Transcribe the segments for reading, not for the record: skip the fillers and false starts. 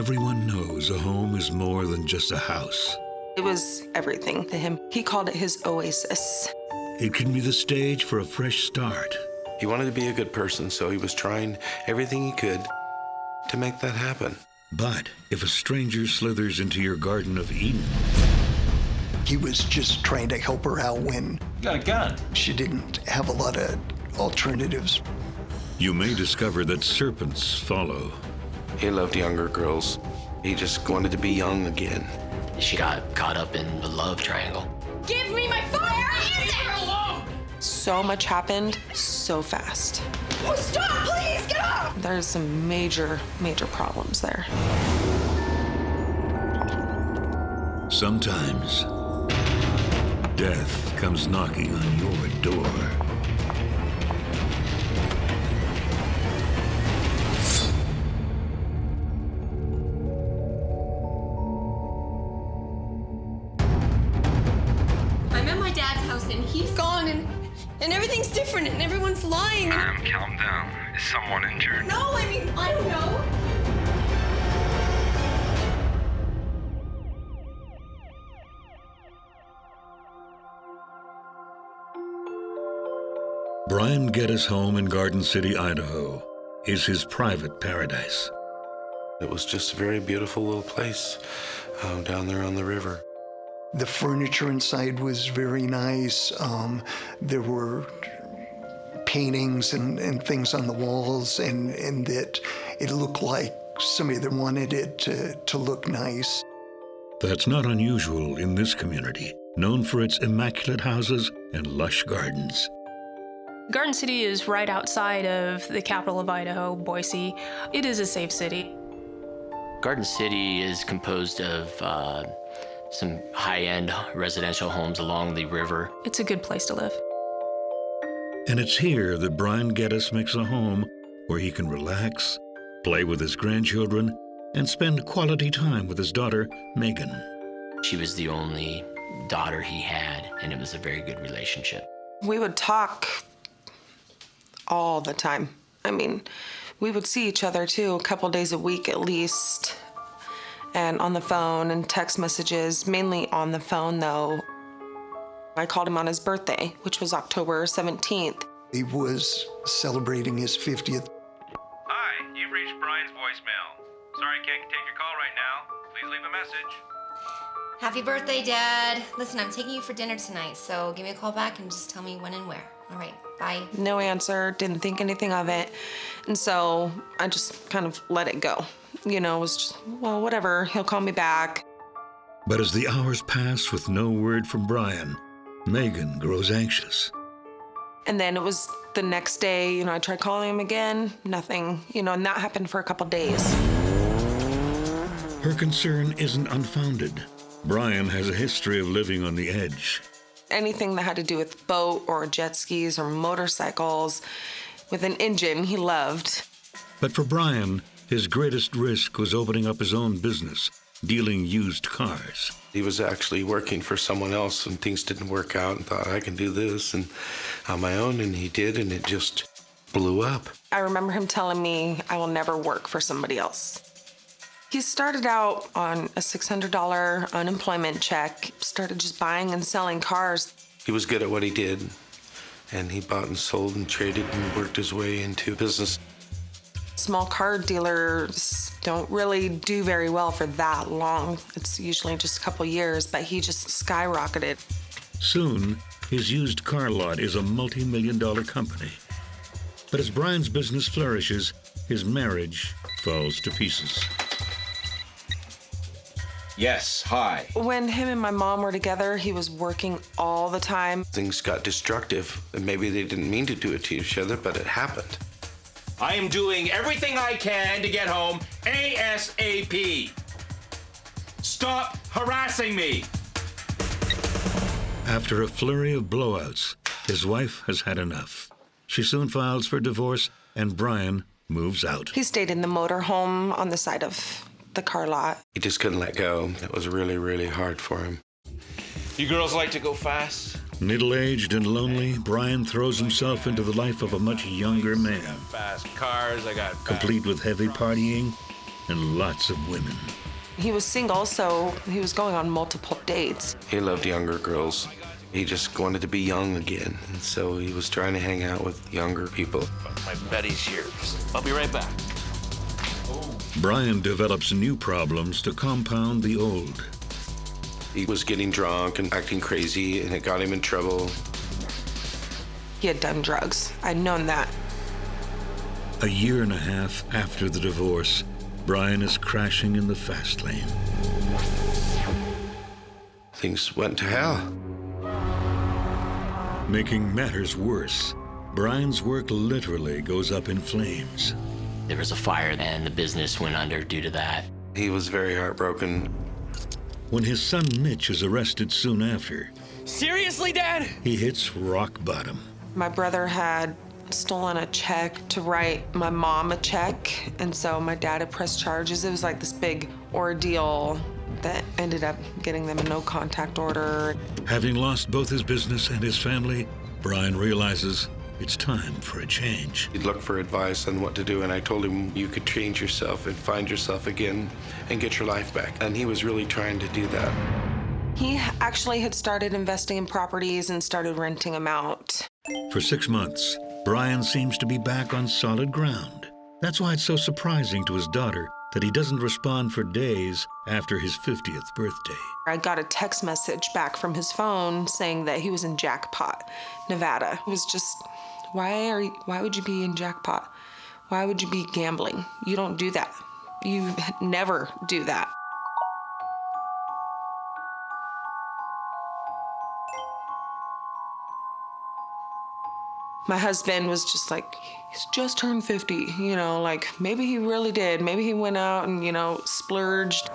Everyone knows a home is more than just a house. It was everything to him. He called it his oasis. It can be the stage for a fresh start. He wanted to be a good person, so he was trying everything he could to make that happen. But if a stranger slithers into your Garden of Eden, he was just trying to help her out when you got a gun. She didn't have a lot of alternatives. You may discover that serpents follow. He loved younger girls. He just wanted to be young again. She got caught up in the love triangle. Give me my phone! So much happened so fast. Oh, stop, please, get off! There's some major, major problems there. Sometimes, death comes knocking on your door. I'm at my dad's house and he's gone and everything's different and everyone's lying. Ma'am, calm down. Is someone injured? No, I mean, I don't know. Brian Geddes' home in Garden City, Idaho, is his private paradise. It was just a very beautiful little place down there on the river. The furniture inside was very nice. There were paintings and things on the walls, and that it looked like somebody that wanted it to look nice. That's not unusual in this community, known for its immaculate houses and lush gardens. Garden City is right outside of the capital of Idaho, Boise. It is a safe city. Garden City is composed of some high-end residential homes along the river. It's a good place to live. And it's here that Brian Geddes makes a home where he can relax, play with his grandchildren, and spend quality time with his daughter, Megan. She was the only daughter he had, and it was a very good relationship. We would talk all the time. I mean, we would see each other too, a couple days a week at least, and on the phone and text messages, mainly on the phone though. I called him on his birthday, which was October 17th. He was celebrating his 50th. Hi, you've reached Brian's voicemail. Sorry I can't take your call right now. Please leave a message. Happy birthday, Dad. Listen, I'm taking you for dinner tonight, so give me a call back and just tell me when and where. All right, bye. No answer, didn't think anything of it. And so I just kind of let it go. You know, it was just, well, whatever, he'll call me back. But as the hours pass with no word from Brian, Megan grows anxious. And then it was the next day, you know, I tried calling him again, nothing, you know, and that happened for a couple days. Her concern isn't unfounded. Brian has a history of living on the edge. Anything that had to do with boat or jet skis or motorcycles with an engine he loved. But for Brian, his greatest risk was opening up his own business, dealing used cars. He was actually working for someone else and things didn't work out and thought, I can do this and on my own, and he did, and it just blew up. I remember him telling me, I will never work for somebody else. He started out on a $600 unemployment check, started just buying and selling cars. He was good at what he did, and he bought and sold and traded and worked his way into business. Small car dealers don't really do very well for that long. It's usually just a couple years, but he just skyrocketed. Soon, his used car lot is a multi-million-dollar company. But as Brian's business flourishes, his marriage falls to pieces. Yes, hi. When him and my mom were together, he was working all the time. Things got destructive, and maybe they didn't mean to do it to each other, but it happened. I am doing everything I can to get home ASAP. Stop harassing me. After a flurry of blowouts, his wife has had enough. She soon files for divorce, and Brian moves out. He stayed in the motorhome on the side of the car lot. He just couldn't let go. It was really, really hard for him. You girls like to go fast? Middle-aged and lonely, Brian throws himself into the life of a much younger man. Fast cars, I got Complete with heavy partying and lots of women. He was single, so he was going on multiple dates. He loved younger girls. He just wanted to be young again, and so he was trying to hang out with younger people. My Betty's here. I'll be right back. Brian develops new problems to compound the old. He was getting drunk and acting crazy, and it got him in trouble. He had done drugs. I'd known that. A year and a half after the divorce, Brian is crashing in the fast lane. Things went to hell. Making matters worse, Brian's work literally goes up in flames. There was a fire and the business went under due to that. He was very heartbroken. When his son Mitch is arrested soon after, Seriously, Dad? he hits rock bottom. My brother had stolen a check to write my mom a check, and so my dad had pressed charges. It was like this big ordeal that ended up getting them a no-contact order. Having lost both his business and his family, Brian realizes it's time for a change. He'd look for advice on what to do, and I told him you could change yourself and find yourself again and get your life back. And he was really trying to do that. He actually had started investing in properties and started renting them out. For 6 months, Brian seems to be back on solid ground. That's why it's so surprising to his daughter that he doesn't respond for days after his 50th birthday. I got a text message back from his phone saying that he was in Jackpot, Nevada. It was just, why would you be in Jackpot? Why would you be gambling? You don't do that. You never do that. My husband was just like, he's just turned 50, you know, like maybe he really did. Maybe he went out and, you know, splurged.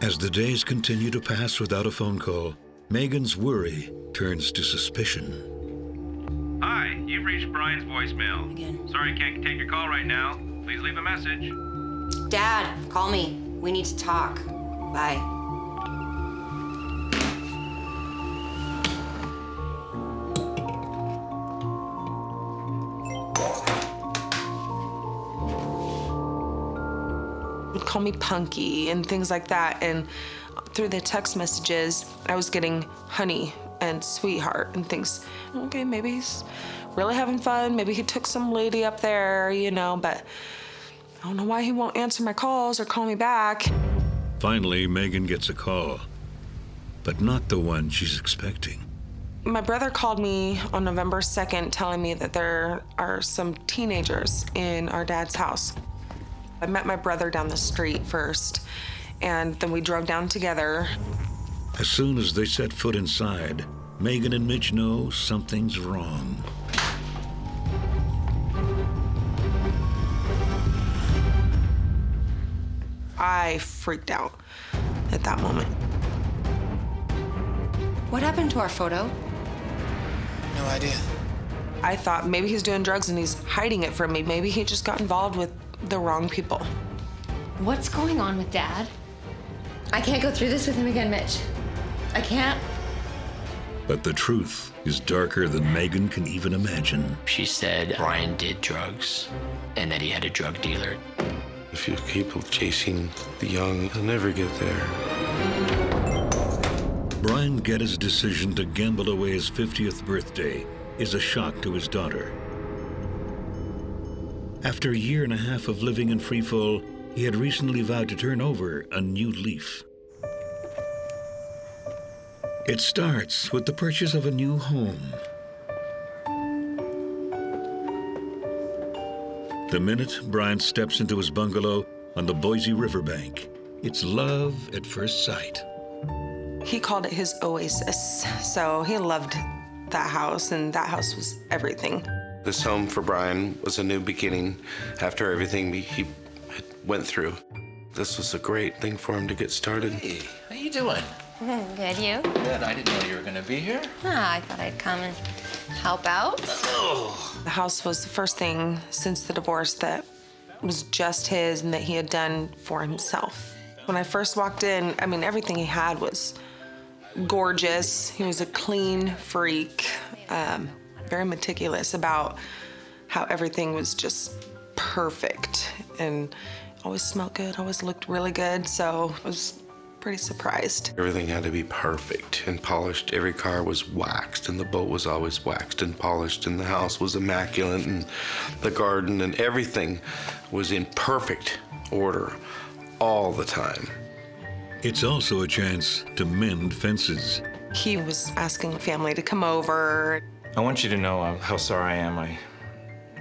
As the days continue to pass without a phone call, Megan's worry turns to suspicion. Hi, you've reached Brian's voicemail. Again. Sorry, can't take your call right now. Please leave a message. Dad, call me. We need to talk. Bye. Would call me punky and things like that. And through the text messages, I was getting honey and sweetheart and things. Okay, maybe he's really having fun. Maybe he took some lady up there, you know, but I don't know why he won't answer my calls or call me back. Finally, Megan gets a call, but not the one she's expecting. My brother called me on November 2nd telling me that there are some teenagers in our dad's house. I met my brother down the street first, and then we drove down together. As soon as they set foot inside, Megan and Mitch know something's wrong. I freaked out at that moment. What happened to our photo? No idea. I thought maybe he's doing drugs and he's hiding it from me. Maybe he just got involved with the wrong people. What's going on with Dad? I can't go through this with him again, Mitch. I can't. But the truth is darker than Megan can even imagine. She said Brian did drugs and that he had a drug dealer. If you keep chasing the young, you'll never get there. Brian Guetta's decision to gamble away his 50th birthday is a shock to his daughter. After a year and a half of living in freefall, he had recently vowed to turn over a new leaf. It starts with the purchase of a new home. The minute Brian steps into his bungalow on the Boise riverbank, it's love at first sight. He called it his oasis, so he loved that house, and that house was everything. This home for Brian was a new beginning after everything he went through. This was a great thing for him to get started. Hey, how you doing? Good, you? Good. I didn't know you were gonna be here. I thought I'd come and help out. The house was the first thing since the divorce that was just his and that he had done for himself. When I first walked in, I mean, everything he had was gorgeous. He was a clean freak. very meticulous about how everything was just perfect and always smelled good, always looked really good. So I was pretty surprised. Everything had to be perfect and polished. Every car was waxed, and the boat was always waxed and polished, and the house was immaculate, and the garden and everything was in perfect order all the time. It's also a chance to mend fences. He was asking the family to come over. I want you to know how sorry I am. I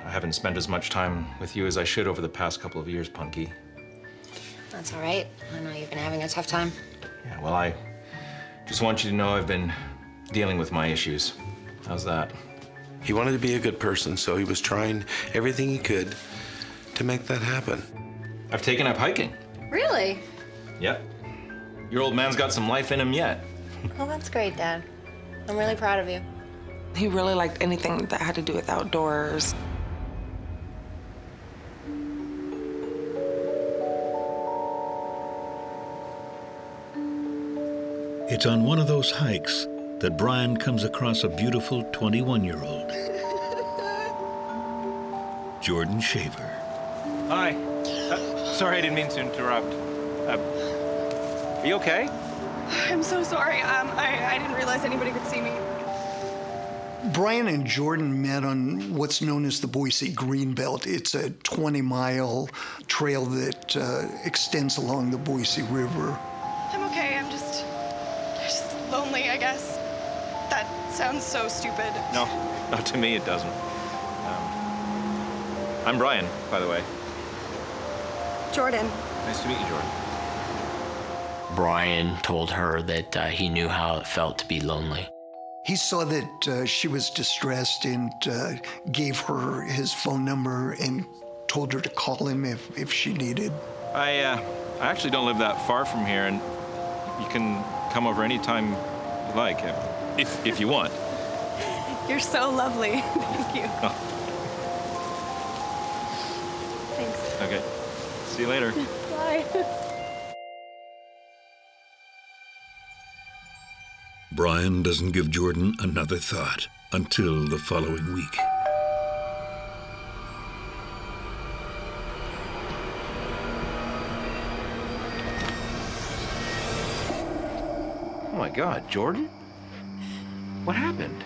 haven't spent as much time with you as I should over the past couple of years, Punky. That's all right. I know you've been having a tough time. Yeah, well, I just want you to know I've been dealing with my issues. How's that? He wanted to be a good person, so he was trying everything he could to make that happen. I've taken up hiking. Really? Yep. Your old man's got some life in him yet. Well, that's great, Dad. I'm really proud of you. He really liked anything that had to do with outdoors. It's on one of those hikes that Brian comes across a beautiful 21-year-old. Jordan Shaver. Hi. Sorry, I didn't mean to interrupt. Are you okay? I'm so sorry. I didn't realize anybody could see me. Brian and Jordan met on what's known as the Boise Greenbelt. It's a 20-mile trail that extends along the Boise River. I'm okay. I'm just lonely, I guess. That sounds so stupid. No, to me it doesn't. I'm Brian, by the way. Jordan. Nice to meet you, Jordan. Brian told her that he knew how it felt to be lonely. He saw that she was distressed and gave her his phone number and told her to call him if she needed. I actually don't live that far from here, and you can come over anytime you like, if you want. You're so lovely. Thank you. Oh. Thanks. Okay. See you later. Bye. Brian doesn't give Jordan another thought until the following week. Oh my God, Jordan? What happened?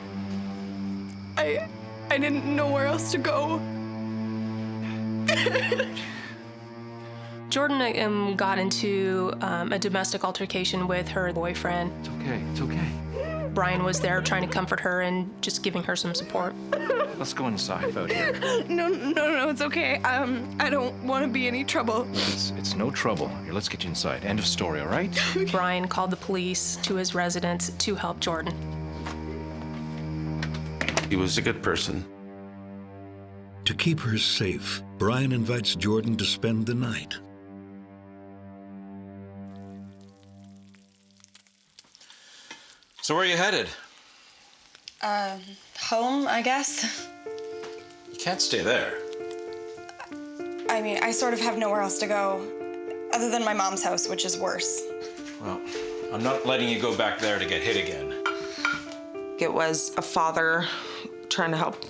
I didn't know where else to go. Jordan got into a domestic altercation with her boyfriend. It's okay, it's okay. Brian was there trying to comfort her and just giving her some support. Let's go inside out here. No, it's okay. I don't want to be any trouble. It's no trouble. Here, let's get you inside. End of story, all right? Brian called the police to his residence to help Jordan. He was a good person. To keep her safe, Brian invites Jordan to spend the night. So where are you headed? Home, I guess. You can't stay there. I mean, I sort of have nowhere else to go, other than my mom's house, which is worse. Well, I'm not letting you go back there to get hit again. It was a father trying to help,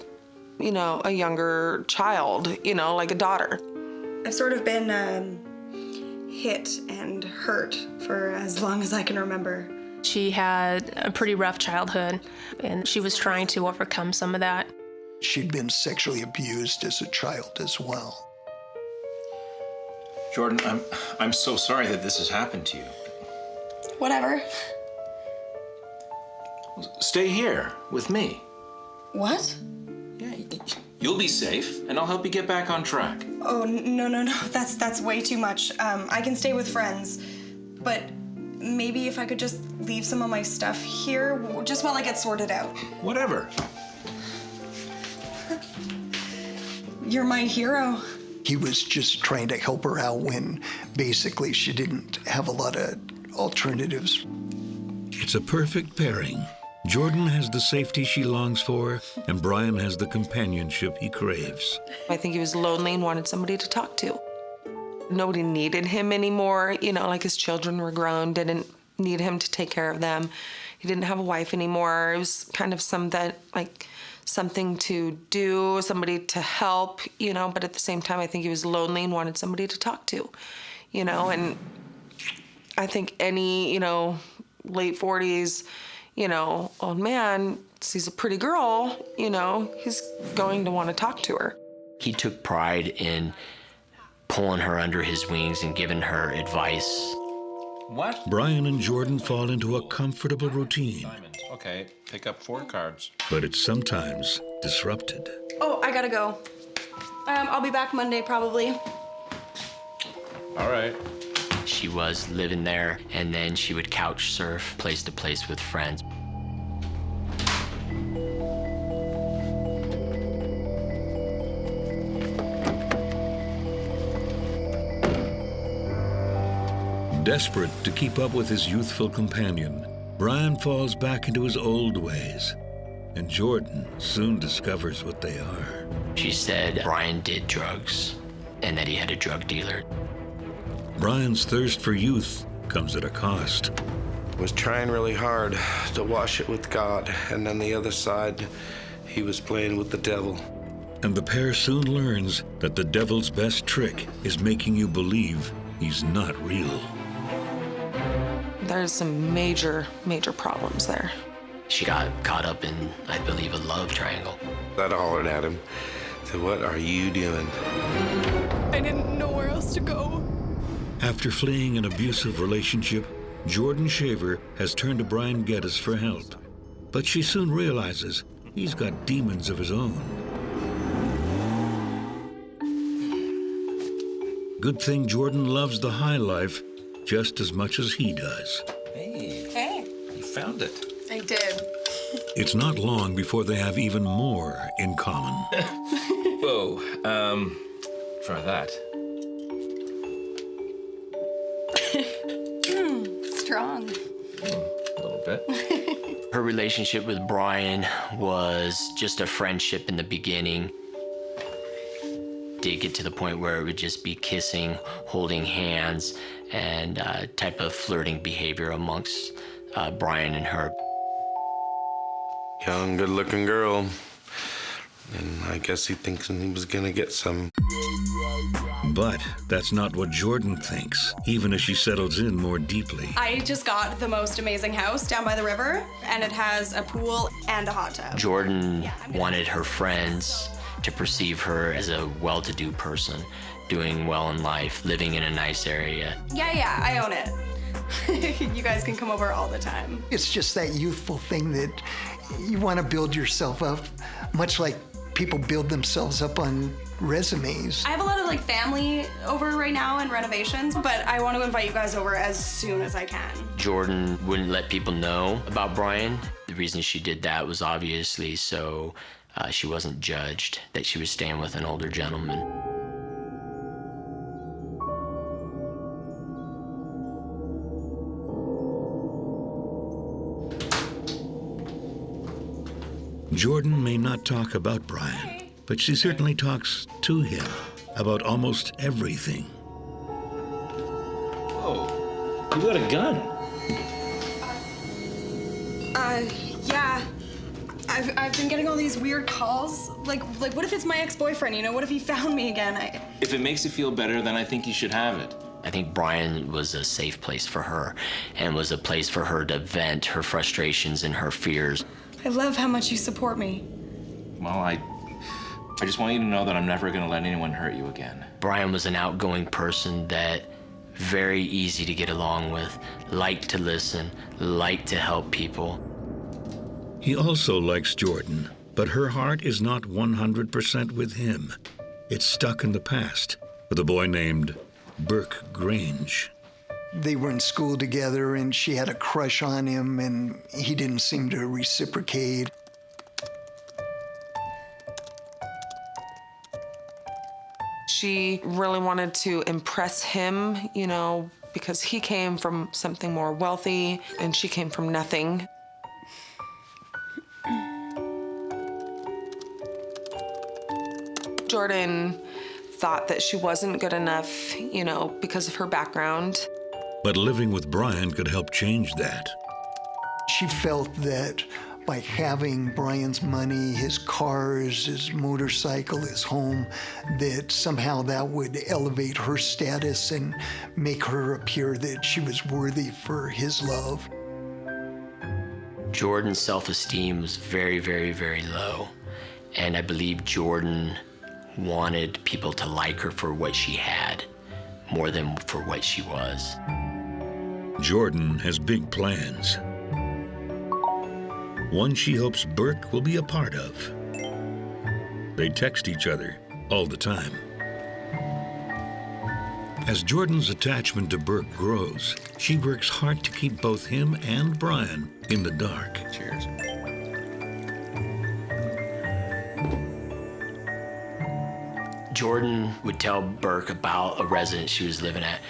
a younger child, like a daughter. I've sort of been hit and hurt for as long as I can remember. She had a pretty rough childhood, and she was trying to overcome some of that. She'd been sexually abused as a child as well. Jordan, I'm so sorry that this has happened to you. Whatever. Stay here with me. What? Yeah, you'll be safe, and I'll help you get back on track. Oh, no. That's way too much. I can stay with friends, but maybe if I could just leave some of my stuff here, just while I get sorted out. Whatever. You're my hero. He was just trying to help her out when basically she didn't have a lot of alternatives. It's a perfect pairing. Jordan has the safety she longs for, and Brian has the companionship he craves. I think he was lonely and wanted somebody to talk to. Nobody needed him anymore, like his children were grown, didn't need him to take care of them. He didn't have a wife anymore. It was kind of something to do, somebody to help, but at the same time, I think he was lonely and wanted somebody to talk to, and I think any, late 40s, old man sees a pretty girl, he's going to want to talk to her. He took pride in pulling her under his wings and giving her advice. What? Brian and Jordan fall into a comfortable routine. Okay, pick up 4 cards. But it's sometimes disrupted. Oh, I gotta go. I'll be back Monday probably. All right. She was living there, and then she would couch surf place to place with friends. Desperate to keep up with his youthful companion, Brian falls back into his old ways, and Jordan soon discovers what they are. She said Brian did drugs and that he had a drug dealer. Brian's thirst for youth comes at a cost. Was trying really hard to wash it with God, and on the other side, he was playing with the devil. And the pair soon learns that the devil's best trick is making you believe he's not real. There's some major, major problems there. She got caught up in, I believe, a love triangle. I hollered at him, said, "What are you doing?" I didn't know where else to go. After fleeing an abusive relationship, Jordan Shaver has turned to Brian Geddes for help. But she soon realizes he's got demons of his own. Good thing Jordan loves the high life just as much as he does. Hey, you found it. I did. It's not long before they have even more in common. Whoa, try that. Strong. A little bit. Her relationship with Brian was just a friendship in the beginning. Did get to the point where it would just be kissing, holding hands, and type of flirting behavior amongst Brian and her. Young, good-looking girl. And I guess he thinks he was gonna get some. But that's not what Jordan thinks, even as she settles in more deeply. I just got the most amazing house down by the river, and it has a pool and a hot tub. Jordan wanted her friends to perceive her as a well-to-do person, doing well in life, living in a nice area. Yeah, I own it. You guys can come over all the time. It's just that youthful thing that you want to build yourself up, much like people build themselves up on resumes. I have a lot of family over right now and renovations, but I want to invite you guys over as soon as I can. Jordan wouldn't let people know about Brian. The reason she did that was obviously so she wasn't judged that she was staying with an older gentleman. Jordan may not talk about Brian, but she certainly talks to him about almost everything. Whoa, you got a gun. Yeah. I've been getting all these weird calls. Like what if it's my ex-boyfriend, What if he found me again? If it makes you feel better, then I think you should have it. I think Brian was a safe place for her and was a place for her to vent her frustrations and her fears. I love how much you support me. Well, I just want you to know that I'm never going to let anyone hurt you again. Brian was an outgoing person that very easy to get along with, liked to listen, liked to help people. He also likes Jordan, but her heart is not 100% with him. It's stuck in the past with a boy named Burke Grange. They were in school together, and she had a crush on him, and he didn't seem to reciprocate. She really wanted to impress him, because he came from something more wealthy, and she came from nothing. Jordan thought that she wasn't good enough, because of her background. But living with Brian could help change that. She felt that by having Brian's money, his cars, his motorcycle, his home, that somehow that would elevate her status and make her appear that she was worthy for his love. Jordan's self-esteem was very, very, very low. And I believe Jordan wanted people to like her for what she had more than for what she was. Jordan has big plans. One she hopes Burke will be a part of. They text each other all the time. As Jordan's attachment to Burke grows, she works hard to keep both him and Brian in the dark. Cheers. Jordan would tell Burke about a residence she was living at.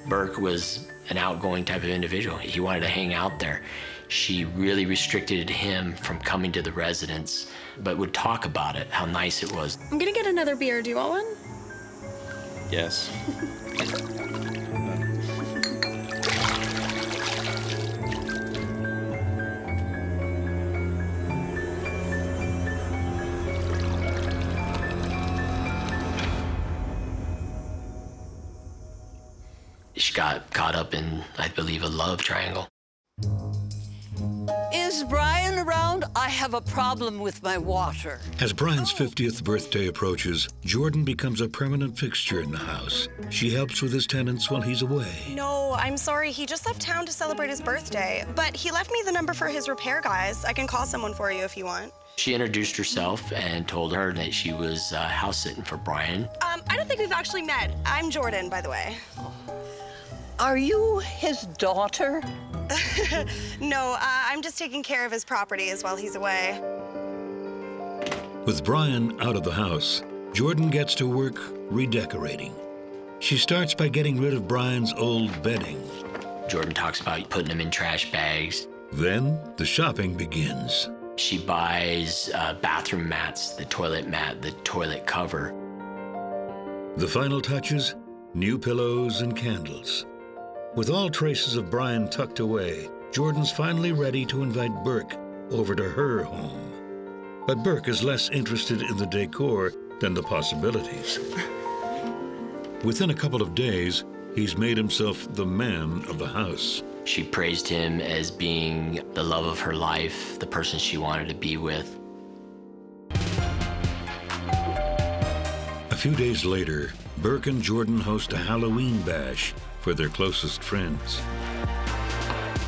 Burke was an outgoing type of individual. He wanted to hang out there. She really restricted him from coming to the residence, but would talk about it, how nice it was. I'm gonna get another beer. Do you want one? Yes. She got caught up in, I believe, a love triangle. Is Brian around? I have a problem with my water. As Brian's 50th birthday approaches, Jordan becomes a permanent fixture in the house. She helps with his tenants while he's away. No, I'm sorry. He just left town to celebrate his birthday. But he left me the number for his repair guys. I can call someone for you if you want. She introduced herself and told her that she was house sitting for Brian. I don't think we've actually met. I'm Jordan, by the way. Are you his daughter? No, I'm just taking care of his properties while he's away. With Brian out of the house, Jordan gets to work redecorating. She starts by getting rid of Brian's old bedding. Jordan talks about putting them in trash bags. Then the shopping begins. She buys bathroom mats, the toilet mat, the toilet cover. The final touches, new pillows and candles. With all traces of Brian tucked away, Jordan's finally ready to invite Burke over to her home. But Burke is less interested in the decor than the possibilities. Within a couple of days, he's made himself the man of the house. She praised him as being the love of her life, the person she wanted to be with. A few days later, Burke and Jordan host a Halloween bash for their closest friends.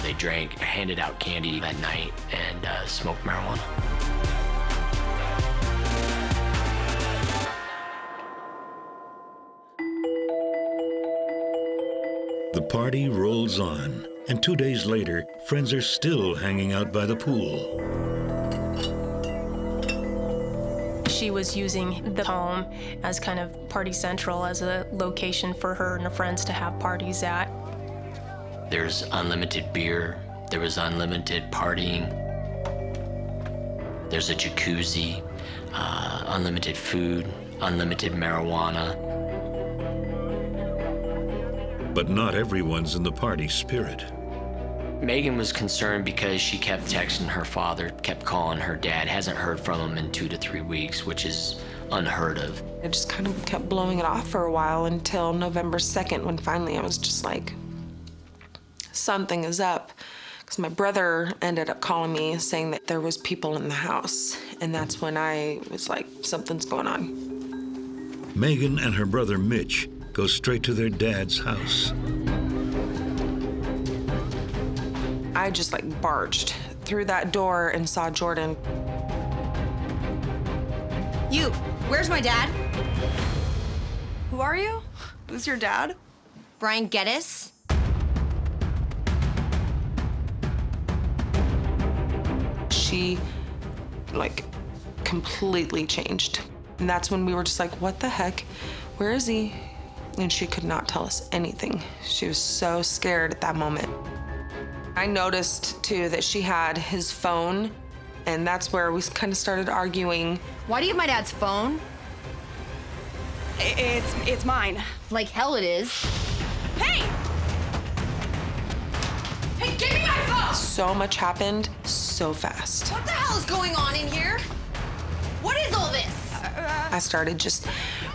They drank, handed out candy that night, and smoked marijuana. The party rolls on, and 2 days later, friends are still hanging out by the pool. She was using the home as kind of party central, as a location for her and her friends to have parties at. There's unlimited beer. There was unlimited partying. There's a jacuzzi, unlimited food, unlimited marijuana. But not everyone's in the party spirit. Megan was concerned because she kept texting her father, kept calling her dad, hasn't heard from him in 2 to 3 weeks, which is unheard of. I just kind of kept blowing it off for a while until November 2nd, when finally I was just like, something is up. Because my brother ended up calling me saying that there was people in the house. And that's when I was like, something's going on. Megan and her brother Mitch go straight to their dad's house. I just like barged through that door and saw Jordan. You, where's my dad? Who are you? Who's your dad? Brian Geddes. She like completely changed. And that's when we were just like, what the heck? Where is he? And she could not tell us anything. She was so scared at that moment. I noticed, too, that she had his phone, and that's where we kind of started arguing. Why do you have my dad's phone? It's mine. Like hell it is. Hey! Hey, give me my phone! So much happened so fast. What the hell is going on in here? What is all this? I started just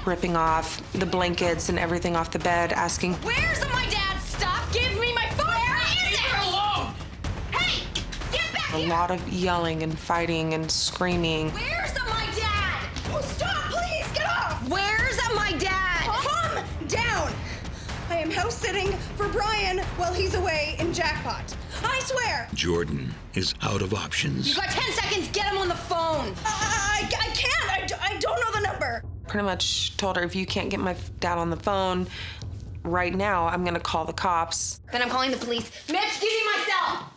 ripping off the blankets and everything off the bed, asking, Where's my dad's stuff? Give me my phone. Where is it? Leave her alone! Hey, get back a here! lot of yelling and fighting and screaming. Where's my dad? Oh, stop, please, get off! Where's my dad? Calm down. I am house sitting for Brian while he's away in Jackpot. I swear. Jordan is out of options. You got 10 seconds, get him on the phone. I can't. I don't know the number. Pretty much told her, if you can't get my dad on the phone right now, I'm gonna call the cops. Then I'm calling the police. Mitch, give me my cell.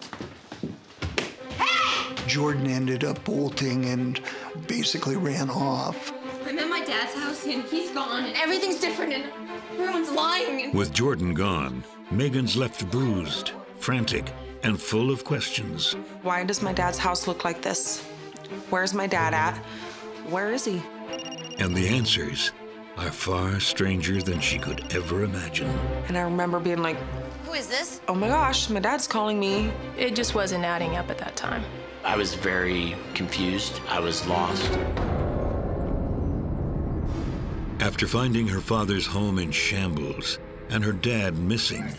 Hey! Jordan ended up bolting and basically ran off. I'm at my dad's house and he's gone and everything's different and everyone's lying. And... With Jordan gone, Megan's left bruised, frantic, and full of questions. Why does my dad's house look like this? Where's my dad at? Where is he? And the answers are far stranger than she could ever imagine. And I remember being like, Who is this? oh my gosh, my dad's calling me. It just wasn't adding up at that time. I was very confused. I was lost. After finding her father's home in shambles and her dad missing,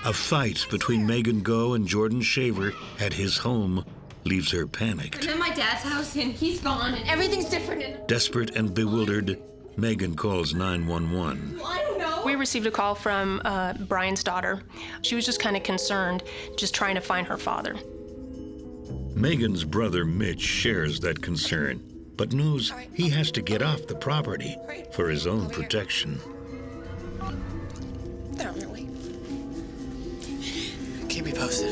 a fight between Megan Goh and Jordan Shaver at his home leaves her panicked. I'm at my dad's house and he's gone and everything's different and... Desperate and bewildered, Megan calls 911. I don't know. We received a call from Brian's daughter. She was just kind of concerned, just trying to find her father. Megan's brother Mitch shares that concern, but knows he has to get off the property for his own protection. They're on their way. Keep me posted.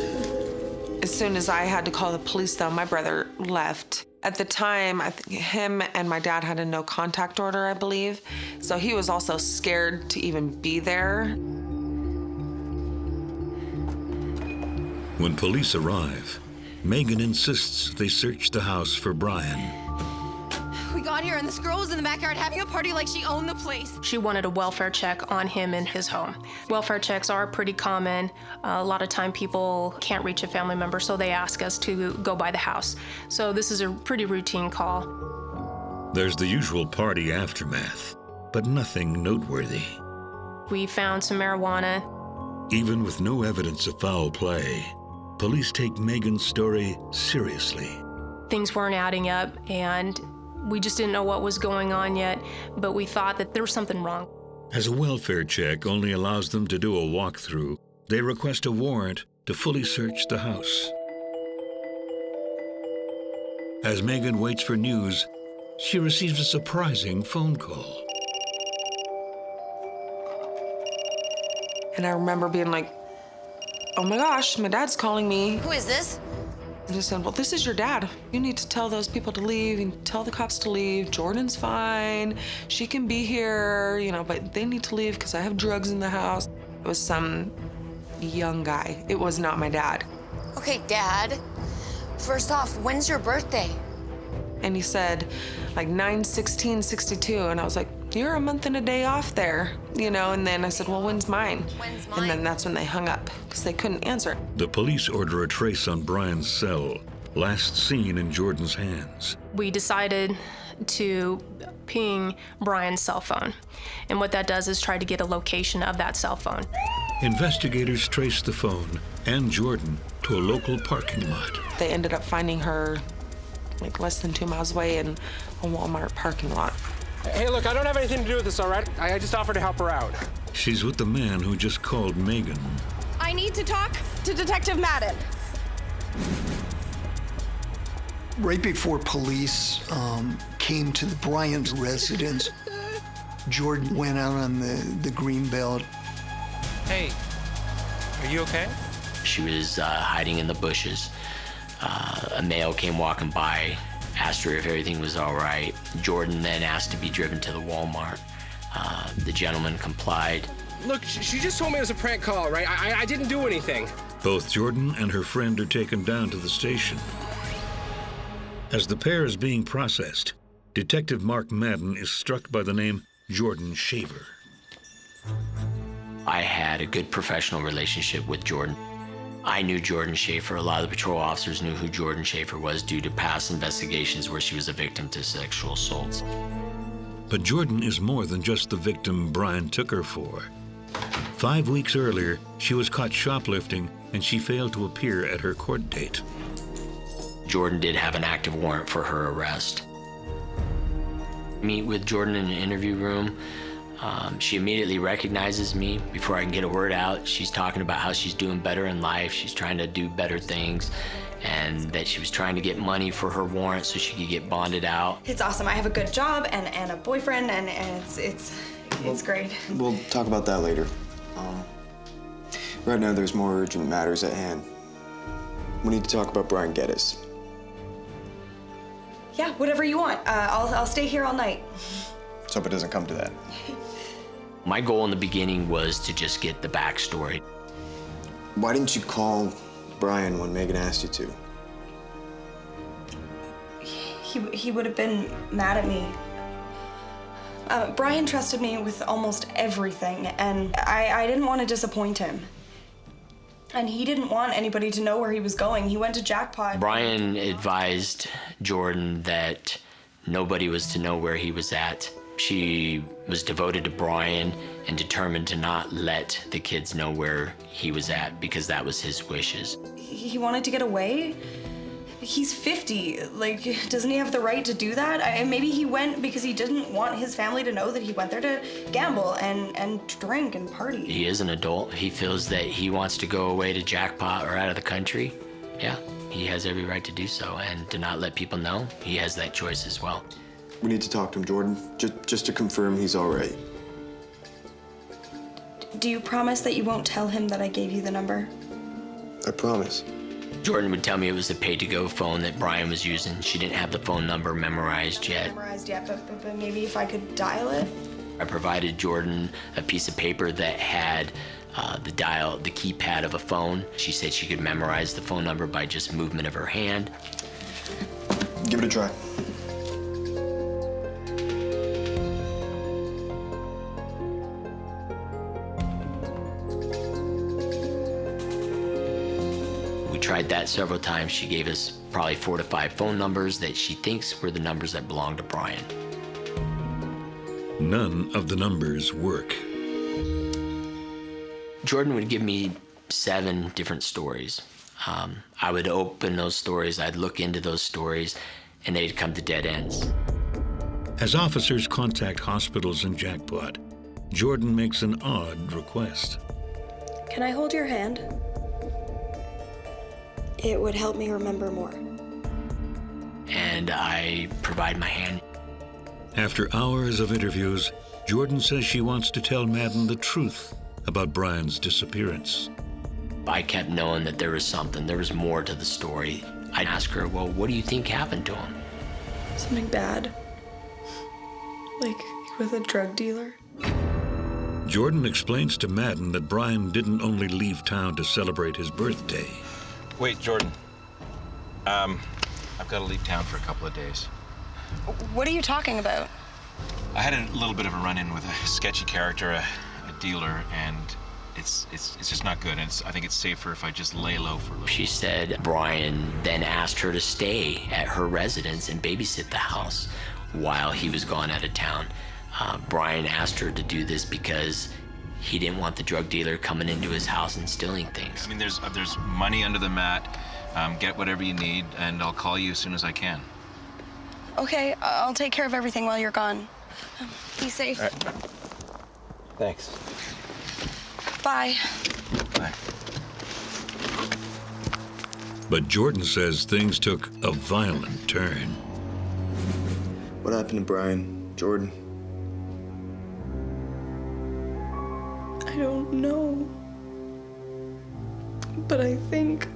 As soon as I had to call the police, though, my brother left. At the time, I think him and my dad had a no contact order, I believe. So he was also scared to even be there. When police arrive, Megan insists they search the house for Brian. We got here and this girl was in the backyard having a party like she owned the place. She wanted a welfare check on him in his home. Welfare checks are pretty common. A lot of time people can't reach a family member, so they ask us to go by the house. So this is a pretty routine call. There's the usual party aftermath, but nothing noteworthy. We found some marijuana. Even with no evidence of foul play, police take Megan's story seriously. Things weren't adding up, and we just didn't know what was going on yet, but we thought that there was something wrong. As a welfare check only allows them to do a walkthrough, they request a warrant to fully search the house. As Megan waits for news, she receives a surprising phone call. And I remember being like, oh my gosh, my dad's calling me. Who is this? And he said, well, this is your dad. You need to tell those people to leave. You tell the cops to leave. Jordan's fine. She can be here, but they need to leave because I have drugs in the house. It was some young guy. It was not my dad. Okay, Dad. First off, when's your birthday? And he said, like 9/16/62. And I was like, you're a month and a day off there, And then I said, well, when's mine? When's mine? And then that's when they hung up because they couldn't answer. The police order a trace on Brian's cell, last seen in Jordan's hands. We decided to ping Brian's cell phone. And what that does is try to get a location of that cell phone. Investigators traced the phone and Jordan to a local parking lot. They ended up finding her like less than 2 miles away in a Walmart parking lot. Hey, look, I don't have anything to do with this, all right? I just offered to help her out. She's with the man who just called Megan. I need to talk to Detective Madden. Right before police came to the Bryant residence, Jordan went out on the greenbelt. Hey, are you okay? She was hiding in the bushes. A male came walking by, asked her if everything was all right. Jordan then asked to be driven to the Walmart. The gentleman complied. Look, she just told me it was a prank call, right? I didn't do anything. Both Jordan and her friend are taken down to the station. As the pair is being processed, Detective Mark Madden is struck by the name Jordan Shaver. I had a good professional relationship with Jordan. I knew Jordan Schaefer. A lot of the patrol officers knew who Jordan Schaefer was due to past investigations where she was a victim to sexual assaults. But Jordan is more than just the victim Brian took her for. 5 weeks earlier, she was caught shoplifting and she failed to appear at her court date. Jordan did have an active warrant for her arrest. Meet with Jordan in an interview room. She immediately recognizes me before I can get a word out. She's talking about how she's doing better in life. She's trying to do better things, and that she was trying to get money for her warrant so she could get bonded out. It's awesome. I have a good job and a boyfriend, and it's great. We'll talk about that later. Right now, there's more urgent matters at hand. We need to talk about Brian Geddes. Yeah, whatever you want. I'll stay here all night. Let's hope it doesn't come to that. My goal in the beginning was to just get the backstory. Why didn't you call Brian when Megan asked you to? He would have been mad at me. Brian trusted me with almost everything, and I didn't want to disappoint him. And he didn't want anybody to know where he was going. He went to Jackpot. Brian advised Jordan that nobody was to know where he was at. She was devoted to Brian and determined to not let the kids know where he was at because that was his wishes. He wanted to get away? He's 50. Like, doesn't he have the right to do that? Maybe he went because he didn't want his family to know that he went there to gamble and drink and party. He is an adult. He feels that he wants to go away to Jackpot or out of the country. Yeah, he has every right to do so, and to not let people know, he has that choice as well. We need to talk to him, Jordan, just to confirm he's all right. Do you promise that you won't tell him that I gave you the number? I promise. Jordan would tell me it was a pay-to-go phone that Brian was using. She didn't have the phone number memorized yet. But maybe if I could dial it? I provided Jordan a piece of paper that had the keypad of a phone. She said she could memorize the phone number by just movement of her hand. Give it a try. Tried that several times. She gave us probably 4 to 5 phone numbers that she thinks were the numbers that belonged to Brian. None of the numbers work. Jordan would give me 7 different stories. I would open those stories, I'd look into those stories, and they'd come to dead ends. As officers contact hospitals in Jackpot, Jordan makes an odd request. Can I hold your hand? It would help me remember more. And I provide my hand. After hours of interviews, Jordan says she wants to tell Madden the truth about Brian's disappearance. I kept knowing that there was something, there was more to the story. I'd ask her, well, what do you think happened to him? Something bad. Like with a drug dealer. Jordan explains to Madden that Brian didn't only leave town to celebrate his birthday. Wait, Jordan. I've got to leave town for a couple of days. What are you talking about? I had a little bit of a run-in with a sketchy character, a dealer, and it's just not good. And I think it's safer if I just lay low for a little. She said Brian then asked her to stay at her residence and babysit the house while he was gone out of town. Brian asked her to do this because he didn't want the drug dealer coming into his house and stealing things. I mean, there's money under the mat. Get whatever you need, and I'll call you as soon as I can. Okay, I'll take care of everything while you're gone. Be safe. All right. Thanks. Bye. Bye. But Jordan says things took a violent turn. What happened to Brian, Jordan? I don't know. But I think,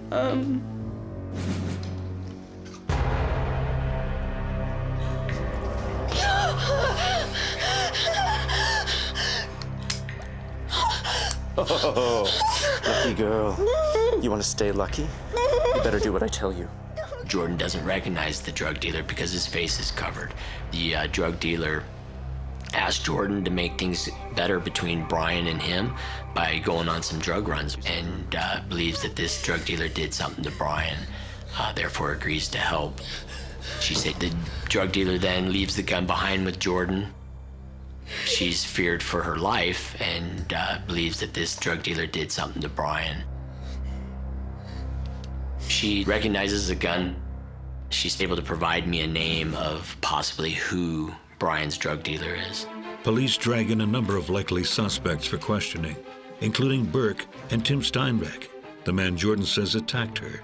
Oh, lucky girl. You want to stay lucky? You better do what I tell you. Jordan doesn't recognize the drug dealer because his face is covered. The drug dealer asked Jordan to make things better between Brian and him by going on some drug runs, and believes that this drug dealer did something to Brian, therefore agrees to help. She said the drug dealer then leaves the gun behind with Jordan. She's feared for her life and believes that this drug dealer did something to Brian. She recognizes the gun. She's able to provide me a name of possibly who Brian's drug dealer is. Police drag in a number of likely suspects for questioning, including Burke and Tim Steinbeck, the man Jordan says attacked her.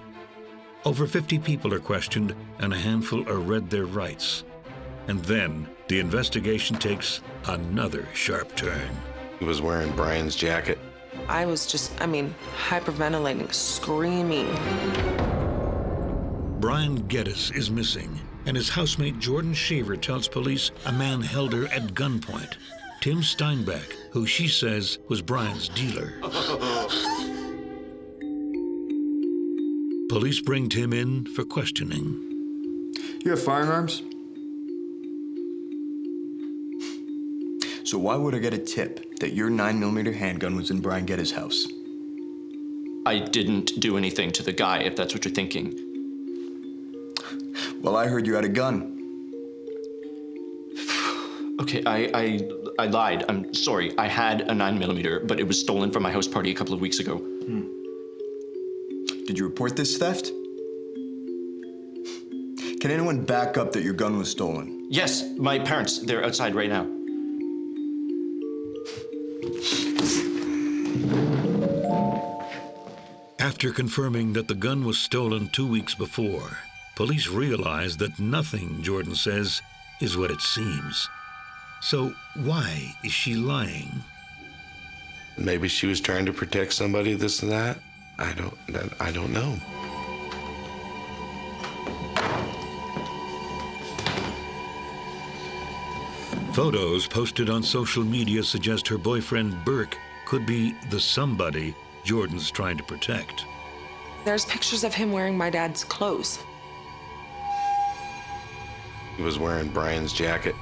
Over 50 people are questioned, and a handful are read their rights. And then the investigation takes another sharp turn. He was wearing Brian's jacket. I was just, hyperventilating, screaming. Brian Geddes is missing, and his housemate Jordan Shaver tells police a man held her at gunpoint. Tim Steinbeck, who she says was Brian's dealer. Police bring Tim in for questioning. You have firearms? So why would I get a tip that your 9mm handgun was in Brian Geddes' house? I didn't do anything to the guy, if that's what you're thinking. Well, I heard you had a gun. Okay, I lied. I'm sorry. I had a 9mm, but it was stolen from my house party a couple of weeks ago. Did you report this theft? Can anyone back up that your gun was stolen? Yes, my parents. They're outside right now. After confirming that the gun was stolen 2 weeks before, police realize that nothing, Jordan says, is what it seems. So why is she lying? Maybe she was trying to protect somebody, this and that. I don't know. Photos posted on social media suggest her boyfriend Burke could be the somebody Jordan's trying to protect. There's pictures of him wearing my dad's clothes. He was wearing Brian's jacket.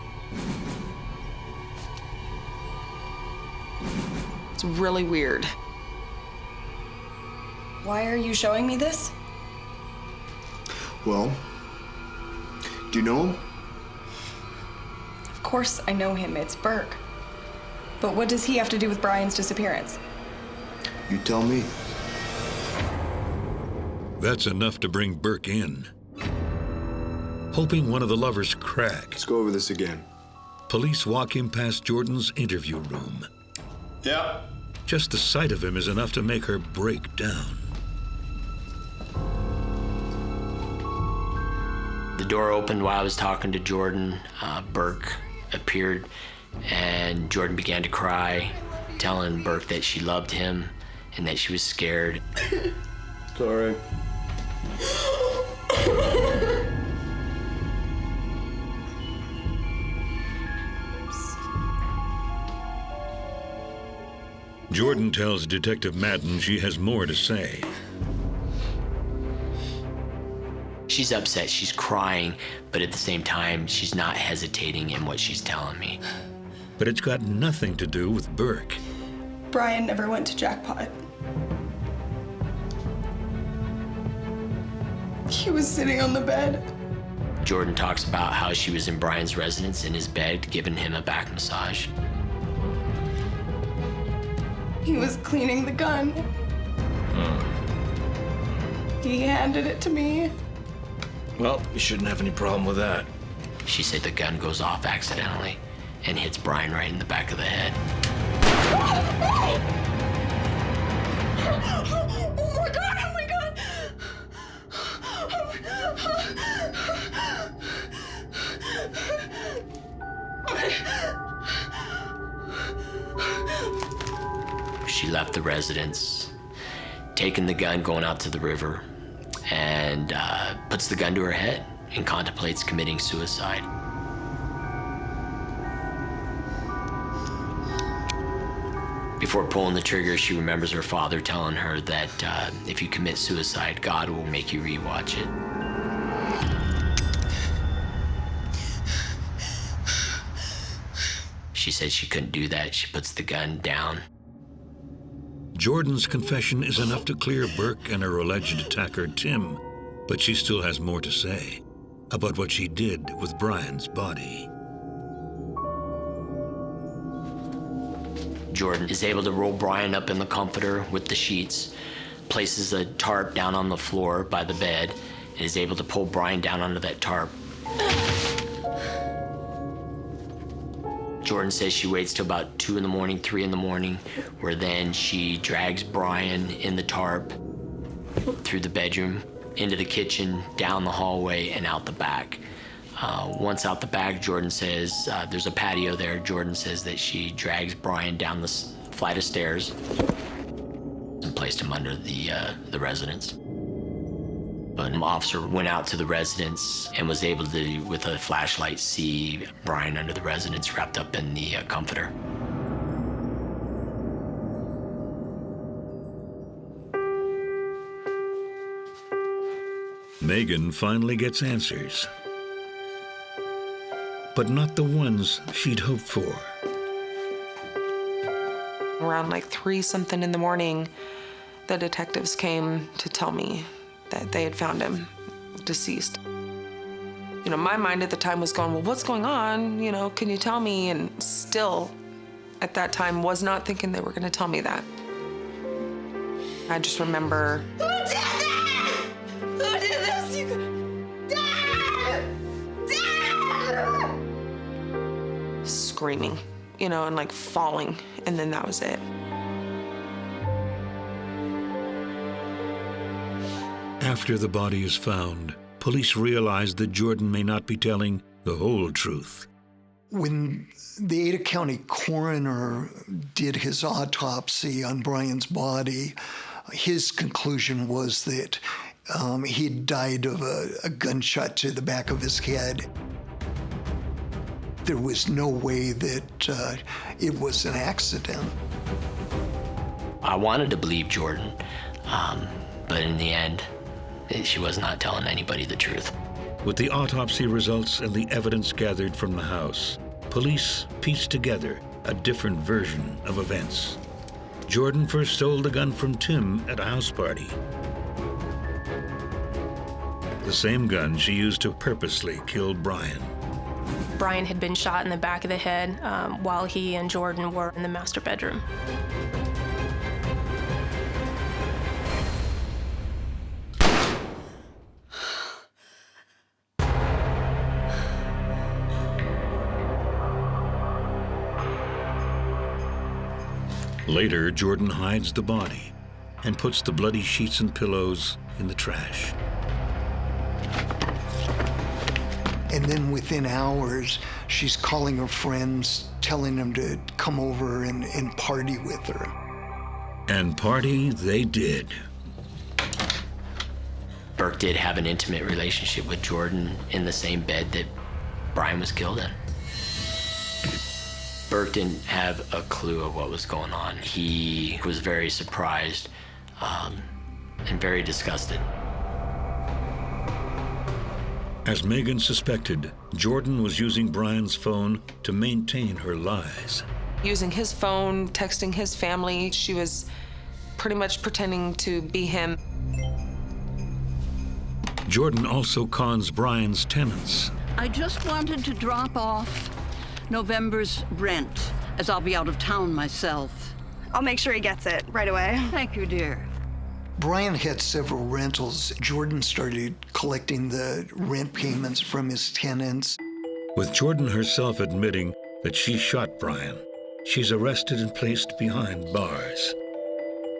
It's really weird. Why are you showing me this? Well, do you know him? Of course I know him. It's Burke. But what does he have to do with Brian's disappearance? You tell me. That's enough to bring Burke in. Hoping one of the lovers crack. Let's go over this again. Police walk him past Jordan's interview room. Yeah. Just the sight of him is enough to make her break down. The door opened while I was talking to Jordan. Burke appeared, and Jordan began to cry, telling Burke that she loved him and that she was scared. It's all right. Jordan tells Detective Madden she has more to say. She's upset, she's crying, but at the same time, she's not hesitating in what she's telling me. But it's got nothing to do with Burke. Brian never went to Jackpot. He was sitting on the bed. Jordan talks about how she was in Brian's residence in his bed, giving him a back massage. He was cleaning the gun. He handed it to me. Well, you shouldn't have any problem with that. She said the gun goes off accidentally and hits Brian right in the back of the head. Oh my God, oh my God. She left the residence, taking the gun, going out to the river, and puts the gun to her head and contemplates committing suicide. Before pulling the trigger, she remembers her father telling her that if you commit suicide, God will make you rewatch it. She said she couldn't do that. She puts the gun down. Jordan's confession is enough to clear Burke and her alleged attacker, Tim, but she still has more to say about what she did with Brian's body. Jordan is able to roll Brian up in the comforter with the sheets, places a tarp down on the floor by the bed, and is able to pull Brian down onto that tarp. Jordan says she waits till about 2 in the morning, 3 in the morning, where then she drags Brian in the tarp through the bedroom, into the kitchen, down the hallway, and out the back. Once out the back, Jordan says, there's a patio there. Jordan says that she drags Brian down the flight of stairs and placed him under the residence. An officer went out to the residence and was able to, with a flashlight, see Brian under the residence wrapped up in the comforter. Megan finally gets answers, but not the ones she'd hoped for. Around like 3-something in the morning, the detectives came to tell me that they had found him deceased. You know, my mind at the time was going, well, what's going on? You know, can you tell me? And still, at that time, was not thinking they were going to tell me that. I just remember... Who did this? Who did this? Dad! Screaming, you know, and like falling, and then that was it. After the body is found, police realize that Jordan may not be telling the whole truth. When the Ada County coroner did his autopsy on Brian's body, his conclusion was that he died of a gunshot to the back of his head. There was no way that it was an accident. I wanted to believe Jordan, but in the end, she was not telling anybody the truth. With the autopsy results and the evidence gathered from the house, police pieced together a different version of events. Jordan first stole the gun from Tim at a house party. The same gun she used to purposely kill Brian. Brian had been shot in the back of the head while he and Jordan were in the master bedroom. Later, Jordan hides the body and puts the bloody sheets and pillows in the trash. And then within hours, she's calling her friends, telling them to come over and party with her. And party they did. Burke did have an intimate relationship with Jordan in the same bed that Brian was killed in. Burke didn't have a clue of what was going on. He was very surprised and very disgusted. As Megan suspected, Jordan was using Brian's phone to maintain her lies. Using his phone, texting his family, she was pretty much pretending to be him. Jordan also cons Brian's tenants. I just wanted to drop off November's rent, as I'll be out of town myself. I'll make sure he gets it right away. Thank you, dear. Brian had several rentals. Jordan started collecting the rent payments from his tenants. With Jordan herself admitting that she shot Brian, she's arrested and placed behind bars.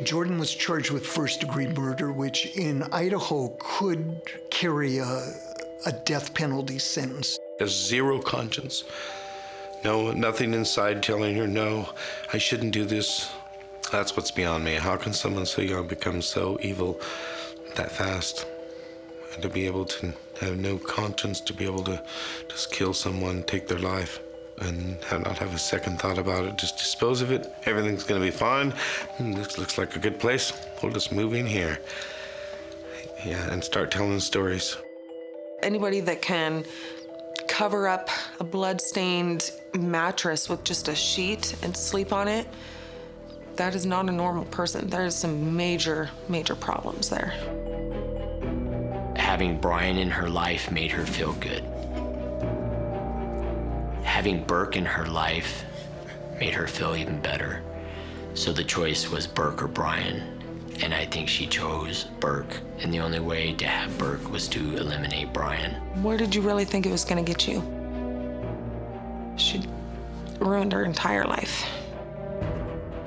Jordan was charged with first-degree murder, which in Idaho could carry a death penalty sentence. Has zero conscience. No, nothing inside telling her, no, I shouldn't do this. That's what's beyond me. How can someone so young become so evil that fast? And to be able to have no conscience, to be able to just kill someone, take their life, and not have a second thought about it, just dispose of it. Everything's gonna be fine. This looks like a good place. We'll just move in here. Yeah, and start telling stories. Anybody that can cover up a blood-stained mattress with just a sheet and sleep on it, that is not a normal person. There's some major, major problems there. Having Brian in her life made her feel good. Having Burke in her life made her feel even better. So the choice was Burke or Brian, and I think she chose Burke. And the only way to have Burke was to eliminate Brian. Where did you really think it was gonna get you? She ruined her entire life.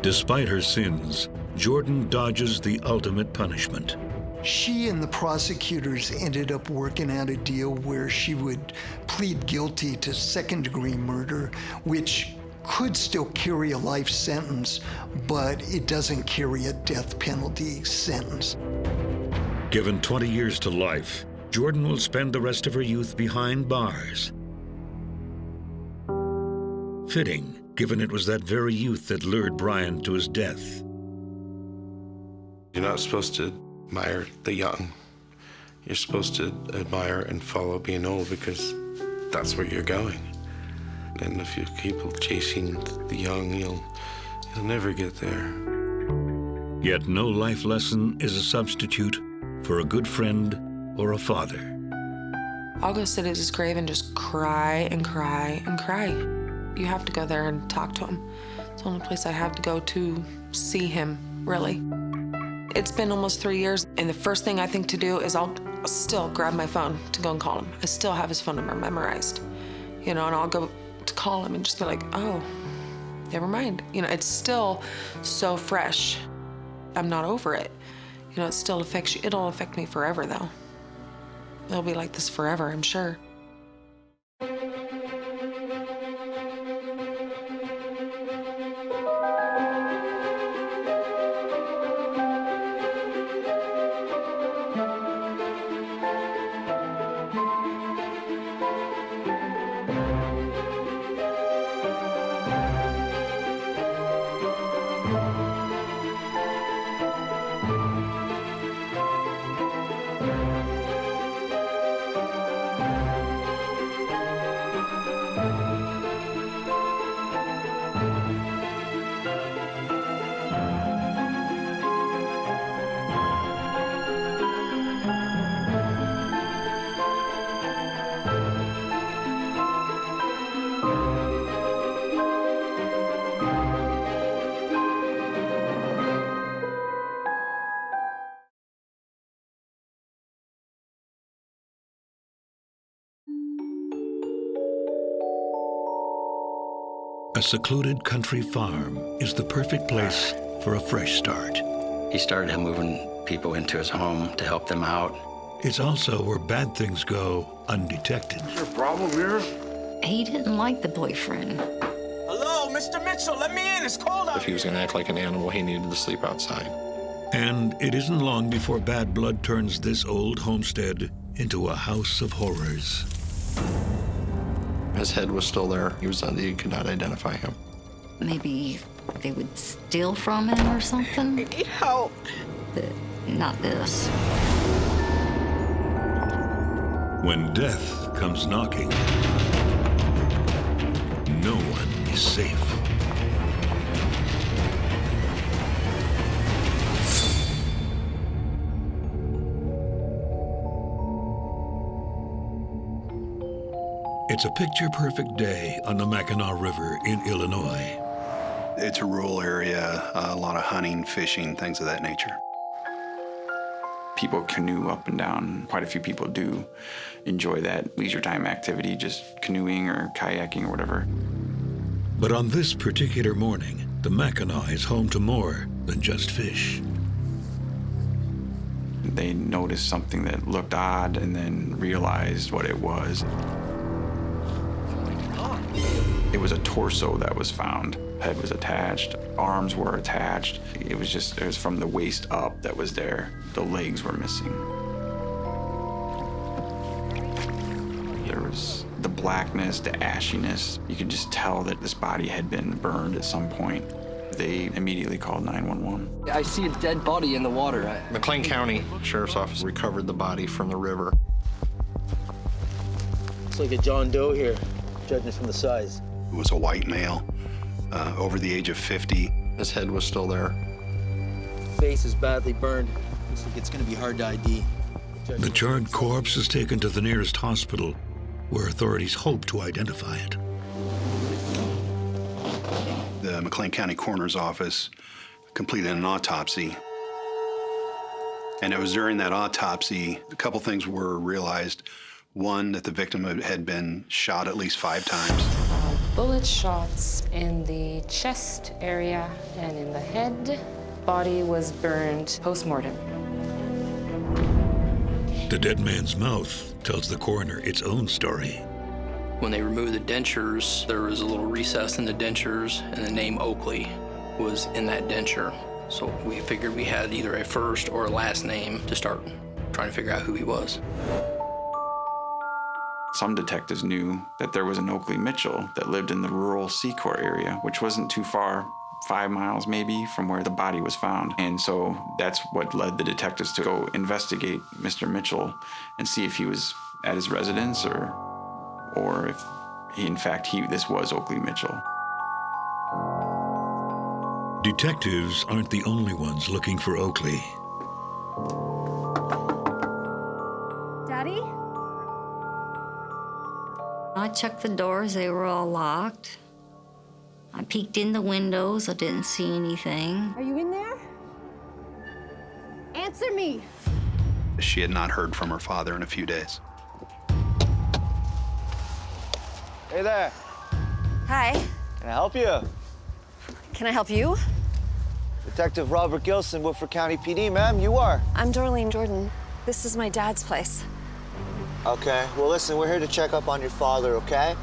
Despite her sins, Jordan dodges the ultimate punishment. She and the prosecutors ended up working out a deal where she would plead guilty to second-degree murder, which could still carry a life sentence, but it doesn't carry a death penalty sentence. Given 20 years to life, Jordan will spend the rest of her youth behind bars. Fitting, given it was that very youth that lured Brian to his death. You're not supposed to admire the young. You're supposed to admire and follow being old, because that's where you're going. And if you keep chasing the young, you'll never get there. Yet no life lesson is a substitute for a good friend or a father. I'll go sit at his grave and just cry and cry and cry. You have to go there and talk to him. It's the only place I have to go to see him, really. It's been almost 3 years, and the first thing I think to do is I'll still grab my phone to go and call him. I still have his phone number memorized, and I'll go to call him and just be like, oh, never mind. It's still so fresh. I'm not over it. It still affects you. It'll affect me forever, though. It'll be like this forever, I'm sure. A secluded country farm is the perfect place for a fresh start. He started moving people into his home to help them out. It's also where bad things go undetected. Is there a problem here? He didn't like the boyfriend. Hello, Mr. Mitchell, let me in. It's cold out If he was going to act like an animal, he needed to sleep outside. And it isn't long before bad blood turns this old homestead into a house of horrors. His head was still there. You could not identify him. Maybe they would steal from him or something. I need help. But not this. When death comes knocking, no one is safe. It's a picture-perfect day on the Mackinac River in Illinois. It's a rural area, a lot of hunting, fishing, things of that nature. People canoe up and down. Quite a few people do enjoy that leisure time activity, just canoeing or kayaking or whatever. But on this particular morning, the Mackinac is home to more than just fish. They noticed something that looked odd and then realized what it was. It was a torso that was found. Head was attached, arms were attached. It was from the waist up that was there. The legs were missing. There was the blackness, the ashiness. You could just tell that this body had been burned at some point. They immediately called 911. I see a dead body in the water. McLean County Sheriff's Office recovered the body from the river. Looks like a John Doe here, judging from the size. It was a white male, over the age of 50. His head was still there. Face is badly burned. Looks like it's gonna be hard to ID. The charred corpse is taken to the nearest hospital, where authorities hope to identify it. The McLean County Coroner's Office completed an autopsy. And it was during that autopsy, a couple things were realized. One, that the victim had been shot at least 5 times. Bullet shots in the chest area and in the head. Body was burned post-mortem. The dead man's mouth tells the coroner its own story. When they removed the dentures, there was a little recess in the dentures, and the name Oakley was in that denture. So we figured we had either a first or a last name to start trying to figure out who he was. Some detectives knew that there was an Oakley Mitchell that lived in the rural Secor area, which wasn't too far, 5 miles maybe, from where the body was found. And so that's what led the detectives to go investigate Mr. Mitchell and see if he was at his residence or if this was Oakley Mitchell. Detectives aren't the only ones looking for Oakley. Daddy? I checked the doors, they were all locked. I peeked in the windows, I didn't see anything. Are you in there? Answer me. She had not heard from her father in a few days. Hey there. Hi, Can I help you? can I help you? Detective Robert Gilson, Woodford County PD, ma'am. You are? I'm Dorleen Jordan. This is my dad's place. Okay. Well, listen, we're here to check up on your father, okay?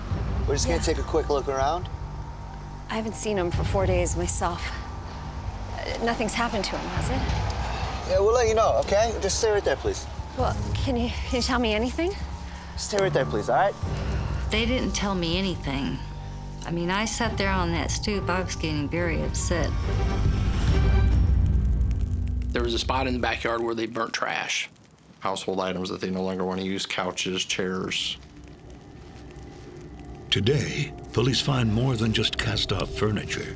We're just gonna take a quick look around. I haven't seen him for 4 days myself. Nothing's happened to him, has it? Yeah, we'll let you know, okay? Just stay right there, please. Well, can you tell me anything? Stay right there, please, all right? They didn't tell me anything. I mean, I sat there on that stoop, I was getting very upset. There was a spot in the backyard where they burnt trash. Household items that they no longer want to use, couches, chairs. Today, police find more than just cast-off furniture.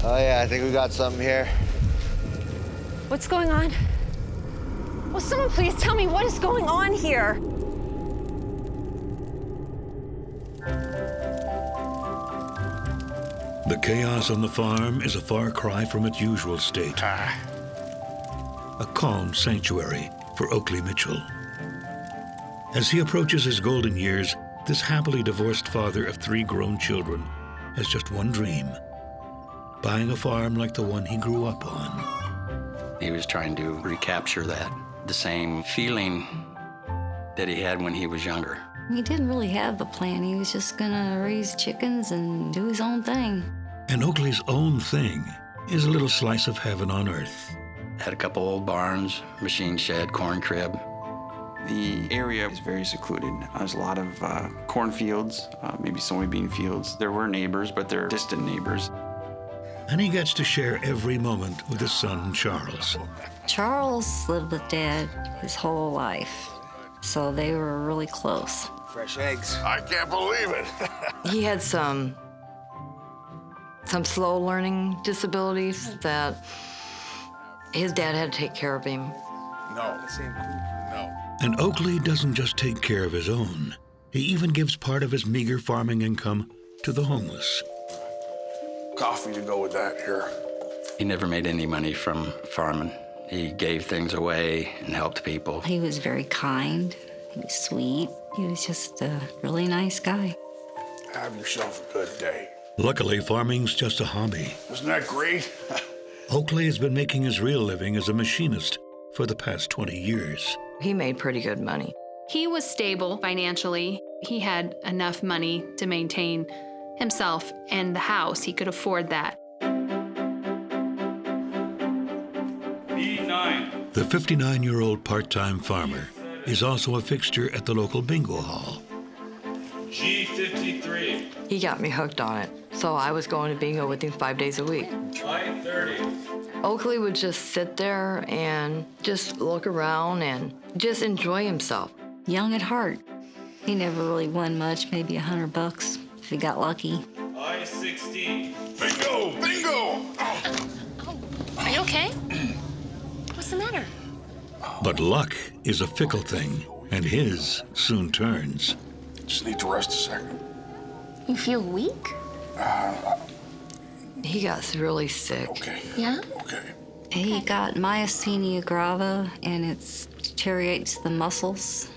Oh, yeah, I think we got something here. What's going on? Will someone please tell me what is going on here? The chaos on the farm is a far cry from its usual state. A calm sanctuary for Oakley Mitchell. As he approaches his golden years, this happily divorced father of 3 grown children has just one dream: buying a farm like the one he grew up on. He was trying to recapture that, the same feeling that he had when he was younger. He didn't really have a plan. He was just gonna raise chickens and do his own thing. And Oakley's own thing is a little slice of heaven on earth. Had a couple old barns, machine shed, corn crib. The area is very secluded. There's a lot of cornfields, maybe soybean fields. There were neighbors, but they're distant neighbors. And he gets to share every moment with his son, Charles. Charles lived with Dad his whole life, so they were really close. Fresh eggs. I can't believe it. He had some slow learning disabilities that his dad had to take care of him. No. And Oakley doesn't just take care of his own. He even gives part of his meager farming income to the homeless. Coffee to go with that here. He never made any money from farming. He gave things away and helped people. He was very kind. He was sweet. He was just a really nice guy. Have yourself a good day. Luckily, farming's just a hobby. Isn't that great? Oakley has been making his real living as a machinist for the past 20 years. He made pretty good money. He was stable financially. He had enough money to maintain himself and the house. He could afford that. E9. The 59-year-old part-time farmer is also a fixture at the local bingo hall. G53. He got me hooked on it, so I was going to bingo with him 5 days a week. I-30. Oakley would just sit there and just look around and just enjoy himself. young at heart. He never really won much, maybe $100 if he got lucky. I-16. Bingo! Bingo! Are you okay? What's the matter? But luck is a fickle thing, and his soon turns. Just need to rest a second. You feel weak? He got really sick. Okay. Yeah? Okay. He got myasthenia grava, and it deteriorates the muscles.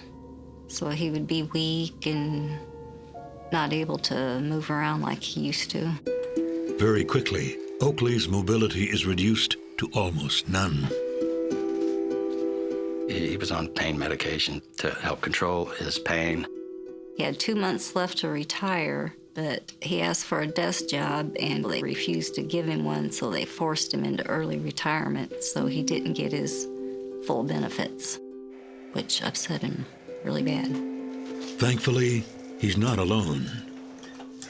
So he would be weak and not able to move around like he used to. Very quickly, Oakley's mobility is reduced to almost none. He was on pain medication to help control his pain. He had 2 months left to retire, but he asked for a desk job, and they refused to give him one, so they forced him into early retirement, so he didn't get his full benefits, which upset him really bad. Thankfully, he's not alone.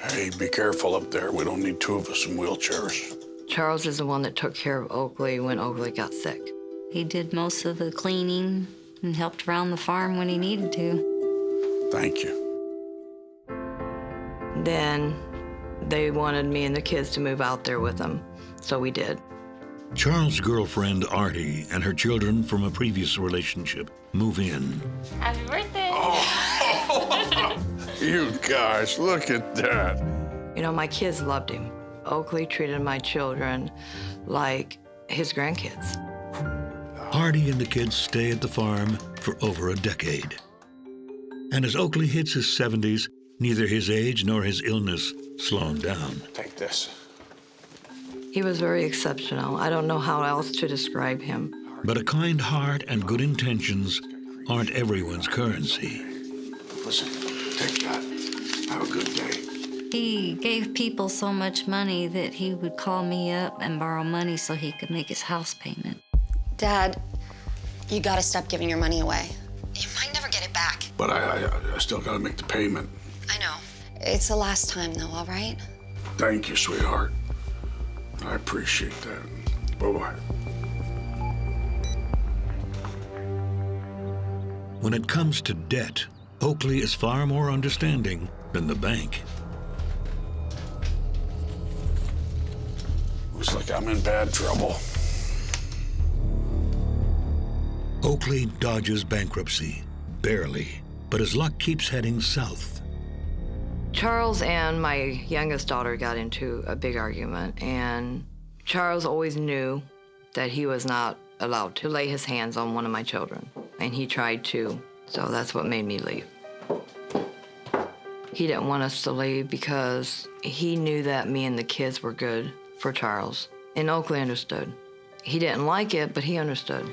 Hey, be careful up there. We don't need two of us in wheelchairs. Charles is the one that took care of Oakley when Oakley got sick. He did most of the cleaning and helped around the farm when he needed to. Thank you. Then they wanted me and the kids to move out there with them, so we did. Charles' girlfriend, Artie, and her children from a previous relationship move in. Happy birthday! You guys, look at that. You know, my kids loved him. Oakley treated my children like his grandkids. Artie and the kids stay at the farm for over a decade. And as Oakley hits his 70s, neither his age nor his illness slow him down. Take this. He was very exceptional. I don't know how else to describe him. But a kind heart and good intentions aren't everyone's currency. Listen, take that. Have a good day. He gave people so much money that he would call me up and borrow money so he could make his house payment. Dad, you gotta stop giving your money away. You might never get it back. But I still gotta make the payment. I know. It's the last time, though, all right? Thank you, sweetheart. I appreciate that. Bye-bye. When it comes to debt, Oakley is far more understanding than the bank. Looks like I'm in bad trouble. Oakley dodges bankruptcy, barely, but his luck keeps heading south. Charles and my youngest daughter got into a big argument, and Charles always knew that he was not allowed to lay his hands on one of my children, and he tried to, so that's what made me leave. He didn't want us to leave because he knew that me and the kids were good for Charles, and Oakley understood. He didn't like it, but he understood.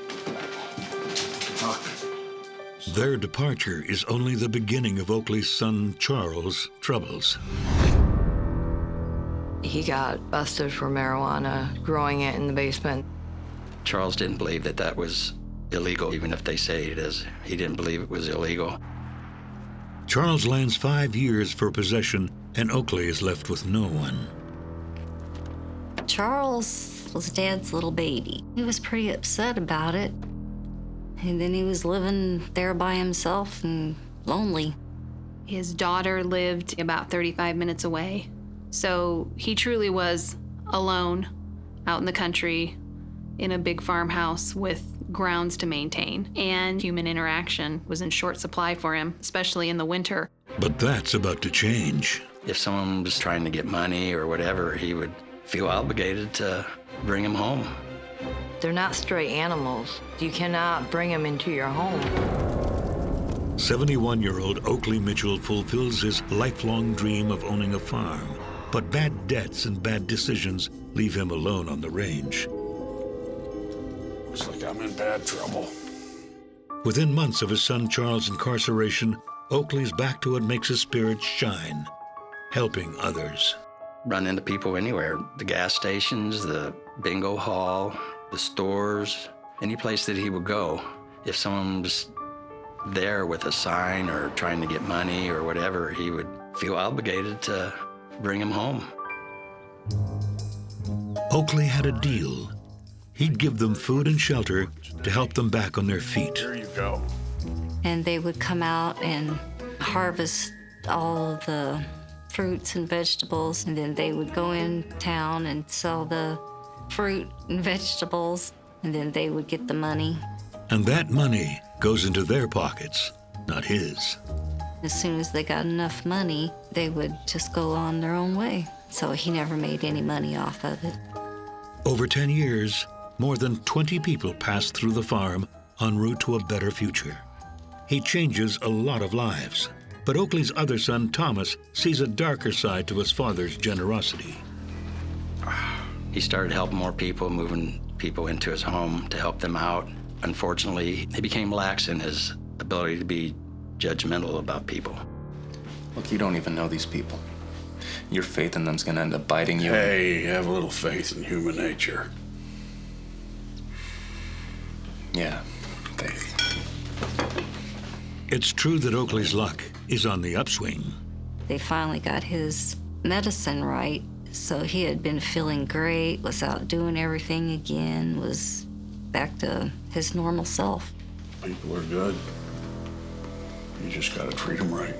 Their departure is only the beginning of Oakley's son Charles' troubles. He got busted for marijuana, growing it in the basement. Charles didn't believe that that was illegal, even if they say it is. He didn't believe it was illegal. Charles lands 5 years for possession, and Oakley is left with no one. Charles was Dad's little baby. He was pretty upset about it. And then he was living there by himself and lonely. His daughter lived about 35 minutes away. So he truly was alone out in the country in a big farmhouse with grounds to maintain. And human interaction was in short supply for him, especially in the winter. But that's about to change. If someone was trying to get money or whatever, he would feel obligated to bring him home. They're not stray animals. You cannot bring them into your home. 71-year-old Oakley Mitchell fulfills his lifelong dream of owning a farm. But bad debts and bad decisions leave him alone on the range. Looks like I'm in bad trouble. Within months of his son Charles' incarceration, Oakley's back to what makes his spirits shine, helping others. Run into people anywhere, the gas stations, the bingo hall, the stores, any place that he would go. If someone was there with a sign or trying to get money or whatever, he would feel obligated to bring him home. Oakley had a deal. He'd give them food and shelter to help them back on their feet. Here you go. and they would come out and harvest all of the fruits and vegetables, and then they would go in town and sell the fruit and vegetables, and then they would get the money. And that money goes into their pockets, not his. As soon as they got enough money, they would just go on their own way. So he never made any money off of it. Over 10 years, more than 20 people passed through the farm en route to a better future. He changes a lot of lives. But Oakley's other son, Thomas, sees a darker side to his father's generosity. He started helping more people, moving people into his home to help them out. Unfortunately, he became lax in his ability to be judgmental about people. Look, you don't even know these people. Your faith in them's gonna end up biting you. Hey, have a little faith in human nature. Yeah, faith. It's true that Oakley's luck is on the upswing. They finally got his medicine right, so he had been feeling great, was out doing everything again, was back to his normal self. People are good. You just gotta treat them right.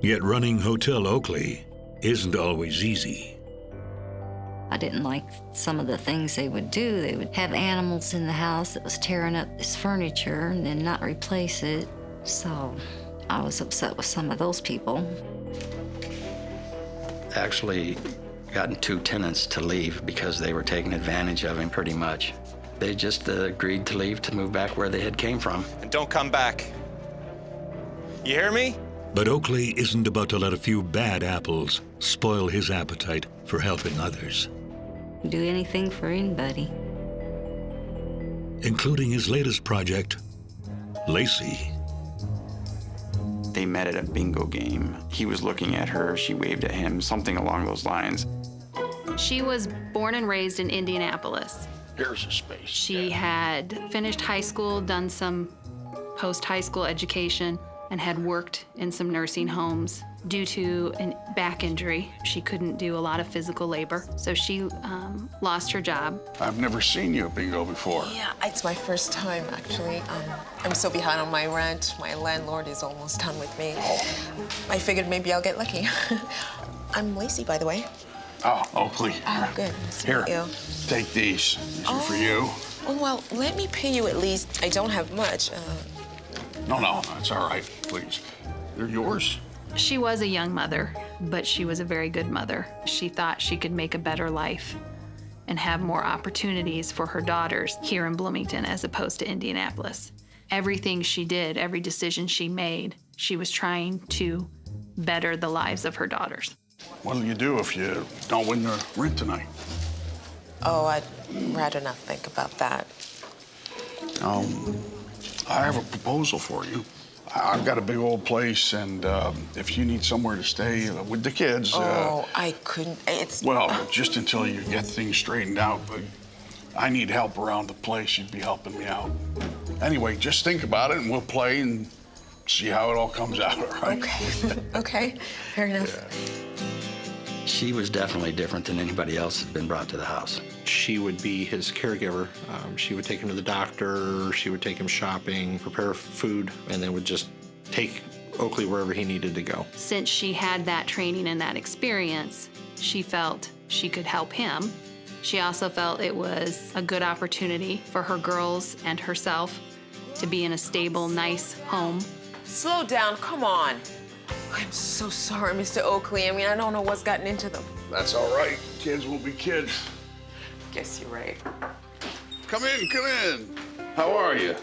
Yet running Hotel Oakley isn't always easy. I didn't like some of the things they would do. They would have animals in the house that was tearing up his furniture and then not replace it. So I was upset with some of those people. Actually gotten 2 tenants to leave because they were taking advantage of him pretty much. They just agreed to leave to move back where they had came from. And don't come back. You hear me? But Oakley isn't about to let a few bad apples spoil his appetite for helping others. Do anything for anybody. Including his latest project, Lacey. They met at a bingo game. He was looking at her, she waved at him, something along those lines. She was born and raised in Indianapolis. Here's a space. She had finished high school, done some post-high school education, and had worked in some nursing homes. Due to a back injury, she couldn't do a lot of physical labor, so she lost her job. I've never seen you at bingo before. Yeah, it's my first time, actually. I'm so behind on my rent. My landlord is almost done with me. I figured maybe I'll get lucky. I'm Lacey, by the way. Oh, Oakley. Oh, good. Nice to Here, meet you. take these. These are for you. Oh, well, let me pay you at least. I don't have much. No, that's all right, please. They're yours. She was a young mother, but she was a very good mother. She thought she could make a better life and have more opportunities for her daughters here in Bloomington as opposed to Indianapolis. Everything she did, every decision she made, she was trying to better the lives of her daughters. What'll you do if you don't win the rent tonight? Oh, I'd rather not think about that. I have a proposal for you. I've got a big old place, and if you need somewhere to stay with the kids... I couldn't, it's... Well, just until you get things straightened out, but I need help around the place. You'd be helping me out. Anyway, just think about it, and we'll play and see how it all comes out, all right? Okay, okay, fair enough. She was definitely different than anybody else that had been brought to the house. She would be his caregiver. She would take him to the doctor, she would take him shopping, prepare food, and then would just take Oakley wherever he needed to go. Since she had that training and that experience, she felt she could help him. She also felt it was a good opportunity for her girls and herself to be in a stable, nice home. Slow down, come on. I'm so sorry, Mr. Oakley. I mean, I don't know what's gotten into them. That's all right. Kids will be kids. Guess you're right. Come in. How are you?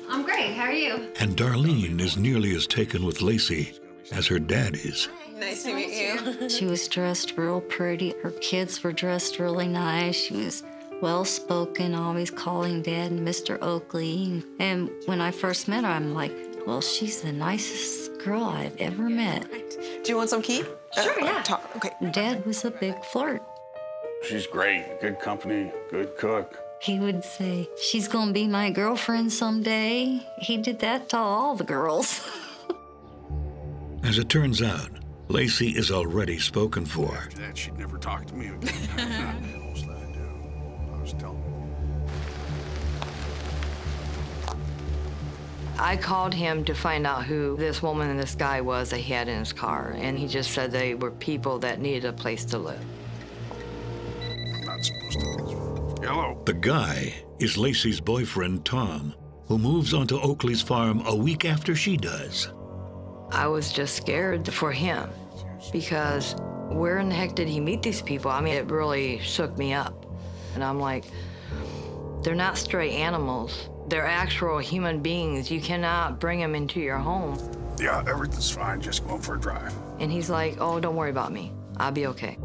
I'm great. How are you? And Darlene is nearly as taken with Lacey as her dad is. Nice to meet you. She was dressed real pretty. Her kids were dressed really nice. She was well-spoken, always calling Dad Mr. Oakley. And when I first met her, I'm like, well, she's the nicest girl I've ever met. Do you want some key? Sure, yeah. Okay. Dad was a big flirt. She's great. Good company, good cook. He would say, she's gonna be my girlfriend someday. He did that to all the girls. As it turns out, Lacey is already spoken for. After that, she'd never talk to me again. Most of that I do. I was telling I called him to find out who this woman and this guy was that he had in his car, and he just said they were people that needed a place to live. I'm not supposed to be. Hello. The guy is Lacey's boyfriend, Tom, who moves onto Oakley's farm a week after she does. I was just scared for him because where in the heck did he meet these people? I mean, it really shook me up. And I'm like, they're not stray animals. They're actual human beings. You cannot bring them into your home. Yeah, everything's fine. Just going for a drive. And he's like, oh, don't worry about me. I'll be okay.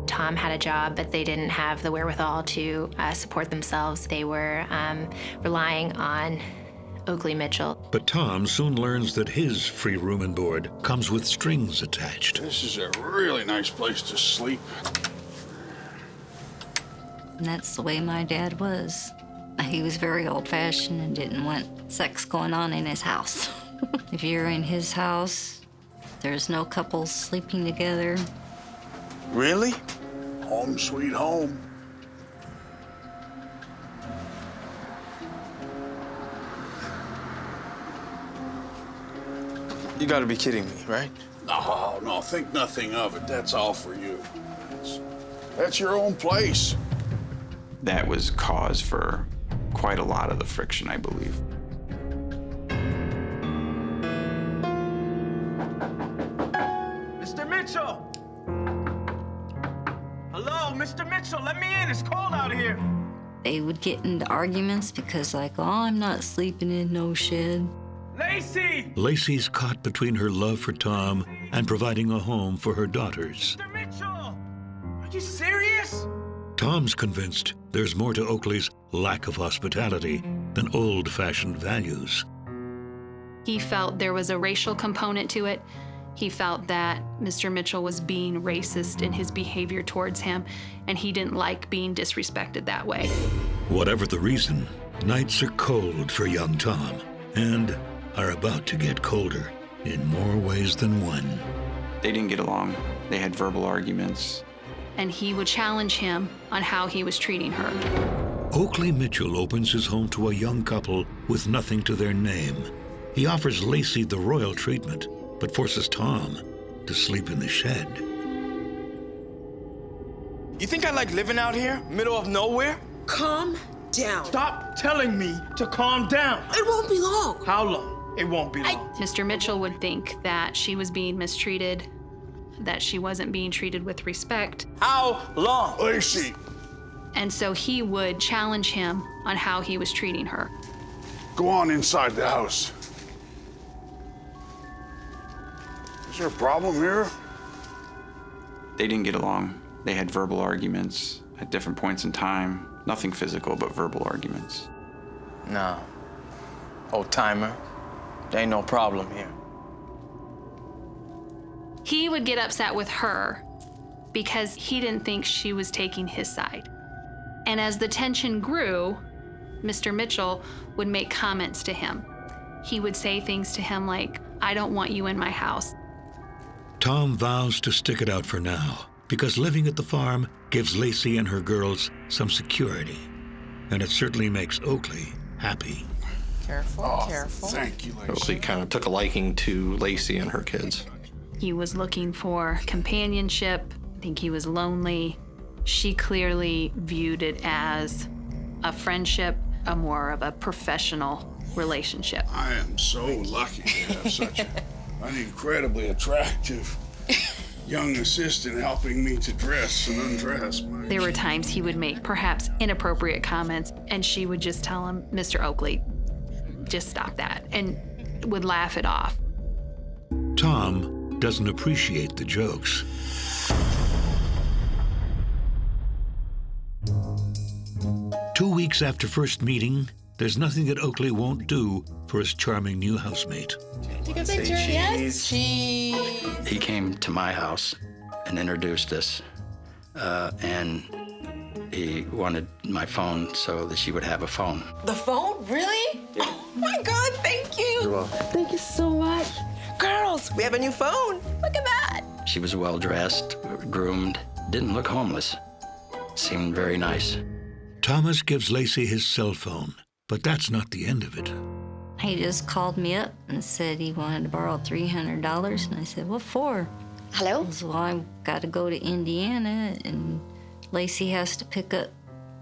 Tom had a job, but they didn't have the wherewithal to support themselves. They were relying on Oakley Mitchell. But Tom soon learns that his free room and board comes with strings attached. This is a really nice place to sleep. And that's the way my dad was. He was very old-fashioned and didn't want sex going on in his house. If you're in his house, there's no couples sleeping together. Really? Home sweet home. You gotta be kidding me, right? No, think nothing of it. That's all for you. That's your own place. That was cause for quite a lot of the friction, I believe. Mr. Mitchell! Hello, Mr. Mitchell, let me in. It's cold out here. They would get into arguments because, like, oh, I'm not sleeping in no shed. Lacey! Lacey's caught between her love for Tom and providing a home for her daughters. Mr. Mitchell! Are you serious? Tom's convinced there's more to Oakley's lack of hospitality than old-fashioned values. He felt there was a racial component to it. He felt that Mr. Mitchell was being racist in his behavior towards him, and he didn't like being disrespected that way. Whatever the reason, nights are cold for young Tom and are about to get colder in more ways than one. They didn't get along. They had verbal arguments. And he would challenge him on how he was treating her. Oakley Mitchell opens his home to a young couple with nothing to their name. He offers Lacey the royal treatment, but forces Tom to sleep in the shed. You think I like living out here, middle of nowhere? Calm down. Stop telling me to calm down. It won't be long. How long? It won't be long. Mr. Mitchell would think that she was being mistreated, that she wasn't being treated with respect. How long? Lacey. And so he would challenge him on how he was treating her. Go on inside the house. Is there a problem here? They didn't get along. They had verbal arguments at different points in time. Nothing physical, but verbal arguments. No. Old timer. There ain't no problem here. He would get upset with her because he didn't think she was taking his side. And as the tension grew, Mr. Mitchell would make comments to him. He would say things to him like, I don't want you in my house. Tom vows to stick it out for now because living at the farm gives Lacey and her girls some security. And it certainly makes Oakley happy. Careful, careful. Thank you, Lacey. Oakley kind of took a liking to Lacey and her kids. He was looking for companionship. I think he was lonely. She clearly viewed it as a friendship, a more of a professional relationship. I am so lucky to have such an incredibly attractive young assistant helping me to dress and undress. There were times he would make perhaps inappropriate comments, and she would just tell him, Mr. Oakley, just stop that, and would laugh it off. Tom doesn't appreciate the jokes. Two weeks after first meeting, there's nothing that Oakley won't do for his charming new housemate. Take a picture, yes? Cheese. He came to my house and introduced us, and he wanted my phone so that she would have a phone. The phone? Really? Yeah. Oh my God, thank you. You're welcome. Thank you so much. Girls, we have a new phone. Look at that. She was well-dressed, groomed, didn't look homeless. Seemed very nice. Thomas gives Lacey his cell phone, but that's not the end of it. He just called me up and said he wanted to borrow $300. And I said, what for? Hello? He said, well, I've got to go to Indiana, and Lacey has to pick up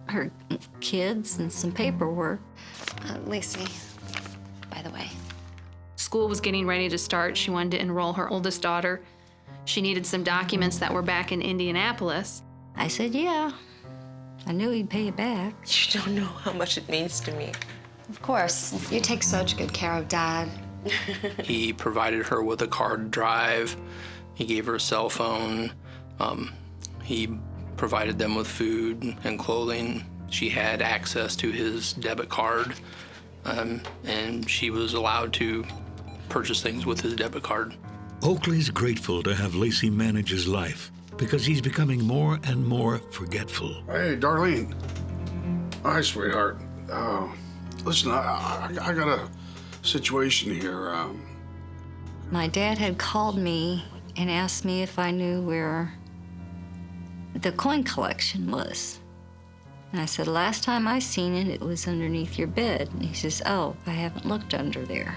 her kids and some paperwork. Lacey, by the way. School was getting ready to start. She wanted to enroll her oldest daughter. She needed some documents that were back in Indianapolis. I said, yeah. I knew he'd pay it back. You don't know how much it means to me. Of course. You take such good care of Dad. He provided her with a car to drive. He gave her a cell phone. He provided them with food and clothing. She had access to his debit card, and she was allowed to purchase things with his debit card. Oakley's grateful to have Lacey manage his life because he's becoming more and more forgetful. Hey, Darlene. Hi, sweetheart. Listen, I got a situation here. My dad had called me and asked me if I knew where the coin collection was. And I said, last time I seen it, it was underneath your bed. And he says, oh, I haven't looked under there.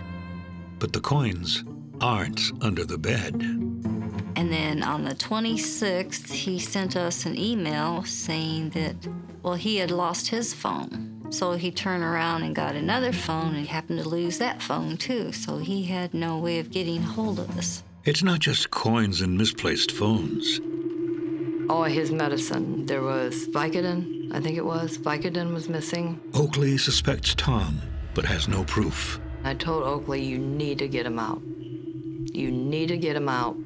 But the coins aren't under the bed. And then on the 26th, he sent us an email saying that, well, he had lost his phone. So he turned around and got another phone and happened to lose that phone too. So he had no way of getting hold of us. It's not just coins and misplaced phones. All his medicine. There was Vicodin, I think it was. Vicodin was missing. Oakley suspects Tom, but has no proof. I told Oakley, you need to get him out. You need to get him out.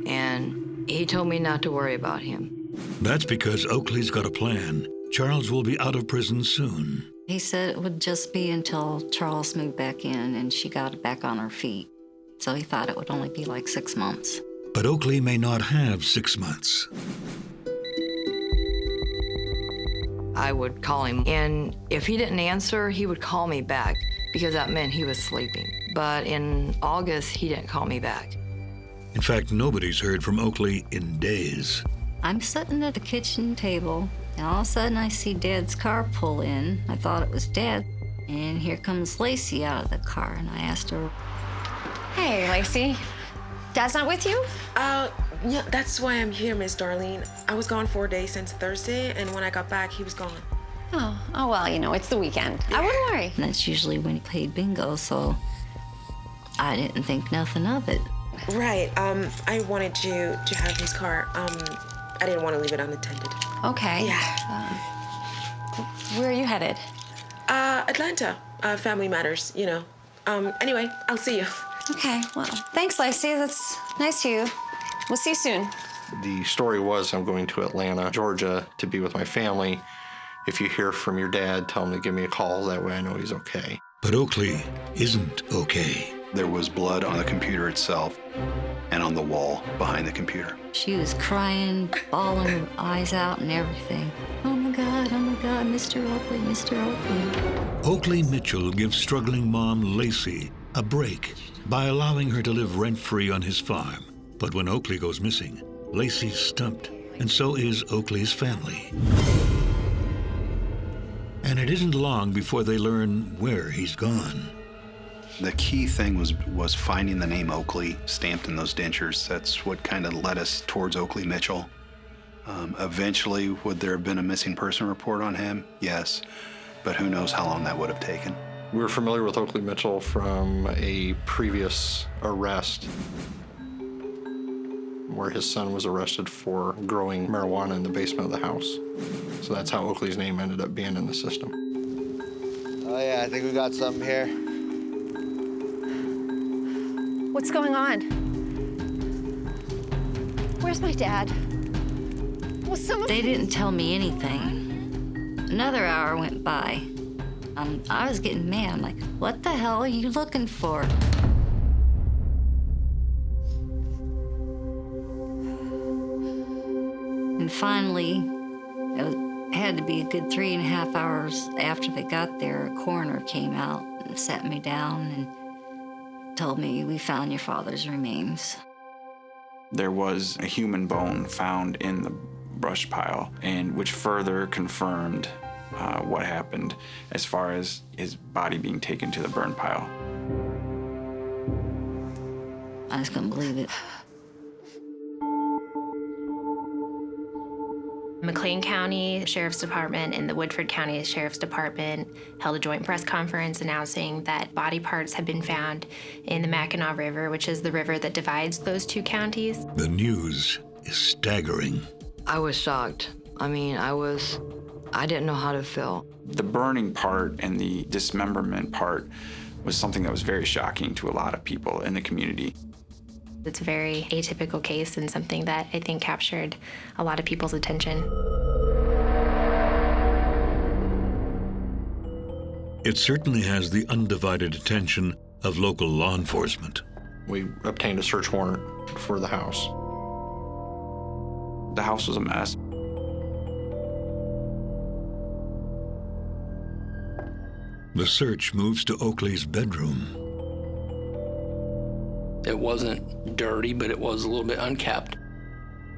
And he told me not to worry about him. That's because Oakley's got a plan. Charles will be out of prison soon. He said it would just be until Charles moved back in and she got back on her feet. So he thought it would only be like 6 months. But Oakley may not have 6 months. I would call him, and if he didn't answer, he would call me back because that meant he was sleeping. But in August, he didn't call me back. In fact, nobody's heard from Oakley in days. I'm sitting at the kitchen table, and all of a sudden I see Dad's car pull in. I thought it was Dad, and here comes Lacey out of the car, and I asked her, Hey, Lacey. Dad's not with you? Yeah, that's why I'm here, Miss Darlene. I was gone 4 days since Thursday, and when I got back, he was gone. Oh, well, it's the weekend. I wouldn't worry. And that's usually when he played bingo, so I didn't think nothing of it. Right, I wanted you to have his car. I didn't want to leave it unattended. Okay. Yeah. Where are you headed? Atlanta. Family matters, Anyway, I'll see you. Okay, well, thanks, Lacey. That's nice of you. We'll see you soon. The story was I'm going to Atlanta, Georgia, to be with my family. If you hear from your dad, tell him to give me a call. That way I know he's okay. But Oakley isn't okay. There was blood on the computer itself and on the wall behind the computer. She was crying, bawling her eyes out and everything. Oh my God, Mr. Oakley, Mr. Oakley. Oakley Mitchell gives struggling mom Lacey a break by allowing her to live rent-free on his farm. But when Oakley goes missing, Lacey's stumped, and so is Oakley's family. And it isn't long before they learn where he's gone. The key thing was finding the name Oakley stamped in those dentures. That's what kind of led us towards Oakley Mitchell. Eventually, would there have been a missing person report on him? Yes, but who knows how long that would have taken. We were familiar with Oakley Mitchell from a previous arrest where his son was arrested for growing marijuana in the basement of the house. So that's how Oakley's name ended up being in the system. Oh yeah, I think we got something here. What's going on? Where's my dad? Will someone... They didn't tell me anything. Another hour went by. I was getting mad. I'm like, what the hell are you looking for? And finally, it had to be a good 3.5 hours after they got there, a coroner came out and sat me down and told me, we found your father's remains. There was a human bone found in the brush pile, and which further confirmed what happened as far as his body being taken to the burn pile. I just couldn't believe it. McLean County Sheriff's Department and the Woodford County Sheriff's Department held a joint press conference announcing that body parts had been found in the Mackinac River, which is the river that divides those two counties. The news is staggering. I was shocked. I mean, I didn't know how to feel. The burning part and the dismemberment part was something that was very shocking to a lot of people in the community. It's a very atypical case and something that I think captured a lot of people's attention. It certainly has the undivided attention of local law enforcement. We obtained a search warrant for the house. The house was a mess. The search moves to Oakley's bedroom. It wasn't dirty, but it was a little bit unkept.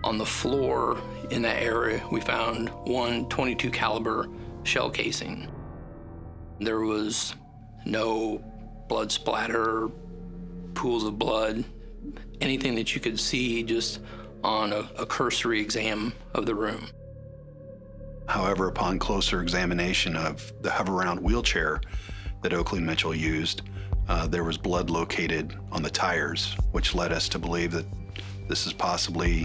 On the floor in that area, we found one .22 caliber shell casing. There was no blood splatter, pools of blood, anything that you could see just on a cursory exam of the room. However, upon closer examination of the hover-around wheelchair that Oakley Mitchell used, there was blood located on the tires, which led us to believe that this is possibly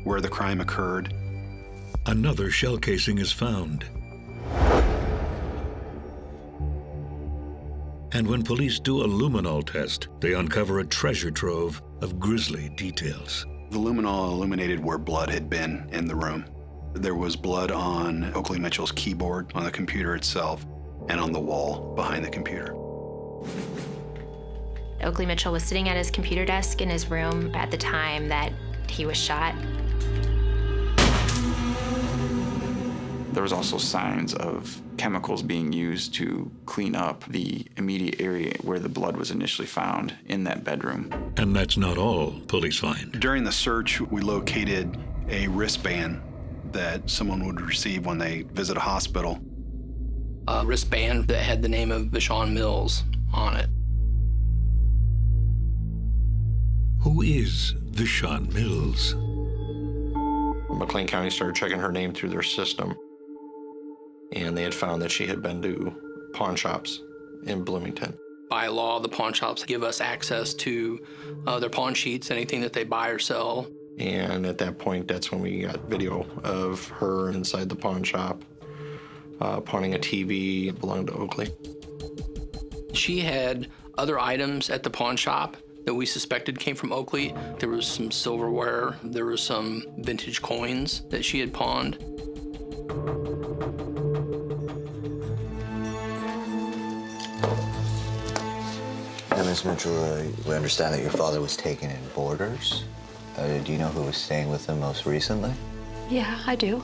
where the crime occurred. Another shell casing is found. And when police do a luminol test, they uncover a treasure trove of grisly details. The luminol illuminated where blood had been in the room. There was blood on Oakley Mitchell's keyboard, on the computer itself, and on the wall behind the computer. Oakley Mitchell was sitting at his computer desk in his room at the time that he was shot. There was also signs of chemicals being used to clean up the immediate area where the blood was initially found in that bedroom. And that's not all police find. During the search, we located a wristband that someone would receive when they visit a hospital. A wristband that had the name of Vashon Mills on it. Who is Vashon Mills? McLean County started checking her name through their system, and they had found that she had been to pawn shops in Bloomington. By law, the pawn shops give us access to their pawn sheets, anything that they buy or sell. And at that point, that's when we got video of her inside the pawn shop, pawning a TV that belonged to Oakley. She had other items at the pawn shop that we suspected came from Oakley. There was some silverware, there was some vintage coins that she had pawned. Now, Ms. Mitchell, we understand that your father was taken in boarders. Do you know who was staying with him most recently? Yeah, I do.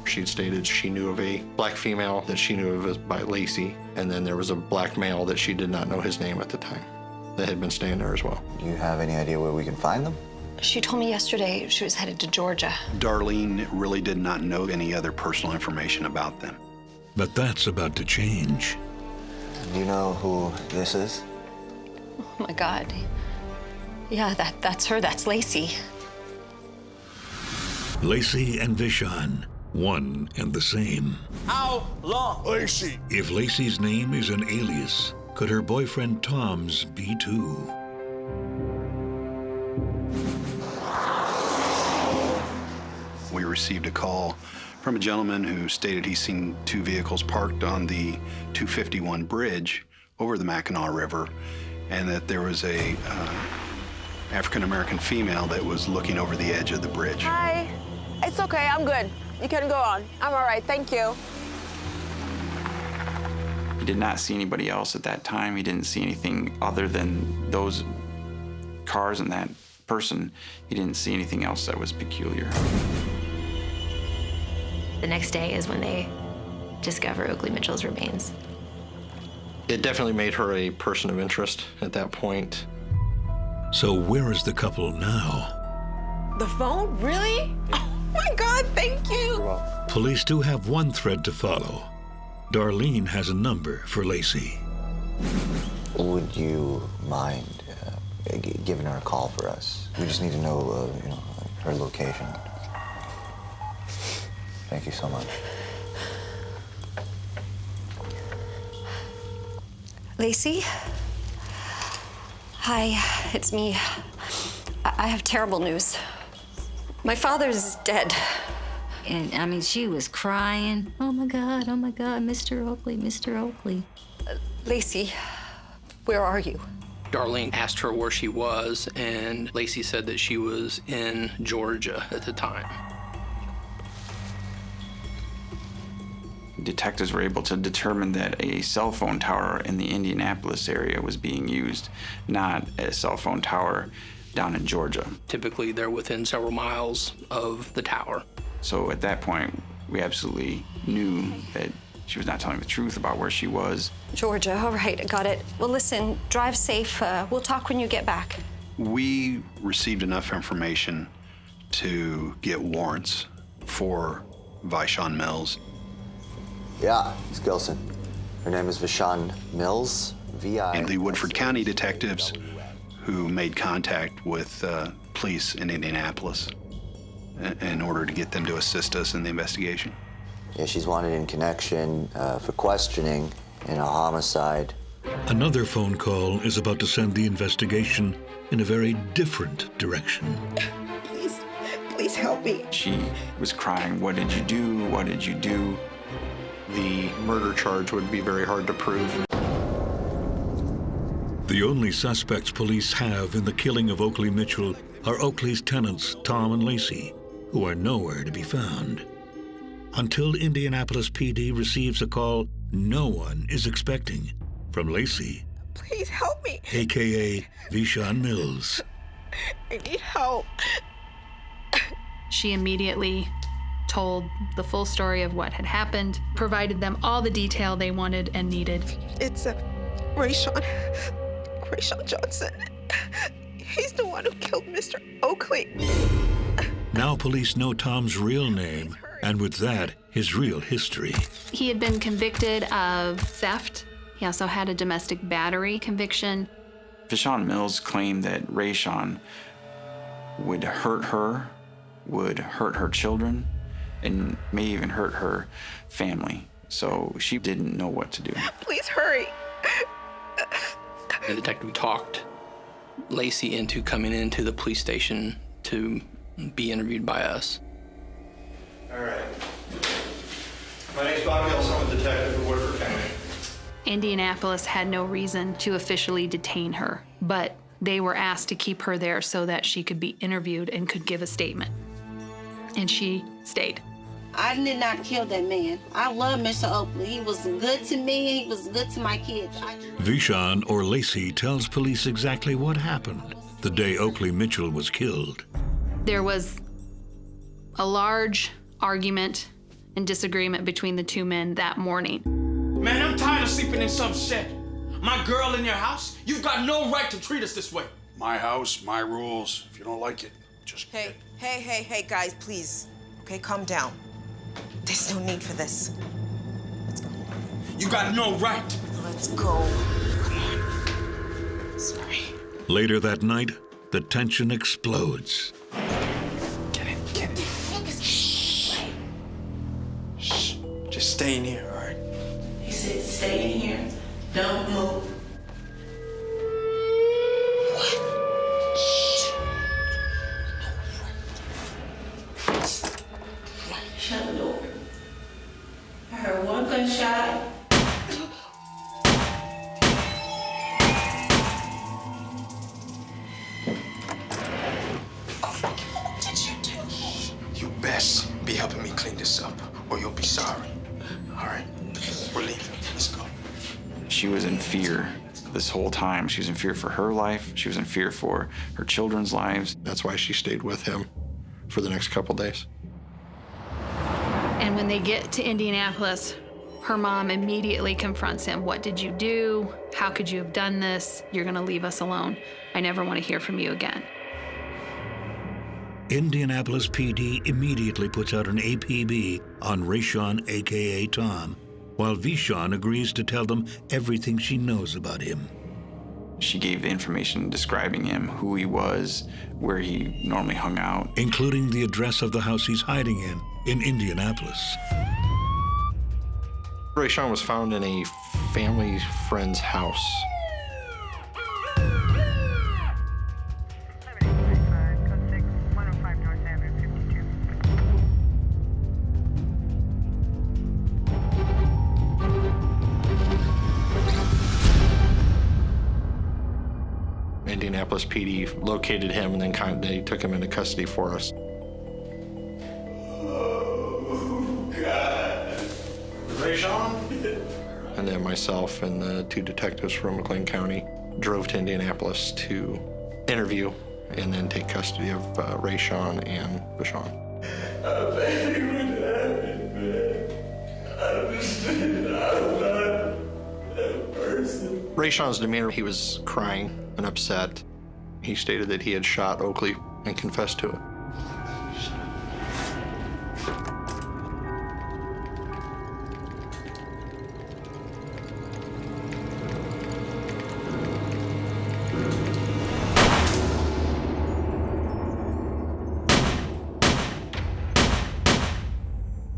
She'd stated she knew of a black female that she knew of as by Lacey, and then there was a black male that she did not know his name at the time that had been staying there as well. Do you have any idea where we can find them? She told me yesterday she was headed to Georgia. Darlene really did not know any other personal information about them. But that's about to change. Do you know who this is? Oh my God. Yeah, that's her. That's Lacey. Lacey and Vashon, one and the same. How long? Lacey. If Lacey's name is an alias, could her boyfriend Tom's be too? We received a call from a gentleman who stated he's seen two vehicles parked on the 251 bridge over the Mackinac River, and that there was a African-American female that was looking over the edge of the bridge. Hi. It's okay, I'm good. You can go on. I'm all right, thank you. He did not see anybody else at that time. He didn't see anything other than those cars and that person. He didn't see anything else that was peculiar. The next day is when they discover Oakley Mitchell's remains. It definitely made her a person of interest at that point. So where is the couple now? The phone? Really? Oh my God, thank you. Police do have one thread to follow. Darlene has a number for Lacey. Would you mind giving her a call for us? We just need to know, her location. Thank you so much. Lacey? Hi, it's me. I have terrible news. My father's dead. And I mean, she was crying. Oh my God, Mr. Oakley, Mr. Oakley. Lacey, where are you? Darlene asked her where she was, and Lacey said that she was in Georgia at the time. Detectives were able to determine that a cell phone tower in the Indianapolis area was being used, not a cell phone tower down in Georgia. Typically, they're within several miles of the tower. So at that point, we absolutely knew that she was not telling the truth about where she was. Georgia, all right, got it. Well, listen, drive safe. We'll talk when you get back. We received enough information to get warrants for Vishon Mills. Yeah, it's Gilson. Her name is Vishon Mills, V.I. And the Woodford County detectives who made contact with police in Indianapolis in order to get them to assist us in the investigation. Yeah, she's wanted in connection for questioning in a homicide. Another phone call is about to send the investigation in a very different direction. Please help me. She was crying, "What did you do? What did you do?" The murder charge would be very hard to prove. The only suspects police have in the killing of Oakley Mitchell are Oakley's tenants, Tom and Lacey, who are nowhere to be found. Until Indianapolis PD receives a call no one is expecting from Lacey. Please help me. AKA Vishon Mills. I need help. She immediately told the full story of what had happened, provided them all the detail they wanted and needed. It's Rayshawn Johnson. He's the one who killed Mr. Oakley. Now police know Tom's real name, and with that, his real history. He had been convicted of theft. He also had a domestic battery conviction. Vishon Mills claimed that Rayshawn would hurt her children, and may even hurt her family. So she didn't know what to do. Please hurry. The detective talked Lacey into coming into the police station to be interviewed by us. All right. My name's Bob Gilson. I'm a detective from Woodford County. Indianapolis had no reason to officially detain her, but they were asked to keep her there so that she could be interviewed and could give a statement. And she stayed. I did not kill that man. I love Mr. Oakley. He was good to me. He was good to my kids. Vishon, or Lacey, tells police exactly what happened the day Oakley Mitchell was killed. There was a large argument and disagreement between the two men that morning. Man, I'm tired of sleeping in some shed. My girl in your house? You've got no right to treat us this way. My house, my rules. If you don't like it, just Hey, guys, please. Okay, calm down. There's no need for this. Let's go. You got no right. Let's go. Come on. Sorry. Later that night, the tension explodes. Get it. Shh. Just stay in here, all right? He said, stay in here. Don't move. Shut the door. I heard one gunshot. You best be helping me clean this up, or you'll be sorry. All right? We're leaving. Let's go. She was in fear this whole time. She was in fear for her life. She was in fear for her children's lives. That's why she stayed with him for the next couple days. And when they get to Indianapolis, her mom immediately confronts him. What did you do? How could you have done this? You're gonna leave us alone. I never want to hear from you again. Indianapolis PD immediately puts out an APB on Rayshawn, AKA Tom, while Vishon agrees to tell them everything she knows about him. She gave the information describing him, who he was, where he normally hung out, including the address of the house he's hiding in Indianapolis. Rayshawn was found in a family friend's house. Indianapolis PD located him, and then they took him into custody for us. Oh, God. Rayshawn? And then myself and the 2 detectives from McLean County drove to Indianapolis to interview and then take custody of Rayshawn and Vishon. I bet you would have it, man. I'm not that person. Rayshawn's demeanor, he was crying and upset. He stated that he had shot Oakley and confessed to it.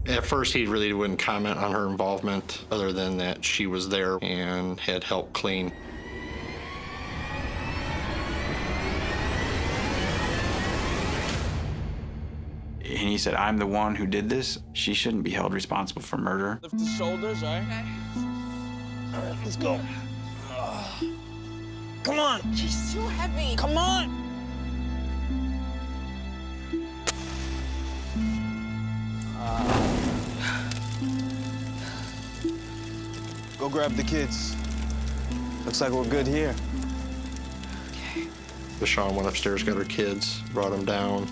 At first, he really wouldn't comment on her involvement, other than that she was there and had helped clean. and he said, I'm the one who did this. She shouldn't be held responsible for murder. Lift the shoulders, all right? All right, let's go. Come on. She's too heavy. Come on. Go grab the kids. Looks like we're good here. Okay. Vishon went upstairs, got her kids, brought them down.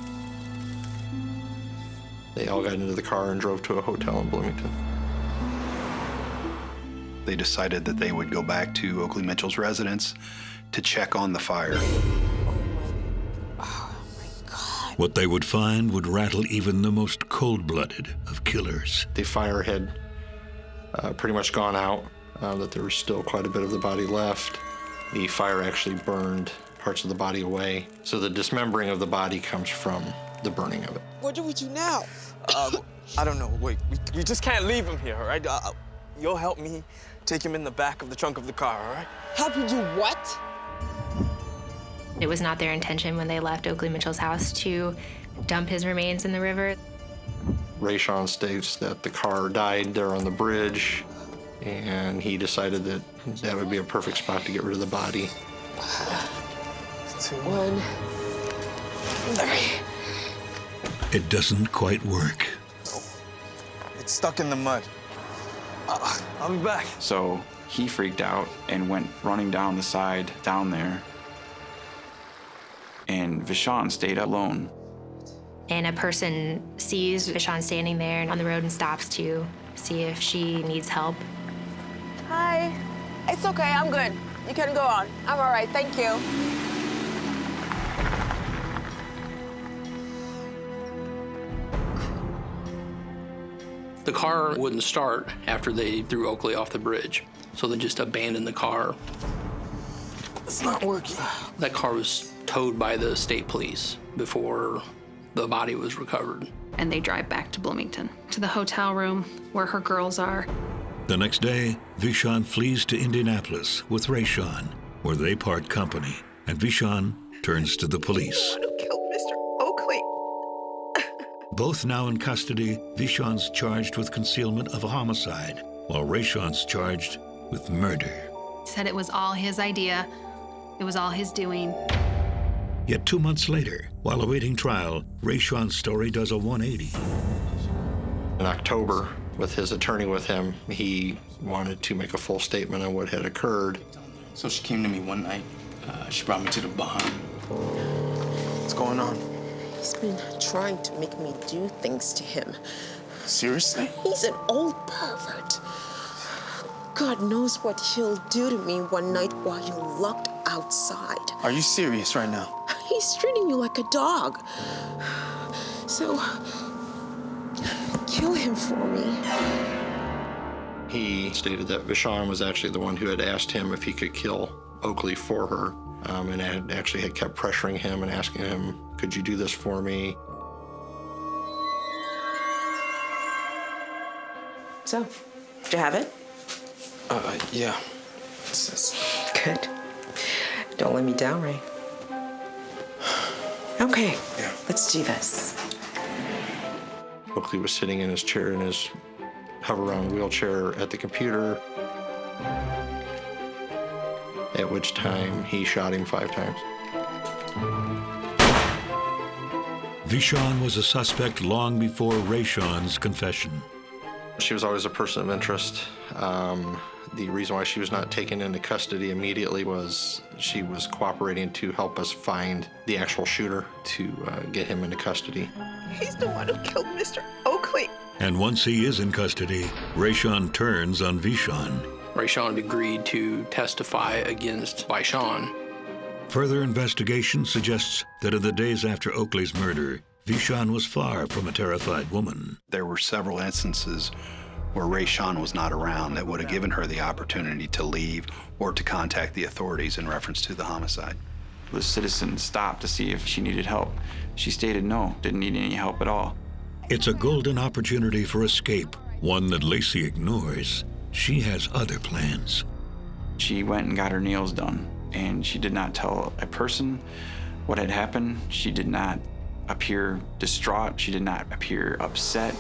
They all got into the car and drove to a hotel in Bloomington. They decided that they would go back to Oakley Mitchell's residence to check on the fire. What they would find would rattle even the most cold-blooded of killers. The fire had pretty much gone out, that there was still quite a bit of the body left. The fire actually burned parts of the body away. So the dismembering of the body comes from the burning of it. What do we do now? I don't know. Wait, we just can't leave him here, all right? You'll help me take him in the back of the trunk of the car, all right? Help you do what? It was not their intention when they left Oakley Mitchell's house to dump his remains in the river. Rayshawn states that the car died there on the bridge, and he decided that that would be a perfect spot to get rid of the body. 2, 1, 3. It doesn't quite work. No. It's stuck in the mud. I'll be back. So he freaked out and went running down the side down there. And Vishon stayed alone. And a person sees Vishon standing there on the road and stops to see if she needs help. Hi. It's okay, I'm good. You can go on. I'm all right, thank you. The car wouldn't start after they threw Oakley off the bridge, so they just abandoned the car. It's not working. That car was towed by the state police before the body was recovered. And they drive back to Bloomington, to the hotel room where her girls are. The next day, Vishon flees to Indianapolis with Rayshawn, where they part company, and Vishon turns to the police. Who killed Mr. Oakley? Both now in custody, Vishon's charged with concealment of a homicide, while Rayshawn's charged with murder. He said it was all his idea. It was all his doing. Yet 2 months later, while awaiting trial, Rayshawn's story does a 180. In October, with his attorney with him, he wanted to make a full statement on what had occurred. So she came to me one night. She brought me to the barn. What's going on? He's been trying to make me do things to him. Seriously? He's an old pervert. God knows what he'll do to me one night while you're locked outside. Are you serious right now? He's treating me like a dog. So, kill him for me. He stated that Vishon was actually the one who had asked him if he could kill Oakley for her, and had kept pressuring him and asking him, could you do this for me? So, did you have it? Yeah. Good. Don't let me down, Ray. Okay, let's do this. Oakley was sitting in his chair in his hover-around wheelchair at the computer, at which time he shot him 5 times. Vishon was a suspect long before Rayshon's confession. She was always a person of interest. The reason why she was not taken into custody immediately was she was cooperating to help us find the actual shooter to get him into custody. He's the one who killed Mr. Oakley. And once he is in custody, Rayshon turns on Vishon. Rayshon agreed to testify against Vishon. Further investigation suggests that in the days after Oakley's murder, Vishon was far from a terrified woman. There were several instances where Rayshon was not around that would have given her the opportunity to leave or to contact the authorities in reference to the homicide. The citizen stopped to see if she needed help. She stated no, didn't need any help at all. It's a golden opportunity for escape, one that Lacey ignores. She has other plans. She went and got her nails done, and she did not tell a person what had happened. She did not appear distraught. She did not appear upset.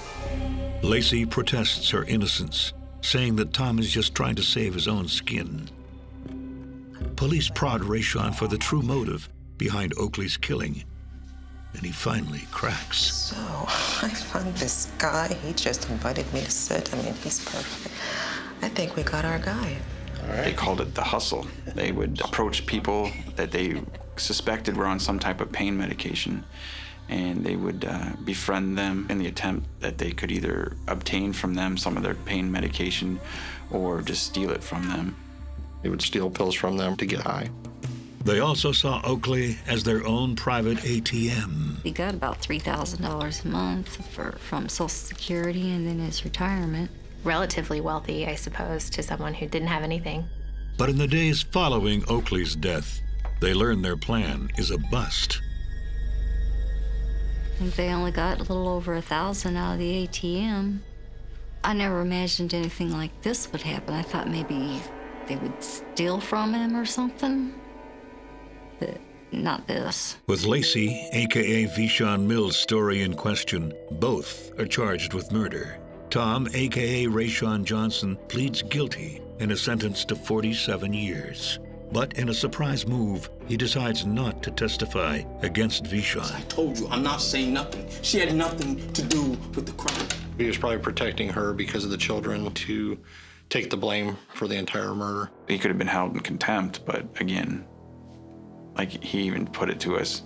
Lacey protests her innocence, saying that Tom is just trying to save his own skin. Police prod Rayshon for the true motive behind Oakley's killing, and he finally cracks. So, I found this guy. He just invited me to sit. I mean, he's perfect. I think we got our guy. They called it the hustle. They would approach people that they suspected were on some type of pain medication, and they would befriend them in the attempt that they could either obtain from them some of their pain medication or just steal it from them. They would steal pills from them to get high. They also saw Oakley as their own private ATM. He got about $3,000 a month from Social Security and then his retirement. Relatively wealthy, I suppose, to someone who didn't have anything. But in the days following Oakley's death, they learn their plan is a bust. I think they only got a little over $1,000 out of the ATM. I never imagined anything like this would happen. I thought maybe they would steal from him or something, but not this. With Lacey, a.k.a. Vishon Mills' story in question, both are charged with murder. Tom, a.k.a. Rayshon Johnson, pleads guilty and is sentenced to 47 years. But in a surprise move, he decides not to testify against Vishon. I told you, I'm not saying nothing. She had nothing to do with the crime. He was probably protecting her because of the children to take the blame for the entire murder. He could have been held in contempt, but again, like he even put it to us,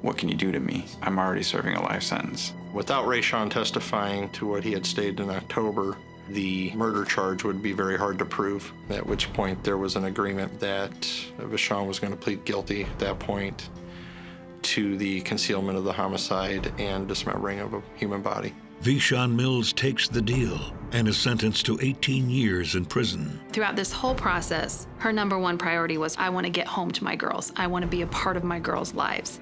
what can you do to me? I'm already serving a life sentence. Without Rayshon testifying to what he had stated in October, the murder charge would be very hard to prove, at which point there was an agreement that Vishon was going to plead guilty at that point to the concealment of the homicide and dismembering of a human body. Vishon Mills takes the deal and is sentenced to 18 years in prison. Throughout this whole process, her number one priority was, I want to get home to my girls. I want to be a part of my girls' lives.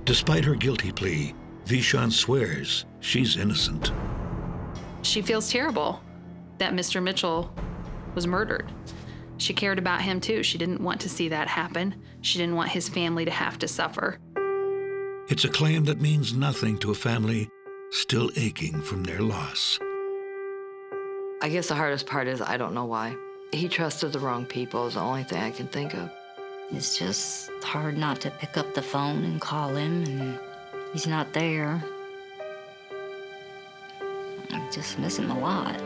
Despite her guilty plea, Vishon swears she's innocent. She feels terrible that Mr. Mitchell was murdered. She cared about him too. She didn't want to see that happen. She didn't want his family to have to suffer. It's a claim that means nothing to a family still aching from their loss. I guess the hardest part is I don't know why. He trusted the wrong people is the only thing I can think of. It's just hard not to pick up the phone and call him, and he's not there. I just miss him a lot.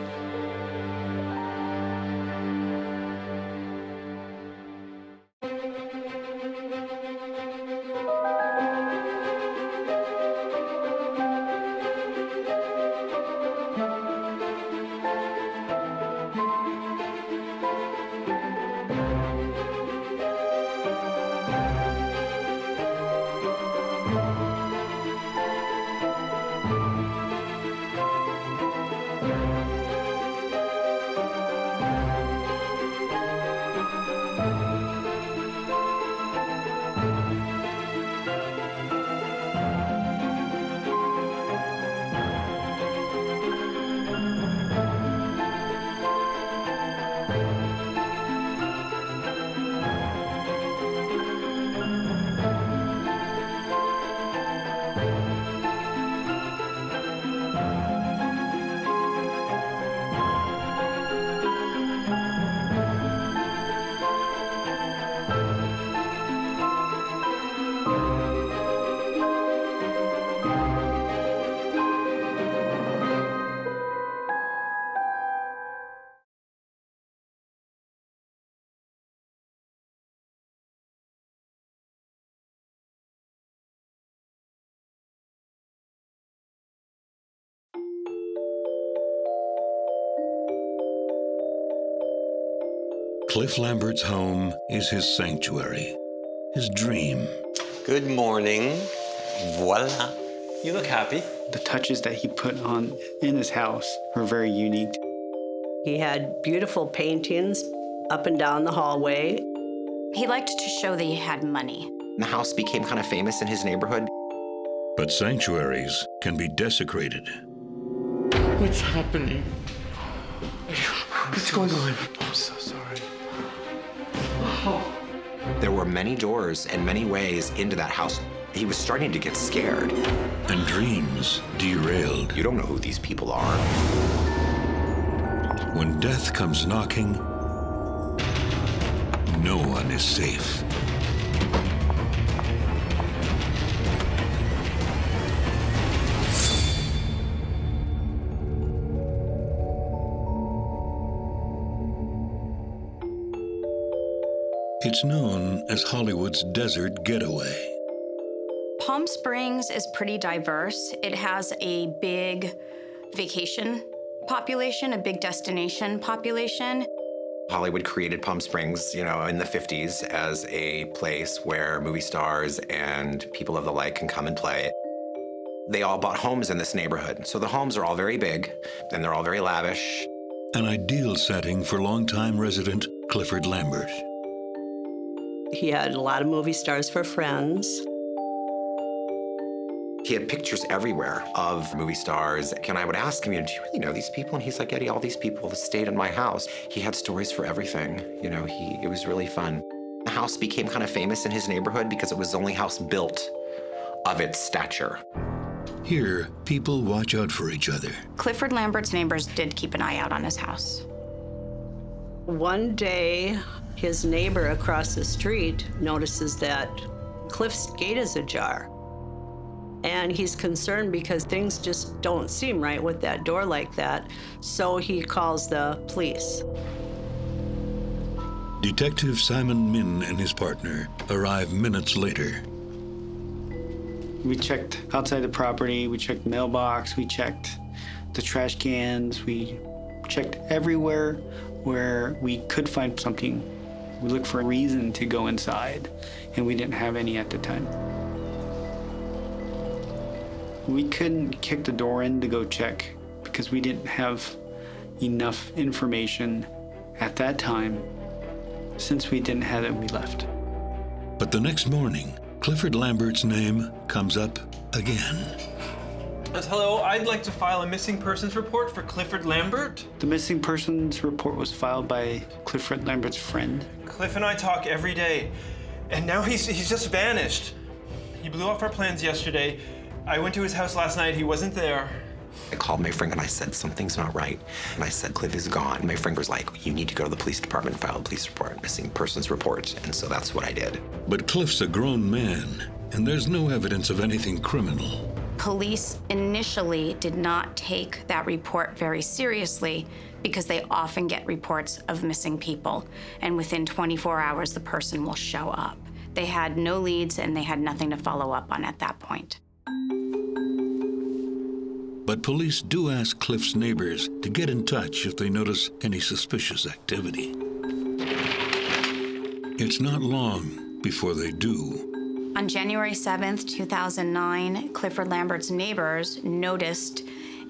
Cliff Lambert's home is his sanctuary, his dream. Good morning. Voila. You look happy. The touches that he put on in his house were very unique. He had beautiful paintings up and down the hallway. He liked to show that he had money. The house became kind of famous in his neighborhood. But sanctuaries can be desecrated. What's happening? What's going on? I'm so sorry. There were many doors and many ways into that house. He was starting to get scared. And dreams derailed. You don't know who these people are. When death comes knocking, no one is safe. It's known as Hollywood's desert getaway. Palm Springs is pretty diverse. It has a big vacation population, a big destination population. Hollywood created Palm Springs, in the 50s as a place where movie stars and people of the like can come and play. They all bought homes in this neighborhood. So the homes are all very big and they're all very lavish. An ideal setting for longtime resident Clifford Lambert. He had a lot of movie stars for friends. He had pictures everywhere of movie stars. And I would ask him, do you really know these people? And he's like, Eddie, all these people that stayed in my house. He had stories for everything. It was really fun. The house became kind of famous in his neighborhood because it was the only house built of its stature. Here, people watch out for each other. Clifford Lambert's neighbors did keep an eye out on his house. One day, his neighbor across the street notices that Cliff's gate is ajar. And he's concerned because things just don't seem right with that door like that. So he calls the police. Detective Simon Min and his partner arrive minutes later. We checked outside the property, we checked the mailbox, we checked the trash cans, we checked everywhere where we could find something. We looked for a reason to go inside, and we didn't have any at the time. We couldn't kick the door in to go check because we didn't have enough information at that time. Since we didn't have it, we left. But the next morning, Clifford Lambert's name comes up again. Hello, I'd like to file a missing persons report for Clifford Lambert. The missing persons report was filed by Clifford Lambert's friend. Cliff and I talk every day, and now he's just vanished. He blew off our plans yesterday. I went to his house last night. He wasn't there. I called my friend and I said, something's not right. And I said, Cliff is gone. My friend was like, you need to go to the police department and file a police report, missing persons report. And so that's what I did. But Cliff's a grown man, and there's no evidence of anything criminal. Police initially did not take that report very seriously because they often get reports of missing people, and within 24 hours, the person will show up. They had no leads and they had nothing to follow up on at that point. But police do ask Cliff's neighbors to get in touch if they notice any suspicious activity. It's not long before they do. On January 7th, 2009, Clifford Lambert's neighbors noticed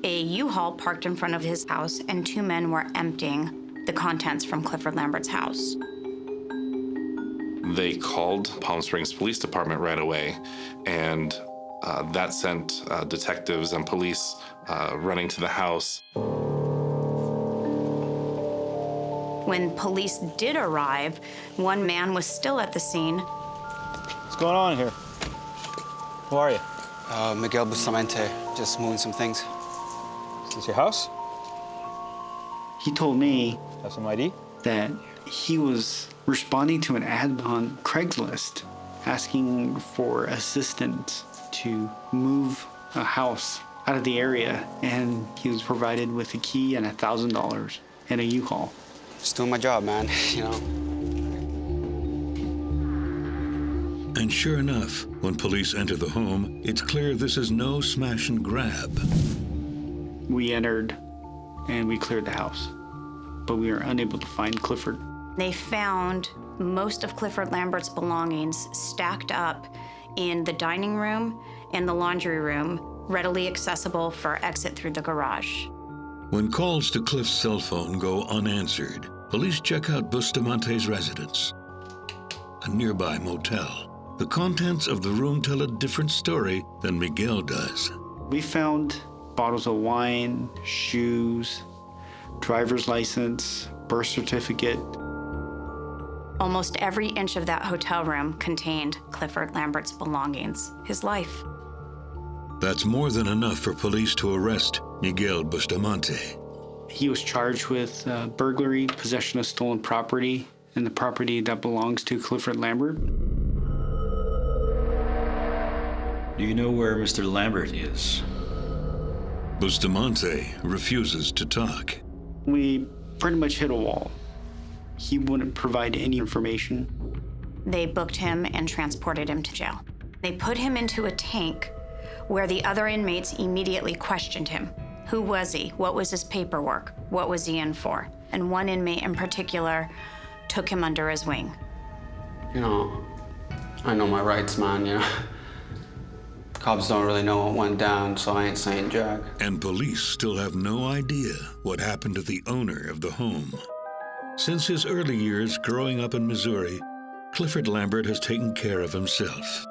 a U-Haul parked in front of his house and two men were emptying the contents from Clifford Lambert's house. They called Palm Springs Police Department right away, and that sent detectives and police running to the house. When police did arrive, one man was still at the scene. What's going on here? Who are you? Miguel Bustamante, just moving some things. Is this your house? He told me Have some ID? That he was responding to an ad on Craigslist asking for assistance to move a house out of the area, and he was provided with a key and $1,000 and a U-Haul. Just doing my job, man, And sure enough, when police enter the home, it's clear this is no smash and grab. We entered and we cleared the house, but we were unable to find Clifford. They found most of Clifford Lambert's belongings stacked up in the dining room and the laundry room, readily accessible for exit through the garage. When calls to Cliff's cell phone go unanswered, police check out Bustamante's residence, a nearby motel. The contents of the room tell a different story than Miguel does. We found bottles of wine, shoes, driver's license, birth certificate. Almost every inch of that hotel room contained Clifford Lambert's belongings, his life. That's more than enough for police to arrest Miguel Bustamante. He was charged with burglary, possession of stolen property, and the property that belongs to Clifford Lambert. Do you know where Mr. Lambert is? Bustamante refuses to talk. We pretty much hit a wall. He wouldn't provide any information. They booked him and transported him to jail. They put him into a tank where the other inmates immediately questioned him. Who was he? What was his paperwork? What was he in for? And one inmate in particular took him under his wing. You know, I know my rights, man, you know. Cops don't really know what went down, so I ain't saying jack. And police still have no idea what happened to the owner of the home. Since his early years growing up in Missouri, Clifford Lambert has taken care of himself.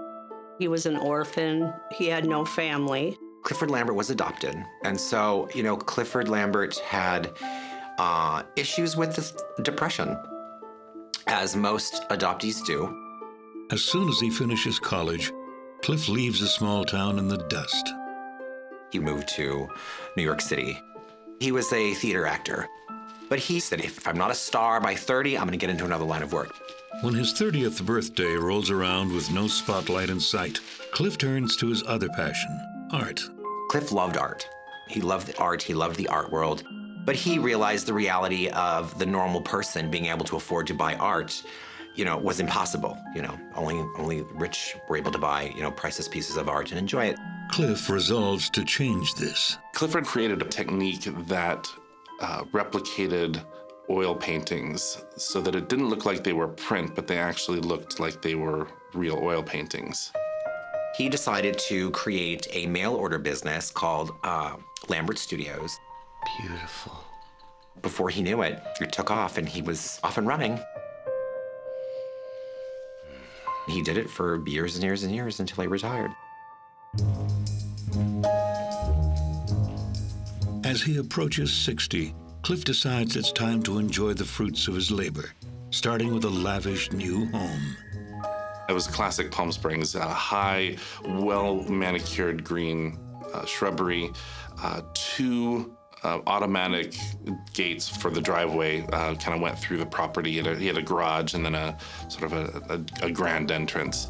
He was an orphan. He had no family. Clifford Lambert was adopted. And so, Clifford Lambert had issues with depression, as most adoptees do. As soon as he finishes college, Cliff leaves a small town in the dust. He moved to New York City. He was a theater actor. But he said, if I'm not a star by 30, I'm going to get into another line of work. When his 30th birthday rolls around with no spotlight in sight, Cliff turns to his other passion, art. Cliff loved art. He loved the art. He loved the art world. But he realized the reality of the normal person being able to afford to buy art, was impossible. Only rich were able to buy, priceless pieces of art and enjoy it. Cliff resolves to change this. Clifford created a technique that replicated oil paintings so that it didn't look like they were print, but they actually looked like they were real oil paintings. He decided to create a mail order business called Lambert Studios. Beautiful. Before he knew it, it took off and he was off and running. He did it for years and years and years until he retired. As he approaches 60, Cliff decides it's time to enjoy the fruits of his labor, starting with a lavish new home. It was classic Palm Springs, high, well-manicured green shrubbery, 2 automatic gates for the driveway kind of went through the property. He had a garage and then a sort of a grand entrance.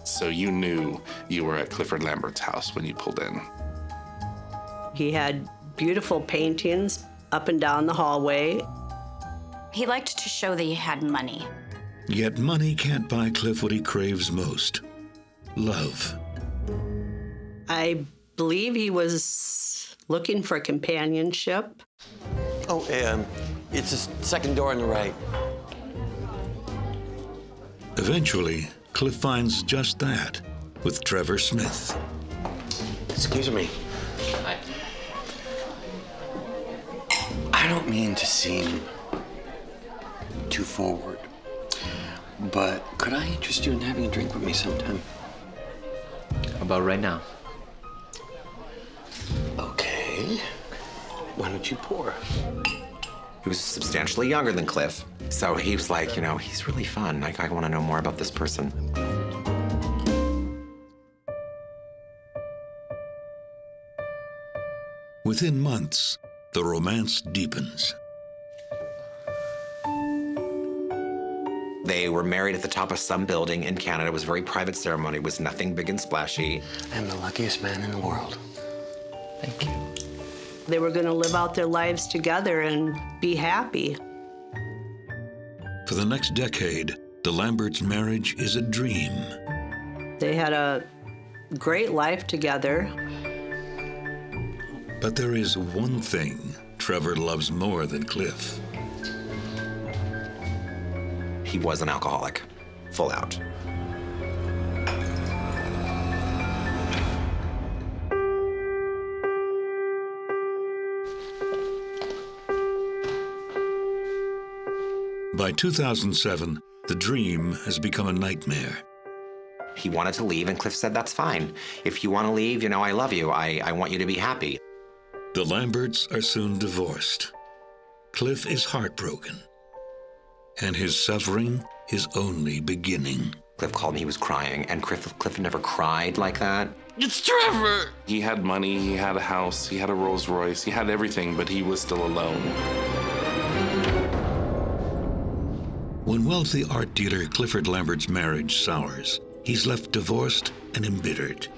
So you knew you were at Clifford Lambert's house when you pulled in. He had beautiful paintings up and down the hallway. He liked to show that he had money. Yet money can't buy Cliff what he craves most, love. I believe he was looking for companionship. Oh, it's the second door on the right. Eventually, Cliff finds just that with Trevor Smith. Excuse me. I don't mean to seem too forward, but could I interest you in having a drink with me sometime? How about right now? Okay. Why don't you pour? He was substantially younger than Cliff, so he was like, he's really fun. I want to know more about this person. Within months, the romance deepens. They were married at the top of some building in Canada. It was a very private ceremony. It was nothing big and splashy. I'm the luckiest man in the world. Thank you. They were going to live out their lives together and be happy. For the next decade, the Lamberts' marriage is a dream. They had a great life together. But there is one thing Trevor loves more than Cliff. he was an alcoholic, full out. By 2007, the dream has become a nightmare. He wanted to leave, and Cliff said, that's fine. If you want to leave, you know, I love you. I want you to be happy. The Lamberts are soon divorced. Cliff is heartbroken, and his suffering is only beginning. Cliff called me, he was crying, and Cliff never cried like that. It's Trevor! He had money, he had a house, he had a Rolls Royce, he had everything, but he was still alone. When wealthy art dealer Clifford Lambert's marriage sours, he's left divorced and embittered.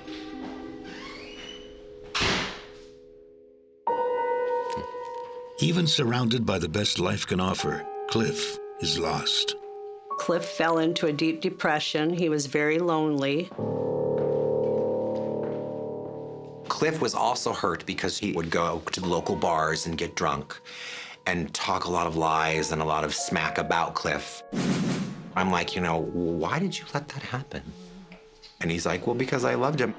Even surrounded by the best life can offer, Cliff is lost. Cliff fell into a deep depression. He was very lonely. Cliff was also hurt because he would go to local bars and get drunk and talk a lot of lies and a lot of smack about Cliff. I'm like, you know, why did you let that happen? And he's like, well, because I loved him.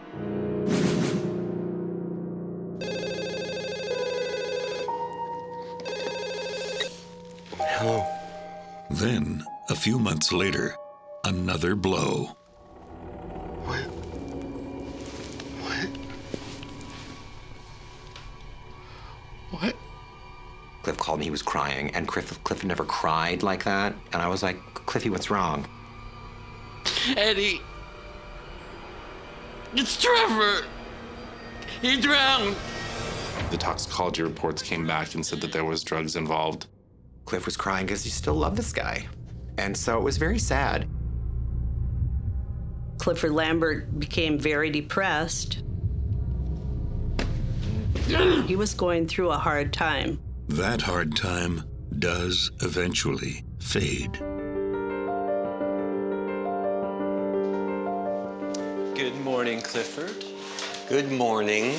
Hello. Then, a few months later, another blow. What? Cliff called me, he was crying, and Cliff never cried like that. And I was like, Cliffy, what's wrong? Eddie! It's Trevor! He drowned! The toxicology reports came back and said that there was drugs involved. Cliff was crying because he still loved this guy. And so it was very sad. Clifford Lambert became very depressed. He was going through a hard time. That hard time does eventually fade. Good morning, Clifford. Good morning.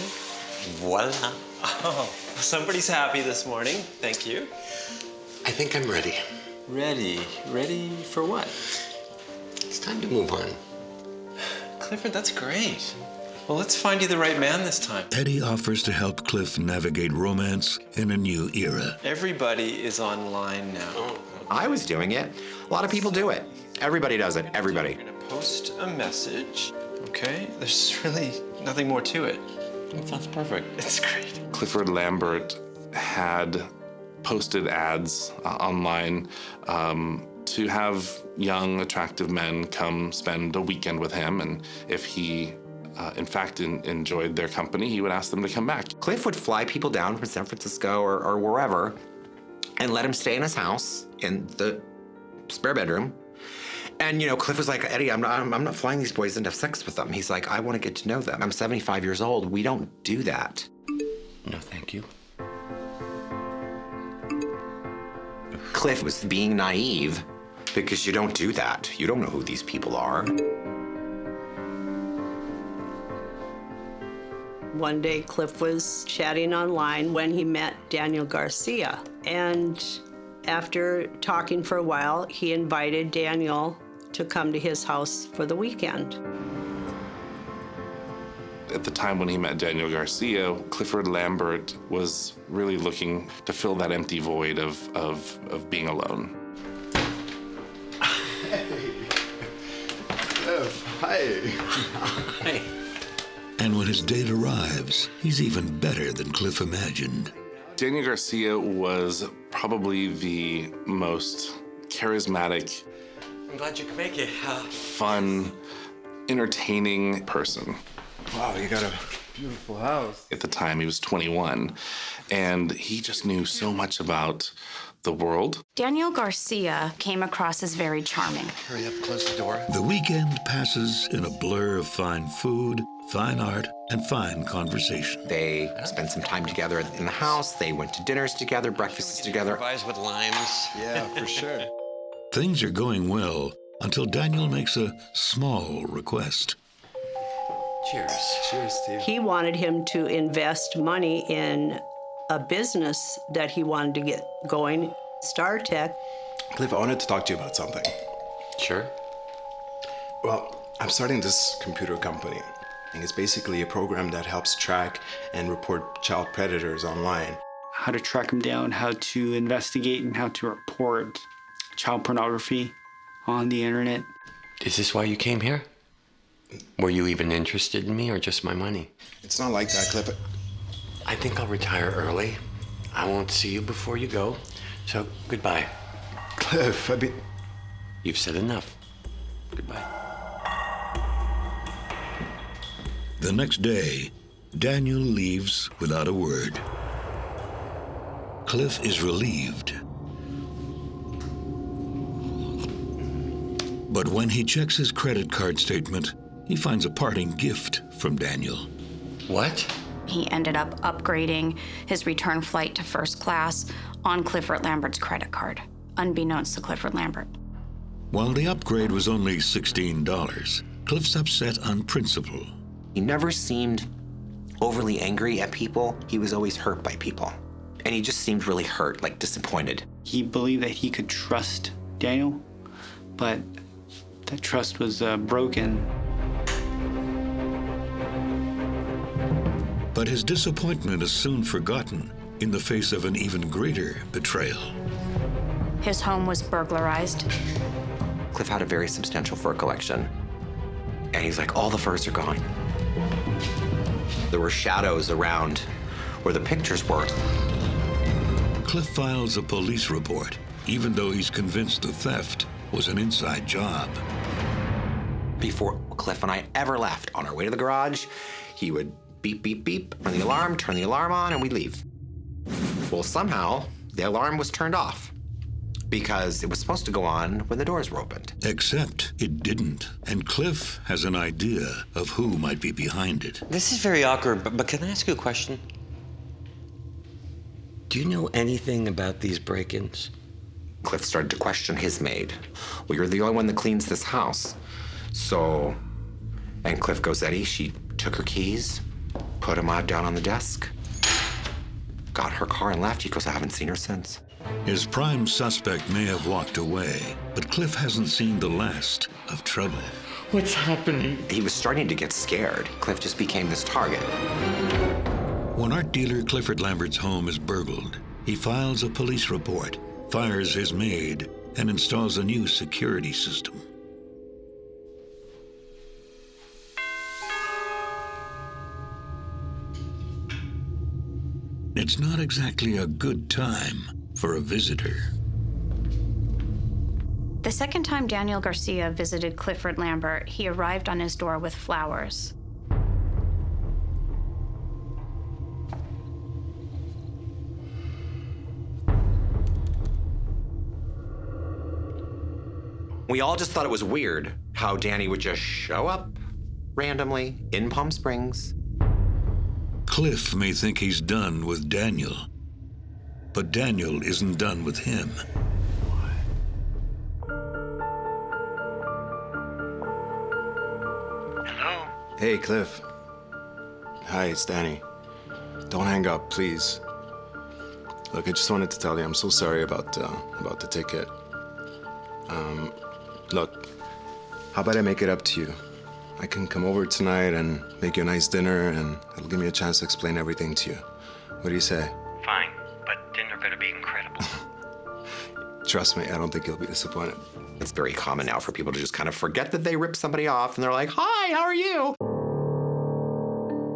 Voila. Oh, somebody's happy this morning. Thank you. I think I'm ready. Ready? Ready for what? It's time to move on. Clifford, that's great. Well, let's find you the right man this time. Eddie offers to help Cliff navigate romance in a new era. Everybody is online now. I was doing it. A lot of people do it. Everybody does it. Everybody. You're gonna post a message, okay? There's really nothing more to it. That sounds perfect. It's great. Clifford Lambert had posted ads online to have young, attractive men come spend a weekend with him, and if he in fact enjoyed their company, he would ask them to come back. Cliff would fly people down from San Francisco or wherever and let him stay in his house in the spare bedroom. And, you know, Cliff was like, Eddie, I'm not flying these boys in to have sex with them. He's like, I want to get to know them. I'm 75 years old. We don't do that. No, thank you. Cliff was being naive because you don't do that. You don't know who these people are. One day, Cliff was chatting online when he met Daniel Garcia. And after talking for a while, he invited Daniel to come to his house for the weekend. At the time when he met Daniel Garcia, Clifford Lambert was really looking to fill that empty void of being alone. Hey. Cliff, hi. Hi. And when his date arrives, he's even better than Cliff imagined. Daniel Garcia was probably the most charismatic, I'm glad you could make it. fun, entertaining person. Wow, you got a beautiful house. At the time, he was 21, and he just knew so much about the world. Daniel Garcia came across as very charming. Hurry up, close the door. The weekend passes in a blur of fine food, fine art, and fine conversation. They spent some time together in the house. They went to dinners together, breakfasts together. Improvise with limes. Yeah, for sure. Things are going well until Daniel makes a small request. Cheers. Cheers to you. He wanted him to invest money in a business that he wanted to get going, StarTech. Cliff, I wanted to talk to you about something. Sure. Well, I'm starting this computer company. And it's basically a program that helps track and report child predators online. How to track them down, how to investigate, and how to report child pornography on the internet. Is this why you came here? Were you even interested in me or just my money? It's not like that, Cliff. I think I'll retire early. I won't see you before you go. So, goodbye. Cliff, You've said enough. Goodbye. The next day, Daniel leaves without a word. Cliff is relieved. But when he checks his credit card statement, he finds a parting gift from Daniel. What? He ended up upgrading his return flight to first class on Clifford Lambert's credit card, unbeknownst to Clifford Lambert. While the upgrade was only $16, Cliff's upset on principle. He never seemed overly angry at people. He was always hurt by people. And he just seemed really hurt, like disappointed. He believed that he could trust Daniel, but that trust was broken. But his disappointment is soon forgotten in the face of an even greater betrayal. His home was burglarized. Cliff had a very substantial fur collection. And he's like, all the furs are gone. There were shadows around where the pictures were. Cliff files a police report, even though he's convinced the theft was an inside job. Before Cliff and I ever left, on our way to the garage, he would beep, beep, beep, run the alarm, turn the alarm on, and we'd leave. Well, somehow, the alarm was turned off because it was supposed to go on when the doors were opened. Except it didn't, and Cliff has an idea of who might be behind it. This is very awkward, but can I ask you a question? Do you know anything about these break-ins? Cliff started to question his maid. Well, you're the only one that cleans this house. So, and Cliff goes, Eddie, she took her keys, put them down on the desk, got her car and left. He goes, I haven't seen her since. His prime suspect may have walked away, but Cliff hasn't seen the last of trouble. What's happening? He was starting to get scared. Cliff just became this target. When art dealer Clifford Lambert's home is burgled, he files a police report, fires his maid, and installs a new security system. It's not exactly a good time for a visitor. The second time Daniel Garcia visited Clifford Lambert, he arrived on his door with flowers. We all just thought it was weird how Danny would just show up randomly in Palm Springs. Cliff may think he's done with Daniel, but Daniel isn't done with him. Hello? Hey, Cliff. Hi, it's Danny. Don't hang up, please. Look, I just wanted to tell you I'm so sorry about the ticket. Look, how about I make it up to you? I can come over tonight and make you a nice dinner, and it'll give me a chance to explain everything to you. What do you say? Fine, but dinner better be incredible. Trust me, I don't think you'll be disappointed. It's very common now for people to just kind of forget that they ripped somebody off, and they're like, hi, how are you?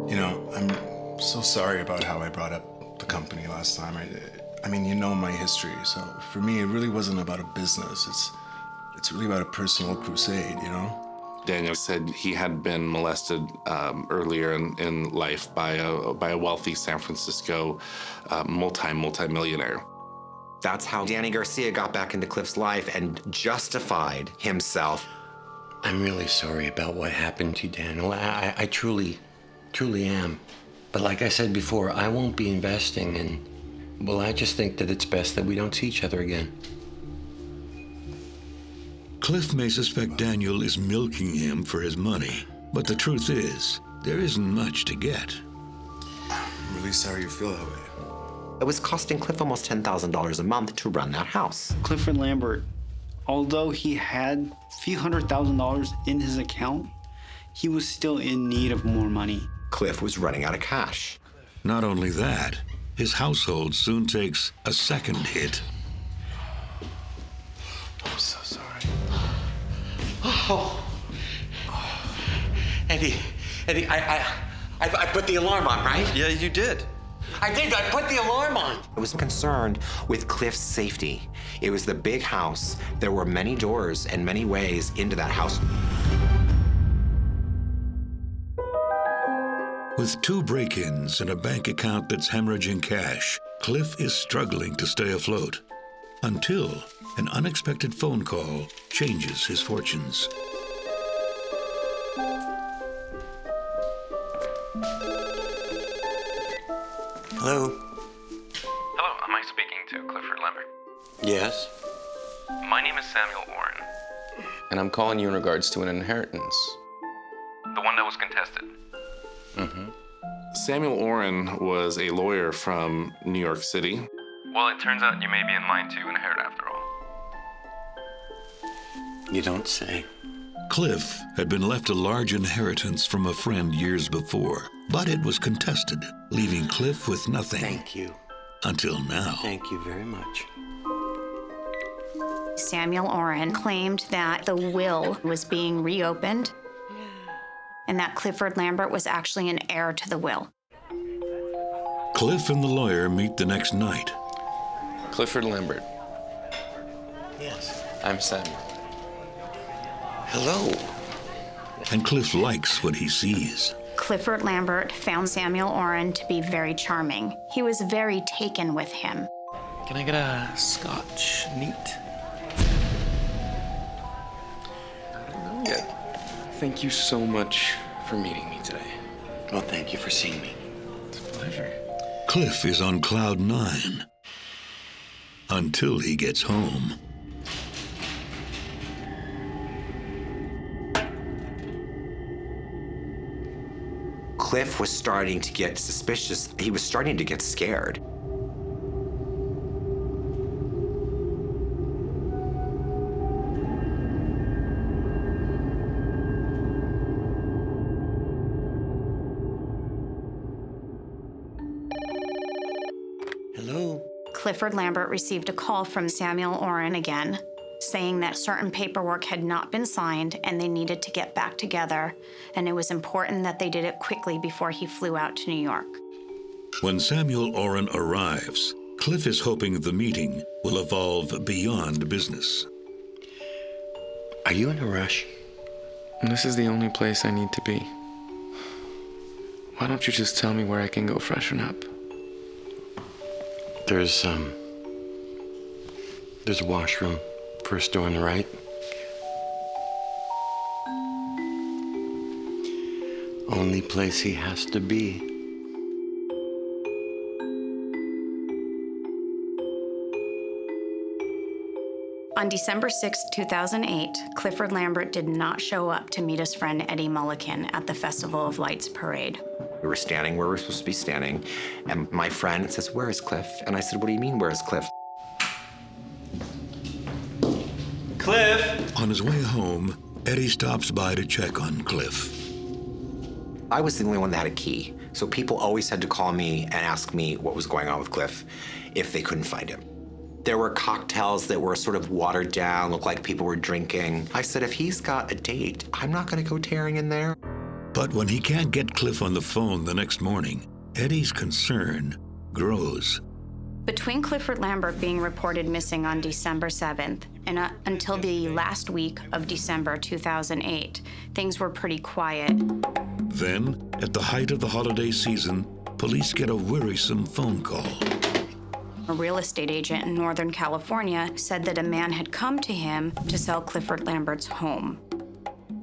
You know, I'm so sorry about how I brought up the company last time. I mean, you know my history, so for me, it really wasn't about a business. It's really about a personal crusade, you know? Daniel said he had been molested earlier in life by a wealthy San Francisco multi-millionaire. That's how Danny Garcia got back into Cliff's life and justified himself. I'm really sorry about what happened to you, Daniel. I truly am. But like I said before, I won't be investing, and, well, I just think that it's best that we don't see each other again. Cliff may suspect Daniel is milking him for his money, but the truth is, there isn't much to get. I'm really sorry you feel that way. It was costing Cliff almost $10,000 a month to run that house. Clifford Lambert Although he had a few $100,000 in his account, he was still in need of more money. Cliff was running out of cash. Not only that, his household soon takes a second hit. I'm so sorry. Oh. Eddie, I put the alarm on, right? Yeah, you did. I did. I put the alarm on. I was concerned with Cliff's safety. It was the big house. There were many doors and many ways into that house. With 2 break-ins and a bank account that's hemorrhaging cash, Cliff is struggling to stay afloat until an unexpected phone call changes his fortunes. Hello? Hello, am I speaking to Clifford Lambert? Yes? My name is Samuel Warren. And I'm calling you in regards to an inheritance. The one that was contested. Mm-hmm. Samuel Oren was a lawyer from New York City. Well, it turns out you may be in line to inherit after all. You don't say. Cliff had been left a large inheritance from a friend years before, but it was contested, leaving Cliff with nothing. Thank you. Until now. Thank you very much. Samuel Oren claimed that the will was being reopened and that Clifford Lambert was actually an heir to the will. Cliff and the lawyer meet the next night. Clifford Lambert. Yes. I'm Samuel. Hello. And Cliff likes what he sees. Clifford Lambert found Samuel Oren to be very charming. He was very taken with him. Can I get a scotch neat? I don't know yet. Thank you so much for meeting me today. Well, thank you for seeing me. It's a pleasure. Cliff is on cloud 9 until he gets home. Cliff was starting to get suspicious. He was starting to get scared. Hello? Clifford Lambert received a call from Samuel Oren again, saying that certain paperwork had not been signed and they needed to get back together, and it was important that they did it quickly before he flew out to New York. When Samuel Oren arrives, Cliff is hoping the meeting will evolve beyond business. Are you in a rush? This is the only place I need to be. Why don't you just tell me where I can go freshen up? There's a washroom. First door on the right. Only place he has to be. On December 6, 2008, Clifford Lambert did not show up to meet his friend Eddie Mulliken at the Festival of Lights parade. We were standing where we were supposed to be standing, and my friend says, "Where is Cliff?" And I said, "What do you mean, where is Cliff?" Cliff! On his way home, Eddie stops by to check on Cliff. I was the only one that had a key, so people always had to call me and ask me what was going on with Cliff if they couldn't find him. There were cocktails that were sort of watered down, looked like people were drinking. I said, if he's got a date, I'm not gonna go tearing in there. But when he can't get Cliff on the phone the next morning, Eddie's concern grows. Between Clifford Lambert being reported missing on December 7th and until the last week of December 2008, things were pretty quiet. Then, at the height of the holiday season, police get a worrisome phone call. A real estate agent in Northern California said that a man had come to him to sell Clifford Lambert's home.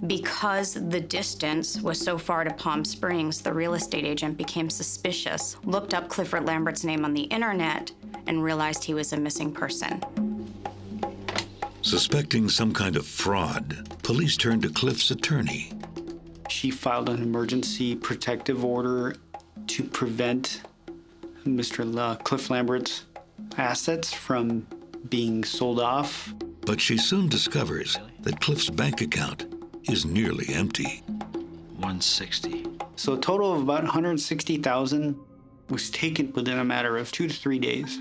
Because the distance was so far to Palm Springs, the real estate agent became suspicious, looked up Clifford Lambert's name on the internet, and realized he was a missing person. Suspecting some kind of fraud, police turned to Cliff's attorney. She filed an emergency protective order to prevent Mr. Cliff Lambert's assets from being sold off. But she soon discovers that Cliff's bank account is nearly empty. 160. So a total of about $160,000 was taken within a matter of 2 to 3 days.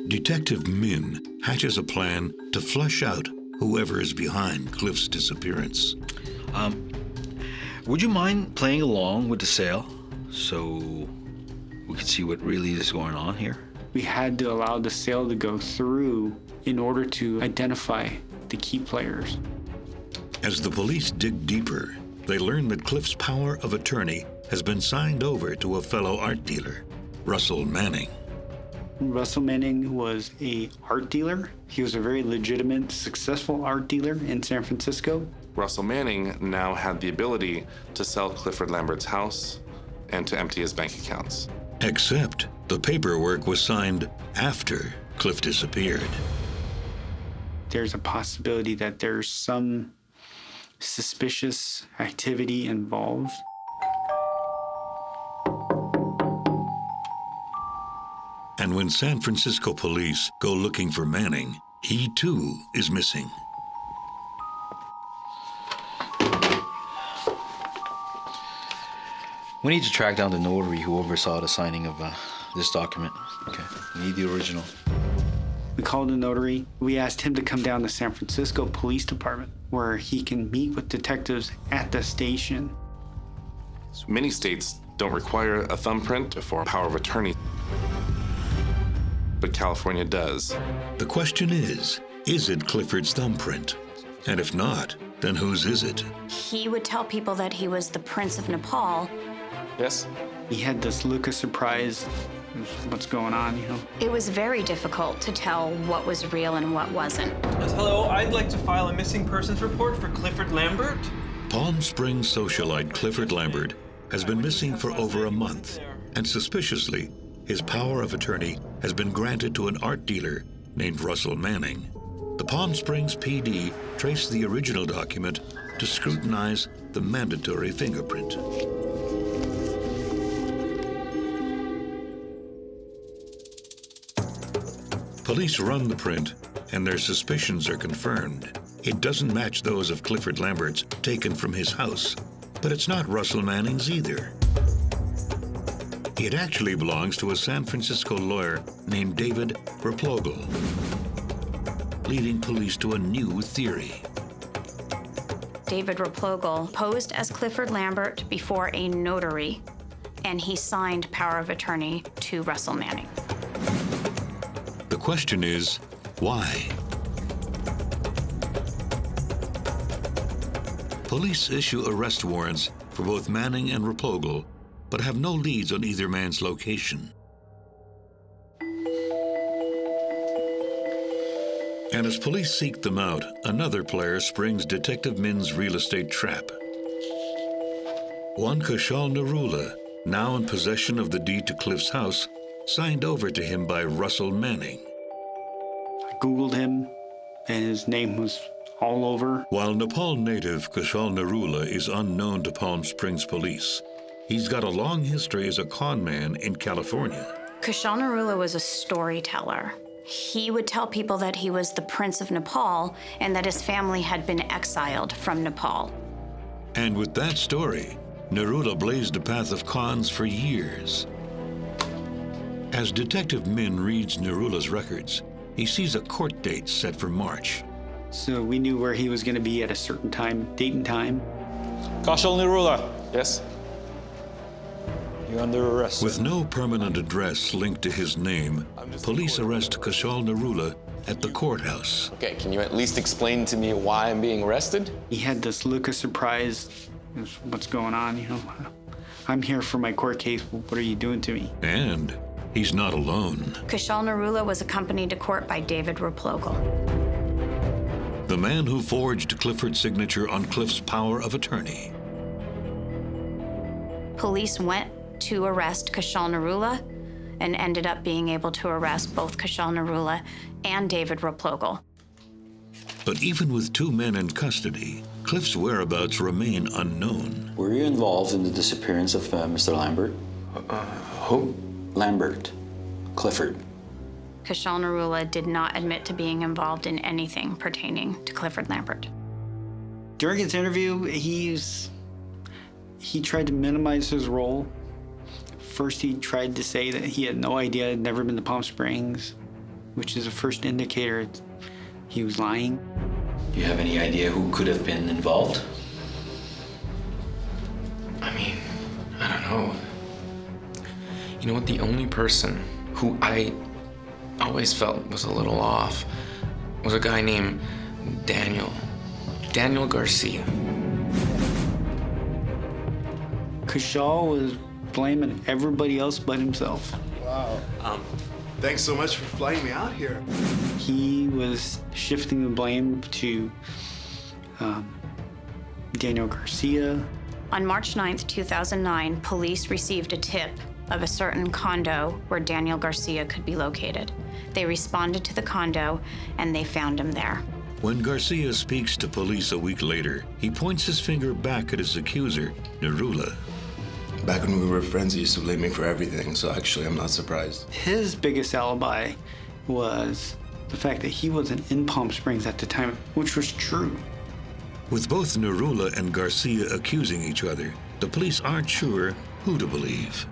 Detective Min hatches a plan to flush out whoever is behind Cliff's disappearance. Would you mind playing along with the sale so we can see what really is going on here? We had to allow the sale to go through in order to identify the key players. As the police dig deeper, they learn that Cliff's power of attorney has been signed over to a fellow art dealer, Russell Manning. Russell Manning was an art dealer. He was a very legitimate, successful art dealer in San Francisco. Russell Manning now had the ability to sell Clifford Lambert's house and to empty his bank accounts. Except the paperwork was signed after Cliff disappeared. There's a possibility that there's some suspicious activity involved. And when San Francisco police go looking for Manning, he too is missing. We need to track down the notary who oversaw the signing of this document. Okay, we need the original. We called the notary. We asked him to come down to San Francisco Police Department where he can meet with detectives at the station. Many states don't require a thumbprint for power of attorney, but California does. The question is it Clifford's thumbprint? And if not, then whose is it? He would tell people that he was the Prince of Nepal. Yes? He had this look of surprise. What's going on, you know? It was very difficult to tell what was real and what wasn't. Yes, hello, I'd like to file a missing persons report for Clifford Lambert. Palm Springs socialite Clifford Lambert has been missing for over a month, and suspiciously, his power of attorney has been granted to an art dealer named Russell Manning. The Palm Springs PD traced the original document to scrutinize the mandatory fingerprint. Police run the print, and their suspicions are confirmed. It doesn't match those of Clifford Lambert's taken from his house, but it's not Russell Manning's either. It actually belongs to a San Francisco lawyer named David Replogle, leading police to a new theory. David Replogle posed as Clifford Lambert before a notary, and he signed power of attorney to Russell Manning. The question is, why? Police issue arrest warrants for both Manning and Replogle, but have no leads on either man's location. And as police seek them out, another player springs Detective Min's real estate trap. One Kushal Narula, now in possession of the deed to Cliff's house, signed over to him by Russell Manning. I Googled him, and his name was all over. While Nepal native Kushal Narula is unknown to Palm Springs police, he's got a long history as a con man in California. Kushal Narula was a storyteller. He would tell people that he was the Prince of Nepal and that his family had been exiled from Nepal. And with that story, Narula blazed a path of cons for years. As Detective Min reads Narula's records, he sees a court date set for March. So we knew where he was going to be at a certain time, date and time. Kushal Narula. Yes? You're under arrest. With no permanent address linked to his name, police arrest Kushal Narula at the courthouse. Okay, can you at least explain to me why I'm being arrested? He had this look of surprise. What's going on, you know? I'm here for my court case. What are you doing to me? And he's not alone. Kushal Narula was accompanied to court by David Replogle, the man who forged Clifford's signature on Cliff's power of attorney. Police went to arrest Kushal Narula and ended up being able to arrest both Kushal Narula and David Replogle. But even with two men in custody, Cliff's whereabouts remain unknown. Were you involved in the disappearance of Mr. Lambert? Who? Lambert. Clifford. Kushal Narula did not admit to being involved in anything pertaining to Clifford Lambert. During his interview, he tried to minimize his role. First, he tried to say that he had no idea, had never been to Palm Springs, which is a first indicator he was lying. Do you have any idea who could have been involved? I mean, I don't know. You know what? The only person who I always felt was a little off was a guy named Daniel Garcia. Kushal was blaming everybody else but himself. Wow. Thanks so much for flying me out here. He was shifting the blame to Daniel Garcia. On March 9th, 2009, police received a tip of a certain condo where Daniel Garcia could be located. They responded to the condo and they found him there. When Garcia speaks to police a week later, he points his finger back at his accuser, Narula. Back when we were friends, he used to blame me for everything, so actually I'm not surprised. His biggest alibi was the fact that he wasn't in Palm Springs at the time, which was true. With both Narula and Garcia accusing each other, the police aren't sure who to believe.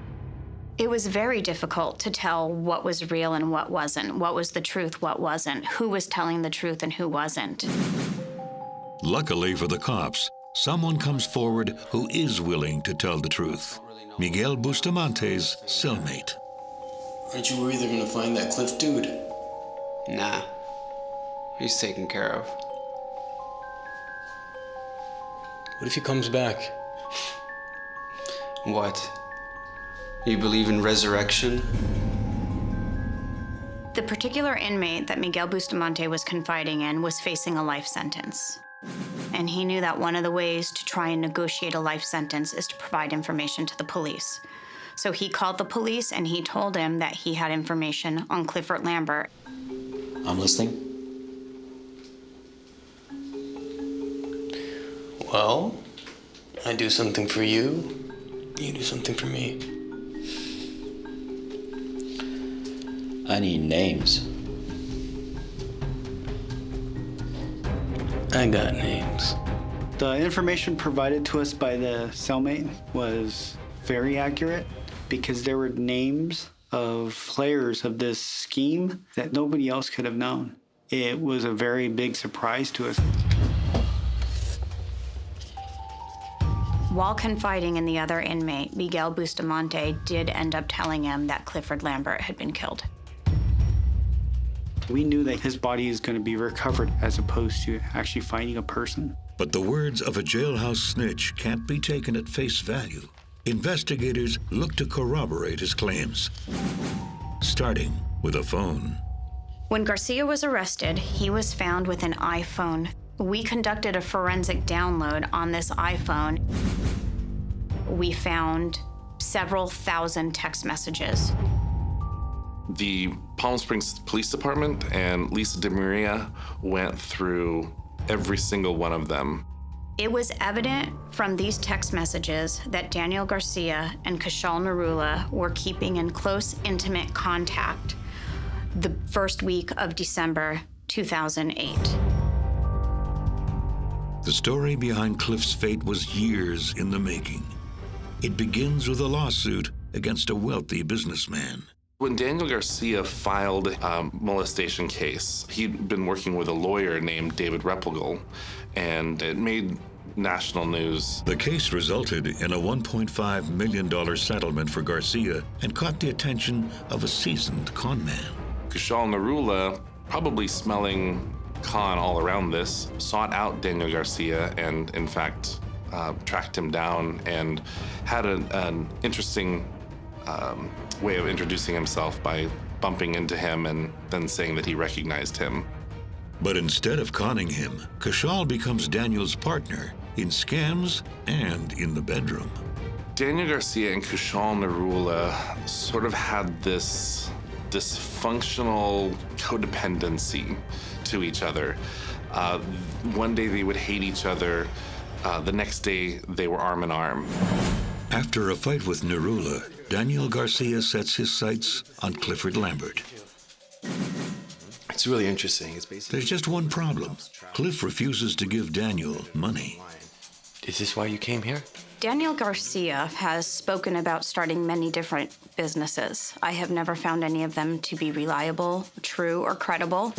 It was very difficult to tell what was real and what wasn't, what was the truth, what wasn't, who was telling the truth and who wasn't. Luckily for the cops, someone comes forward who is willing to tell the truth. Miguel Bustamante's cellmate. Aren't you worried they're gonna find that Cliff dude? Nah. He's taken care of. What if he comes back? What? You believe in resurrection? The particular inmate that Miguel Bustamante was confiding in was facing a life sentence. And he knew that one of the ways to try and negotiate a life sentence is to provide information to the police. So he called the police and he told him that he had information on Clifford Lambert. I'm listening. Well, I do something for you, you do something for me. I need names. I got names. The information provided to us by the cellmate was very accurate because there were names of players of this scheme that nobody else could have known. It was a very big surprise to us. While confiding in the other inmate, Miguel Bustamante did end up telling him that Clifford Lambert had been killed. We knew that his body is going to be recovered as opposed to actually finding a person. But the words of a jailhouse snitch can't be taken at face value. Investigators look to corroborate his claims, starting with a phone. When Garcia was arrested, he was found with an iPhone. We conducted a forensic download on this iPhone. We found several thousand text messages. The Palm Springs Police Department and Lisa DeMaria went through every single one of them. It was evident from these text messages that Daniel Garcia and Kushal Narula were keeping in close, intimate contact the first week of December 2008. The story behind Cliff's fate was years in the making. It begins with a lawsuit against a wealthy businessman. When Daniel Garcia filed a molestation case, he'd been working with a lawyer named David Replegal, and it made national news. The case resulted in a $1.5 million settlement for Garcia and caught the attention of a seasoned con man. Kushal Narula, probably smelling con all around this, sought out Daniel Garcia and, in fact, tracked him down and had an interesting way of introducing himself by bumping into him and then saying that he recognized him. But instead of conning him, Kushal becomes Daniel's partner in scams and in the bedroom. Daniel Garcia and Kushal Narula sort of had this dysfunctional codependency to each other. One day they would hate each other. The next day they were arm in arm. After a fight with Narula, Daniel Garcia sets his sights on Clifford Lambert. It's really interesting. It's basically... There's just one problem. Cliff refuses to give Daniel money. Is this why you came here? Daniel Garcia has spoken about starting many different businesses. I have never found any of them to be reliable, true, or credible.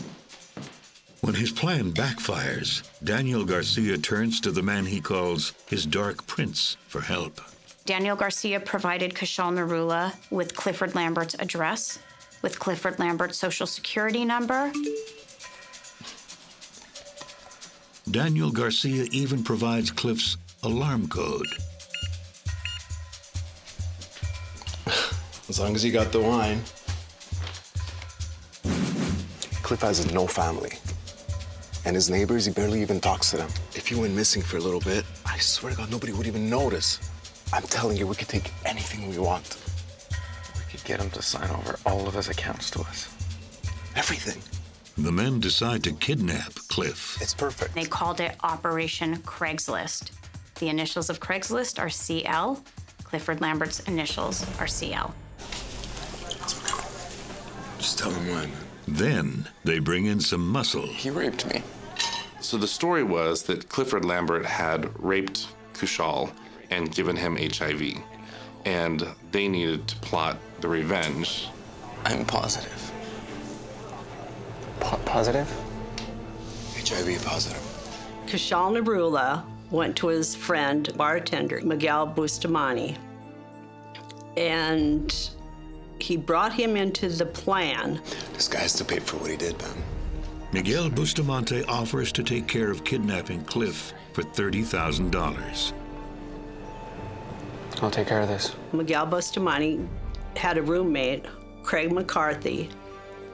When his plan backfires, Daniel Garcia turns to the man he calls his dark prince for help. Daniel Garcia provided Kushal Narula with Clifford Lambert's address, with Clifford Lambert's social security number. Daniel Garcia even provides Cliff's alarm code. As long as you got the wine. Cliff has no family. And his neighbors, he barely even talks to them. If you went missing for a little bit, I swear to God, nobody would even notice. I'm telling you, we could take anything we want. We could get him to sign over all of his accounts to us. Everything. The men decide to kidnap Cliff. It's perfect. They called it Operation Craigslist. The initials of Craigslist are CL. Clifford Lambert's initials are CL. Just tell him when. Then they bring in some muscle. He raped me. So the story was that Clifford Lambert had raped Kushal and given him HIV. And they needed to plot the revenge. I'm positive. Positive? HIV positive. Kushal Narula went to his friend, bartender, Miguel Bustamante, and he brought him into the plan. This guy has to pay for what he did, man. Miguel Bustamante offers to take care of kidnapping Cliff for $30,000. I'll take care of this. Miguel Bustamante had a roommate, Craig McCarthy,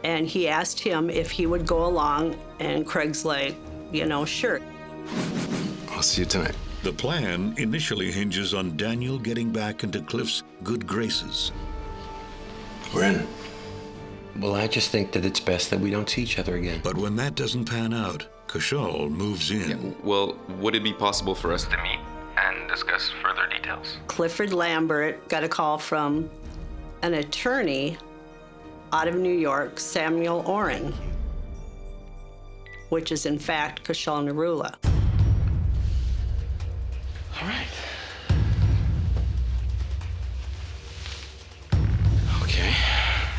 and he asked him if he would go along, and Craig's like, sure. I'll see you tonight. The plan initially hinges on Daniel getting back into Cliff's good graces. We're in. Well, I just think that it's best that we don't see each other again. But when that doesn't pan out, Kushal moves in. Yeah, well, would it be possible for us To meet and discuss further details. Clifford Lambert got a call from an attorney out of New York, Samuel Oren, which is in fact Kushal Narula. All right. Okay,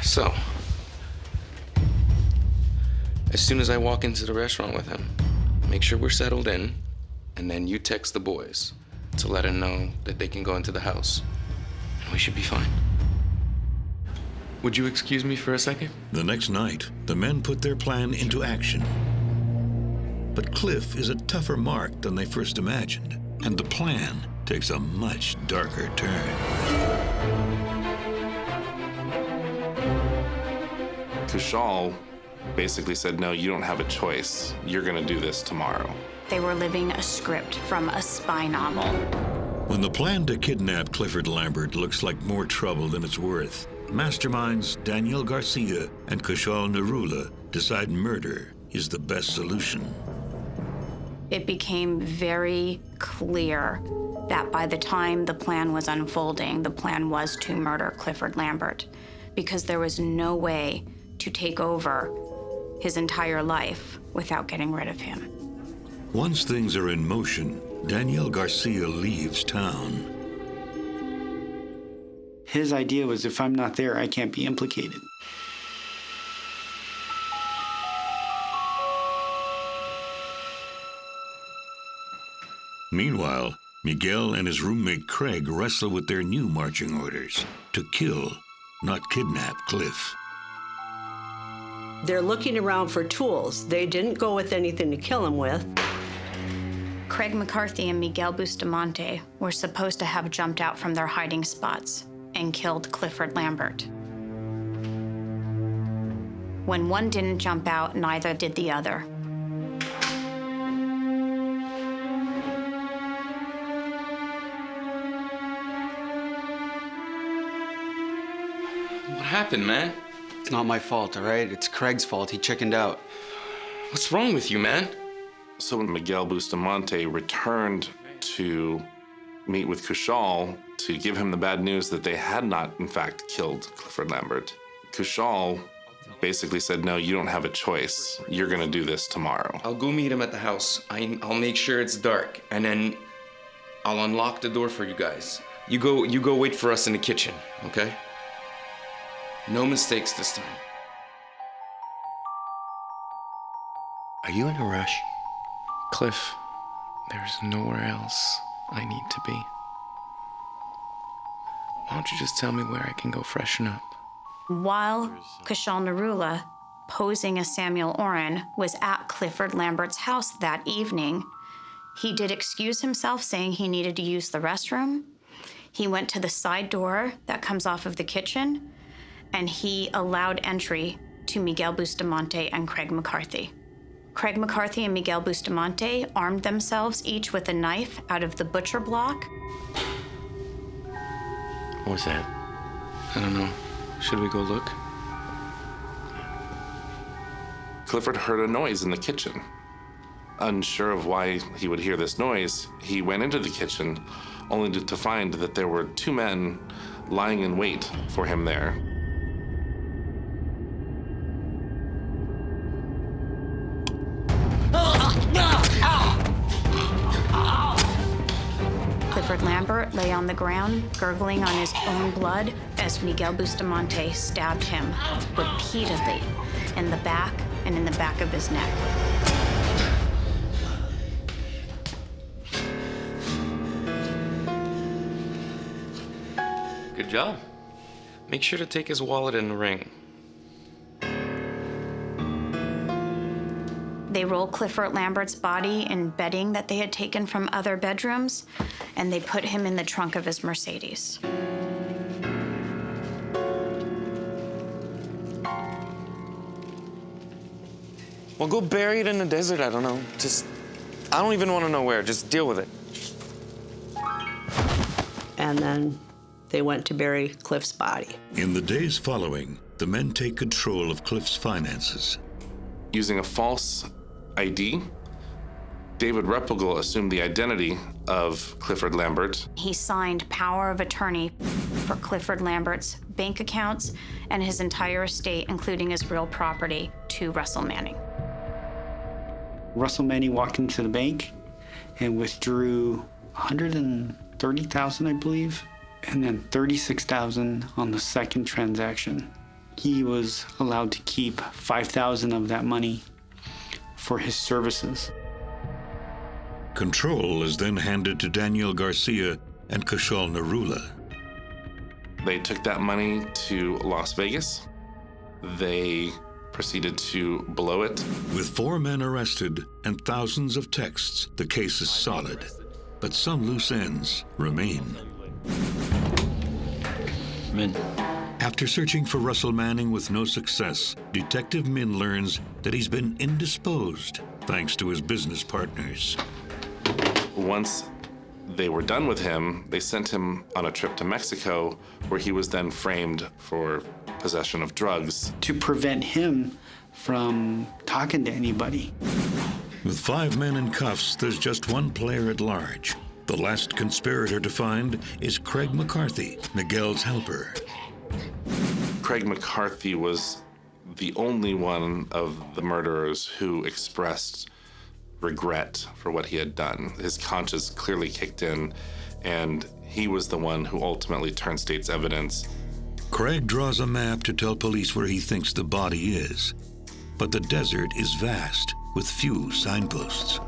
so as soon as I walk into the restaurant with him, make sure we're settled in, and then you text the boys to let them know that they can go into the house, and we should be fine. Would you excuse me for a second? The next night, the men put their plan into action. But Cliff is a tougher mark than they first imagined, and the plan takes a much darker turn. Kushal basically said, no, you don't have a choice. You're gonna do this tomorrow. They were living a script from a spy novel. When the plan to kidnap Clifford Lambert looks like more trouble than it's worth, masterminds Daniel Garcia and Kushal Narula decide murder is the best solution. It became very clear that by the time the plan was unfolding, the plan was to murder Clifford Lambert, because there was no way to take over his entire life without getting rid of him. Once things are in motion, Daniel Garcia leaves town. His idea was, if I'm not there, I can't be implicated. Meanwhile, Miguel and his roommate Craig wrestle with their new marching orders to kill, not kidnap, Cliff. They're looking around for tools. They didn't go with anything to kill him with. Craig McCarthy and Miguel Bustamante were supposed to have jumped out from their hiding spots and killed Clifford Lambert. When one didn't jump out, neither did the other. What happened, man? It's not my fault, all right? It's Craig's fault. He chickened out. What's wrong with you, man? So when Miguel Bustamante returned to meet with Kushal to give him the bad news that they had not, in fact, killed Clifford Lambert, Kushal basically said, no, you don't have a choice. You're gonna do this tomorrow. I'll go meet him at the house. I'll make sure it's dark, and then I'll unlock the door for you guys. You go wait for us in the kitchen, okay? No mistakes this time. Are you in a rush? Cliff, there's nowhere else I need to be. Why don't you just tell me where I can go freshen up? While Kushal Narula, posing as Samuel Oren, was at Clifford Lambert's house that evening, he did excuse himself, saying he needed to use the restroom. He went to the side door that comes off of the kitchen, and he allowed entry to Miguel Bustamante and Craig McCarthy. Craig McCarthy and Miguel Bustamante armed themselves each with a knife out of the butcher block. What was that? I don't know. Should we go look? Clifford heard a noise in the kitchen. Unsure of why he would hear this noise, he went into the kitchen, only to find that there were two men lying in wait for him there. Clifford Lambert lay on the ground, gurgling on his own blood as Miguel Bustamante stabbed him repeatedly in the back and in the back of his neck. Good job. Make sure to take his wallet and the ring. They rolled Clifford Lambert's body in bedding that they had taken from other bedrooms, and they put him in the trunk of his Mercedes. Well, go bury it in the desert, I don't know. I don't even want to know where. Just deal with it. And then they went to bury Cliff's body. In the days following, the men take control of Cliff's finances. Using a false ID, David Replogle assumed the identity of Clifford Lambert. He signed power of attorney for Clifford Lambert's bank accounts and his entire estate, including his real property, to Russell Manning. Russell Manning walked into the bank and withdrew $130,000, I believe, and then $36,000 on the second transaction. He was allowed to keep $5,000 of that money for his services. Control is then handed to Daniel Garcia and Kushal Narula. They took that money to Las Vegas. They proceeded to blow it. With 4 men arrested and thousands of texts, the case is solid, but some loose ends remain. Min. After searching for Russell Manning with no success, Detective Min learns that he's been indisposed thanks to his business partners. Once they were done with him, they sent him on a trip to Mexico, where he was then framed for possession of drugs. To prevent him from talking to anybody. With 5 men in cuffs, there's just one player at large. The last conspirator to find is Craig McCarthy, Miguel's helper. Craig McCarthy was the only one of the murderers who expressed regret for what he had done. His conscience clearly kicked in, and he was the one who ultimately turned state's evidence. Craig draws a map to tell police where he thinks the body is. But the desert is vast, with few signposts.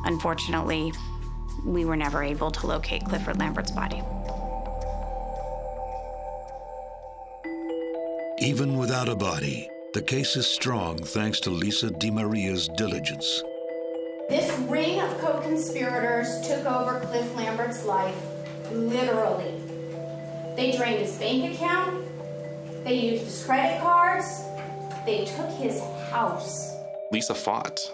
Unfortunately, we were never able to locate Clifford Lambert's body. Even without a body, the case is strong thanks to Lisa DiMaria's diligence. This ring of co-conspirators took over Cliff Lambert's life, literally. They drained his bank account, they used his credit cards, they took his house. Lisa fought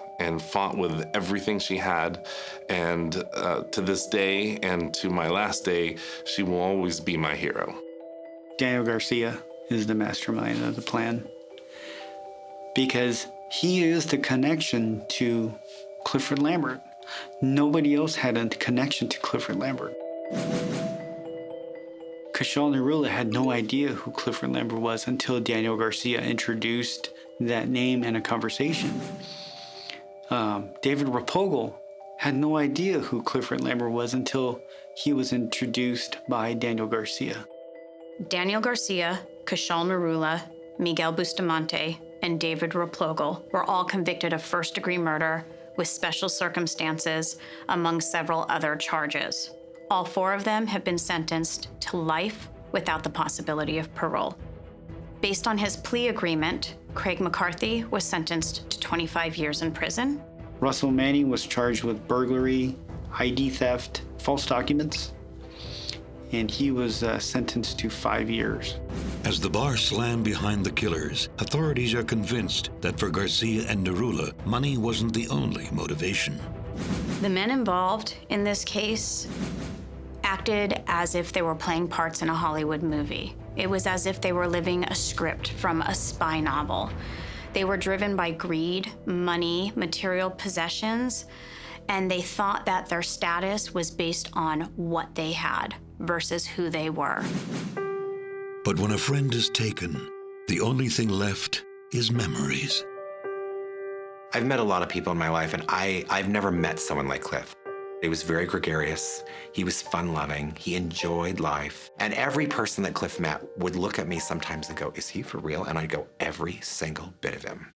with everything she had, and to this day and to my last day, she will always be my hero. Daniel Garcia is the mastermind of the plan because he is the connection to Clifford Lambert. Nobody else had a connection to Clifford Lambert. Cashel Nerula had no idea who Clifford Lambert was until Daniel Garcia introduced that name in a conversation. David Rapogel had no idea who Clifford Lambert was until he was introduced by Daniel Garcia. Daniel Garcia, Cashel Nerula, Miguel Bustamante, and David Rapogel were all convicted of first-degree murder with special circumstances, among several other charges. All 4 of them have been sentenced to life without the possibility of parole. Based on his plea agreement, Craig McCarthy was sentenced to 25 years in prison. Russell Manning was charged with burglary, ID theft, false documents, and he was sentenced to 5 years. As the bar slammed behind the killers, authorities are convinced that for Garcia and Nerula, money wasn't the only motivation. The men involved in this case acted as if they were playing parts in a Hollywood movie. It was as if they were living a script from a spy novel. They were driven by greed, money, material possessions, and they thought that their status was based on what they had versus who they were. But when a friend is taken, the only thing left is memories. I've met a lot of people in my life, and I've never met someone like Cliff. He was very gregarious. He was fun-loving. He enjoyed life. And every person that Cliff met would look at me sometimes and go, "Is he for real?" And I'd go, "Every single bit of him."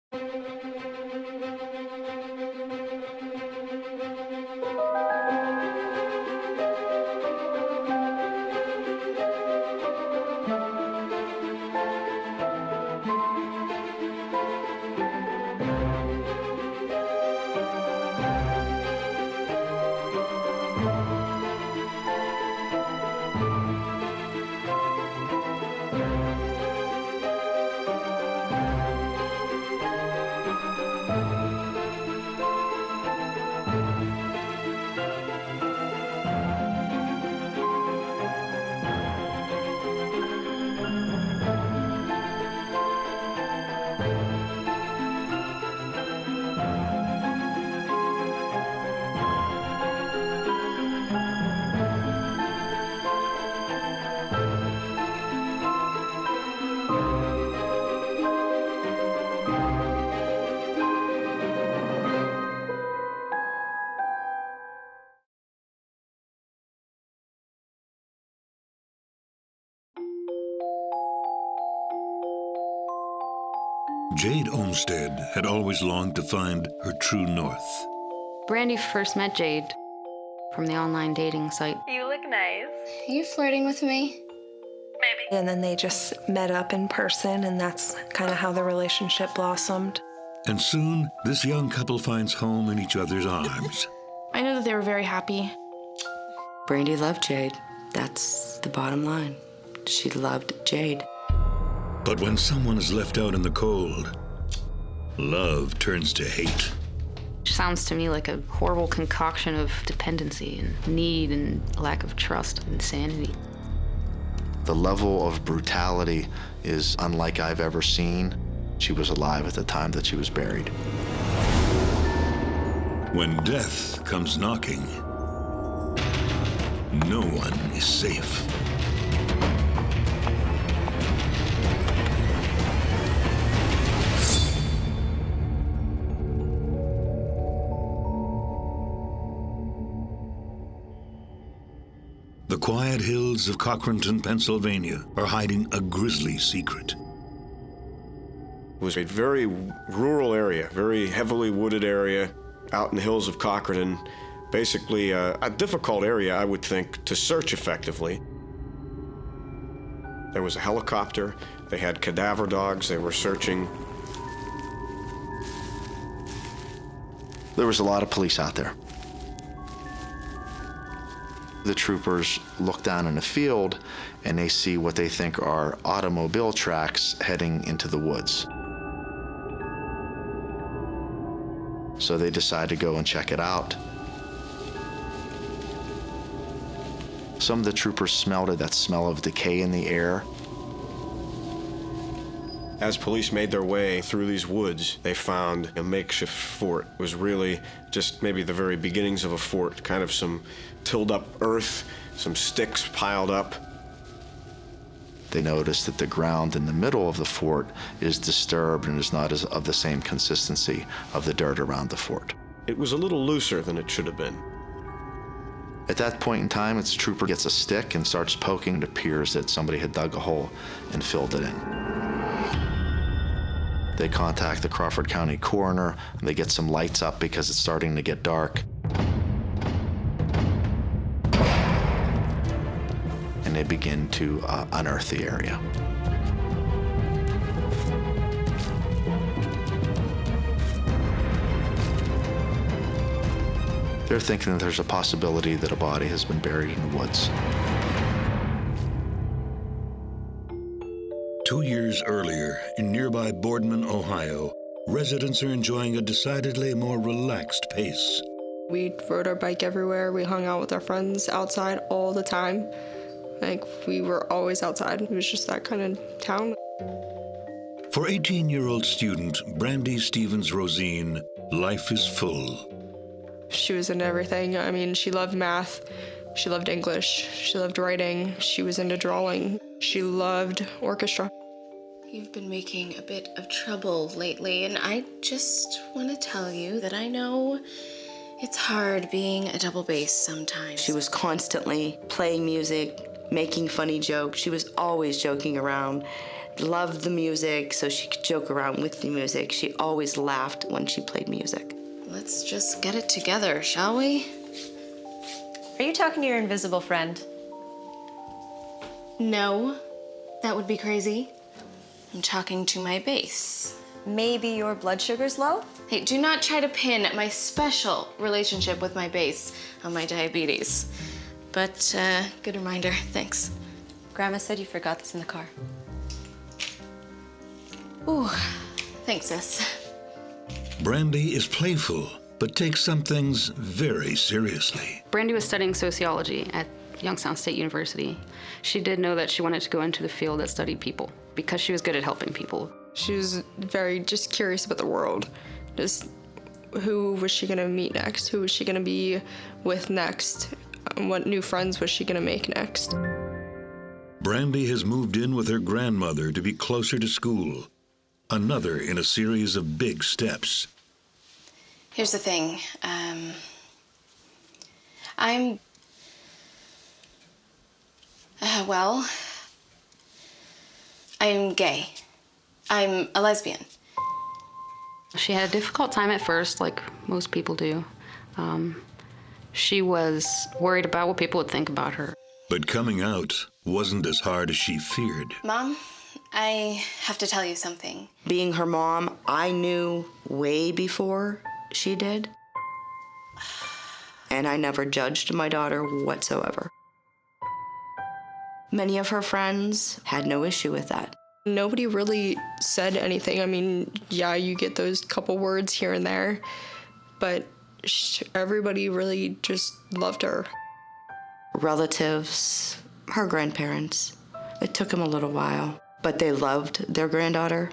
Jade Olmsted had always longed to find her true north. Brandy first met Jade from the online dating site. You look nice. Are you flirting with me? Maybe. And then they just met up in person, and that's kind of how the relationship blossomed. And soon, this young couple finds home in each other's arms. I know that they were very happy. Brandy loved Jade. That's the bottom line. She loved Jade. But when someone is left out in the cold, love turns to hate. Sounds to me like a horrible concoction of dependency and need and lack of trust and insanity. The level of brutality is unlike I've ever seen. She was alive at the time that she was buried. When death comes knocking, no one is safe. The quiet hills of Cochranton, Pennsylvania, are hiding a grisly secret. It was a very rural area, very heavily wooded area out in the hills of Cochranton. Basically, a difficult area, I would think, to search effectively. There was a helicopter. They had cadaver dogs. They were searching. There was a lot of police out there. The troopers look down in the field and they see what they think are automobile tracks heading into the woods. So they decide to go and check it out. Some of the troopers smelled it, that smell of decay in the air. As police made their way through these woods, they found a makeshift fort. It was really just maybe the very beginnings of a fort, kind of some tilled up earth, some sticks piled up. They notice that the ground in the middle of the fort is disturbed and is not of the same consistency of the dirt around the fort. It was a little looser than it should have been. At that point in time, its trooper gets a stick and starts poking. It appears that somebody had dug a hole and filled it in. They contact the Crawford County coroner, and they get some lights up because it's starting to get dark. And they begin to unearth the area. They're thinking that there's a possibility that a body has been buried in the woods. 2 years earlier, in nearby Boardman, Ohio, residents are enjoying a decidedly more relaxed pace. We rode our bike everywhere. We hung out with our friends outside all the time. Like, we were always outside. It was just that kind of town. For 18-year-old student Brandy Stevens Rosine, life is full. She was into everything. I mean, she loved math. She loved English. She loved writing. She was into drawing. She loved orchestra. You've been making a bit of trouble lately, and I just want to tell you that I know it's hard being a double bass sometimes. She was constantly playing music, making funny jokes. She was always joking around. Loved the music, so she could joke around with the music. She always laughed when she played music. Let's just get it together, shall we? Are you talking to your invisible friend? No, that would be crazy. I'm talking to my bass. Maybe your blood sugar's low? Hey, do not try to pin my special relationship with my bass on my diabetes. But, good reminder, thanks. Grandma said you forgot this in the car. Ooh, thanks, sis. Brandy is playful, but takes some things very seriously. Brandy was studying sociology at Youngstown State University. She did know that she wanted to go into the field that studied people because she was good at helping people. She was very just curious about the world. Just who was she gonna meet next? Who was she gonna be with next? What new friends was she gonna make next? Brandy has moved in with her grandmother to be closer to school. Another in a series of big steps. Here's the thing. I'm gay. I'm a lesbian. She had a difficult time at first, like most people do. She was worried about what people would think about her. But coming out wasn't as hard as she feared. Mom, I have to tell you something. Being her mom, I knew way before she did. And I never judged my daughter whatsoever. Many of her friends had no issue with that. Nobody really said anything. I mean, yeah, you get those couple words here and there, but everybody really just loved her. Relatives, her grandparents, it took them a little while, but they loved their granddaughter,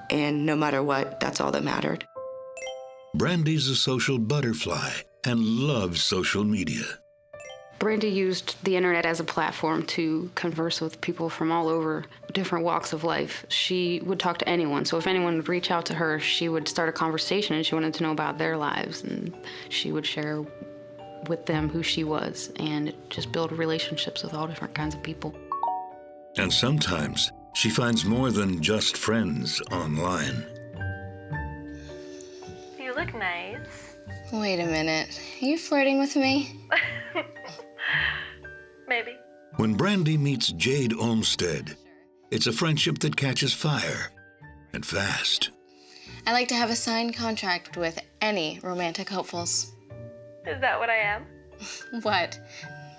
and no matter what, that's all that mattered. Brandy's a social butterfly and loves social media. Brandy used the internet as a platform to converse with people from all over different walks of life. She would talk to anyone, so if anyone would reach out to her, she would start a conversation and she wanted to know about their lives, and she would share with them who she was and just build relationships with all different kinds of people. And sometimes she finds more than just friends online. You look nice. Wait a minute. Are you flirting with me? Maybe. When Brandy meets Jade Olmsted, it's a friendship that catches fire, and fast. I like to have a signed contract with any romantic hopefuls. Is that what I am? What?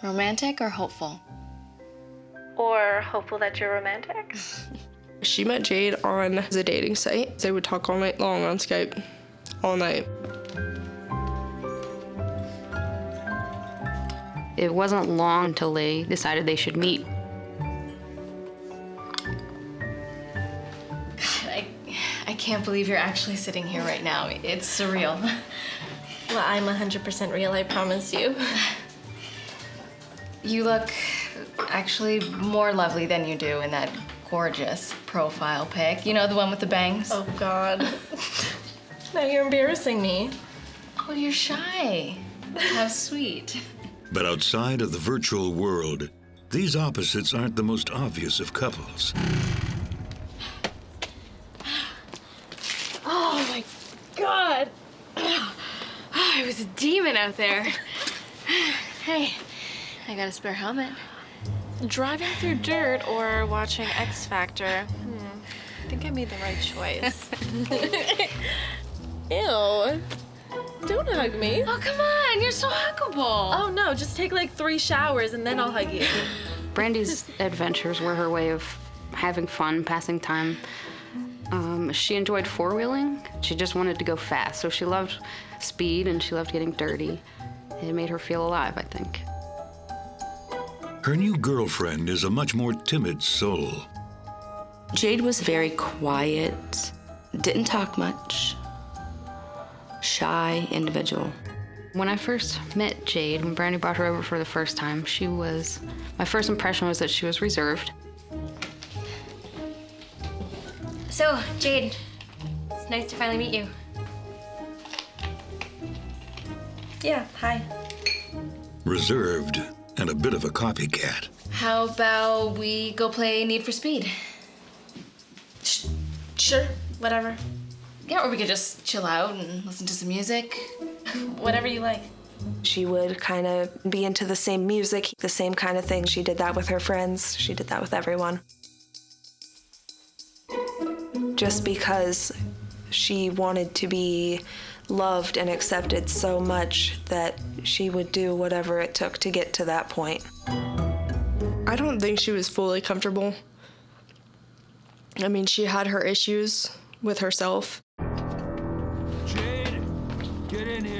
Romantic or hopeful? Or hopeful that you're romantic? She met Jade on the dating site. They would talk all night long on Skype, all night. It wasn't long until they decided they should meet. God, I can't believe you're actually sitting here right now. It's surreal. Well, I'm 100% real, I promise you. You look actually more lovely than you do in that gorgeous profile pic. You know, the one with the bangs? Oh, God. Now you're embarrassing me. Well, you're shy. How sweet. But outside of the virtual world, these opposites aren't the most obvious of couples. Oh, my God. Oh, I was a demon out there. Hey, I got a spare helmet. Driving through dirt or watching X Factor? I think I made the right choice. Ew. Don't hug me. Oh, come on. You're so huggable. Oh, no. Just take like 3 showers and then I'll hug you. Brandy's adventures were her way of having fun, passing time. She enjoyed four-wheeling. She just wanted to go fast. So she loved speed and she loved getting dirty. It made her feel alive, I think. Her new girlfriend is a much more timid soul. Jade was very quiet, didn't talk much, shy individual. When I first met Jade, when Brandy brought her over for the first time, my first impression was that she was reserved. So, Jade, it's nice to finally meet you. Yeah, hi. Reserved and a bit of a copycat. How about we go play Need for Speed? Sure, whatever. Yeah, or we could just chill out and listen to some music. Whatever you like. She would kind of be into the same music, the same kind of thing. She did that with her friends. She did that with everyone. Just because she wanted to be loved and accepted so much that she would do whatever it took to get to that point. I don't think she was fully comfortable. I mean, she had her issues with herself.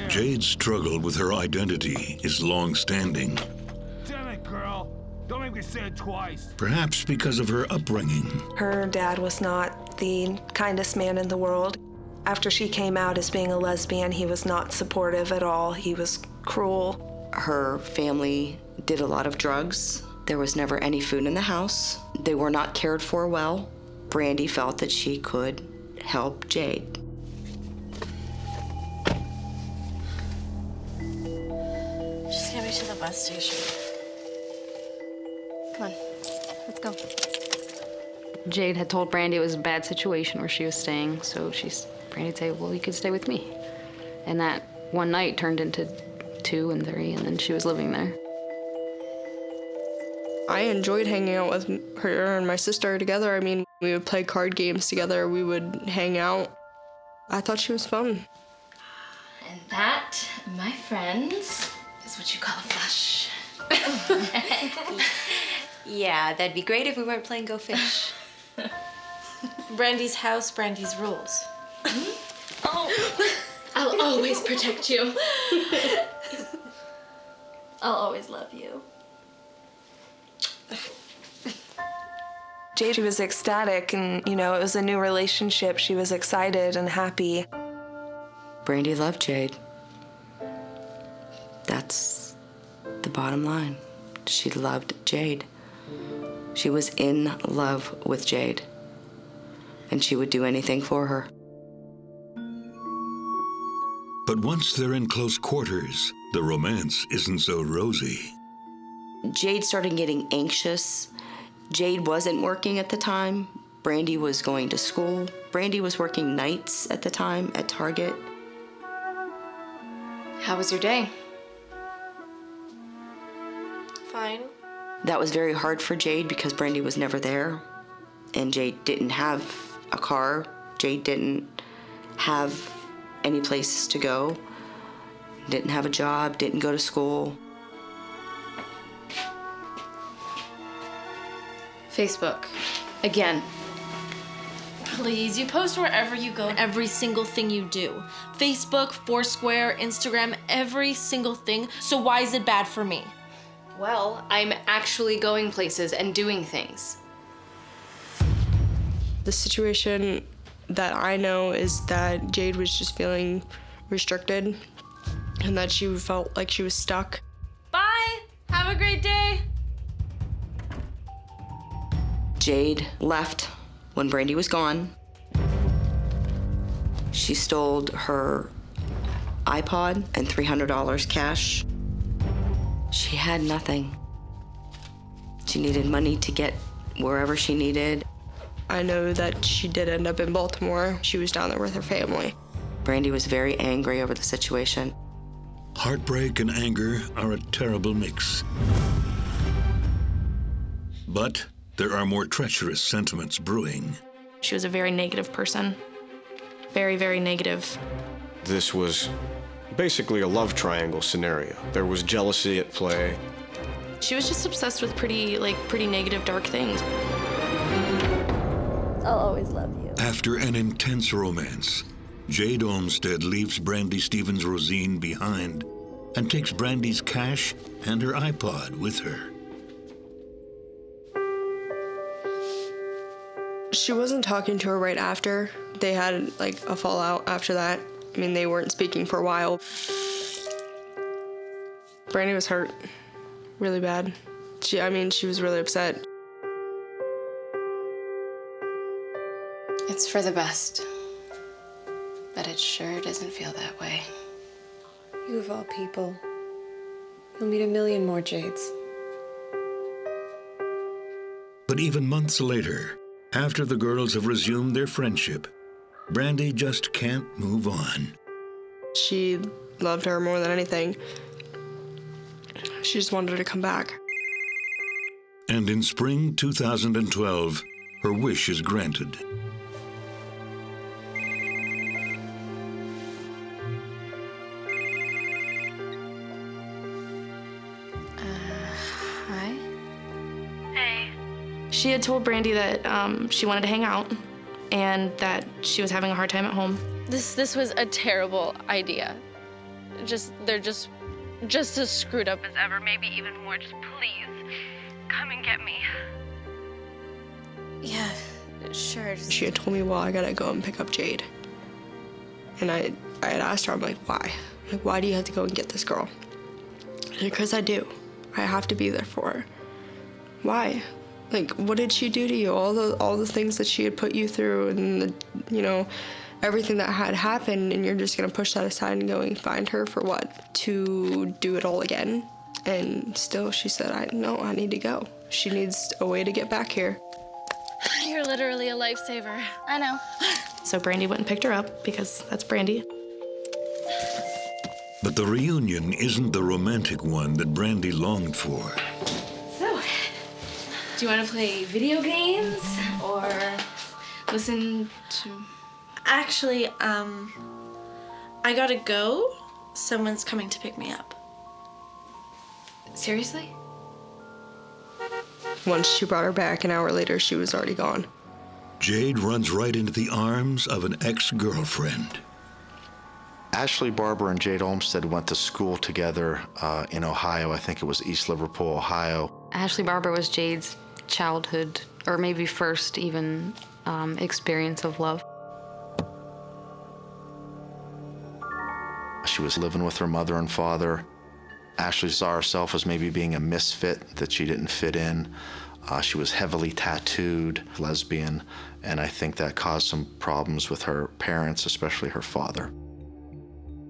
Jade's struggle with her identity is long-standing. Damn it, girl. Don't make me say it twice. Perhaps because of her upbringing. Her dad was not the kindest man in the world. After she came out as being a lesbian, he was not supportive at all. He was cruel. Her family did a lot of drugs. There was never any food in the house. They were not cared for well. Brandy felt that she could help Jade. Just get me to the bus station. Come on, let's go. Jade had told Brandy it was a bad situation where she was staying, so Brandy'd say, well, you could stay with me. And that one night turned into 2 and 3, and then she was living there. I enjoyed hanging out with her and my sister together. I mean, we would play card games together. We would hang out. I thought she was fun. And that, my friends, is what you call a flush. Yeah, that'd be great if we weren't playing Go Fish. Brandy's house, Brandy's rules. Oh, I'll always protect you. I'll always love you. Jade was ecstatic and, it was a new relationship. She was excited and happy. Brandy loved Jade. That's the bottom line. She loved Jade. She was in love with Jade. And she would do anything for her. But once they're in close quarters, the romance isn't so rosy. Jade started getting anxious. Jade wasn't working at the time. Brandy was going to school. Brandy was working nights at the time at Target. How was your day? Fine. That was very hard for Jade because Brandy was never there. And Jade didn't have a car. Jade didn't have any places to go. Didn't have a job, didn't go to school. Facebook. Again. Please, you post wherever you go, every single thing you do. Facebook, Foursquare, Instagram, every single thing. So why is it bad for me? Well, I'm actually going places and doing things. The situation that I know is that Jade was just feeling restricted and that she felt like she was stuck. Bye! Have a great day! Jade left when Brandy was gone. She stole her iPod and $300 cash. She had nothing. She needed money to get wherever she needed. I know that she did end up in Baltimore. She was down there with her family. Brandy was very angry over the situation. Heartbreak and anger are a terrible mix. But there are more treacherous sentiments brewing. She was a very negative person. Very, very negative. This was basically a love triangle scenario. There was jealousy at play. She was just obsessed with pretty negative, dark things. I'll always love you. After an intense romance, Jade Olmsted leaves Brandy Stevens Rosine behind and takes Brandy's cash and her iPod with her. She wasn't talking to her right after. They had like a fallout after that. I mean, they weren't speaking for a while. Brandy was hurt really bad. She was really upset. It's for the best. But it sure doesn't feel that way. You of all people. You'll meet a million more Jades. But even months later, after the girls have resumed their friendship, Brandy just can't move on. She loved her more than anything. She just wanted her to come back. And in spring 2012, her wish is granted. Hi. Hey. She had told Brandy that she wanted to hang out and that she was having a hard time at home. This was a terrible idea. They're just as screwed up as ever, maybe even more. Just please, come and get me. Yeah, sure. She had told me, well, I gotta go and pick up Jade. And I had asked her, I'm like, why? Like, why do you have to go and get this girl? Because I do. I have to be there for her. Why? Like, what did she do to you? All the things that she had put you through and, everything that had happened, and you're just gonna push that aside and go and find her for what? To do it all again? And still, she said, I need to go. She needs a way to get back here. You're literally a lifesaver. I know. So Brandy went and picked her up because that's Brandy. But the reunion isn't the romantic one that Brandy longed for. So, do you want to play video games or listen to... Actually, I gotta go. Someone's coming to pick me up. Seriously? Once she brought her back, an hour later, she was already gone. Jade runs right into the arms of an ex-girlfriend. Ashley Barber and Jade Olmsted went to school together in Ohio. I think it was East Liverpool, Ohio. Ashley Barber was Jade's childhood, or maybe first even, experience of love. She was living with her mother and father. Ashley saw herself as maybe being a misfit, that she didn't fit in. She was heavily tattooed, lesbian, and I think that caused some problems with her parents, especially her father.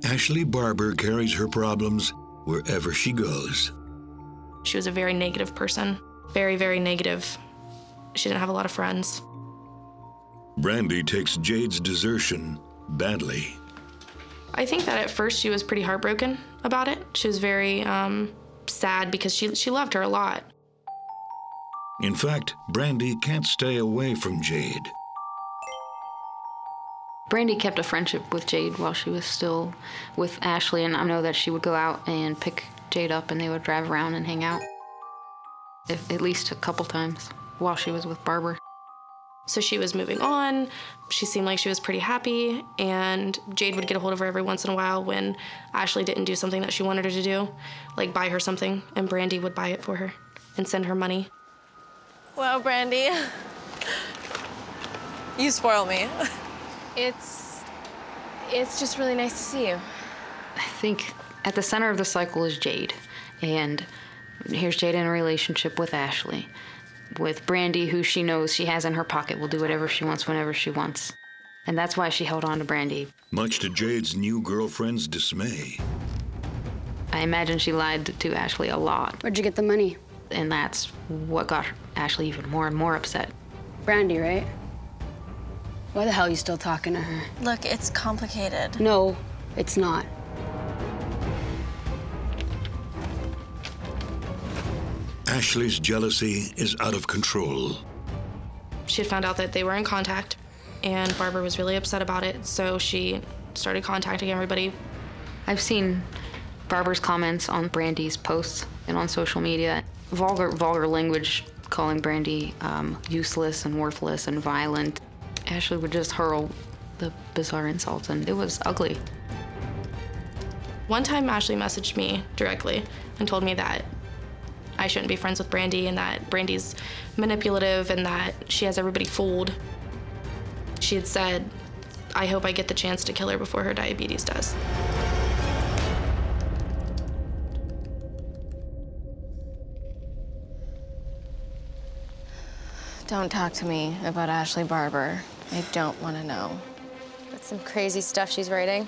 Ashley Barber carries her problems wherever she goes. She was a very negative person. Very, very negative. She didn't have a lot of friends. Brandy takes Jade's desertion badly. I think that at first she was pretty heartbroken about it. She was very sad because she loved her a lot. In fact, Brandy can't stay away from Jade. Brandy kept a friendship with Jade while she was still with Ashley, and I know that she would go out and pick Jade up and they would drive around and hang out. At least a couple times while she was with Barber. So she was moving on. She seemed like she was pretty happy, and Jade would get a hold of her every once in a while when Ashley didn't do something that she wanted her to do, like buy her something, and Brandy would buy it for her and send her money. Wow, Brandy. You spoil me. It's just really nice to see you. I think at the center of the cycle is Jade, and here's Jade in a relationship with Ashley. with Brandy, who she knows she has in her pocket, will do whatever she wants whenever she wants. And that's why she held on to Brandy. Much to Jade's new girlfriend's dismay. I imagine she lied to Ashley a lot. Where'd you get the money? And that's what got Ashley even more and more upset. Brandy, right? Why the hell are you still talking to her? Look, it's complicated. No, it's not. Ashley's jealousy is out of control. She had found out that they were in contact, and Barbara was really upset about it, so she started contacting everybody. I've seen Barbara's comments on Brandy's posts and on social media. Vulgar language, calling Brandy useless and worthless and violent. Ashley would just hurl the bizarre insults, and it was ugly. One time, Ashley messaged me directly and told me that I shouldn't be friends with Brandy and that Brandy's manipulative and that she has everybody fooled. She had said, "I hope I get the chance to kill her before her diabetes does." Don't talk to me about Ashley Barber. I don't want to know. That's some crazy stuff she's writing.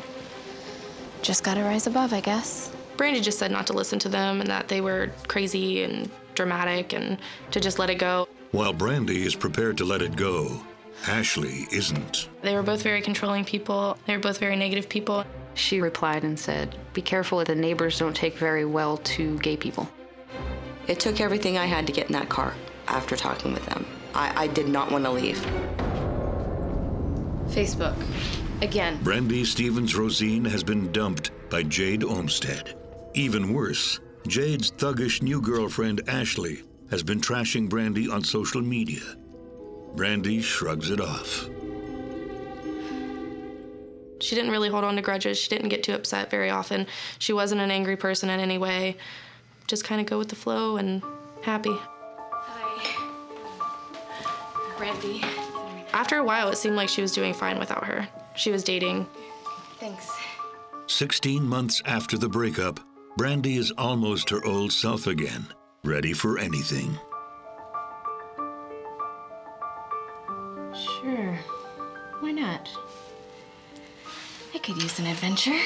Just gotta rise above, I guess. Brandy just said not to listen to them and that they were crazy and dramatic and to just let it go. While Brandy is prepared to let it go, Ashley isn't. They were both very controlling people. They were both very negative people. She replied and said, "Be careful that the neighbors don't take very well to gay people." It took everything I had to get in that car after talking with them. I did not want to leave. Facebook. Again. Brandy Stevens Rosine has been dumped by Jade Olmsted. Even worse, Jade's thuggish new girlfriend Ashley has been trashing Brandy on social media. Brandy shrugs it off. She didn't really hold on to grudges. She didn't get too upset very often. She wasn't an angry person in any way. Just kind of go with the flow and happy. Brandy. After a while, it seemed like she was doing fine without her. She was dating. Thanks. 16 months after the breakup, Brandy is almost her old self again, ready for anything. Sure. Why not? I could use an adventure.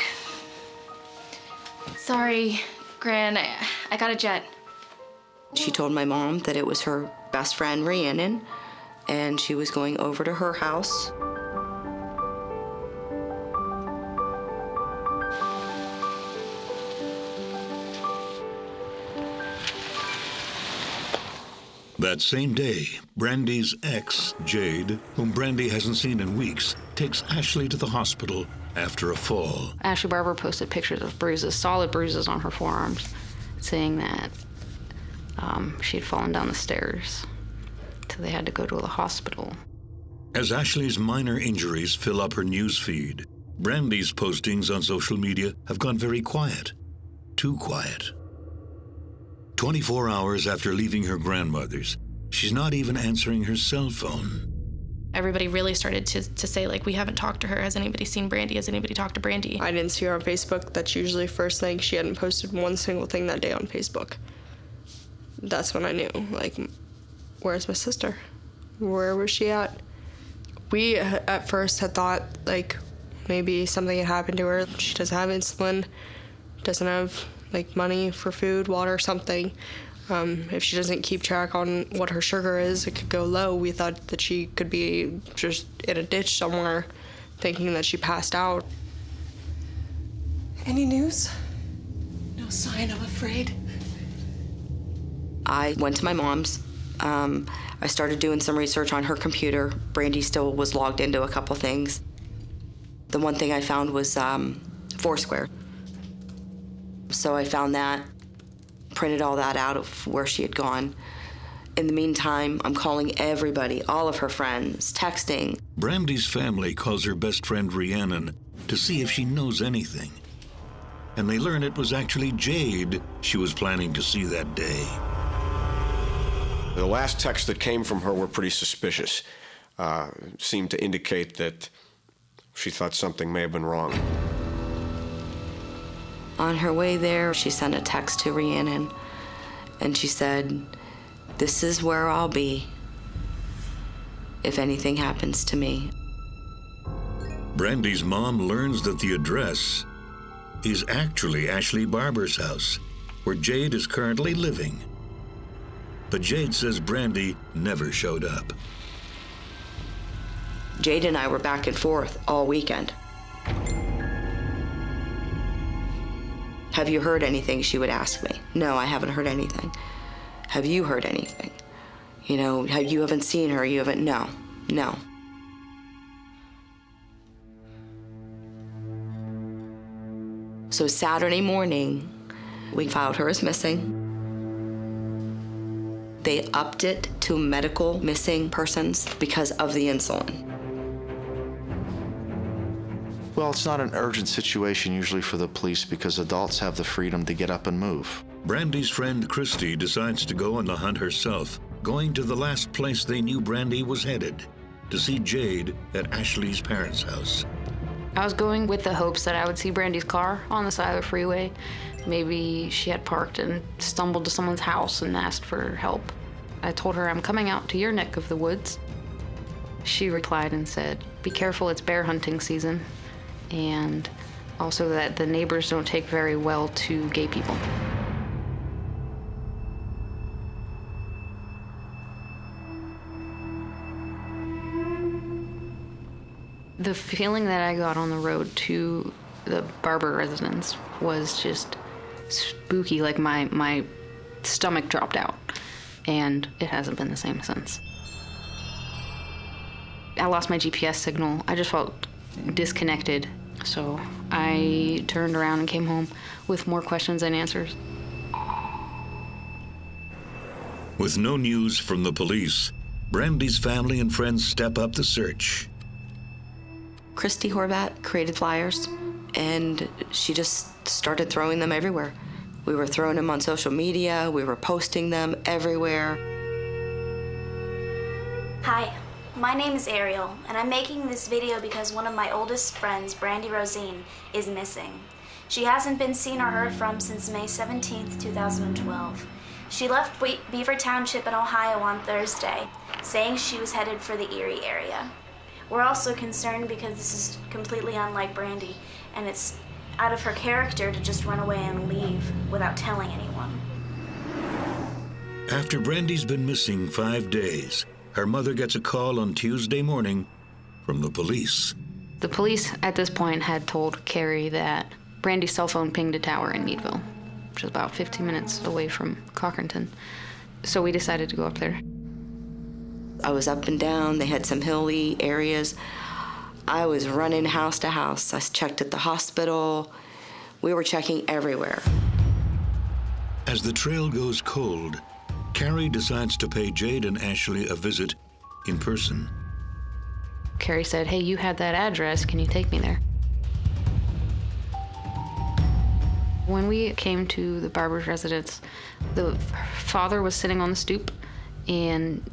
Sorry, Gran. I got a jet. She told my mom that it was her best friend, Rhiannon, and she was going over to her house. That same day, Brandy's ex, Jade, whom Brandy hasn't seen in weeks, takes Ashley to the hospital after a fall. Ashley Barber posted pictures of bruises, solid bruises on her forearms, saying that she had fallen down the stairs. So they had to go to the hospital. As Ashley's minor injuries fill up her news feed, Brandy's postings on social media have gone very quiet. Too quiet. 24 hours after leaving her grandmother's, she's not even answering her cell phone. Everybody really started to say, like, we haven't talked to her. Has anybody seen Brandy? Has anybody talked to Brandy? I didn't see her on Facebook. That's usually first thing. She hadn't posted one single thing that day on Facebook. That's when I knew, like, where's my sister? Where was she at? We at first had thought, like, maybe something had happened to her. She doesn't have insulin, doesn't have, like, money for food, water, something. If she doesn't keep track on what her sugar is, it could go low. We thought that she could be just in a ditch somewhere, thinking that she passed out. Any news? No sign, I'm afraid. I went to my mom's. I started doing some research on her computer. Brandy still was logged into a couple things. The one thing I found was Foursquare. So I found that, printed all that out of where she had gone. In the meantime, I'm calling everybody, all of her friends, texting. Brandy's family calls her best friend Rhiannon to see if she knows anything. And they learn it was actually Jade she was planning to see that day. The last texts that came from her were pretty suspicious. Seemed to indicate that she thought something may have been wrong. On her way there, she sent a text to Rhiannon, and she said, This is where I'll be if anything happens to me. Brandy's mom learns that the address is actually Ashley Barber's house, where Jade is currently living. But Jade says Brandy never showed up. Jade and I were back and forth all weekend. Have you heard anything? She would ask me. No, I haven't heard anything. Have you heard anything? You know, you haven't seen her, you haven't, no. So Saturday morning, we filed her as missing. They upped it to medical missing persons because of the insulin. Well, it's not an urgent situation usually for the police because adults have the freedom to get up and move. Brandy's friend Christy decides to go on the hunt herself, going to the last place they knew Brandy was headed, to see Jade at Ashley's parents' house. I was going with the hopes that I would see Brandy's car on the side of the freeway. Maybe she had parked and stumbled to someone's house and asked for help. I told her, I'm coming out to your neck of the woods. She replied and said, be careful, it's bear hunting season. And also that the neighbors don't take very well to gay people. The feeling that I got on the road to the Barber residence was just spooky, like my stomach dropped out, and it hasn't been the same since. I lost my GPS signal. I just felt disconnected, so I turned around and came home with more questions than answers. With no news from the police, Brandy's family and friends step up the search. Christy Horvat created flyers, and she just started throwing them everywhere. We were throwing them on social media, we were posting them everywhere. Hi, my name is Ariel, and I'm making this video because one of my oldest friends, Brandy Rosine, is missing. She hasn't been seen or heard from since May 17th, 2012. She left Beaver Township in Ohio on Thursday, saying she was headed for the Erie area. We're also concerned because this is completely unlike Brandy, and it's out of her character to just run away and leave without telling anyone. After Brandy's been missing 5 days, her mother gets a call on Tuesday morning from the police. The police at this point had told Carrie that Brandy's cell phone pinged a tower in Meadville, which is about 15 minutes away from Cochranton. So we decided to go up there. I was up and down, they had some hilly areas. I was running house to house. I checked at the hospital. We were checking everywhere. As the trail goes cold, Carrie decides to pay Jade and Ashley a visit in person. Carrie said, hey, you had that address, can you take me there? When we came to the Barber's residence, the father was sitting on the stoop, and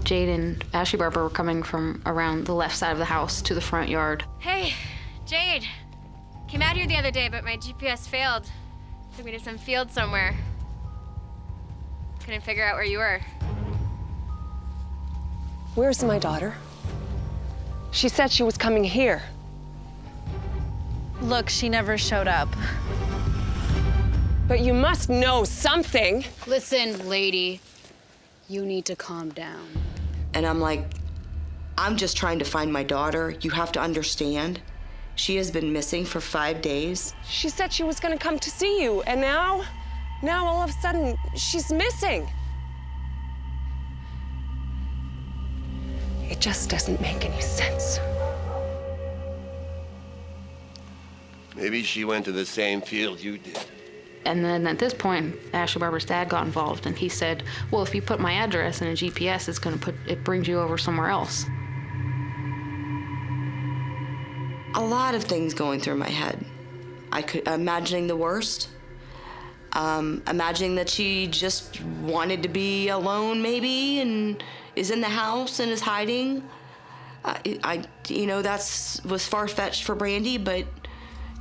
Jade and Ashley Barber were coming from around the left side of the house to the front yard. Hey, Jade. Came out here the other day, but my GPS failed. Took me to some field somewhere. Couldn't figure out where you were. Where's my daughter? She said she was coming here. Look, she never showed up. But you must know something. Listen, lady, you need to calm down. And I'm like, I'm just trying to find my daughter. You have to understand. She has been missing for 5 days. She said she was gonna come to see you, and now all of a sudden, she's missing. It just doesn't make any sense. Maybe she went to the same field you did. And then at this point, Ashley Barber's dad got involved, and he said, well, if you put my address in a GPS, it brings you over somewhere else. A lot of things going through my head. Imagining the worst. Imagining that she just wanted to be alone, maybe, and is in the house and is hiding. That was far-fetched for Brandy, but,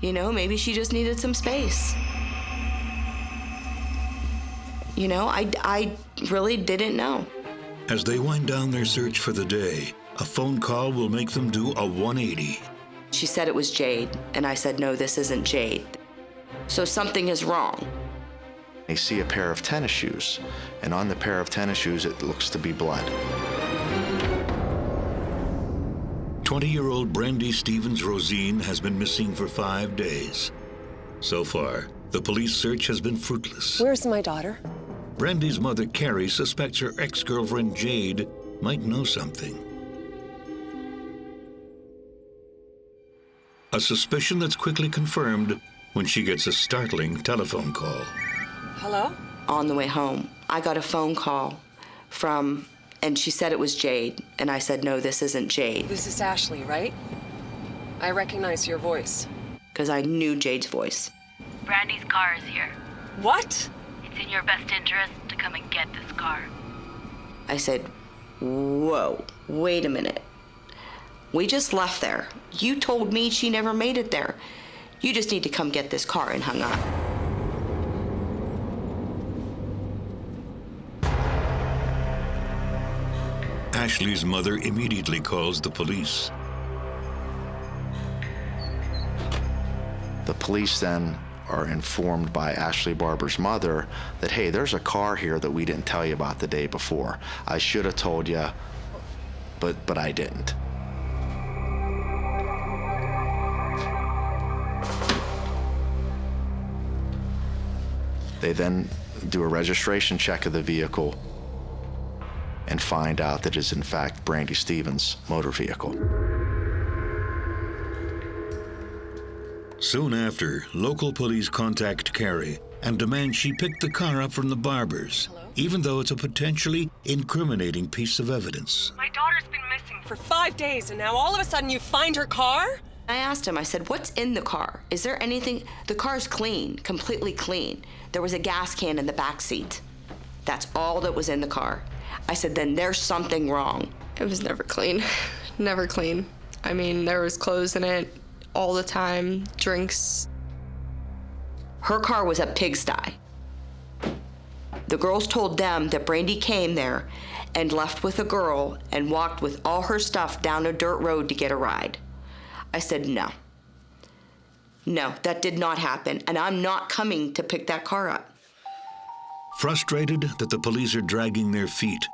maybe she just needed some space. You know, I really didn't know. As they wind down their search for the day, a phone call will make them do a 180. She said it was Jade, and I said, no, this isn't Jade. So something is wrong. They see a pair of tennis shoes, and on the pair of tennis shoes, it looks to be blood. 20-year-old Brandy Stevens Rosine has been missing for 5 days. So far, the police search has been fruitless. Where's my daughter? Brandy's mother, Carrie, suspects her ex-girlfriend, Jade, might know something. A suspicion that's quickly confirmed when she gets a startling telephone call. Hello? On the way home, I got a phone call from, and she said it was Jade, and I said, no, this isn't Jade. This is Ashley, right? I recognize your voice. Because I knew Jade's voice. Brandy's car is here. What? It's in your best interest to come and get this car. I said, whoa, wait a minute. We just left there. You told me she never made it there. You just need to come get this car, and hung up. Ashley's mother immediately calls the police. The police then are informed by Ashley Barber's mother that, hey, there's a car here that we didn't tell you about the day before. I should have told you, but I didn't. They then do a registration check of the vehicle and find out that it is in fact Brandy Stevens' motor vehicle. Soon after, local police contact Carrie and demand she pick the car up from the Barbers, even though it's a potentially incriminating piece of evidence. My daughter's been missing for 5 days, and now all of a sudden you find her car? I asked him, I said, what's in the car? Is there anything? The car's clean, completely clean. There was a gas can in the back seat. That's all that was in the car. I said, then there's something wrong. It was never clean. Never clean. I mean, there was clothes in it all the time, drinks. Her car was a pigsty. The girls told them that Brandy came there and left with a girl and walked with all her stuff down a dirt road to get a ride. I said, no. No, that did not happen, and I'm not coming to pick that car up. Frustrated that the police are dragging their feet,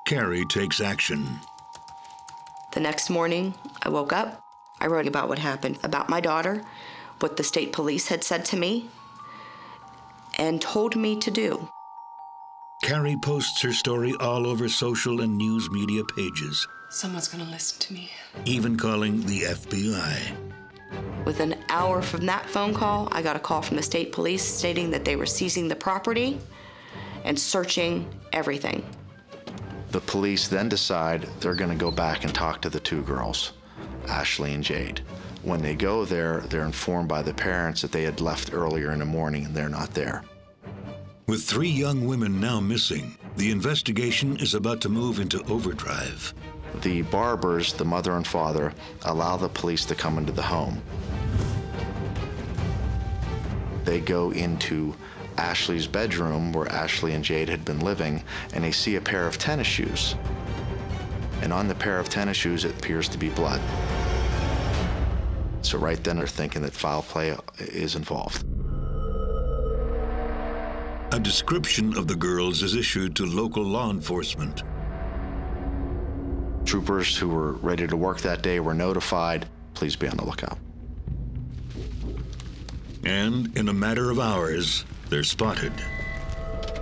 Carrie takes action. The next morning, I woke up. I wrote about what happened, about my daughter, what the state police had said to me, and told me to do. Carrie posts her story all over social and news media pages. Someone's gonna listen to me. Even calling the FBI. Within an hour from that phone call, I got a call from the state police stating that they were seizing the property and searching everything. The police then decide they're going to go back and talk to the two girls, Ashley and Jade. When they go there, they're informed by the parents that they had left earlier in the morning and they're not there. With 3 young women now missing, the investigation is about to move into overdrive. The Barbers, the mother and father, allow the police to come into the home. They go into Ashley's bedroom where Ashley and Jade had been living, and they see a pair of tennis shoes. And on the pair of tennis shoes, it appears to be blood. So right then they're thinking that foul play is involved. A description of the girls is issued to local law enforcement. Troopers who were ready to work that day were notified, please be on the lookout. And in a matter of hours, they're spotted.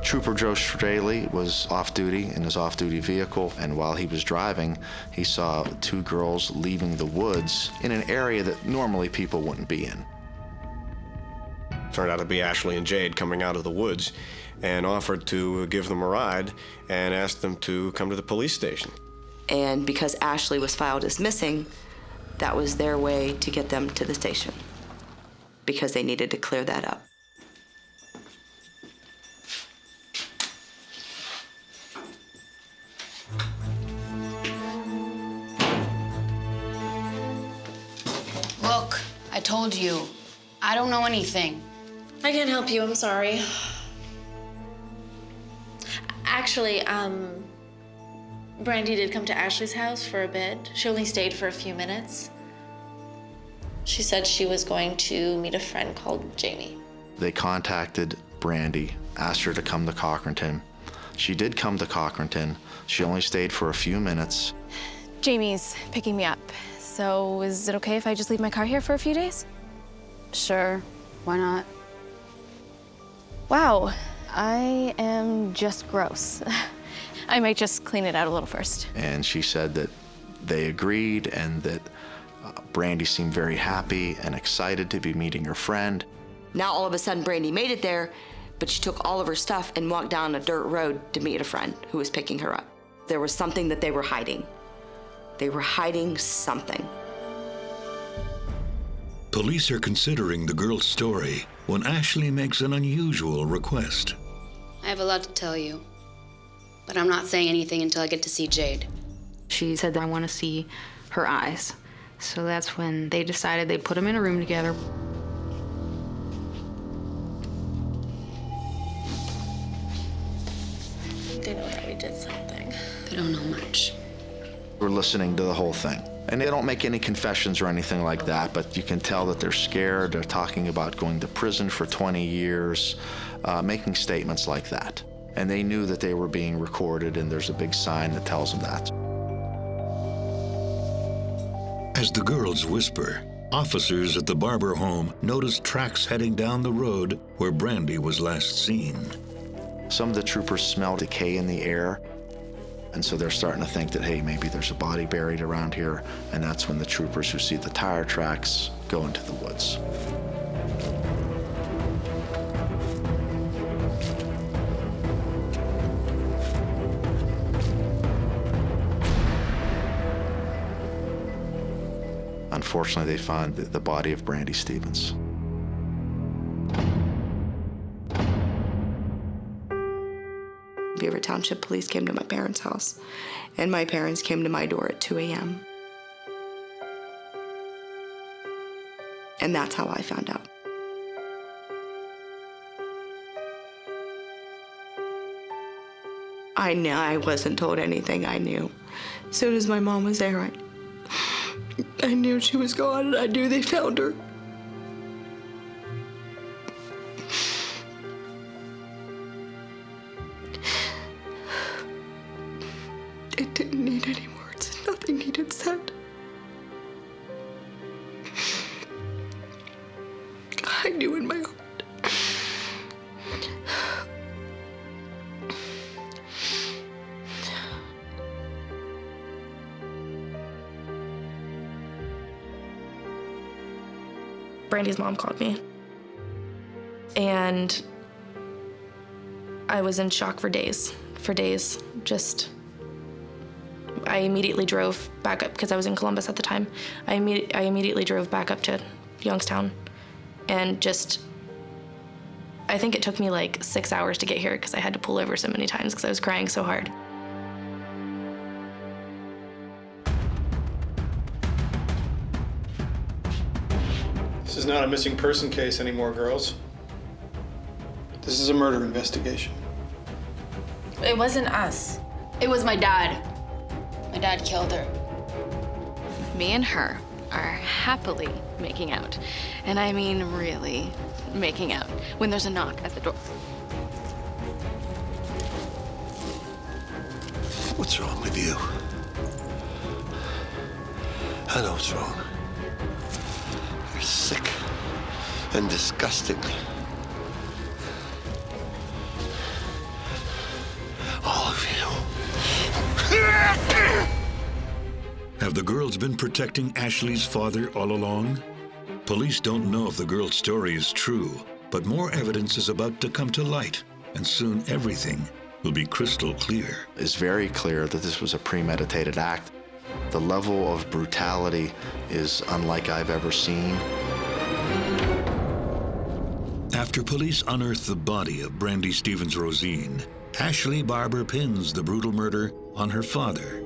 Trooper Joe Straley was off-duty in his off-duty vehicle, and while he was driving, he saw 2 girls leaving the woods in an area that normally people wouldn't be in. Turned out to be Ashley and Jade coming out of the woods, and offered to give them a ride and asked them to come to the police station. And because Ashley was filed as missing, that was their way to get them to the station, because they needed to clear that up. Look, I told you, I don't know anything. I can't help you, I'm sorry. Actually, Brandy did come to Ashley's house for a bit. She only stayed for a few minutes. She said she was going to meet a friend called Jamie. They contacted Brandy, asked her to come to Cochranton. She did come to Cochranton. She only stayed for a few minutes. Jamie's picking me up. So is it okay if I just leave my car here for a few days? Sure, why not? Wow, I am just gross. I might just clean it out a little first. And she said that they agreed and that Brandy seemed very happy and excited to be meeting her friend. Now all of a sudden Brandy made it there, but she took all of her stuff and walked down a dirt road to meet a friend who was picking her up. There was something that they were hiding. They were hiding something. Police are considering the girl's story when Ashley makes an unusual request. I have a lot to tell you, but I'm not saying anything until I get to see Jade. She said, I want to see her eyes. So that's when they decided they'd put them in a room together. They know that we did something. They don't know much. We're listening to the whole thing. And they don't make any confessions or anything like that, but you can tell that they're scared. They're talking about going to prison for 20 years, making statements like that. And they knew that they were being recorded, and there's a big sign that tells them that. As the girls whisper, officers at the Barber home notice tracks heading down the road where Brandy was last seen. Some of the troopers smell decay in the air, and so they're starting to think that, hey, maybe there's a body buried around here, and that's when the troopers who see the tire tracks go into the woods. Unfortunately, they find the body of Brandy Stevens. Beaver Township Police came to my parents' house, and my parents came to my door at 2 a.m. And that's how I found out. I wasn't told anything. I knew. As soon as my mom was there, I knew she was gone, and I knew they found her. It didn't need any words. Nothing needed said. I knew in my heart. Brandy's mom called me, and I was in shock for days. I immediately drove back up, because I was in Columbus at the time. I immediately drove back up to Youngstown, and I think it took me like 6 hours to get here, because I had to pull over so many times because I was crying so hard. This is not a missing person case anymore, girls. This is a murder investigation. It wasn't us. It was my dad. My dad killed her. Me and her are happily making out. And I mean really making out when there's a knock at the door. What's wrong with you? I know what's wrong. You're sick and disgusting. All of you. Have the girls been protecting Ashley's father all along? Police don't know if the girl's story is true, but more evidence is about to come to light, and soon everything will be crystal clear. It's very clear that this was a premeditated act. The level of brutality is unlike I've ever seen. After police unearth the body of Brandy Stevens Rosine, Ashley Barber pins the brutal murder on her father.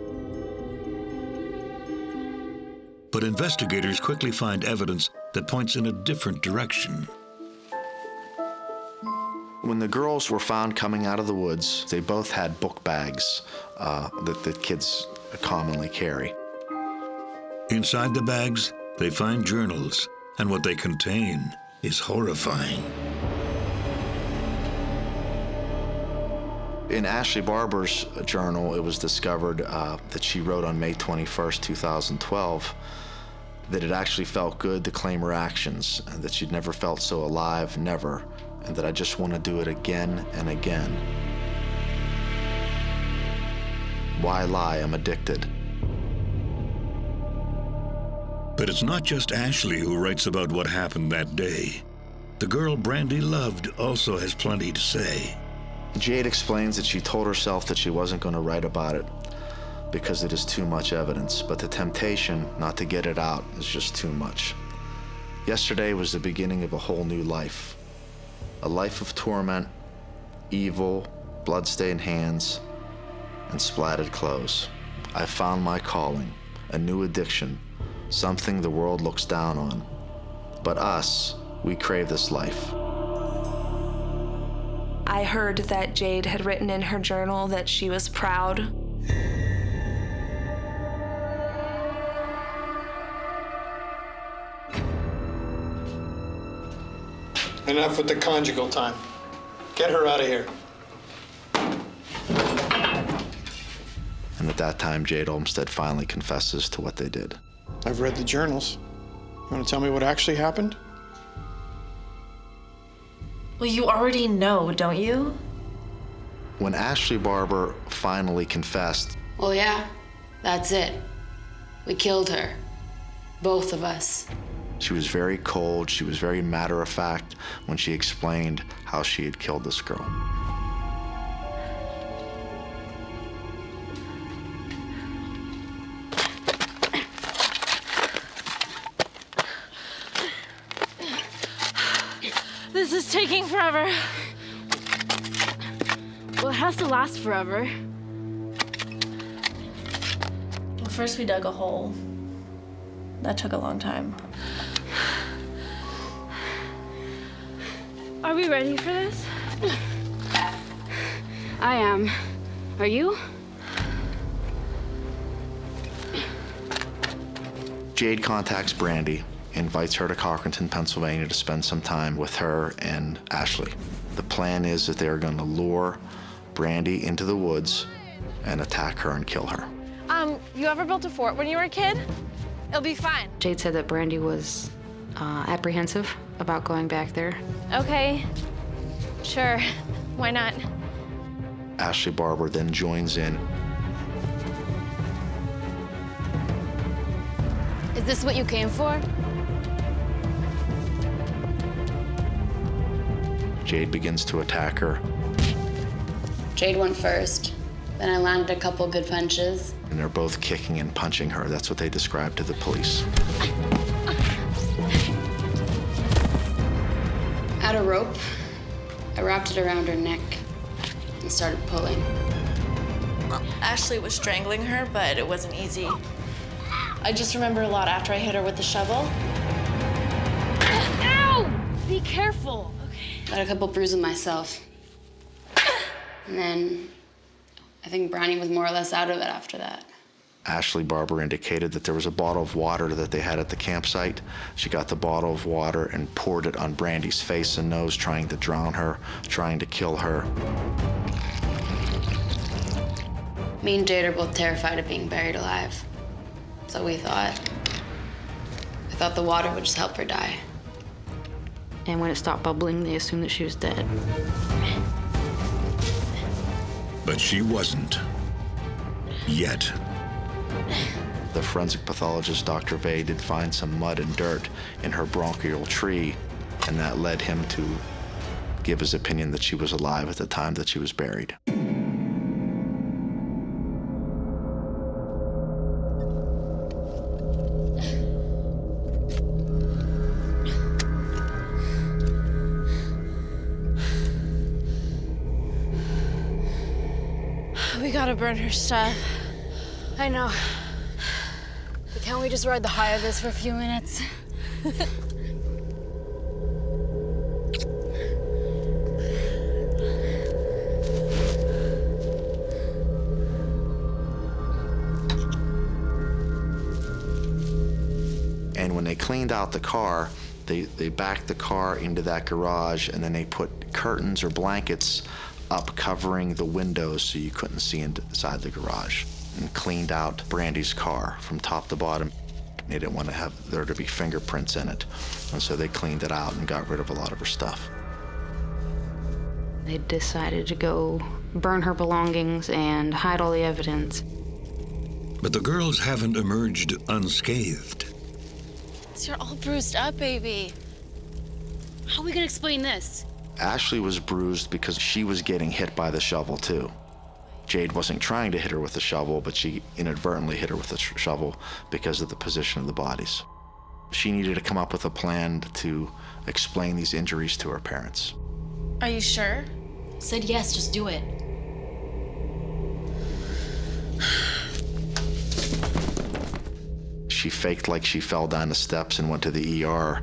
But investigators quickly find evidence that points in a different direction. When the girls were found coming out of the woods, they both had book bags that kids commonly carry. Inside the bags, they find journals, and what they contain is horrifying. In Ashley Barber's journal, it was discovered that she wrote on May 21st, 2012, that it actually felt good to claim her actions, and that she'd never felt so alive, never, and that I just want to do it again and again. Why lie? I'm addicted. But it's not just Ashley who writes about what happened that day. The girl Brandy loved also has plenty to say. Jade explains that she told herself that she wasn't going to write about it because it is too much evidence, but the temptation not to get it out is just too much. Yesterday was the beginning of a whole new life. A life of torment, evil, bloodstained hands, and splattered clothes. I found my calling, a new addiction, something the world looks down on. But us, we crave this life. I heard that Jade had written in her journal that she was proud. Enough with the conjugal time. Get her out of here. And at that time, Jade Olmsted finally confesses to what they did. I've read the journals. You want to tell me what actually happened? Well, you already know, don't you? When Ashley Barber finally confessed, Well, yeah, that's it. We killed her. Both of us. she was very cold, she was very matter-of-fact when she explained how she had killed this girl. This is taking forever. Well, it has to last forever. Well, first we dug a hole. That took a long time. Are we ready for this? I am. Are you? Jade contacts Brandy, invites her to Cochranton, Pennsylvania to spend some time with her and Ashley. The plan is that they're going to lure Brandy into the woods and attack her and kill her. You ever built a fort when you were a kid? It'll be fine. Jade said that Brandy was apprehensive about going back there. Okay, sure, why not? Ashley Barber then joins in. Is this what you came for? Jade begins to attack her, Jade went first. Then I landed a couple good punches. and they're both kicking and punching her. That's what they described to the police. I had a rope. I wrapped it around her neck and started pulling. Ashley was strangling her, but it wasn't easy. I just remember a lot after I hit her with the shovel. Ow! Be careful. Got a couple bruises myself. And then I think Brownie was more or less out of it after that. Ashley Barber indicated that there was a bottle of water that they had at the campsite. She got the bottle of water and poured it on Brandy's face and nose, trying to drown her, trying to kill her. Me and Jade are both terrified of being buried alive. So we thought the water would just help her die. And when it stopped bubbling, they assumed that she was dead. But she wasn't. Yet. The forensic pathologist, Dr. Vey, did find some mud and dirt in her bronchial tree, and that led him to give his opinion that she was alive at the time that she was buried. We gotta burn her stuff. I know. But can't we just ride the high of this for a few minutes? And when they cleaned out the car, they backed the car into that garage, and then they put curtains or blankets up covering the windows so you couldn't see inside the garage, and cleaned out Brandy's car from top to bottom. They didn't want to have there to be fingerprints in it, and so they cleaned it out and got rid of a lot of her stuff. They decided to go burn her belongings and hide all the evidence. But the girls haven't emerged unscathed. You're all bruised up, baby. How are we gonna explain this? Ashley was bruised because she was getting hit by the shovel too. Jade wasn't trying to hit her with the shovel, but she inadvertently hit her with the shovel because of the position of the bodies. She needed to come up with a plan to explain these injuries to her parents. Are you sure? Said yes, just do it. She faked like she fell down the steps and went to the ER.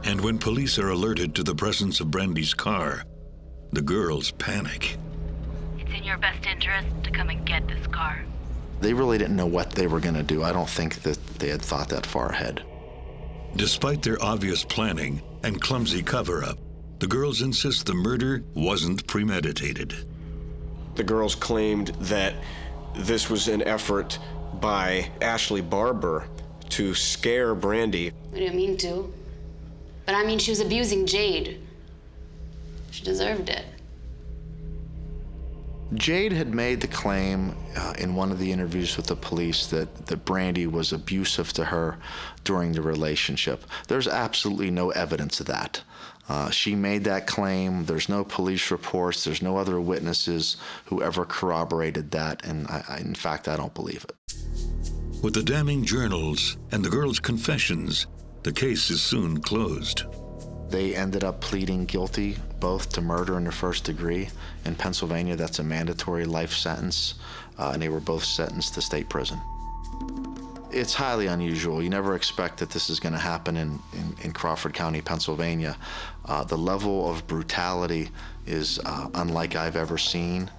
And when police are alerted to the presence of Brandy's car, the girls panic. It's in your best interest to come and get this car. They really didn't know what they were going to do. I don't think that they had thought that far ahead. Despite their obvious planning and clumsy cover-up, the girls insist the murder wasn't premeditated. The girls claimed that this was an effort by Ashley Barber to scare Brandy. I didn't mean to. But I mean, she was abusing Jade. She deserved it. Jade had made the claim in one of the interviews with the police that Brandy was abusive to her during the relationship. There's absolutely no evidence of that. She made that claim. There's no police reports. There's no other witnesses who ever corroborated that, and in fact, I don't believe it. With the damning journals and the girls' confessions, the case is soon closed. They ended up pleading guilty both to murder in the first degree. In Pennsylvania, that's a mandatory life sentence, and they were both sentenced to state prison. It's highly unusual. You never expect that this is going to happen in Crawford County, Pennsylvania. The level of brutality is unlike I've ever seen,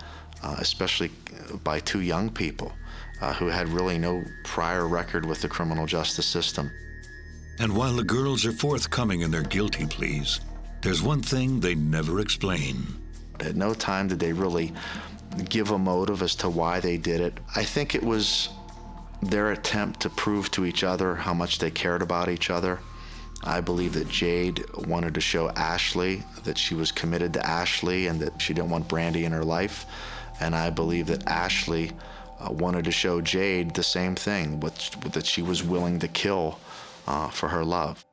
especially by two young people who had really no prior record with the criminal justice system. And while the girls are forthcoming in their guilty pleas, there's one thing they never explain. At no time did they really give a motive as to why they did it. I think it was their attempt to prove to each other how much they cared about each other. I believe that Jade wanted to show Ashley that she was committed to Ashley and that she didn't want Brandy in her life. And I believe that Ashley wanted to show Jade the same thing, that she was willing to kill for her love.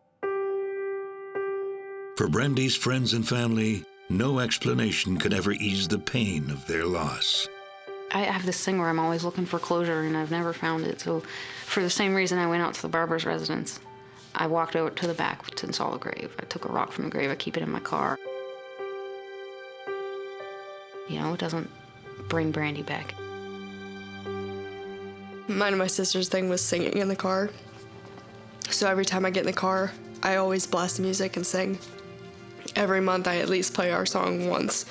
For Brandy's friends and family, no explanation could ever ease the pain of their loss. I have this thing where I'm always looking for closure, and I've never found it. So for the same reason I went out to the Barber's residence, I walked out to the back and saw the grave. I took a rock from the grave. I keep it in my car. You know, it doesn't bring Brandy back. Mine and my sister's thing was singing in the car. So every time I get in the car, I always blast the music and sing. Every month I at least play our song once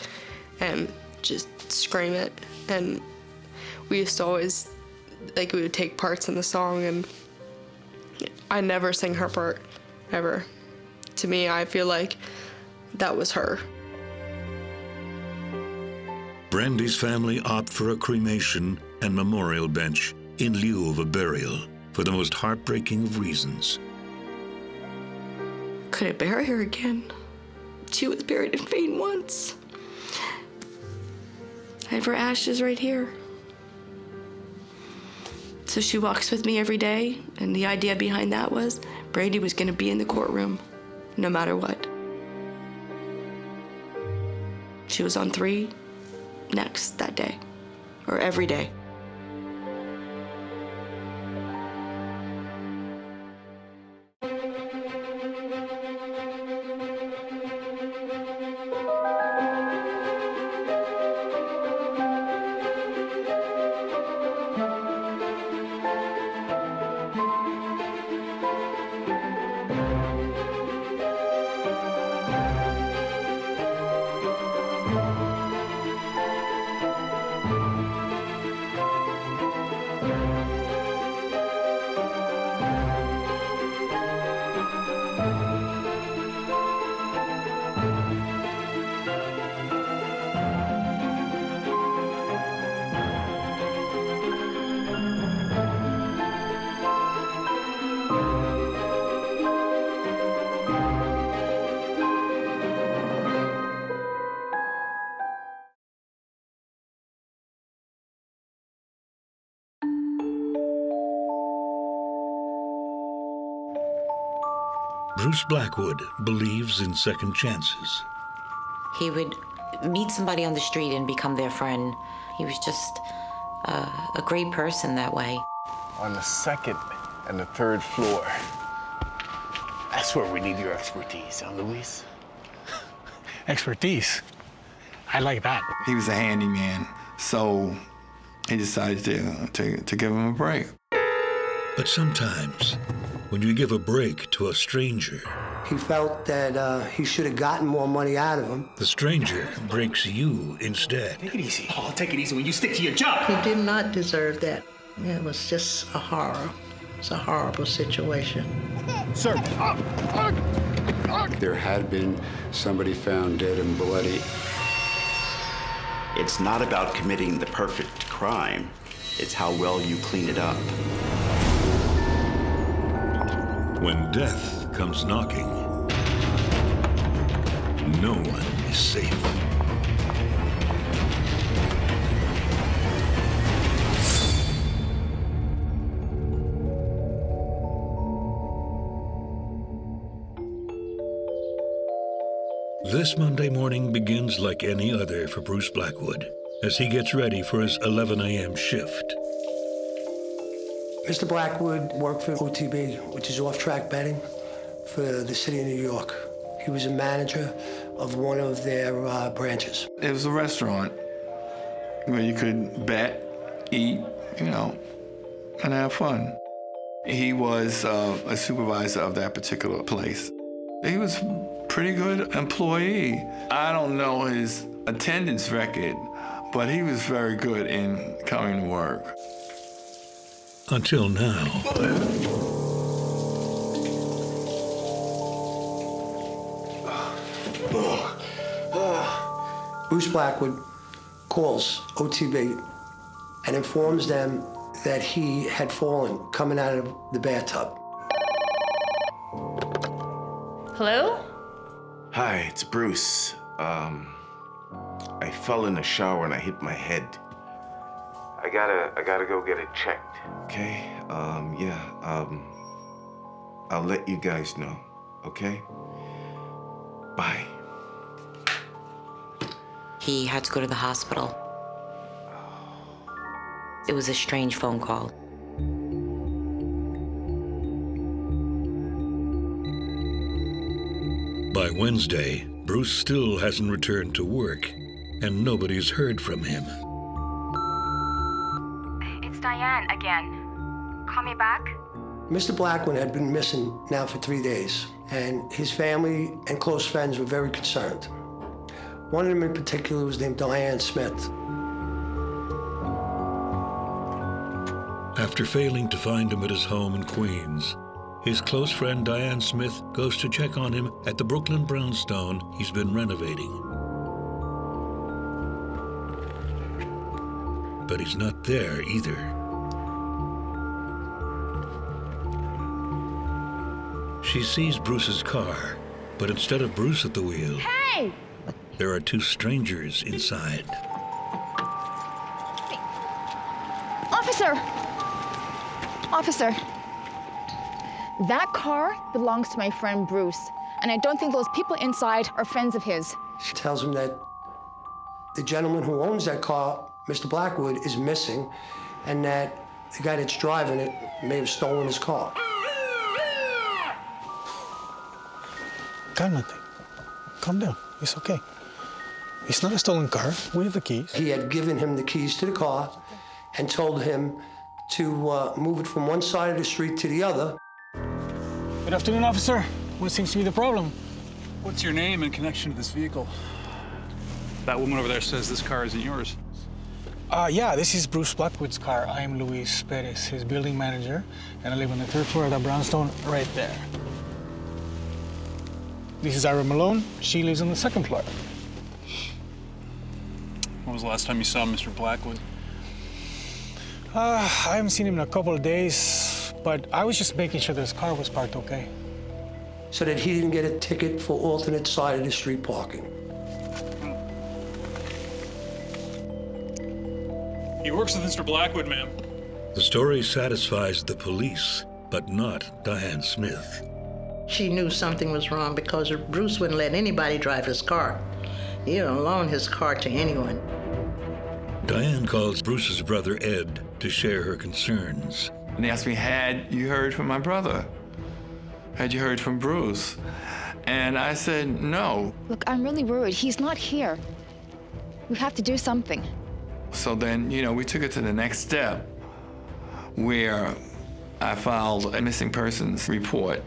and just scream it. And we used to always, we would take parts in the song, and I never sing her part, ever. To me, I feel like that was her. Brandy's family opt for a cremation and memorial bench in lieu of a burial for the most heartbreaking of reasons. Couldn't bury her again. She was buried in vain once. I have her ashes right here. So she walks with me every day, and the idea behind that was Brandy was gonna be in the courtroom, no matter what. She was on 3 next that day, or every day. Bruce Blackwood believes in second chances. He would meet somebody on the street and become their friend. He was just a great person that way. On the second and the third floor, that's where we need your expertise, huh, Luis? Expertise? I like that. He was a handyman, so he decided to give him a break. But sometimes, when you give a break to a stranger, he felt that he should have gotten more money out of him. The stranger breaks you instead. Take it easy. Oh, take it easy when you stick to your job. He did not deserve that. It was just a horror. It's a horrible situation. Sir. There had been somebody found dead and bloody. It's not about committing the perfect crime. It's how well you clean it up. When death comes knocking, no one is safe. This Monday morning begins like any other for Bruce Blackwood as he gets ready for his 11 a.m. shift. Mr. Blackwood worked for OTB, which is off-track betting, for the city of New York. He was a manager of one of their branches. It was a restaurant where you could bet, eat, and have fun. He was a supervisor of that particular place. He was a pretty good employee. I don't know his attendance record, but he was very good in coming to work. Until now. Bruce Blackwood calls OTB and informs them that he had fallen coming out of the bathtub. Hello? Hi, it's Bruce. I fell in the shower and I hit my head. I gotta go get it checked. Okay? I'll let you guys know, okay? Bye. He had to go to the hospital. It was a strange phone call. By Wednesday, Bruce still hasn't returned to work, and nobody's heard from him. It's Diane again. Call me back? Mr. Blackwood had been missing now for 3 days, and his family and close friends were very concerned. One of them in particular was named Diane Smith. After failing to find him at his home in Queens, his close friend Diane Smith goes to check on him at the Brooklyn brownstone he's been renovating. But he's not there either. She sees Bruce's car, but instead of Bruce at the wheel, Hey! there are two strangers inside. Officer, that car belongs to my friend Bruce, and I don't think those people inside are friends of his. She tells him that the gentleman who owns that car, Mr. Blackwood, is missing, and that the guy that's driving it may have stolen his car. Cálmate. Calm down. It's okay. It's not a stolen car. We have the keys. He had given him the keys to the car and told him to move it from one side of the street to the other. Good afternoon, officer. What seems to be the problem? What's your name in connection to this vehicle? That woman over there says this car isn't yours. Yeah, this is Bruce Blackwood's car. I am Luis Perez, his building manager, and I live on the 3rd floor of that brownstone right there. This is Ira Malone. She lives on the 2nd floor. When was the last time you saw Mr. Blackwood? I haven't seen him in a couple of days, but I was just making sure that his car was parked okay. So that he didn't get a ticket for alternate side of the street parking. He works with Mr. Blackwood, ma'am. The story satisfies the police, but not Diane Smith. She knew something was wrong because Bruce wouldn't let anybody drive his car. He didn't loan his car to anyone. Diane calls Bruce's brother Ed to share her concerns. And they asked me, had you heard from my brother? Had you heard from Bruce? And I said, no. Look, I'm really worried. He's not here. We have to do something. So then, we took it to the next step where I filed a missing persons report.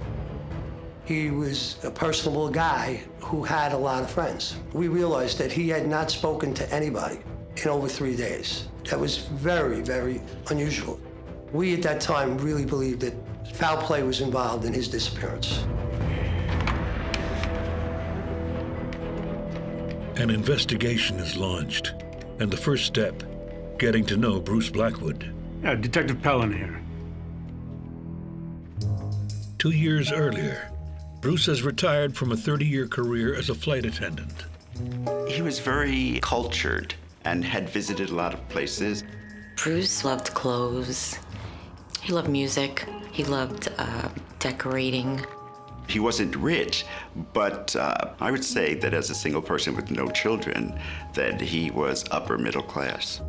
He was a personable guy who had a lot of friends. We realized that he had not spoken to anybody in over 3 days. That was very, very unusual. We at that time really believed that foul play was involved in his disappearance. An investigation is launched, and the first step, getting to know Bruce Blackwood. Yeah, Detective Pellin here. 2 years earlier, Bruce has retired from a 30-year career as a flight attendant. He was very cultured and had visited a lot of places. Bruce loved clothes. He loved music. He loved decorating. He wasn't rich, but I would say that as a single person with no children, that he was upper middle class.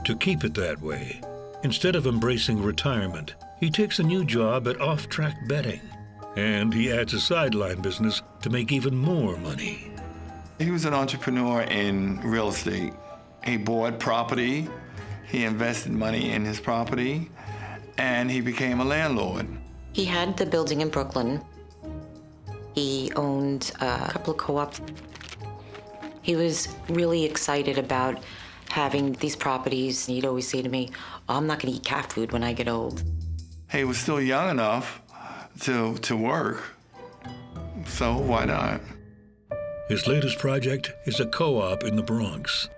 To keep it that way, instead of embracing retirement, he takes a new job at off-track betting. And he adds a sideline business to make even more money. He was an entrepreneur in real estate. He bought property, he invested money in his property, and he became a landlord. He had the building in Brooklyn. He owned a couple of co-ops. He was really excited about having these properties. He'd always say to me, "Oh, I'm not gonna eat cat food when I get old." He was still young enough to work, so why not? His latest project is a co-op in the Bronx.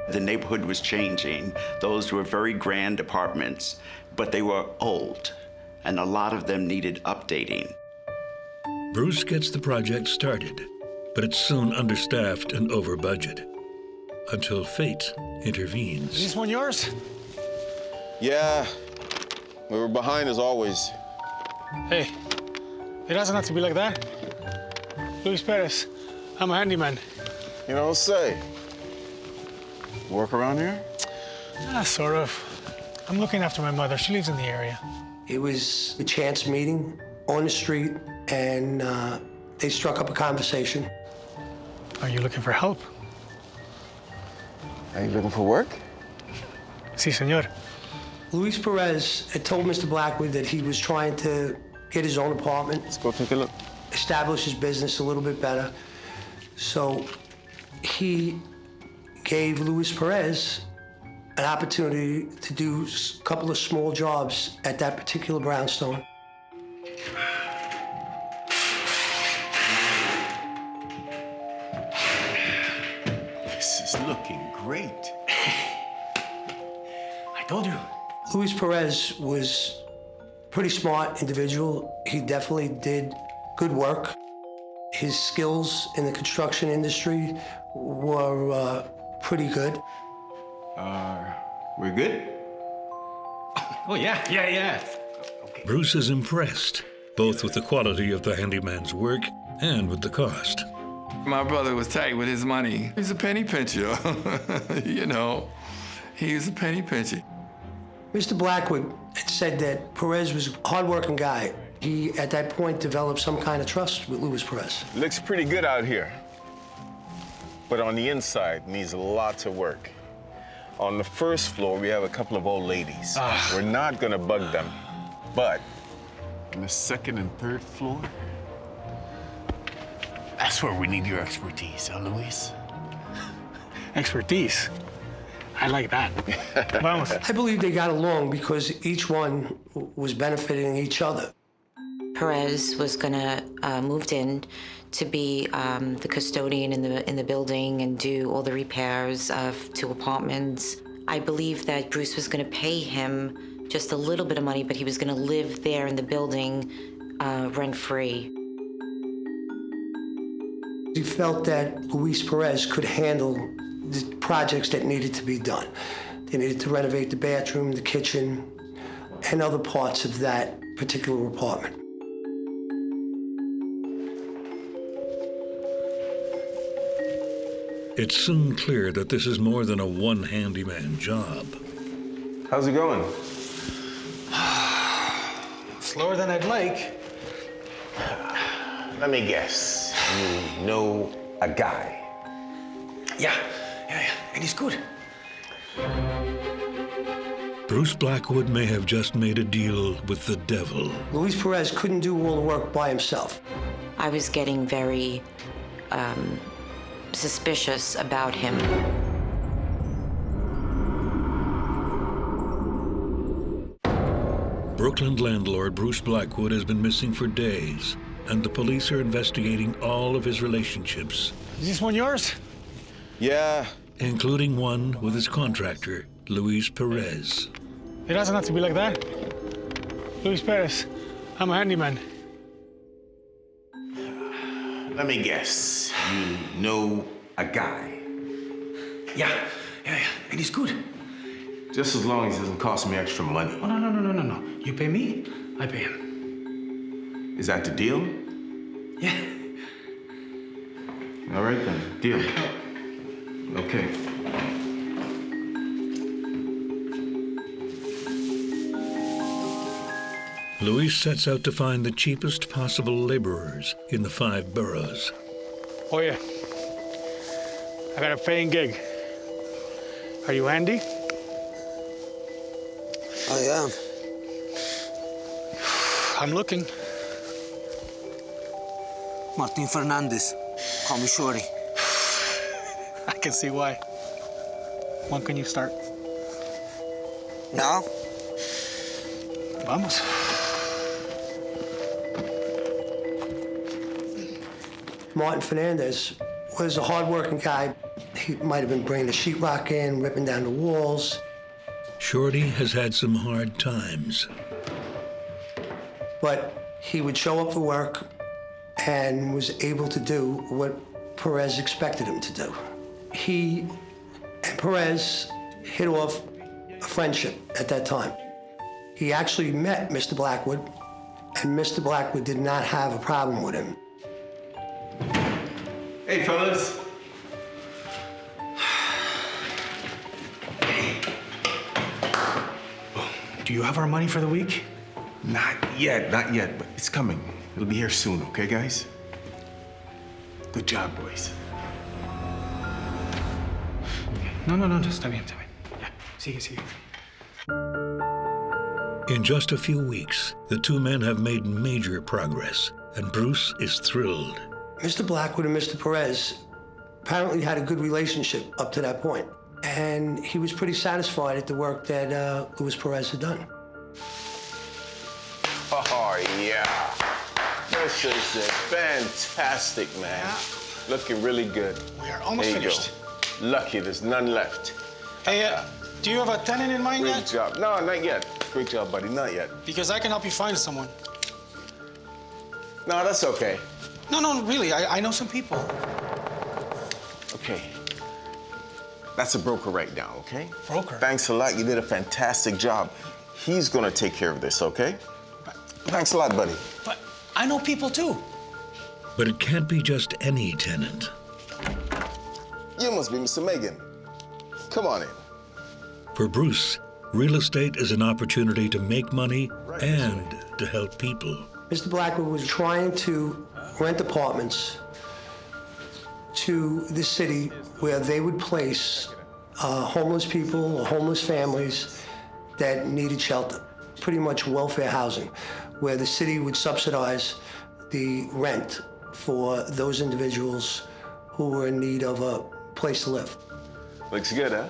The neighborhood was changing. Those were very grand apartments, but they were old, and a lot of them needed updating. Bruce gets the project started, but it's soon understaffed and over budget, until fate intervenes. Is this one yours? Yeah, we were behind as always. Hey, it doesn't have to be like that. Luis Perez, I'm a handyman. You don't say. Work around here? Sort of. I'm looking after my mother. She lives in the area. It was a chance meeting on the street, and they struck up a conversation. Are you looking for help? Are you looking for work? Si, senor. Luis Perez had told Mr. Blackwood that he was trying to get his own apartment. Let's go take a look. Establish his business a little bit better. So he gave Luis Perez an opportunity to do a couple of small jobs at that particular brownstone. This is looking great. I told you. Luis Perez was a pretty smart individual. He definitely did good work. His skills in the construction industry were pretty good. We're good? Oh, yeah. Okay. Bruce is impressed, both with the quality of the handyman's work and with the cost. My brother was tight with his money. He's a penny pincher, He was a penny pincher. Mr. Blackwood had said that Perez was a hardworking guy. He, at that point, developed some kind of trust with Luis Perez. Looks pretty good out here. But on the inside, needs lots of work. On the first floor, we have a couple of old ladies. We're not gonna bug them. But on the second and third floor, that's where we need your expertise, huh, Luis? Expertise? I like that. Vamos. I believe they got along because each one was benefiting each other. Perez was gonna moved in to be the custodian in the building and do all the repairs to apartments. I believe that Bruce was gonna pay him just a little bit of money, but he was gonna live there in the building rent-free. He felt that Luis Perez could handle the projects that needed to be done. They needed to renovate the bathroom, the kitchen, and other parts of that particular apartment. It's soon clear that this is more than a one handyman job. How's it going? Slower than I'd like. Let me guess. You know a guy? Yeah, and he's good. Bruce Blackwood may have just made a deal with the devil. Luis Perez couldn't do all the work by himself. I was getting very suspicious about him. Brooklyn landlord Bruce Blackwood has been missing for days, and the police are investigating all of his relationships. Is this one yours? Yeah. Including one with his contractor, Luis Perez. It doesn't have to be like that. Luis Perez, I'm a handyman. Let me guess. You know a guy? Yeah, and he's good. Just as long as it doesn't cost me extra money. Oh, no. You pay me, I pay him. Is that the deal? Yeah. All right then, deal. Okay. Luis sets out to find the cheapest possible laborers in the 5 boroughs. Oh yeah, I got a paying gig. Are you handy? I am. I'm looking. Martin Fernandez. Call me Shorty. I can see why. When can you start? Now? Vamos. Martin Fernandez was a hard-working guy. He might have been bringing the sheetrock in, ripping down the walls. Shorty has had some hard times. But he would show up for work and was able to do what Perez expected him to do. He and Perez hit off a friendship at that time. He actually met Mr. Blackwood, and Mr. Blackwood did not have a problem with him. Hey, fellas. Do you have our money for the week? Not yet, but it's coming. It'll be here soon, okay, guys? Good job, boys. No, está bien. Yeah, sigue. In just a few weeks, the two men have made major progress, and Bruce is thrilled. Mr. Blackwood and Mr. Perez apparently had a good relationship up to that point, and he was pretty satisfied at the work that Luis Perez had done. Oh, yeah. This is fantastic, man. Yeah. Looking really good. We are almost finished. Go. Lucky there's none left. Hey, do you have a tenant in mind yet? Great job. No, not yet. Great job, buddy. Not yet. Because I can help you find someone. No, that's okay. No, really. I know some people. Okay. That's a broker right now, okay? Broker? Thanks a lot. You did a fantastic job. He's gonna take care of this, okay? Thanks a lot, buddy. But I know people too. But it can't be just any tenant. You must be Mr. Megan. Come on in. For Bruce, real estate is an opportunity to make money and to help people. Mr. Blackwood was trying to rent apartments to the city where they would place homeless people or homeless families that needed shelter. Pretty much welfare housing, where the city would subsidize the rent for those individuals who were in need of a place to live. Looks good, huh?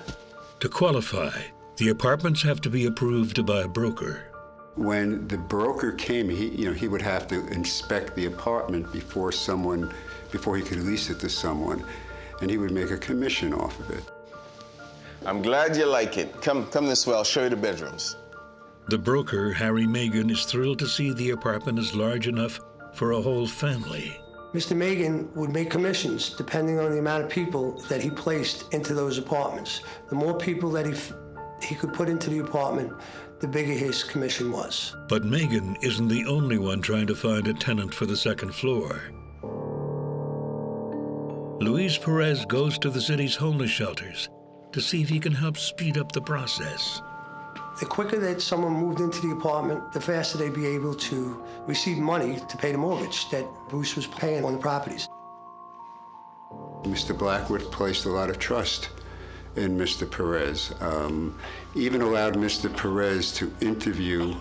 To qualify, the apartments have to be approved by a broker. When the broker came, he would have to inspect the apartment before he could lease it to someone, and he would make a commission off of it. I'm glad you like it. Come this way, I'll show you the bedrooms. The broker, Harry Megan, is thrilled to see the apartment is large enough for a whole family. Mr. Megan would make commissions depending on the amount of people that he placed into those apartments. The more people that he could put into the apartment, the bigger his commission was. But Megan isn't the only one trying to find a tenant for the second floor. Luis Perez goes to the city's homeless shelters to see if he can help speed up the process. The quicker that someone moved into the apartment, the faster they'd be able to receive money to pay the mortgage that Bruce was paying on the properties. Mr. Blackwood placed a lot of trust in Mr. Perez. Even allowed Mr. Perez to interview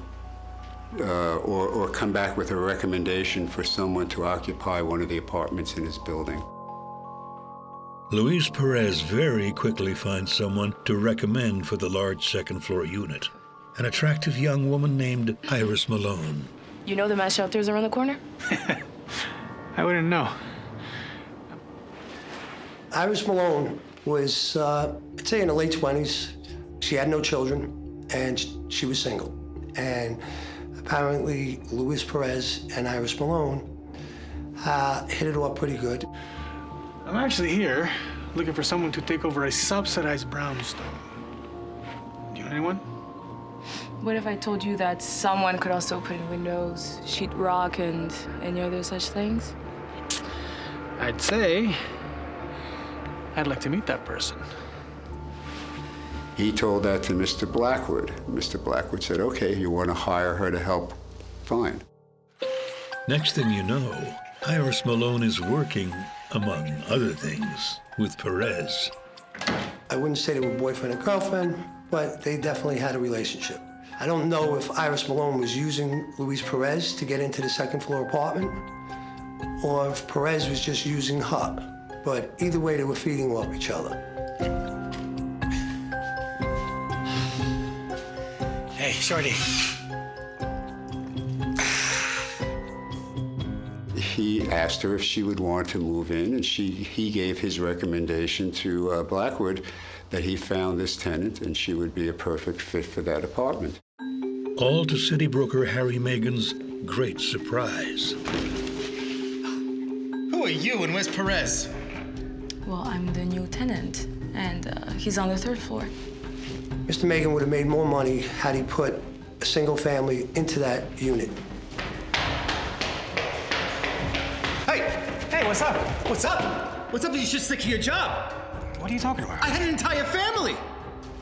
or come back with a recommendation for someone to occupy one of the apartments in his building. Luis Perez very quickly finds someone to recommend for the large second-floor unit, an attractive young woman named Iris Malone. You know the mass shelters around the corner? I wouldn't know. Iris Malone was, I'd say in her late 20s. She had no children, and she was single. And apparently, Luis Perez and Iris Malone hit it off pretty good. I'm actually here looking for someone to take over a subsidized brownstone. Do you know anyone? What if I told you that someone could also put in windows, sheetrock, and any other such things? I'd say I'd like to meet that person. He told that to Mr. Blackwood. Mr. Blackwood said, okay, you want to hire her to help? Fine. Next thing you know, Iris Malone is working, among other things, with Perez. I wouldn't say they were boyfriend and girlfriend, but they definitely had a relationship. I don't know if Iris Malone was using Luis Perez to get into the second-floor apartment, or if Perez was just using her. But either way, they were feeding off each other. Hey, Shorty. He asked her if she would want to move in, and he gave his recommendation to Blackwood that he found this tenant and she would be a perfect fit for that apartment. All to city broker Harry Megan's great surprise. Who are you and where's Perez? Well, I'm the new tenant, and he's on the 3rd floor. Mr. Megan would have made more money had he put a single family into that unit. Hey, what's up? What's up? What's up? You should stick to your job. What are you talking about? I had an entire family.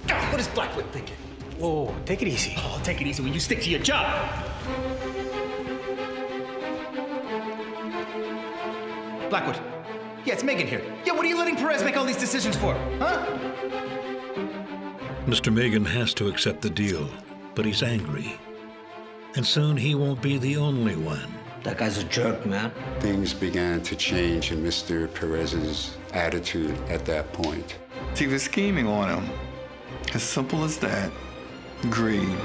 God, what is Blackwood thinking? Whoa, take it easy. Oh, take it easy when you stick to your job. Blackwood. Yeah, it's Megan here. Yeah, what are you letting Perez make all these decisions for? Huh? Mr. Megan has to accept the deal, but he's angry. And soon he won't be the only one. That guy's a jerk, man. Things began to change in Mr. Perez's attitude at that point. He was scheming on him. As simple as that. Greed.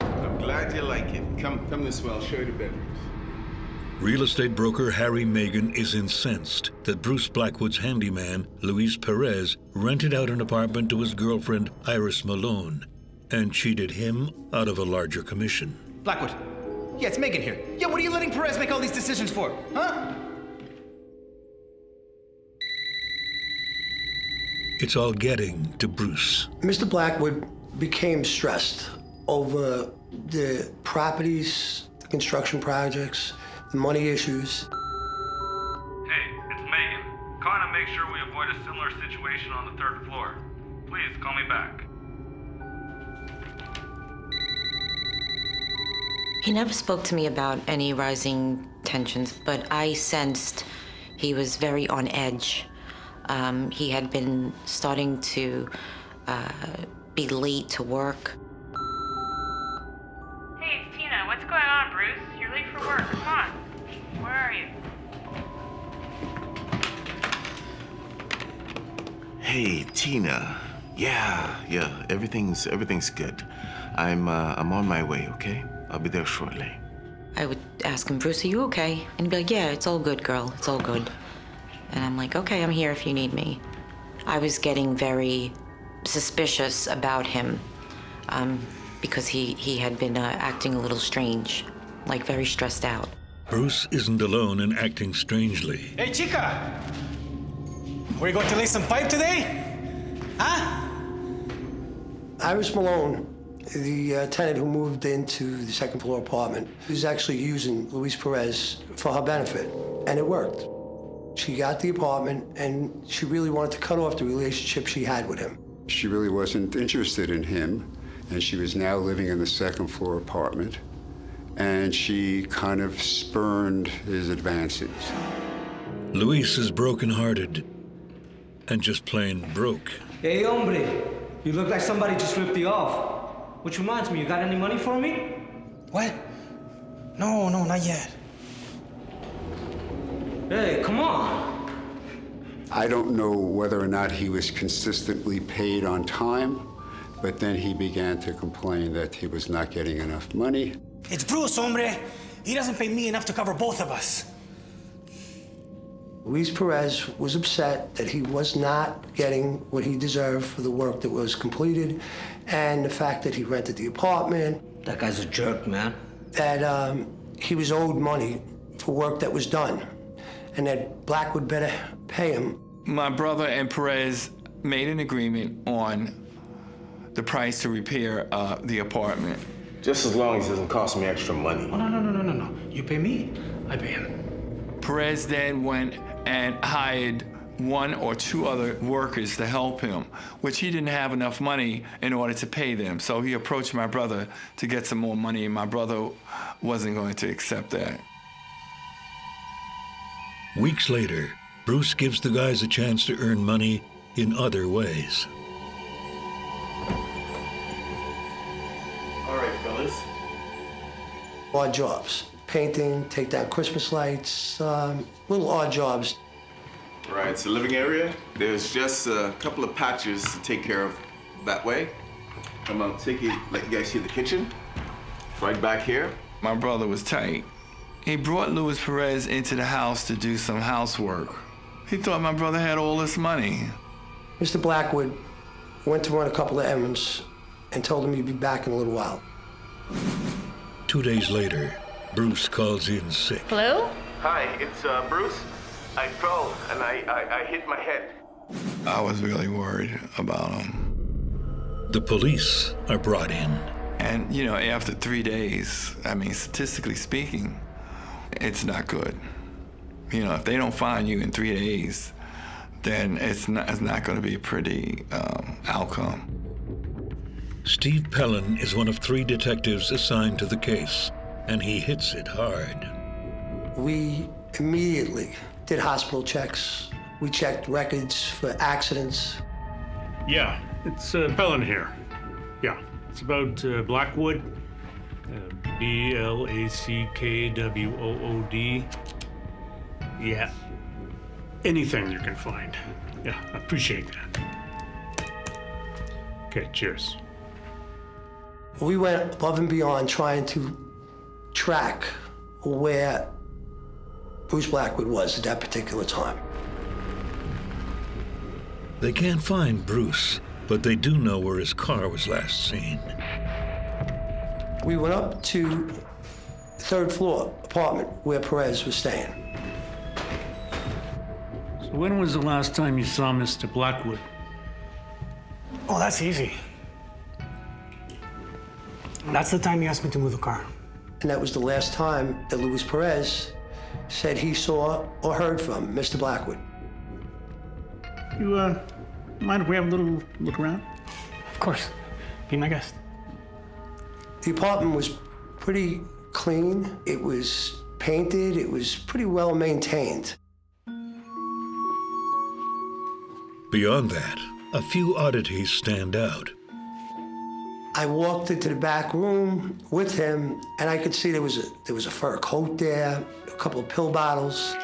I'm glad you like it. Come this way, I'll show you the bedrooms. Real estate broker Harry Megan is incensed that Bruce Blackwood's handyman, Luis Perez, rented out an apartment to his girlfriend, Iris Malone, and cheated him out of a larger commission. Blackwood. Yeah, it's Megan here. Yeah, what are you letting Perez make all these decisions for? Huh? It's all getting to Bruce. Mr. Blackwood became stressed over the properties, the construction projects, the money issues. Hey, it's Megan. Calling to make sure we avoid a similar situation on the 3rd floor. Please call me back. He never spoke to me about any rising tensions, but I sensed he was very on edge. He had been starting to be late to work. Hey, it's Tina. What's going on, Bruce? You're late for work. Come on. Where are you? Hey, Tina. Yeah, everything's good. I'm on my way, okay? I'll be there shortly. I would ask him, Bruce, are you okay? And he'd be like, yeah, it's all good, girl. It's all good. And I'm like, okay, I'm here if you need me. I was getting very suspicious about him because he had been acting a little strange, like very stressed out. Bruce isn't alone in acting strangely. Hey, chica! We're going to lay some pipe today? Huh? Iris Malone The tenant who moved into the second floor apartment was actually using Luis Perez for her benefit, and it worked. She got the apartment, and she really wanted to cut off the relationship she had with him. She really wasn't interested in him, and she was now living in the second floor apartment, and she kind of spurned his advances. Luis is broken-hearted and just plain broke. Hey, hombre, you look like somebody just ripped you off. Which reminds me, you got any money for me? What? No, not yet. Hey, come on. I don't know whether or not he was consistently paid on time, but then he began to complain that he was not getting enough money. It's Bruce, hombre. He doesn't pay me enough to cover both of us. Luis Perez was upset that he was not getting what he deserved for the work that was completed, and the fact that he rented the apartment. That guy's a jerk, man. That he was owed money for work that was done, and that Blackwood better pay him. My brother and Perez made an agreement on the price to repair the apartment. Just as long as it doesn't cost me extra money. Oh, no. You pay me, I pay him. Perez then went and hired one or two other workers to help him, which he didn't have enough money in order to pay them. So he approached my brother to get some more money, and my brother wasn't going to accept that. Weeks later, Bruce gives the guys a chance to earn money in other ways. All right, fellas. Odd jobs. Painting, take down Christmas lights, little odd jobs. Right, it's the living area. There's just a couple of patches to take care of that way. I'm gonna let you guys see the kitchen. It's right back here. My brother was tight. He brought Luis Perez into the house to do some housework. He thought my brother had all this money. Mr. Blackwood went to run a couple of errands and told him he'd be back in a little while. 2 days later, Bruce calls in sick. Hello? Hi, it's Bruce. I fell and I hit my head. I was really worried about him. The police are brought in. And, after 3 days, statistically speaking, it's not good. If they don't find you in 3 days, then it's not going to be a pretty outcome. Steve Pellin is one of 3 detectives assigned to the case, and he hits it hard. We immediately did hospital checks. We checked records for accidents. Yeah, it's Pellin here. Yeah, it's about Blackwood, Blackwood. Yeah, anything you can find. Yeah, I appreciate that. Okay, cheers. We went above and beyond trying to track where Bruce Blackwood was at that particular time. They can't find Bruce, but they do know where his car was last seen. We went up to the 3rd floor apartment where Perez was staying. So when was the last time you saw Mr. Blackwood? Oh, that's easy. That's the time he asked me to move the car. And that was the last time that Luis Perez said he saw or heard from Mr. Blackwood. You, mind if we have a little look around? Of course. Be my guest. The apartment was pretty clean. It was painted. It was pretty well maintained. Beyond that, a few oddities stand out. I walked into the back room with him, and I could see there was a fur coat there, a couple of pill bottles.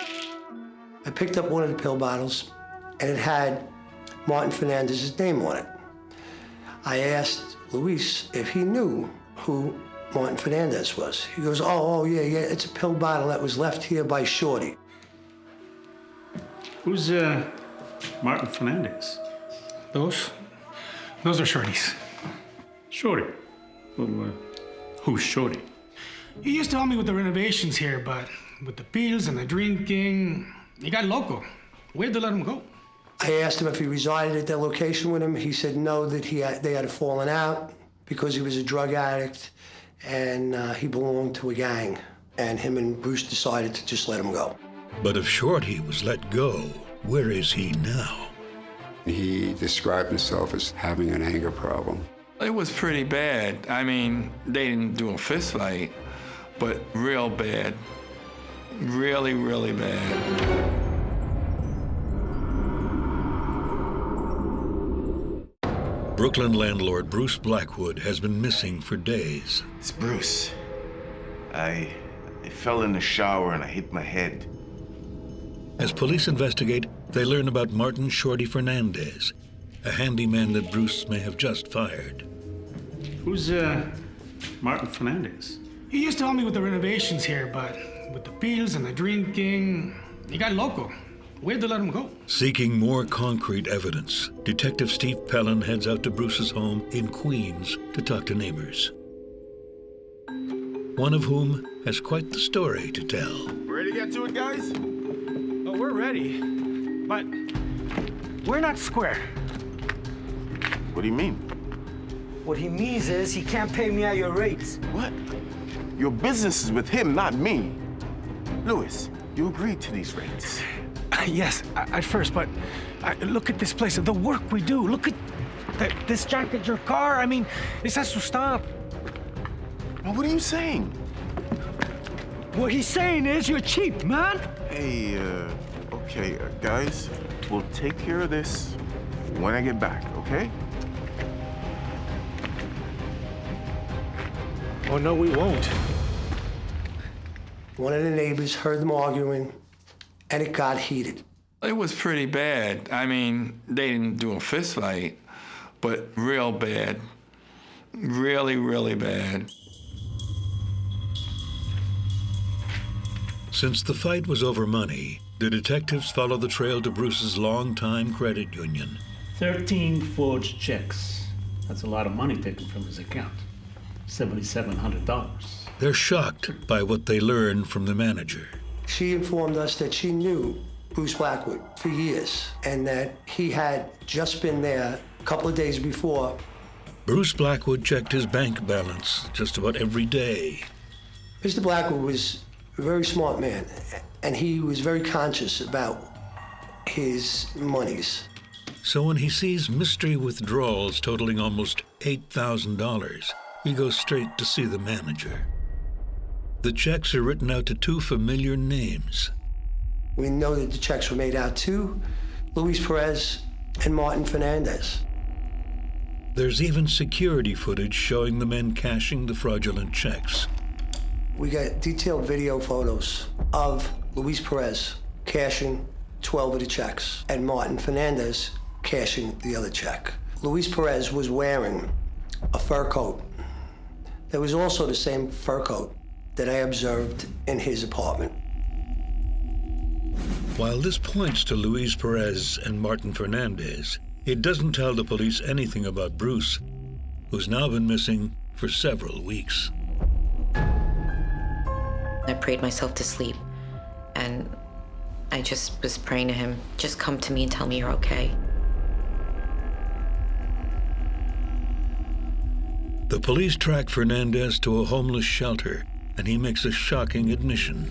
I picked up one of the pill bottles, and it had Martin Fernandez's name on it. I asked Luis if he knew who Martin Fernandez was. He goes, oh, yeah, it's a pill bottle that was left here by Shorty. Who's, Martin Fernandez? Those are Shorty's. Shorty? Well, who's Shorty? He used to help me with the renovations here, but with the pills and the drinking, he got loco. We had to let him go. I asked him if he resided at that location with him. He said no, that they had fallen out because he was a drug addict and he belonged to a gang. And him and Bruce decided to just let him go. But if Shorty was let go, where is he now? He described himself as having an anger problem. It was pretty bad. I mean, they didn't do a fist fight, but real bad. Really, really bad. Brooklyn landlord Bruce Blackwood has been missing for days. It's Bruce. I fell in the shower and I hit my head. As police investigate, they learn about Martin Shorty Fernandez, a handyman that Bruce may have just fired. Who's Martin Fernandez? He used to help me with the renovations here, but with the pills and the drinking, he got loco. Where'd they let him go? Seeking more concrete evidence, Detective Steve Pellin heads out to Bruce's home in Queens to talk to neighbors. One of whom has quite the story to tell. Ready to get to it, guys? Oh, we're ready, but we're not square. What do you mean? What he means is he can't pay me at your rates. What? Your business is with him, not me. Louis, you agreed to these rates. Yes, at first, but look at this place, the work we do. Look at this jack at your car. I mean, this has to stop. Now, what are you saying? What he's saying is you're cheap, man. Hey, okay, guys, we'll take care of this when I get back, okay? Oh, no, we won't. One of the neighbors heard them arguing, and it got heated. It was pretty bad. I mean, they didn't do a fist fight, but real bad. Really, really bad. Since the fight was over money, the detectives follow the trail to Bruce's longtime credit union. 13 forged checks. That's a lot of money taken from his account. $7,700. They're shocked by what they learn from the manager. She informed us that she knew Bruce Blackwood for years and that he had just been there a couple of days before. Bruce Blackwood checked his bank balance just about every day. Mr. Blackwood was a very smart man, and he was very conscious about his monies. So when he sees mystery withdrawals totaling almost $8,000, he goes straight to see the manager. The checks are written out to two familiar names. We know that the checks were made out to Luis Perez and Martin Fernandez. There's even security footage showing the men cashing the fraudulent checks. We got detailed video photos of Luis Perez cashing 12 of the checks and Martin Fernandez cashing the other check. Luis Perez was wearing a fur coat. There was also the same fur coat that I observed in his apartment. While this points to Luis Perez and Martin Fernandez, it doesn't tell the police anything about Bruce, who's now been missing for several weeks. I prayed myself to sleep, and I just was praying to him, just come to me and tell me you're okay. The police track Fernandez to a homeless shelter, and he makes a shocking admission.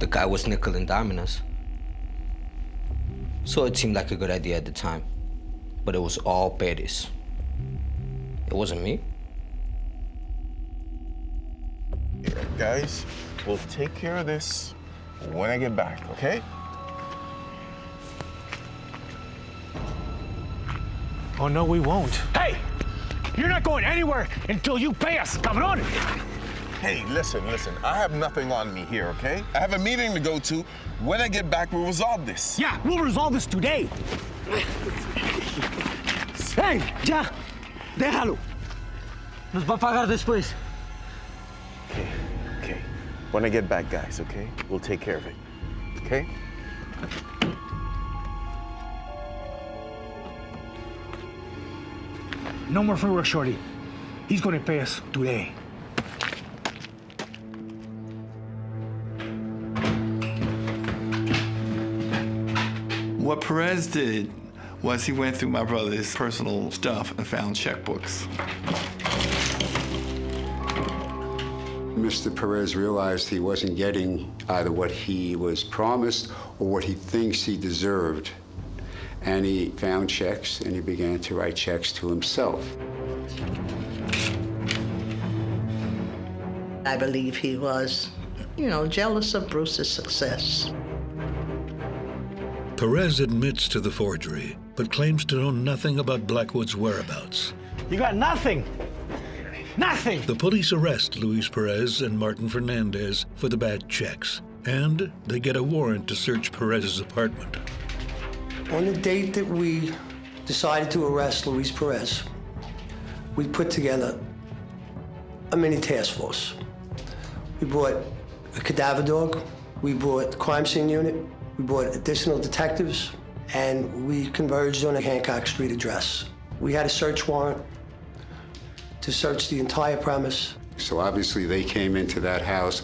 The guy was nickel and diming us. So it seemed like a good idea at the time. But it was all Betty's. It wasn't me. Guys, we'll take care of this when I get back, okay? Oh, no, we won't. Hey! You're not going anywhere until you pay us, cabron! Hey, listen. I have nothing on me here, okay? I have a meeting to go to. When I get back, we'll resolve this. Yeah, we'll resolve this today. Hey, ya, déjalo. Nos va a pagar después. Okay. When I get back, guys, okay? We'll take care of it, okay? No more free work, Shorty. He's gonna pay us today. What Perez did was he went through my brother's personal stuff and found checkbooks. Mr. Perez realized he wasn't getting either what he was promised or what he thinks he deserved. And he found checks, and he began to write checks to himself. I believe he was, jealous of Bruce's success. Perez admits to the forgery, but claims to know nothing about Blackwood's whereabouts. You got nothing. Nothing! The police arrest Luis Perez and Martin Fernandez for the bad checks, and they get a warrant to search Perez's apartment. On the date that we decided to arrest Luis Perez, we put together a mini task force. We brought a cadaver dog, we brought the crime scene unit, we brought additional detectives, and we converged on a Hancock Street address. We had a search warrant to search the entire premise. So obviously they came into that house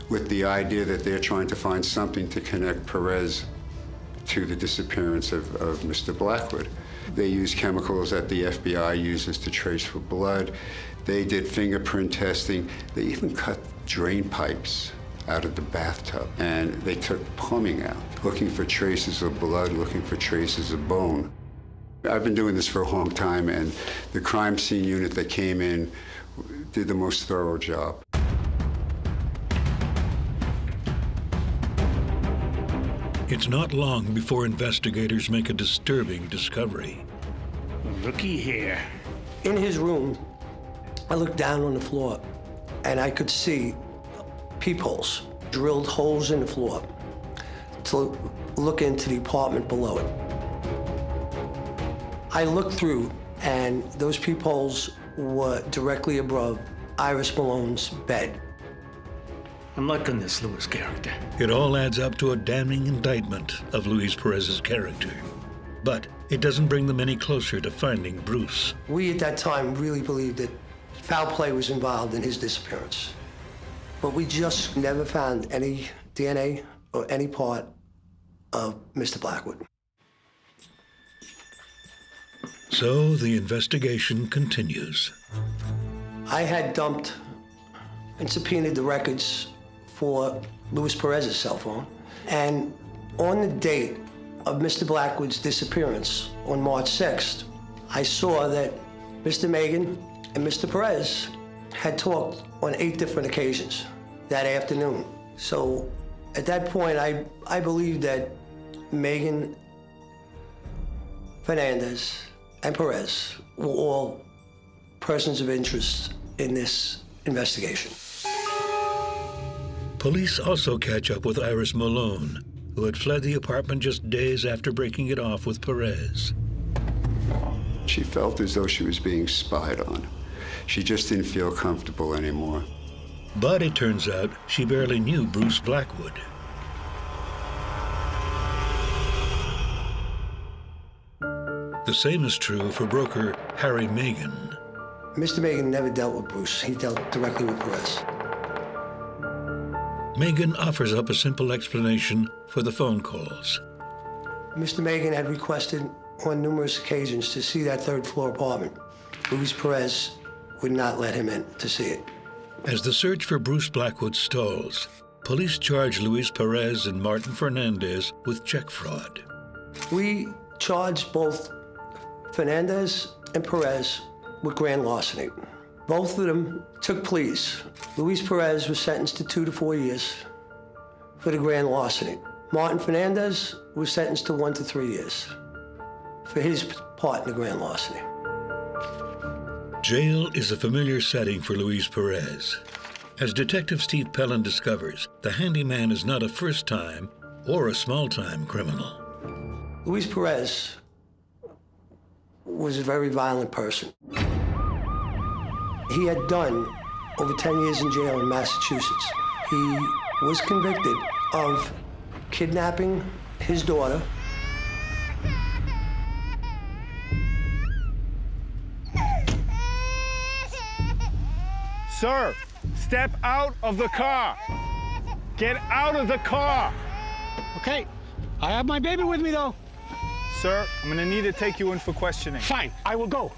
with the idea that they're trying to find something to connect Perez to the disappearance of Mr. Blackwood. They used chemicals that the FBI uses to trace for blood. They did fingerprint testing. They even cut drain pipes out of the bathtub, and they took plumbing out, looking for traces of blood, looking for traces of bone. I've been doing this for a long time, and the crime scene unit that came in did the most thorough job. It's not long before investigators make a disturbing discovery. Looky here. In his room, I looked down on the floor, and I could see peepholes, drilled holes in the floor to look into the apartment below it. I looked through, and those peepholes were directly above Iris Malone's bed. I'm liking this Lewis character. It all adds up to a damning indictment of Luis Perez's character. But it doesn't bring them any closer to finding Bruce. We at that time really believed that foul play was involved in his disappearance. But we just never found any DNA or any part of Mr. Blackwood. So the investigation continues. I had dumped and subpoenaed the records for Luis Perez's cell phone. And on the date of Mr. Blackwood's disappearance on March 6th, I saw that Mr. Megan and Mr. Perez had talked on 8 different occasions that afternoon. So at that point, I believed that Megan, Fernandez, and Perez were all persons of interest in this investigation. Police also catch up with Iris Malone, who had fled the apartment just days after breaking it off with Perez. She felt as though she was being spied on. She just didn't feel comfortable anymore. But it turns out she barely knew Bruce Blackwood. The same is true for broker Harry Megan. Mr. Megan never dealt with Bruce. He dealt directly with Perez. Megan offers up a simple explanation for the phone calls. Mr. Megan had requested on numerous occasions to see that 3rd floor apartment. Luis Perez would not let him in to see it. As the search for Bruce Blackwood stalls, police charge Luis Perez and Martin Fernandez with check fraud. We charged both Fernandez and Perez with grand larceny. Both of them took pleas. Luis Perez was sentenced to 2 to 4 years for the grand larceny. Martin Fernandez was sentenced to 1 to 3 years for his part in the grand larceny. Jail is a familiar setting for Luis Perez. As Detective Steve Pellin discovers, the handyman is not a first-time or a small-time criminal. Luis Perez was a very violent person. He had done over 10 years in jail in Massachusetts. He was convicted of kidnapping his daughter, Sir, step out of the car. Get out of the car. Okay, I have my baby with me, though. Sir, I'm gonna need to take you in for questioning. Fine, I will go.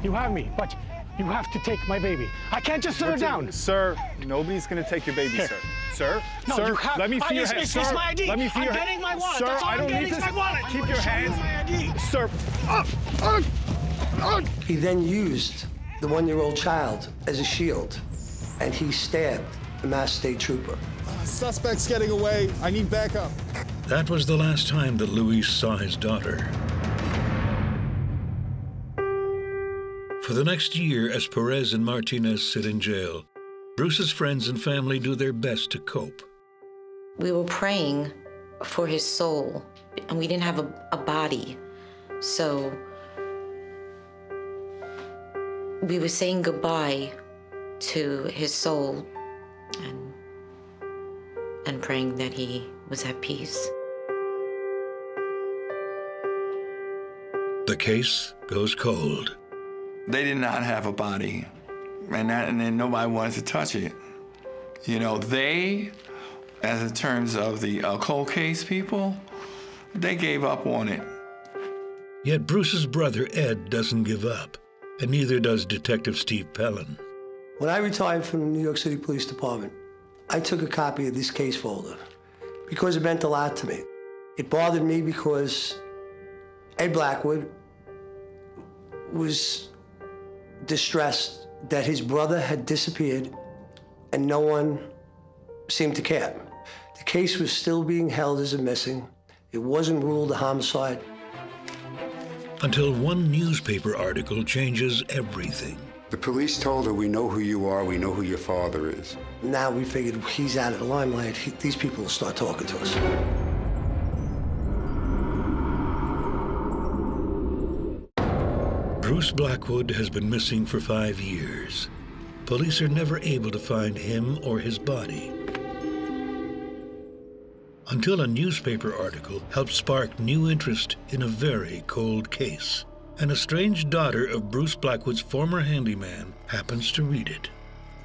You have me, but You have to take my baby. I can't just sit her down. Sir, nobody's gonna take your baby, Here. sir. Sir, No, sir, you have. let me see your hand. It's Sir, my ID. let me see I'm your getting my wallet. Sir, That's all I I'm don't getting need is this. my wallet. Keep your hands. My ID. Sir, He then used the one-year-old child as a shield, and he stabbed the Mass State Trooper. Suspect's getting away. I need backup. That was the last time that Luis saw his daughter. For the next year, as Perez and Martinez sit in jail, Bruce's friends and family do their best to cope. We were praying for his soul, and we didn't have a body. So we were saying goodbye to his soul and praying that he was at peace. The case goes cold. They did not have a body, and then nobody wanted to touch it. You know, they, as in terms of the cold case people, they gave up on it. Yet Bruce's brother Ed doesn't give up, and neither does Detective Steve Pellin. When I retired from the New York City Police Department, I took a copy of this case folder because it meant a lot to me. It bothered me because Ed Blackwood was distressed that his brother had disappeared and no one seemed to care. The case was still being held as a missing. It wasn't ruled a homicide. Until one newspaper article changes everything. The police told her, we know who you are, we know who your father is. Now we figured he's out of the limelight. These people will start talking to us. Bruce Blackwood has been missing for 5 years. Police are never able to find him or his body. Until a newspaper article helps spark new interest in a very cold case. And a strange daughter of Bruce Blackwood's former handyman happens to read it.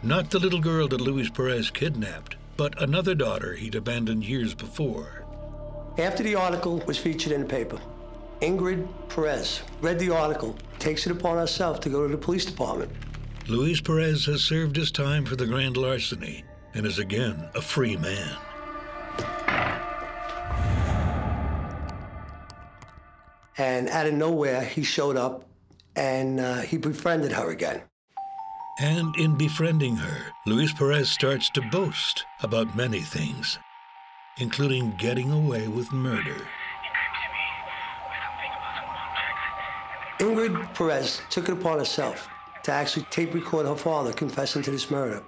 Not the little girl that Luis Perez kidnapped, but another daughter he'd abandoned years before. After the article was featured in the paper, Ingrid Perez read the article, takes it upon herself to go to the police department. Luis Perez has served his time for the grand larceny and is again a free man. And out of nowhere, he showed up and he befriended her again. And in befriending her, Luis Perez starts to boast about many things, including getting away with murder. Ingrid Perez took it upon herself to actually tape record her father confessing to this murder.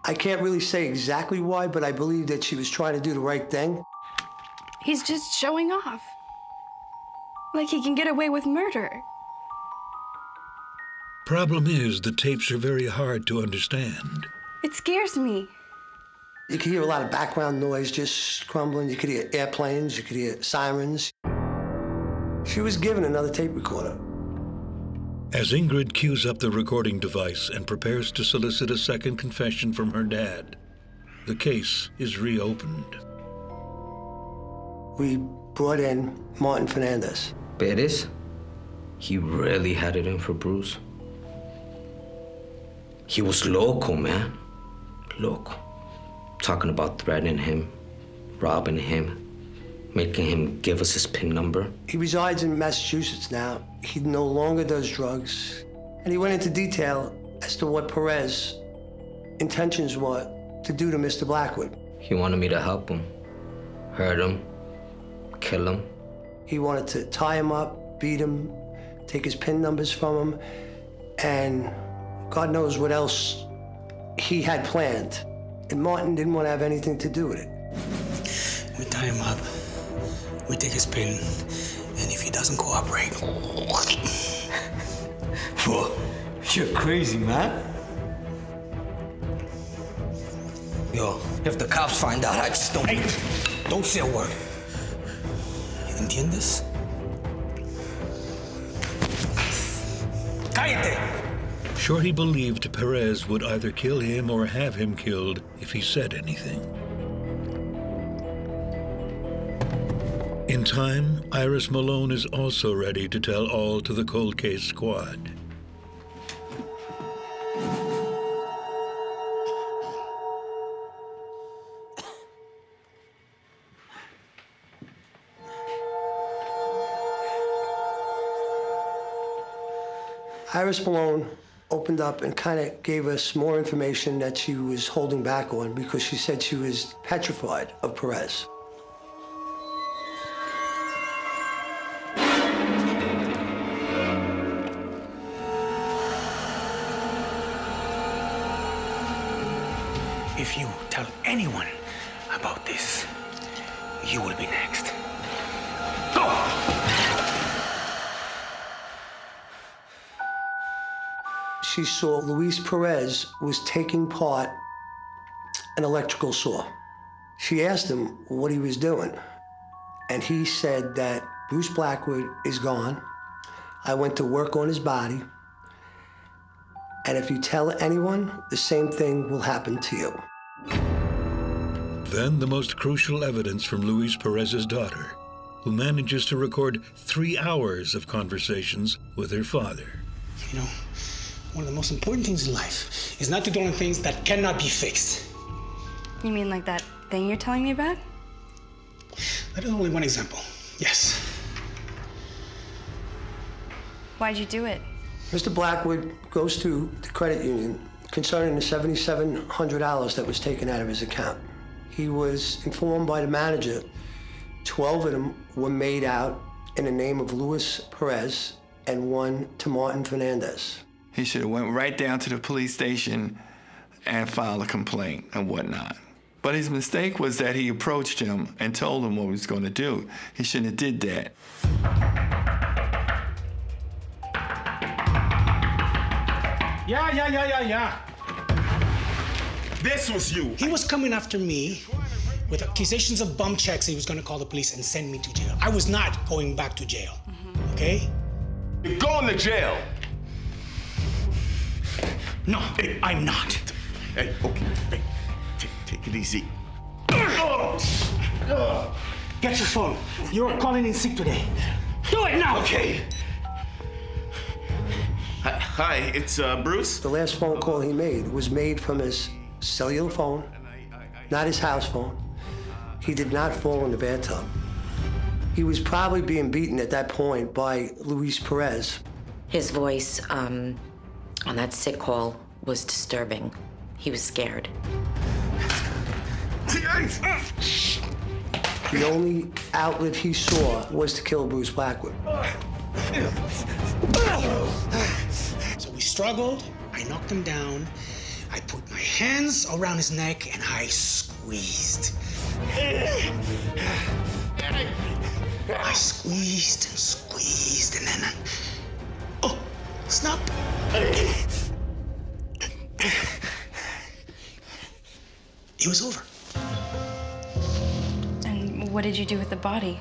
I can't really say exactly why, but I believe that she was trying to do the right thing. He's just showing off. Like he can get away with murder. Problem is, the tapes are very hard to understand. It scares me. You could hear a lot of background noise just crumbling. You could hear airplanes, you could hear sirens. She was given another tape recorder. As Ingrid cues up the recording device and prepares to solicit a second confession from her dad, the case is reopened. We brought in Martin Fernandez. Perez, he really had it in for Bruce. He was loco, man. Loco. Talking about threatening him, robbing him, making him give us his PIN number. He resides in Massachusetts now. He no longer does drugs. And he went into detail as to what Perez's intentions were to do to Mr. Blackwood. He wanted me to help him, hurt him, kill him. He wanted to tie him up, beat him, take his PIN numbers from him, and God knows what else he had planned. And Martin didn't want to have anything to do with it. We tie him up, we take his PIN, and if he doesn't cooperate... Whoa, you're crazy, man. Yo, if the cops find out, I just don't... Hey, don't say a word. ¿Entiendes? ¡Cállate! Shorty believed Perez would either kill him or have him killed if he said anything. In time, Iris Malone is also ready to tell all to the cold case squad. Iris Malone opened up and kind of gave us more information that she was holding back on because she said she was petrified of Perez. If you tell anyone about this, you will be next. Go! She saw Luis Perez was taking part in electrical saw. She asked him what he was doing, and he said that Bruce Blackwood is gone. I went to work on his body, and if you tell anyone, the same thing will happen to you. Then the most crucial evidence from Luis Perez's daughter, who manages to record 3 hours of conversations with her father. You know, one of the most important things in life is not to dwell on things that cannot be fixed. You mean like that thing you're telling me about? That is only one example, yes. Why'd you do it? Mr. Blackwood goes to the credit union concerning the $7,700 that was taken out of his account. He was informed by the manager 12 of them were made out in the name of Luis Perez and one to Martin Fernandez. He should have went right down to the police station and filed a complaint and whatnot. But his mistake was that he approached him and told him what he was going to do. He shouldn't have did that. Yeah. This was you. He was coming after me with accusations of bum checks. He was going to call the police and send me to jail. I was not going back to jail, okay? You're going to jail. No, I'm not. Hey, okay. Hey, take it easy. Get your phone. You're calling in sick today. Do it now! Okay. Hi, it's Bruce. The last phone call he made was made from his cellular phone, not his house phone. He did not fall in the bathtub. He was probably being beaten at that point by Luis Perez. His voice on that sick call was disturbing. He was scared. The only outlet he saw was to kill Bruce Blackwood. So we struggled, I knocked him down, I put my hands around his neck and I squeezed. I squeezed and squeezed and then snap. It was over. And what did you do with the body?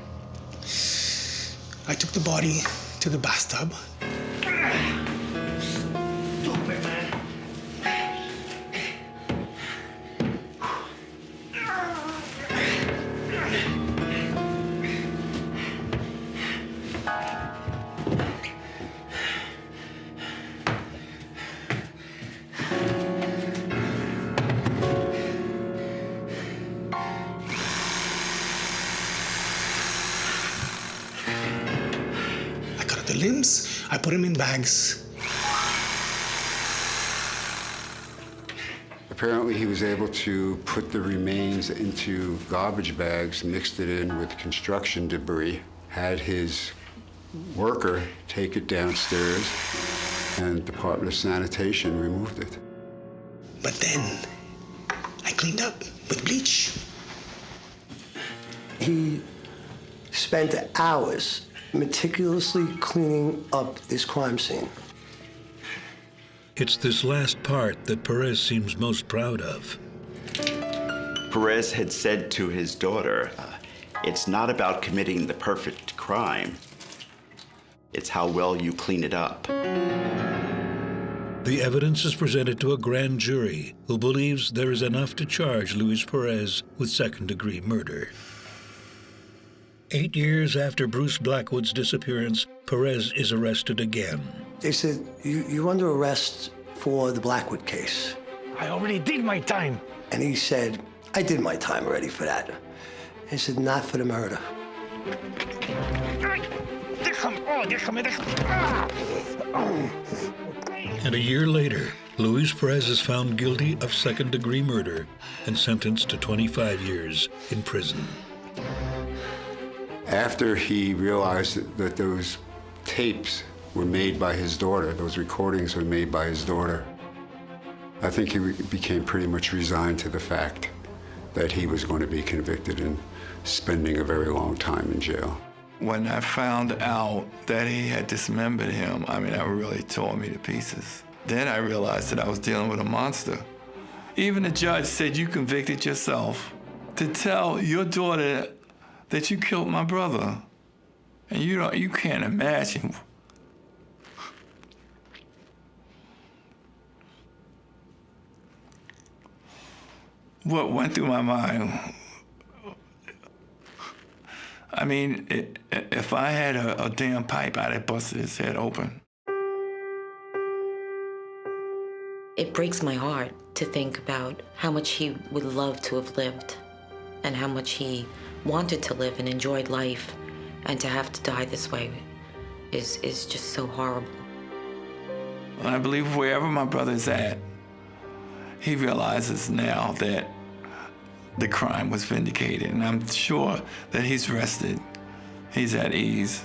I took the body to the bathtub. Stupid, man. The limbs, I put them in bags. Apparently he was able to put the remains into garbage bags, mixed it in with construction debris, had his worker take it downstairs, and Department of Sanitation removed it. But then I cleaned up with bleach. He spent hours meticulously cleaning up this crime scene. It's this last part that Perez seems most proud of. Perez had said to his daughter, it's not about committing the perfect crime. It's how well you clean it up. The evidence is presented to a grand jury who believes there is enough to charge Luis Perez with second-degree murder. 8 years after Bruce Blackwood's disappearance, Perez is arrested again. They said, you're under arrest for the Blackwood case. I already did my time. And he said, I did my time already for that. He said, not for the murder. And a year later, Luis Perez is found guilty of second-degree murder and sentenced to 25 years in prison. After he realized that those tapes were made by his daughter, those recordings were made by his daughter, I think he became pretty much resigned to the fact that he was going to be convicted and spending a very long time in jail. When I found out that he had dismembered him, I mean, that really tore me to pieces. Then I realized that I was dealing with a monster. Even the judge said, you convicted yourself to tell your daughter that you killed my brother. And you can't imagine what went through my mind. I mean, if I had a damn pipe, I'd have busted his head open. It breaks my heart to think about how much he would love to have lived and how much he wanted to live and enjoyed life, and to have to die this way is just so horrible. I believe wherever my brother's at, he realizes now that the crime was vindicated, and I'm sure that he's rested. He's at ease.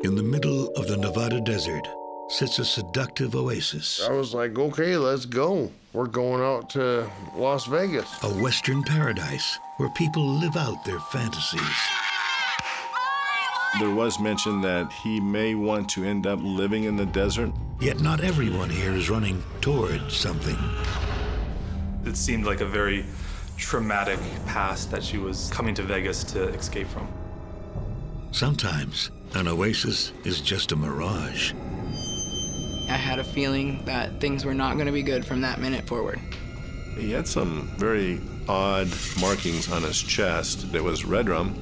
In the middle of the Nevada desert sits a seductive oasis. I was like, okay, let's go. We're going out to Las Vegas. A western paradise where people live out their fantasies. There was mention that he may want to end up living in the desert. Yet not everyone here is running toward something. It seemed like a very traumatic past that she was coming to Vegas to escape from. Sometimes an oasis is just a mirage. I had a feeling that things were not going to be good from that minute forward. He had some very odd markings on his chest. It was redrum,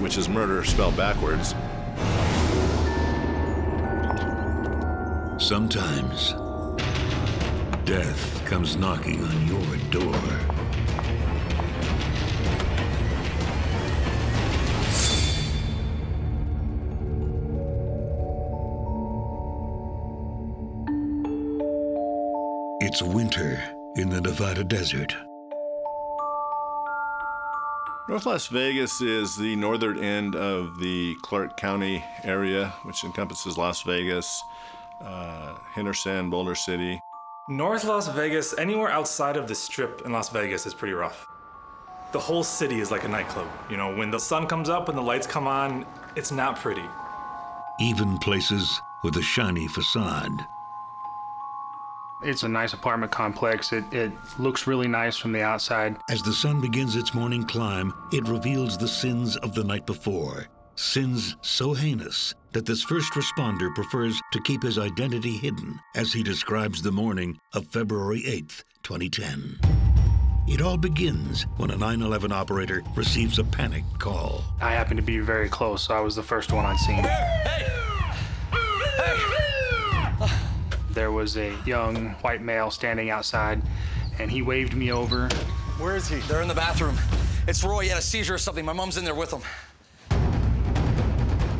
which is murder spelled backwards. Sometimes death comes knocking on your door. It's winter in the Nevada desert. North Las Vegas is the northern end of the Clark County area, which encompasses Las Vegas, Henderson, Boulder City. North Las Vegas, anywhere outside of the Strip in Las Vegas is pretty rough. The whole city is like a nightclub. You know, when the sun comes up and the lights come on, it's not pretty. Even places with a shiny facade. It's a nice apartment complex. It looks really nice from the outside. As the sun begins its morning climb, it reveals the sins of the night before. Sins so heinous that this first responder prefers to keep his identity hidden, as he describes the morning of February 8th, 2010. It all begins when a 911 operator receives a panic call. I happened to be very close, so I was the first one on scene. There was a young white male standing outside, and he waved me over. Where is he? They're in the bathroom. It's Roy. He had a seizure or something. My mom's in there with him.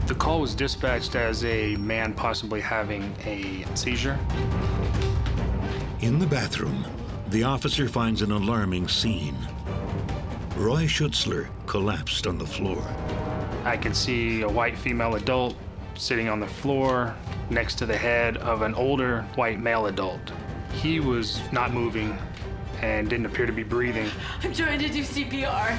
The call was dispatched as a man possibly having a seizure. In the bathroom, the officer finds an alarming scene. Roy Schutzler collapsed on the floor. I could see a white female adult sitting on the floor next to the head of an older white male adult. He was not moving and didn't appear to be breathing. I'm trying to do CPR.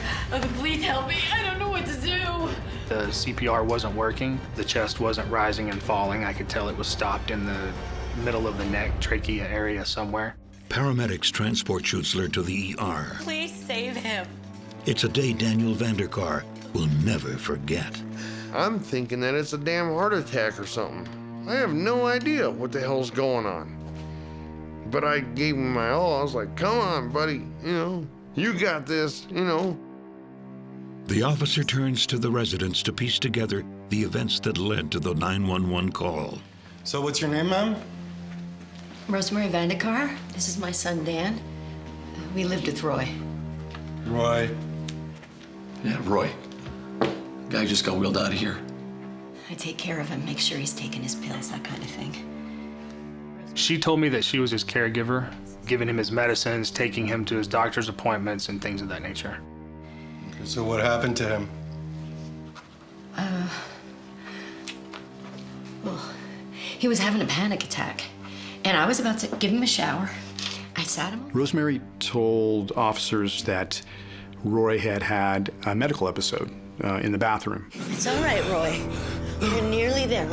Please help me. I don't know what to do. The CPR wasn't working. The chest wasn't rising and falling. I could tell it was stopped in the middle of the neck, trachea area somewhere. Paramedics transport Schutzler to the ER. Please save him. It's a day Daniel Vanderkar will never forget. I'm thinking that it's a damn heart attack or something. I have no idea what the hell's going on. But I gave him my all. I was like, come on, buddy, you got this, The officer turns to the residents to piece together the events that led to the 911 call. So what's your name, ma'am? Rosemary Vandekar. This is my son, Dan. We lived with Roy. Roy. Yeah, Roy. Guy just got wheeled out of here. I take care of him, make sure he's taking his pills, that kind of thing. She told me that she was his caregiver, giving him his medicines, taking him to his doctor's appointments, and things of that nature. Okay, so what happened to him? Well, he was having a panic attack, and I was about to give him a shower. I sat him. Rosemary told officers that Roy had had a medical episode in the bathroom. It's all right, Roy. You're nearly there.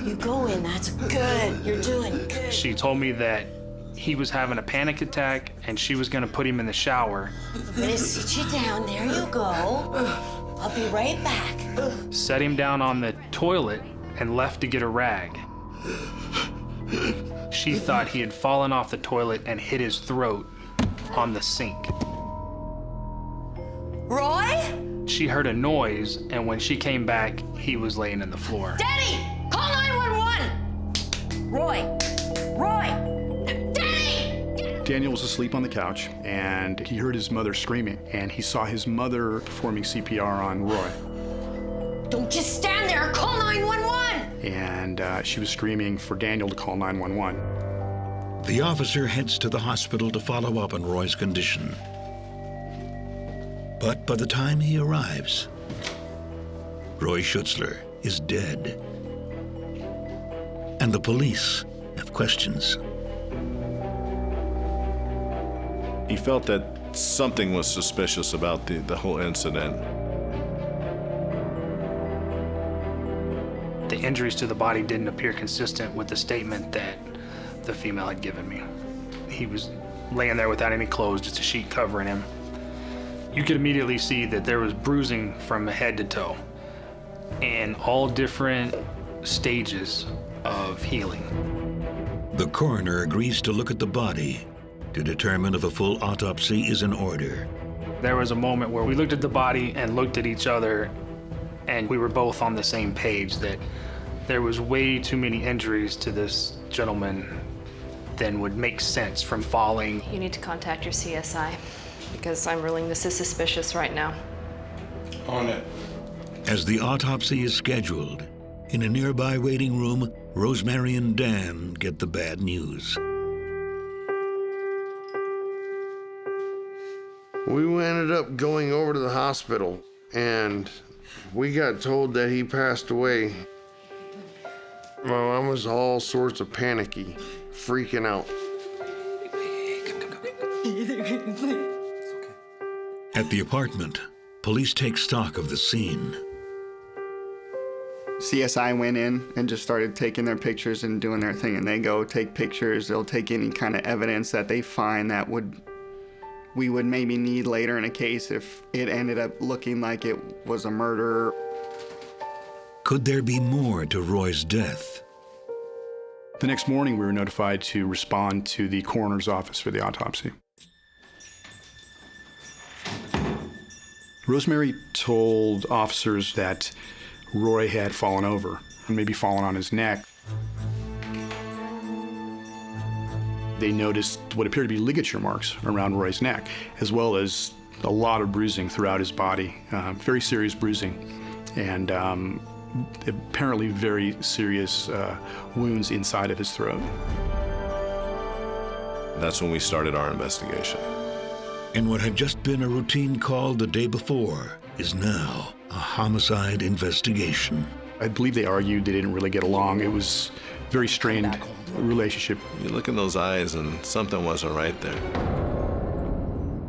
You go in, that's good. You're doing good. She told me that he was having a panic attack and she was gonna put him in the shower. I'm gonna sit you down, there you go. I'll be right back. Set him down on the toilet and left to get a rag. She thought he had fallen off the toilet and hit his throat on the sink. Roy? She heard a noise, and when she came back, he was laying in the floor. Daddy! Call 911! Roy! Daddy! Daniel was asleep on the couch, and he heard his mother screaming, and he saw his mother performing CPR on Roy. Don't just stand there! Call 911! And she was screaming for Daniel to call 911. The officer heads to the hospital to follow up on Roy's condition. But by the time he arrives, Roy Schutzler is dead. And the police have questions. He felt that something was suspicious about the whole incident. The injuries to the body didn't appear consistent with the statement that the female had given me. He was laying there without any clothes, just a sheet covering him. You could immediately see that there was bruising from head to toe in all different stages of healing. The coroner agrees to look at the body to determine if a full autopsy is in order. There was a moment where we looked at the body and looked at each other, and we were both on the same page that there was way too many injuries to this gentleman than would make sense from falling. You need to contact your CSI. Because I'm ruling this is suspicious right now. On it. As the autopsy is scheduled, in a nearby waiting room, Rosemary and Dan get the bad news. We ended up going over to the hospital, and we got told that he passed away. My mom was all sorts of panicky, freaking out. At the apartment, police take stock of the scene. CSI went in and just started taking their pictures and doing their thing, and they go take pictures. They'll take any kind of evidence that they find that we would maybe need later in a case if it ended up looking like it was a murder. Could there be more to Roy's death? The next morning, we were notified to respond to the coroner's office for the autopsy. Rosemary told officers that Roy had fallen over and maybe fallen on his neck. They noticed what appeared to be ligature marks around Roy's neck, as well as a lot of bruising throughout his body, very serious bruising, and apparently very serious wounds inside of his throat. That's when we started our investigation. And what had just been a routine call the day before is now a homicide investigation. I believe they argued they didn't really get along. It was a very strained relationship. You look in those eyes and something wasn't right there.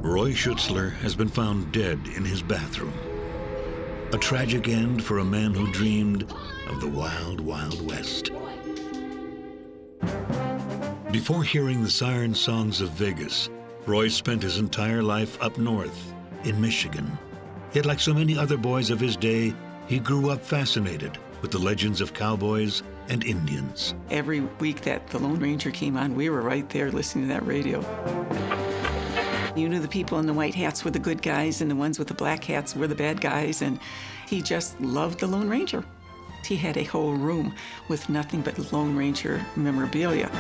Roy Schutzler has been found dead in his bathroom. A tragic end for a man who dreamed of the wild, wild West. Before hearing the siren songs of Vegas, Roy spent his entire life up north in Michigan. Yet like so many other boys of his day, he grew up fascinated with the legends of cowboys and Indians. Every week that the Lone Ranger came on, we were right there listening to that radio. You knew the people in the white hats were the good guys and the ones with the black hats were the bad guys, and he just loved the Lone Ranger. He had a whole room with nothing but Lone Ranger memorabilia.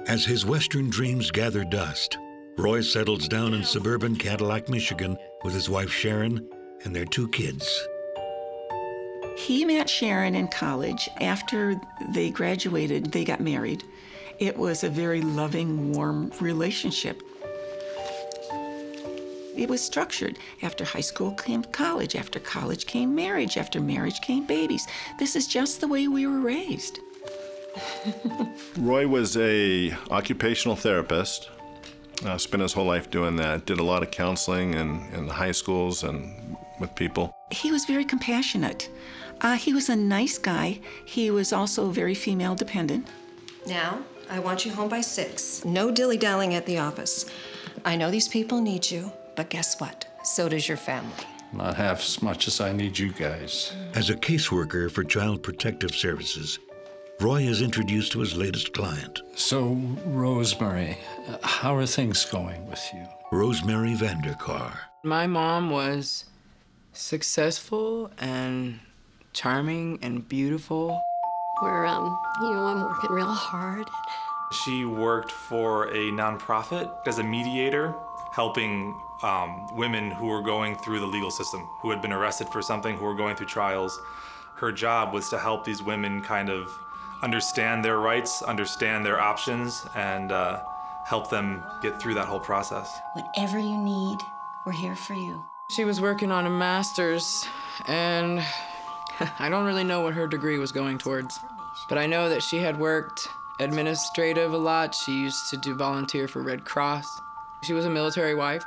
As his Western dreams gather dust, Roy settles down in suburban Cadillac, Michigan with his wife Sharon and their 2 kids. He met Sharon in college. After they graduated, they got married. It was a very loving, warm relationship. It was structured. After high school came college. After college came marriage. After marriage came babies. This is just the way we were raised. Roy was a occupational therapist. Spent his whole life doing that. Did a lot of counseling in high schools and with people. He was very compassionate. He was a nice guy. He was also very female dependent. Now, I want you home by 6. No dilly-dallying at the office. I know these people need you, but guess what? So does your family. Not half as much as I need you guys. As a caseworker for Child Protective Services, Roy is introduced to his latest client. So, Rosemary, how are things going with you? Rosemary Vanderkar. My mom was successful and charming and beautiful. I'm working real hard. She worked for a nonprofit as a mediator, helping women who were going through the legal system, who had been arrested for something, who were going through trials. Her job was to help these women kind of understand their rights, understand their options, and help them get through that whole process. Whatever you need, we're here for you. She was working on a master's, and I don't really know what her degree was going towards, but I know that she had worked administrative a lot. She used to do volunteer for Red Cross. She was a military wife.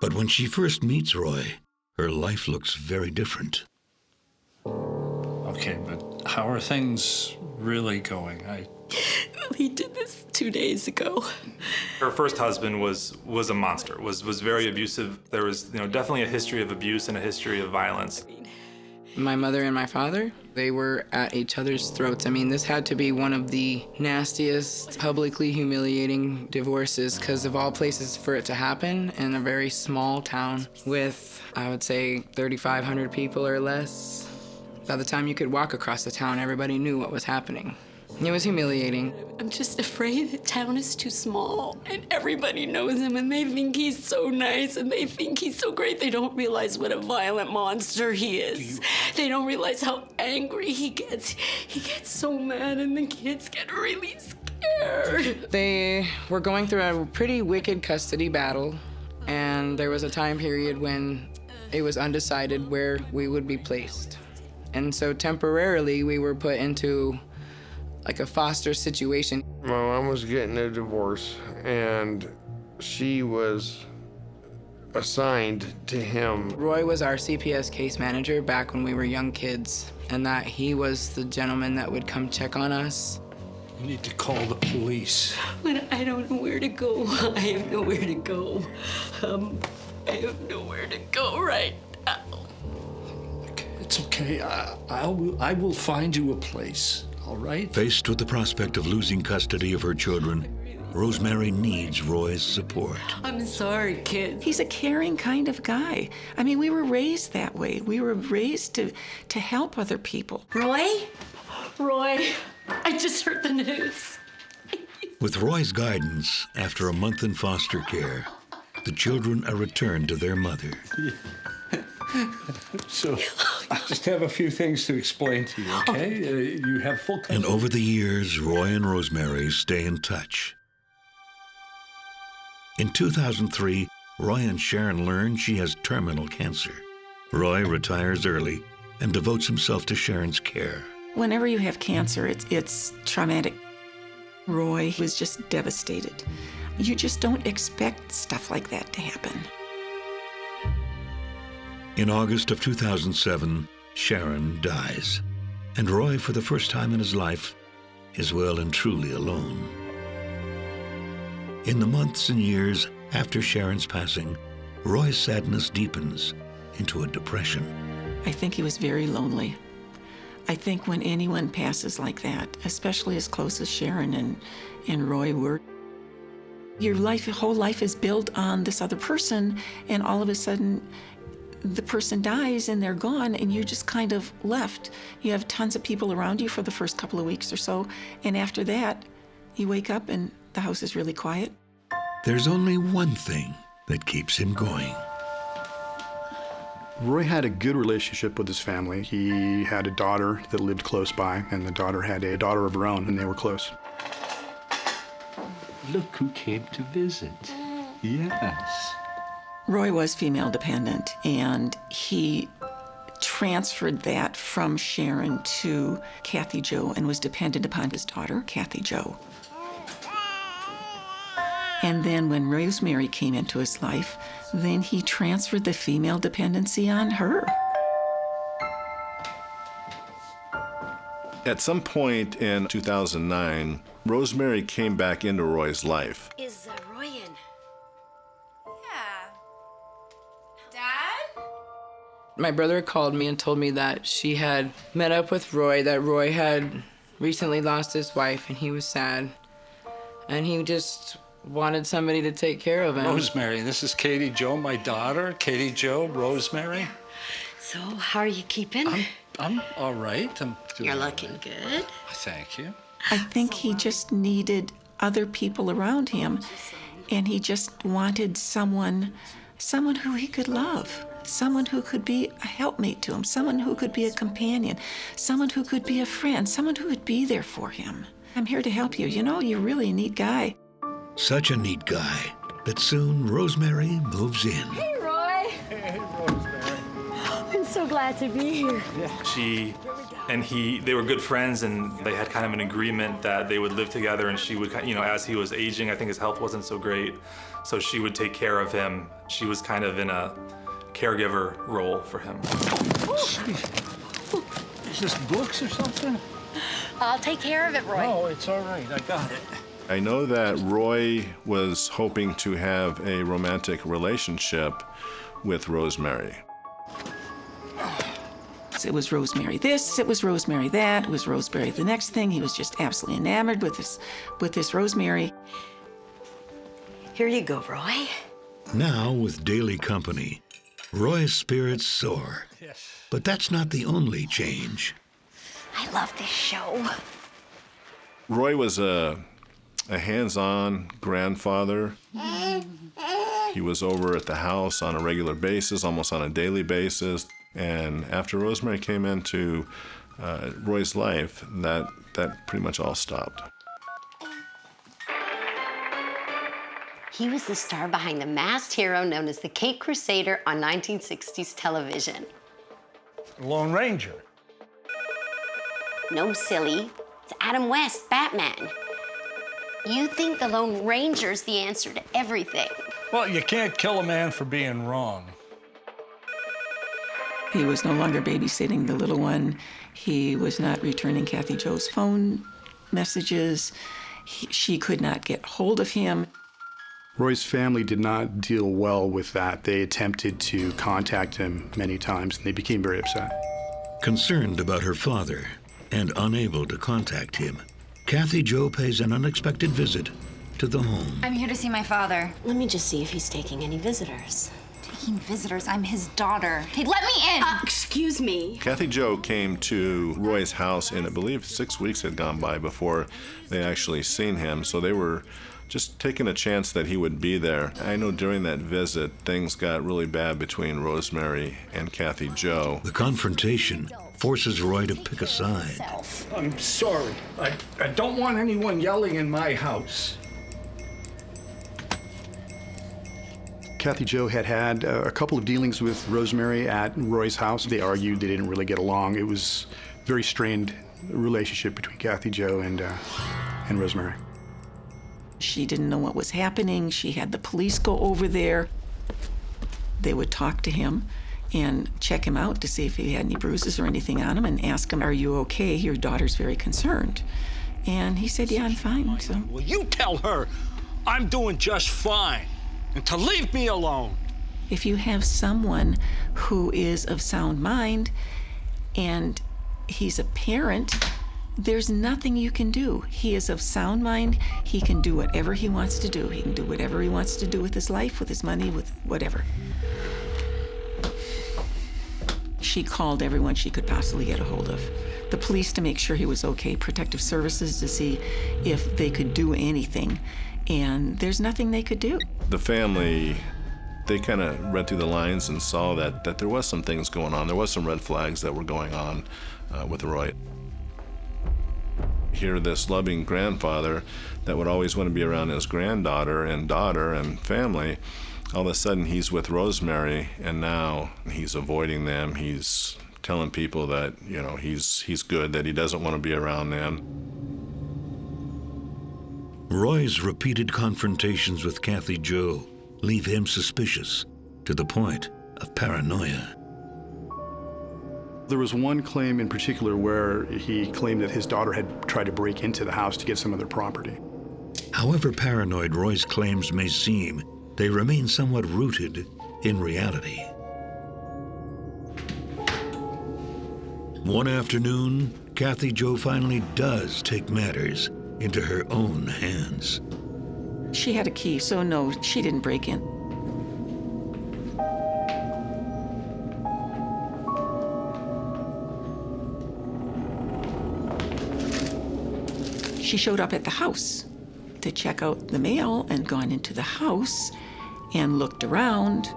But when she first meets Roy, her life looks very different. Okay, but how are things really going? He did this 2 days ago. Her first husband was a monster, was very abusive. There was definitely a history of abuse and a history of violence. My mother and my father, they were at each other's throats. I mean, this had to be one of the nastiest, publicly humiliating divorces, because of all places for it to happen in a very small town with, I would say, 3,500 people or less. By the time you could walk across the town, everybody knew what was happening. It was humiliating. I'm just afraid the town is too small and everybody knows him and they think he's so nice and they think he's so great. They don't realize what a violent monster he is. They don't realize how angry he gets. He gets so mad and the kids get really scared. They were going through a pretty wicked custody battle, and there was a time period when it was undecided where we would be placed. And so temporarily we were put into like a foster situation. My mom was getting a divorce, and she was assigned to him. Roy was our CPS case manager back when we were young kids, and that he was the gentleman that would come check on us. You need to call the police. But I don't know where to go. I have nowhere to go. I have nowhere to go right now. It's okay. I will find you a place. All right? Faced with the prospect of losing custody of her children, Rosemary needs Roy's support. I'm sorry, kid. He's a caring kind of guy. I mean, we were raised that way. We were raised to help other people. Roy? Roy, I just heard the news. With Roy's guidance, after a month in foster care, the children are returned to their mother. So, I just have a few things to explain to you, okay? You have full And over the years, Roy and Rosemary stay in touch. In 2003, Roy and Sharon learn she has terminal cancer. Roy retires early and devotes himself to Sharon's care. Whenever you have cancer, it's traumatic. Roy was just devastated. You just don't expect stuff like that to happen. In August of 2007, Sharon dies, and Roy, for the first time in his life, is well and truly alone. In the months and years after Sharon's passing, Roy's sadness deepens into a depression. I think he was very lonely. I think when anyone passes like that, especially as close as Sharon and Roy were, your whole life is built on this other person, and all of a sudden, the person dies and they're gone and you're just kind of left. You have tons of people around you for the first couple of weeks or so, and after that, you wake up and the house is really quiet. There's only one thing that keeps him going. Roy had a good relationship with his family. He had a daughter that lived close by, and the daughter had a daughter of her own, and they were close. Look who came to visit. Yes. Roy was female dependent, and he transferred that from Sharon to Kathy Jo and was dependent upon his daughter, Kathy Jo. And then when Rosemary came into his life, then he transferred the female dependency on her. At some point in 2009, Rosemary came back into Roy's life. Is Roy in? Yeah. Dad? My brother called me and told me that she had met up with Roy, that Roy had recently lost his wife, and he was sad. And he just wanted somebody to take care of him. Rosemary, this is Katie Jo, my daughter. Katie Jo, Rosemary. So, how are you keeping? I'm all right. I'm doing You're looking good. Thank you. I think he just needed other people around him, and he just wanted someone who he could love, someone who could be a helpmate to him, someone who could be a companion, someone who could be a friend, someone who would be there for him. I'm here to help you. You know, you're really a neat guy. Such a neat guy that soon Rosemary moves in. Hey, Roy. Hey, Rosemary. I'm so glad to be here. She and they were good friends, and they had kind of an agreement that they would live together, and she would, as he was aging, I think his health wasn't so great, so she would take care of him. She was kind of in a caregiver role for him. Is this books or something? I'll take care of it, Roy. Oh, it's all right. I got it. I know that Roy was hoping to have a romantic relationship with Rosemary. It was Rosemary this, it was Rosemary that, it was Rosemary the next thing. He was just absolutely enamored with this Rosemary. Here you go, Roy. Now, with daily company, Roy's spirits soar. Yes. But that's not the only change. I love this show. Roy was a hands-on grandfather. He was over at the house on a regular basis, almost on a daily basis. And after Rosemary came into Roy's life, that pretty much all stopped. He was the star behind the masked hero known as the Cape Crusader on 1960s television. Lone Ranger. No, silly. It's Adam West, Batman. You think the Lone Ranger's the answer to everything. Well, you can't kill a man for being wrong. He was no longer babysitting the little one. He was not returning Kathy Jo's phone messages. She could not get hold of him. Roy's family did not deal well with that. They attempted to contact him many times, and they became very upset. Concerned about her father and unable to contact him, Kathy Jo pays an unexpected visit to the home. I'm here to see my father. Let me just see if he's taking any visitors. Taking visitors? I'm his daughter. Hey, let me in! Excuse me. Kathy Jo came to Roy's house, and I believe 6 weeks had gone by before they actually seen him, so they were just taking a chance that he would be there. I know during that visit, things got really bad between Rosemary and Kathy Jo. The confrontation forces Roy to pick a side. I'm sorry. I don't want anyone yelling in my house. Kathy Jo had a couple of dealings with Rosemary at Roy's house. They argued, they didn't really get along. It was a very strained relationship between Kathy Jo and Rosemary. She didn't know what was happening. She had the police go over there. They would talk to him and check him out to see if he had any bruises or anything on him and ask him, "Are you okay? Your daughter's very concerned." And he said, "Yeah, I'm fine." So. Well, you tell her I'm doing just fine and to leave me alone. If you have someone who is of sound mind and he's a parent, there's nothing you can do. He is of sound mind. He can do whatever he wants to do. He can do whatever he wants to do with his life, with his money, with whatever. She called everyone she could possibly get a hold of. The police to make sure he was okay, protective services to see if they could do anything. And there's nothing they could do. The family, they kind of read through the lines and saw that there was some things going on. There was some red flags that were going on with Roy. Here, this loving grandfather that would always want to be around his granddaughter and daughter and family, all of a sudden he's with Rosemary, and now he's avoiding them. He's telling people that, you know, he's good, that he doesn't want to be around them. Roy's repeated confrontations with Kathy Jo leave him suspicious to the point of paranoia. There was one claim in particular where he claimed that his daughter had tried to break into the house to get some of their property. However paranoid Roy's claims may seem, they remain somewhat rooted in reality. One afternoon, Kathy Jo finally does take matters into her own hands. She had a key, so no, she didn't break in. She showed up at the house to check out the mail and gone into the house and looked around.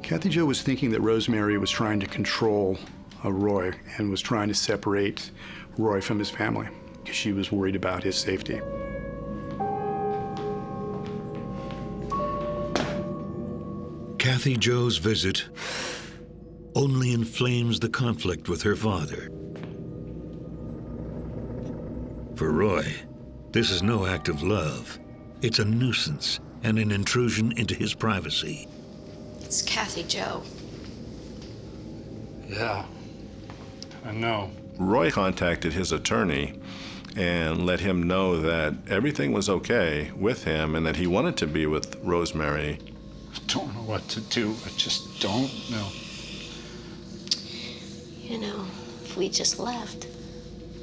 Kathy Jo was thinking that Rosemary was trying to control Roy and was trying to separate Roy from his family because she was worried about his safety. Kathy Jo's visit only inflames the conflict with her father. For Roy, this is no act of love. It's a nuisance and an intrusion into his privacy. It's Kathy Jo. Yeah, I know. Roy contacted his attorney and let him know that everything was okay with him and that he wanted to be with Rosemary. I don't know what to do. I just don't know. You know, if we just left,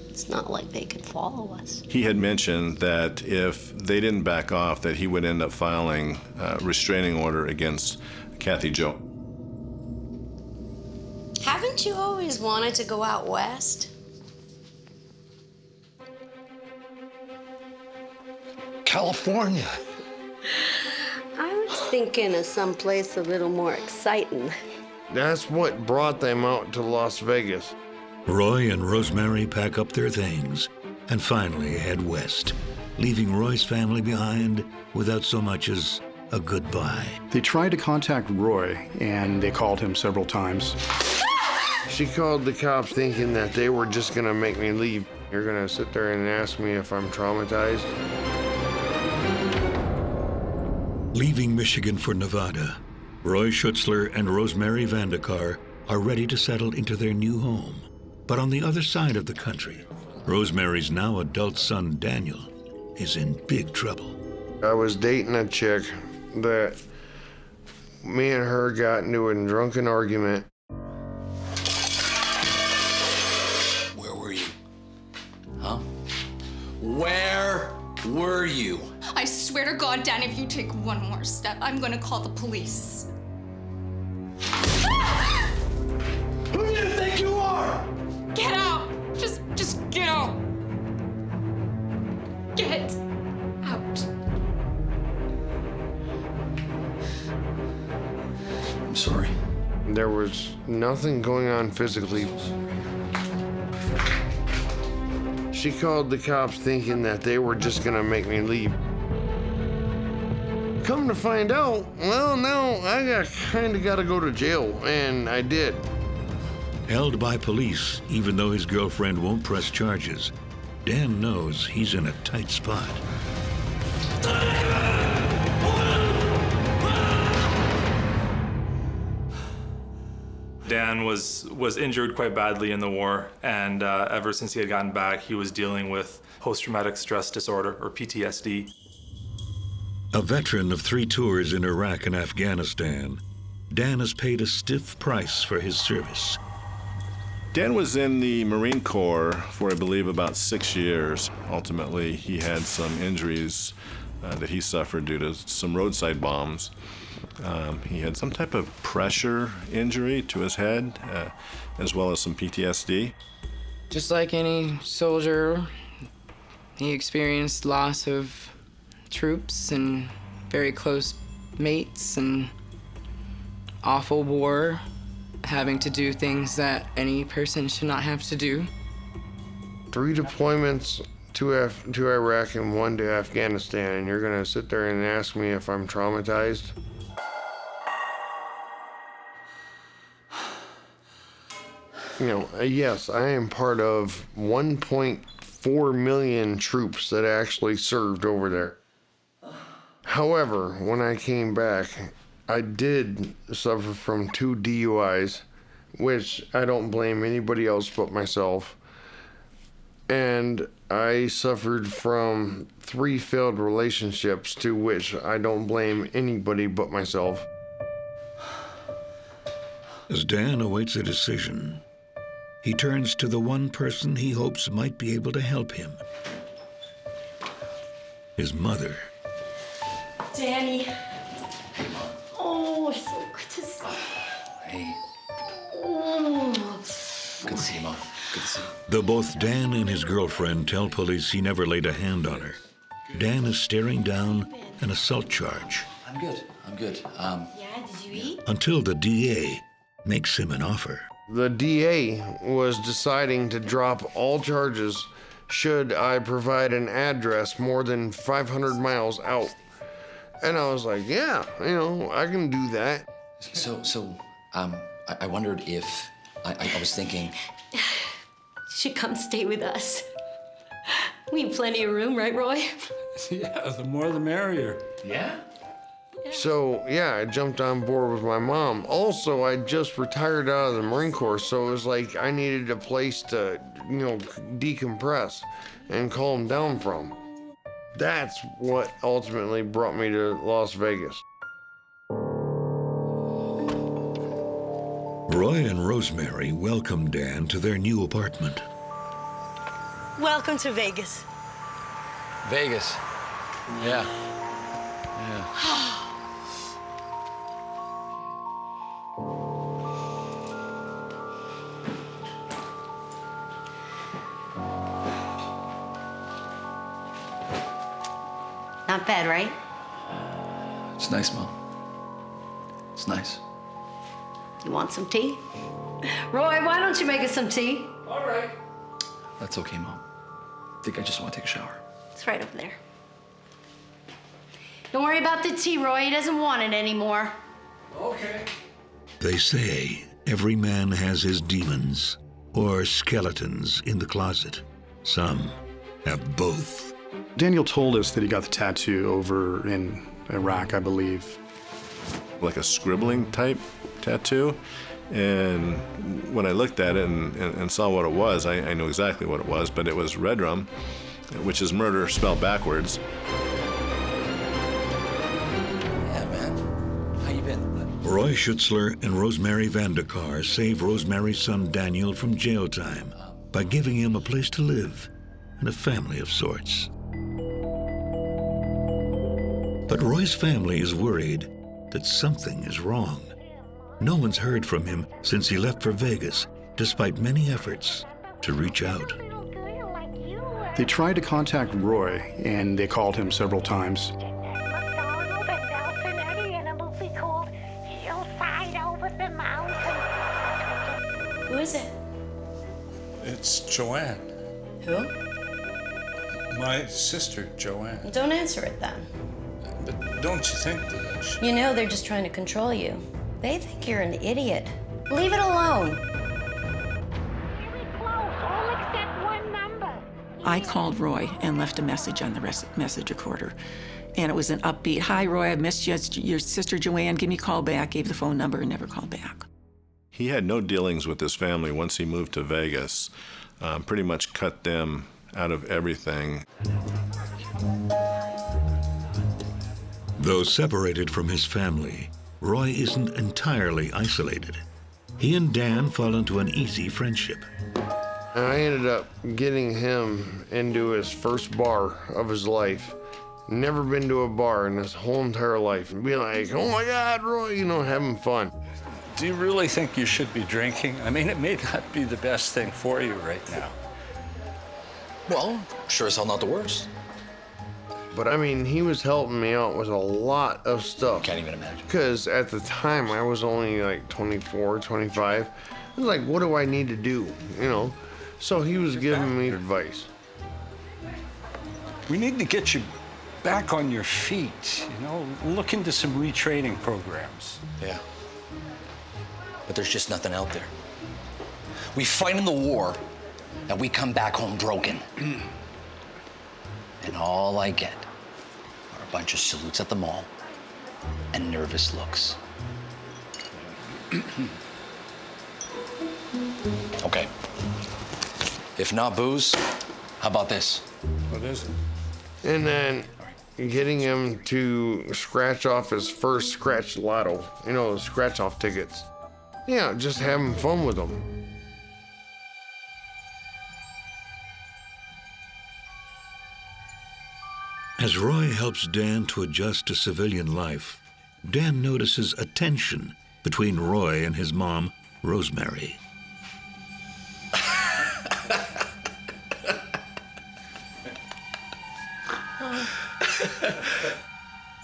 it's not like they could follow us. He had mentioned that if they didn't back off, that he would end up filing a restraining order against Kathy Jo. Haven't you always wanted to go out west? California. I was thinking of someplace a little more exciting. That's what brought them out to Las Vegas. Roy and Rosemary pack up their things and finally head west, leaving Roy's family behind without so much as a goodbye. They tried to contact Roy, and they called him several times. She called the cops thinking that they were just gonna make me leave. You're gonna sit there and ask me if I'm traumatized? Leaving Michigan for Nevada, Roy Schutzler and Rosemary Vandekar are ready to settle into their new home. But on the other side of the country, Rosemary's now adult son, Daniel, is in big trouble. I was dating a chick that me and her got into a drunken argument. Where were you? Huh? Where were you? I swear to God, Dan, if you take one more step, I'm gonna call the police. Who do you think you are? Get out! Just get out. Get out. I'm sorry. There was nothing going on physically. She called the cops thinking that they were just gonna make me leave. Come to find out, well, now I kinda gotta go to jail, and I did. Held by police, even though his girlfriend won't press charges, Dan knows he's in a tight spot. Dan was injured quite badly in the war, and ever since he had gotten back, he was dealing with post-traumatic stress disorder, or PTSD. A veteran of 3 tours in Iraq and Afghanistan, Dan has paid a stiff price for his service. Dan was in the Marine Corps for, I believe, about 6 years. Ultimately, he had some injuries that he suffered due to some roadside bombs. He had some type of pressure injury to his head, as well as some PTSD. Just like any soldier, he experienced loss of troops and very close mates and awful war, having to do things that any person should not have to do. 3 deployments, to Iraq and 1 to Afghanistan, and you're gonna sit there and ask me if I'm traumatized? You know, yes, I am part of 1.4 million troops that actually served over there. However, when I came back, I did suffer from 2 DUIs, which I don't blame anybody else but myself. And I suffered from 3 failed relationships, to which I don't blame anybody but myself. As Dan awaits a decision, he turns to the one person he hopes might be able to help him. His mother. Danny. Oh, so good to see you. Hey. Oh. Good to see you, Mom. Good to see you. Though both Dan and his girlfriend tell police he never laid a hand on her, Dan is staring down an assault charge. I'm good. I'm good. Yeah, did you eat? Until the DA makes him an offer. The DA was deciding to drop all charges should I provide an address more than 500 miles out. And I was like, yeah, you know, I can do that. I wondered if, I was thinking. You should come stay with us. We have plenty of room, right, Roy? Yeah, the more the merrier. Yeah? So, yeah, I jumped on board with my mom. Also, I just retired out of the Marine Corps, so it was like I needed a place to, you know, decompress and calm down from. That's what ultimately brought me to Las Vegas. Roy and Rosemary welcome Dan to their new apartment. Welcome to Vegas. Vegas. Yeah. Yeah. Not bad, right? It's nice, Mom. It's nice. You want some tea? Roy, why don't you make us some tea? All right. That's okay, Mom. I think I just want to take a shower. It's right over there. Don't worry about the tea, Roy. He doesn't want it anymore. Okay. They say every man has his demons or skeletons in the closet. Some have both. Daniel told us that he got the tattoo over in Iraq, I believe. Like a scribbling type tattoo. And when I looked at it and saw what it was, I knew exactly what it was, but it was Redrum, which is murder spelled backwards. Yeah, man. How you been? Roy Schutzler and Rosemary Vandekar save Rosemary's son Daniel from jail time by giving him a place to live and a family of sorts. But Roy's family is worried that something is wrong. No one's heard from him since he left for Vegas, despite many efforts to reach out. They tried to contact Roy, and they called him several times. Who is it? It's Joanne. Who? My sister, Joanne. Well, don't answer it then. But don't you think that You know they're just trying to control you. They think you're an idiot. Leave it alone. I called Roy and left a message on the message recorder. And it was an upbeat, "Hi, Roy, I missed you. It's your sister Joanne. Give me a call back." Gave the phone number and never called back. He had no dealings with his family once he moved to Vegas. Pretty much cut them out of everything. Though separated from his family, Roy isn't entirely isolated. He and Dan fall into an easy friendship. And I ended up getting him into his first bar of his life. Never been to a bar in his whole entire life. And be like, "Oh my God, Roy," you know, having fun. Do you really think you should be drinking? I mean, it may not be the best thing for you right now. Well, sure as hell not the worst. But I mean, he was helping me out with a lot of stuff. Can't even imagine. Because at the time, I was only like 24, 25. I was like, what do I need to do, you know? So he was giving me advice. We need to get you back on your feet, you know? Look into some retraining programs. Yeah. But there's just nothing out there. We fight in the war, and we come back home broken. And all I get are a bunch of salutes at the mall and nervous looks. Okay. If not booze, how about this? What is it? And then getting him to scratch off his first scratch lotto, you know, scratch off tickets. Yeah, just having fun with them. As Roy helps Dan to adjust to civilian life, Dan notices a tension between Roy and his mom, Rosemary.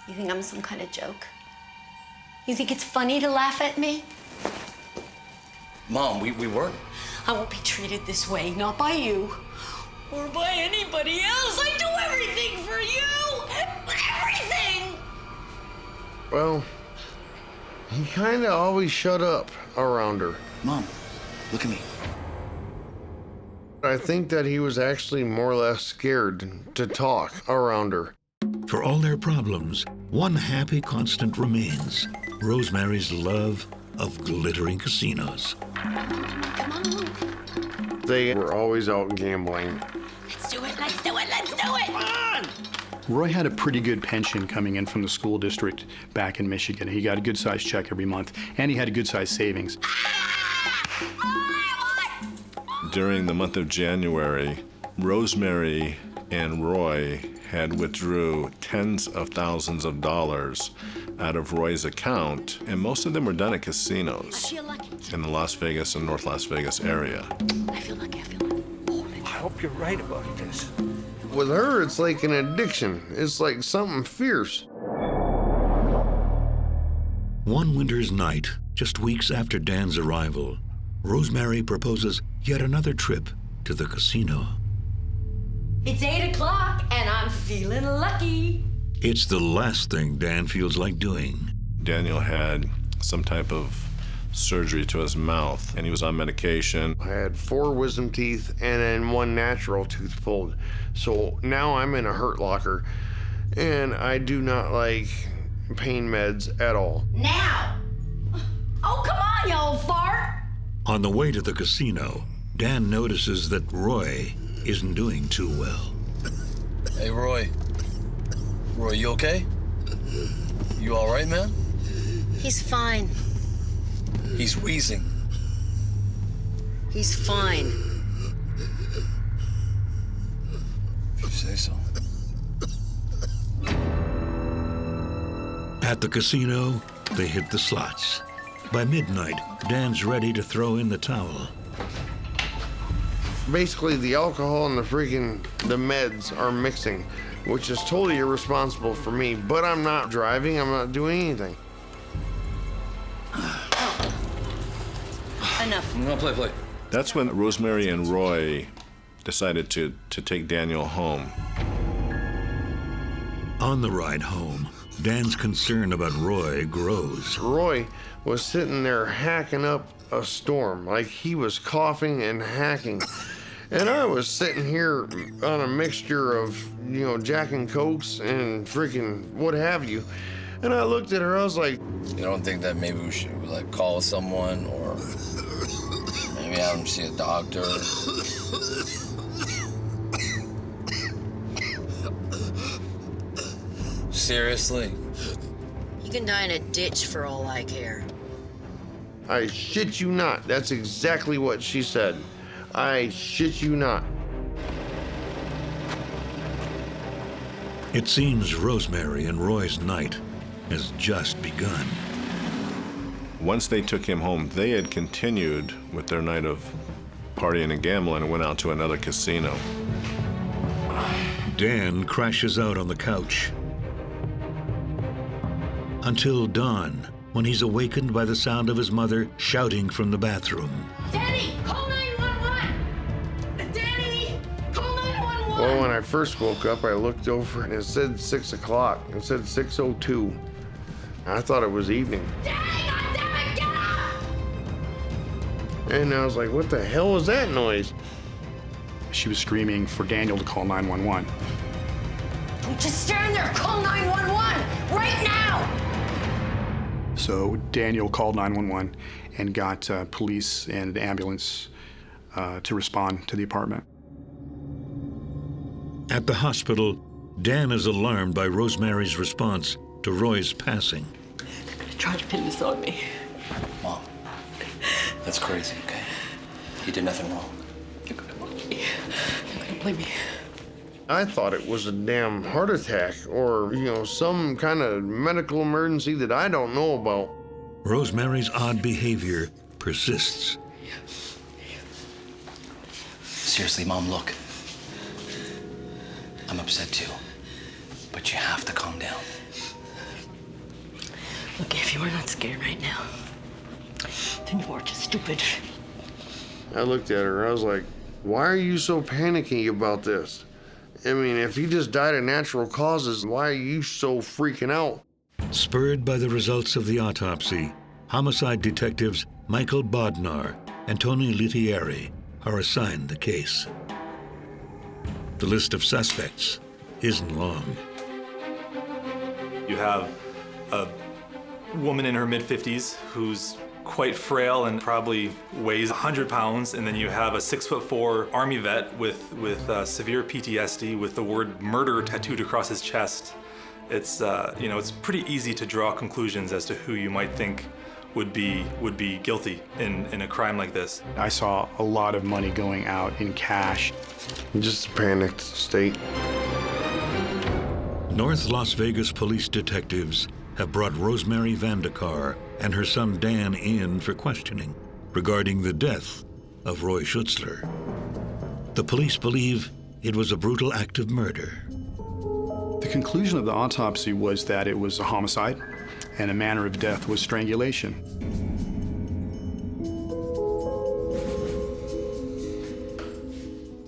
You think I'm some kind of joke? You think it's funny to laugh at me? Mom, we weren't. I won't be treated this way, not by you or by anybody else. I do everything for you. Everything. Well, he kind of always shut up around her. Mom, look at me. I think that he was actually more or less scared to talk around her. For all their problems, one happy constant remains: Rosemary's love of glittering casinos. They were always out gambling. Let's do it. Let's do it. Let's do it. Come on. Roy had a pretty good pension coming in from the school district back in Michigan. He got a good-sized check every month, and he had a good-sized savings. During the month of January, Rosemary and Roy had withdrew tens of thousands of dollars out of Roy's account, and most of them were done at casinos in the Las Vegas and North Las Vegas area. I feel lucky. I hope you're right about this. With her, it's like an addiction. It's like something fierce. One winter's night, just weeks after Dan's arrival, Rosemary proposes yet another trip to the casino. It's 8 o'clock and I'm feeling lucky. It's the last thing Dan feels like doing. Daniel had some type of surgery to his mouth, and he was on medication. I had 4 wisdom teeth and then 1 natural tooth pulled. So now I'm in a hurt locker, and I do not like pain meds at all. Now! Oh, come on, you old fart! On the way to the casino, Dan notices that Roy isn't doing too well. Hey, Roy. Roy, you okay? You all right, man? He's fine. He's wheezing. He's fine. If you say so. At the casino, they hit the slots. By midnight, Dan's ready to throw in the towel. Basically, the alcohol and the meds are mixing, which is totally irresponsible for me, but I'm not driving, I'm not doing anything. Enough. I'm gonna play. That's when Rosemary and Roy decided to take Daniel home. On the ride home, Dan's concern about Roy grows. Roy was sitting there hacking up a storm, like he was coughing and hacking. And I was sitting here on a mixture of, Jack and Cokes and freaking what have you. And I looked at her, I was like... You don't think that maybe we should, call someone or maybe have him see a doctor? Seriously? You can die in a ditch for all I care. I shit you not. That's exactly what she said. I shit you not. It seems Rosemary and Roy's night has just begun. Once they took him home, they had continued with their night of partying and gambling and went out to another casino. Dan crashes out on the couch until dawn, when he's awakened by the sound of his mother shouting from the bathroom. Danny, call 911! Danny, call 911! Well, when I first woke up, I looked over and it said 6 o'clock. It said 6:02. I thought it was evening. Danny, goddammit, get up! And I was like, what the hell was that noise? She was screaming for Daniel to call 911. Don't just stand there, call 911! Right now! So Daniel called 911 and got police and an ambulance to respond to the apartment. At the hospital, Dan is alarmed by Rosemary's response to Roy's passing. They're gonna try to pin this on me. Mom, that's crazy, okay? He did nothing wrong. They're gonna blame me. I thought it was a damn heart attack or, some kind of medical emergency that I don't know about. Rosemary's odd behavior persists. Seriously, Mom, look. I'm upset too, but you have to calm down. Look, if you are not scared right now, then you are just stupid. I looked at her, I was like, why are you so panicky about this? I mean, if he just died of natural causes, why are you so freaking out? Spurred by the results of the autopsy, homicide detectives Michael Bodnar and Tony Litieri are assigned the case. The list of suspects isn't long. You have a woman in her mid-50s who's quite frail and probably weighs 100 pounds, and then you have a 6'4" Army vet with severe PTSD with the word murder tattooed across his chest. It's it's pretty easy to draw conclusions as to who you might think would be guilty in a crime like this. I saw a lot of money going out in cash. Just a panicked state. North Las Vegas police detectives have brought Rosemary Vandekar and her son Dan in for questioning regarding the death of Roy Schutzler. The police believe it was a brutal act of murder. The conclusion of the autopsy was that it was a homicide and a manner of death was strangulation.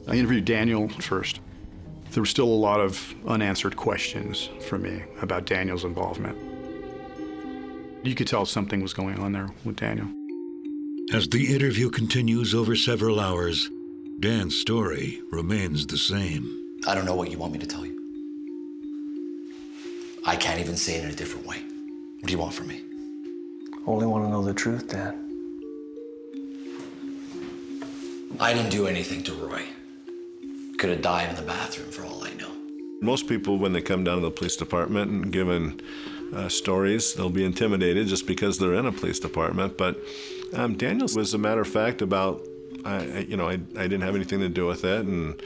I interviewed Daniel first. There were still a lot of unanswered questions for me about Daniel's involvement. You could tell something was going on there with Daniel. As the interview continues over several hours, Dan's story remains the same. I don't know what you want me to tell you. I can't even say it in a different way. What do you want from me? Only want to know the truth, Dad. I didn't do anything to Roy. Could have died in the bathroom for all I know. Most people, when they come down to the police department and given stories, they'll be intimidated just because they're in a police department. But Daniel was a matter of fact about, I didn't have anything to do with it, and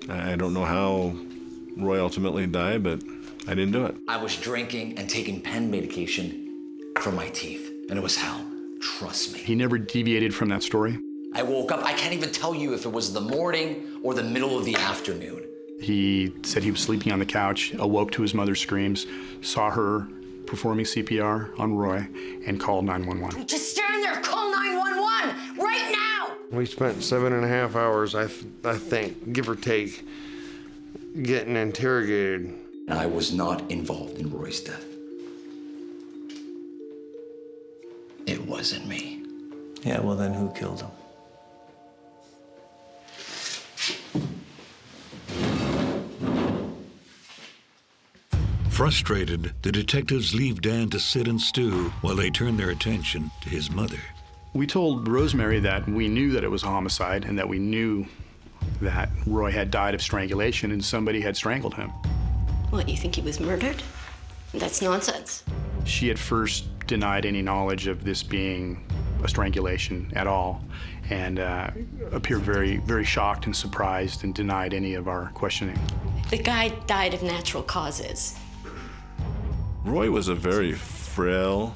I don't know how Roy ultimately died, but I didn't do it. I was drinking and taking pen medication for my teeth, and it was hell. Trust me. He never deviated from that story. I woke up, I can't even tell you if it was the morning or the middle of the afternoon. He said he was sleeping on the couch, awoke to his mother's screams, saw her performing CPR on Roy, and called 911. Just stand there, call 911 right now! We spent 7.5 hours, I think, give or take, getting interrogated. And I was not involved in Roy's death. It wasn't me. Yeah, well then who killed him? Frustrated, the detectives leave Dan to sit and stew while they turn their attention to his mother. We told Rosemary that we knew that it was a homicide and that we knew that Roy had died of strangulation and somebody had strangled him. What, you think he was murdered? That's nonsense. She at first denied any knowledge of this being a strangulation at all and appeared very, very shocked and surprised and denied any of our questioning. The guy died of natural causes. Roy was a very frail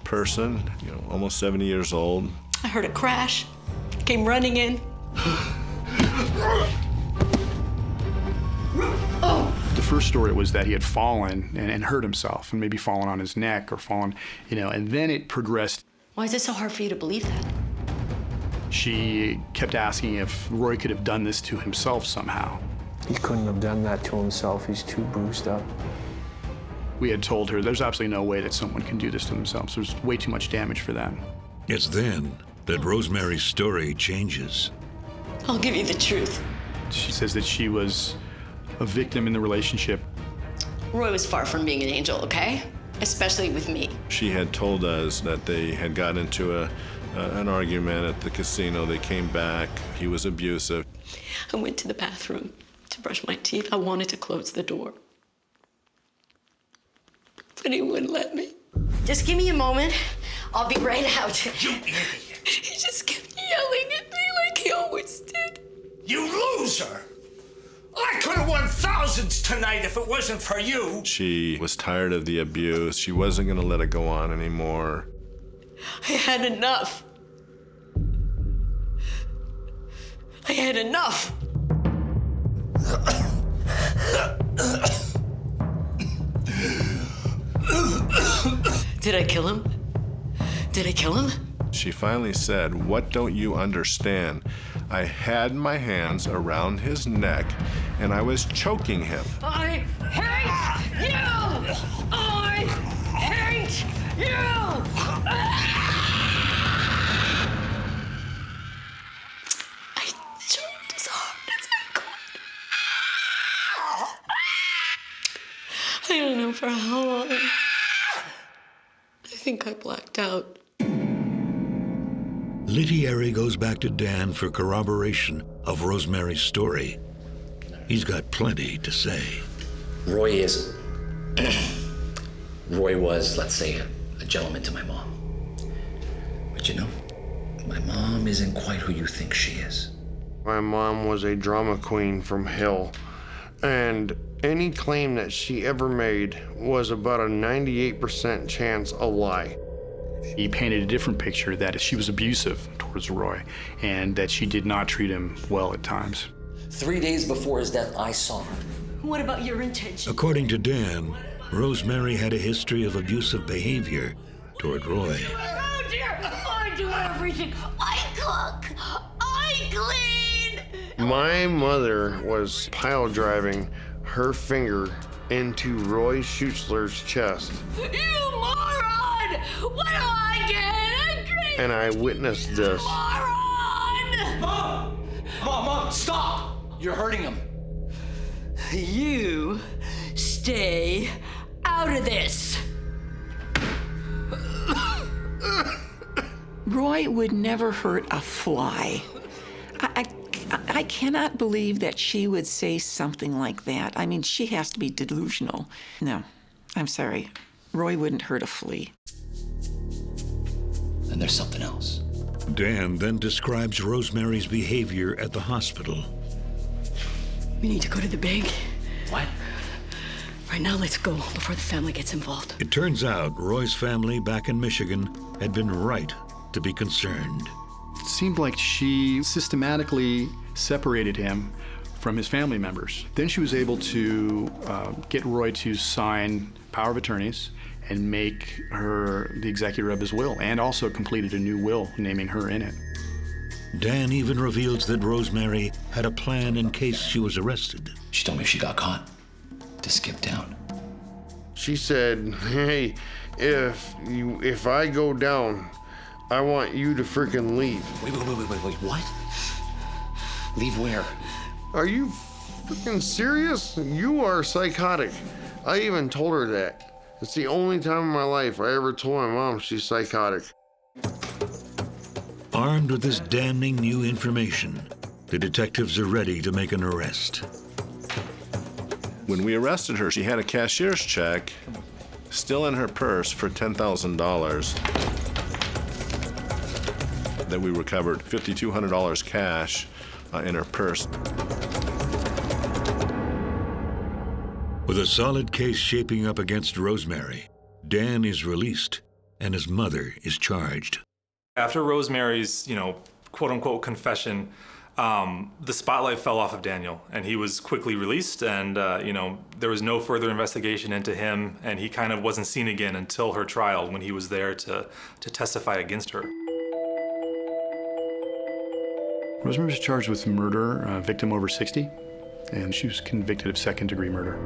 person, almost 70 years old. I heard a crash, came running in. The first story was that he had fallen and hurt himself and maybe fallen on his neck or fallen, and then it progressed. Why is it so hard for you to believe that? She kept asking if Roy could have done this to himself somehow. He couldn't have done that to himself. He's too bruised up. We had told her there's absolutely no way that someone can do this to themselves. There's way too much damage for that. It's then that Rosemary's story changes. I'll give you the truth. She says that she was a victim in the relationship. Roy was far from being an angel, okay? Especially with me. She had told us that they had got into an argument at the casino. They came back. He was abusive. I went to the bathroom to brush my teeth. I wanted to close the door, but he wouldn't let me. Just give me a moment. I'll be right out. You idiot. He just kept yelling at me like he always did. You loser! I could have won thousands tonight if it wasn't for you. She was tired of the abuse. She wasn't going to let it go on anymore. I had enough. I had enough. Did I kill him? Did I kill him? She finally said, "What don't you understand? I had my hands around his neck and I was choking him." I hate you! I hate you! I choked as hard as I could. I don't know for how long. I think I blacked out. Litieri goes back to Dan for corroboration of Rosemary's story. He's got plenty to say. Roy was, let's say, a gentleman to my mom. But my mom isn't quite who you think she is. My mom was a drama queen from hell, and any claim that she ever made was about a 98% chance a lie. He painted a different picture, that she was abusive towards Roy and that she did not treat him well at times. 3 days before his death, I saw her. What about your intention? According to Dan, Rosemary had a history of abusive behavior toward Roy. Oh dear! I do everything. I cook. I clean. My mother was pile driving her finger into Roy Schutzler's chest. You moron! What do I get? And I witnessed this. Moron! Mom, stop! You're hurting him. You stay out of this. Roy would never hurt a fly. I cannot believe that she would say something like that. I mean, she has to be delusional. No, I'm sorry. Roy wouldn't hurt a flea. And there's something else. Dan then describes Rosemary's behavior at the hospital. We need to go to the bank. What? right, now let's go before the family gets involved. It turns out Roy's family back in Michigan had been right to be concerned. It seemed like she systematically separated him from his family members. Then she was able to get Roy to sign power of attorneys and make her the executor of his will, and also completed a new will naming her in it. Dan even reveals that Rosemary had a plan in case she was arrested. She told me if she got caught, to skip town. She said, hey, if I go down, I want you to freaking leave. Wait, what? Leave where? Are you freaking serious? You are psychotic. I even told her that. It's the only time in my life I ever told my mom she's psychotic. Armed with this damning new information, the detectives are ready to make an arrest. When we arrested her, she had a cashier's check still in her purse for $10,000 that we recovered $5,200 cash in her purse. With a solid case shaping up against Rosemary, Dan is released and his mother is charged. After Rosemary's, quote-unquote confession, the spotlight fell off of Daniel, and he was quickly released, and, there was no further investigation into him, and he kind of wasn't seen again until her trial when he was there to testify against her. Rosemary was charged with murder, victim over 60, and she was convicted of second-degree murder.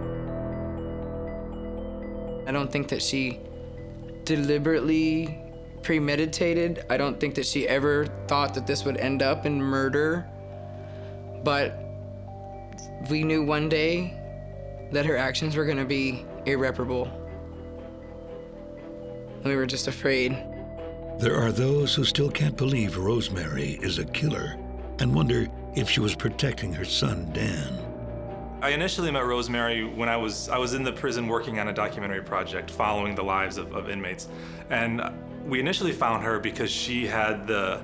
I don't think that she deliberately premeditated. I don't think that she ever thought that this would end up in murder. But we knew one day that her actions were gonna be irreparable. And we were just afraid. There are those who still can't believe Rosemary is a killer and wonder if she was protecting her son, Dan. I initially met Rosemary when I was in the prison working on a documentary project following the lives of inmates. And we initially found her because she had the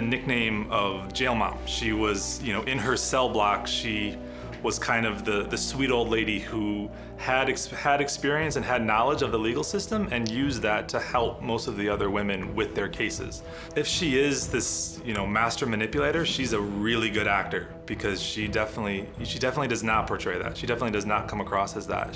nickname of Jail Mom. She was, in her cell block, she was kind of the sweet old lady who had experience and had knowledge of the legal system and used that to help most of the other women with their cases. If she is this, master manipulator, she's a really good actor because she definitely does not portray that. She definitely does not come across as that.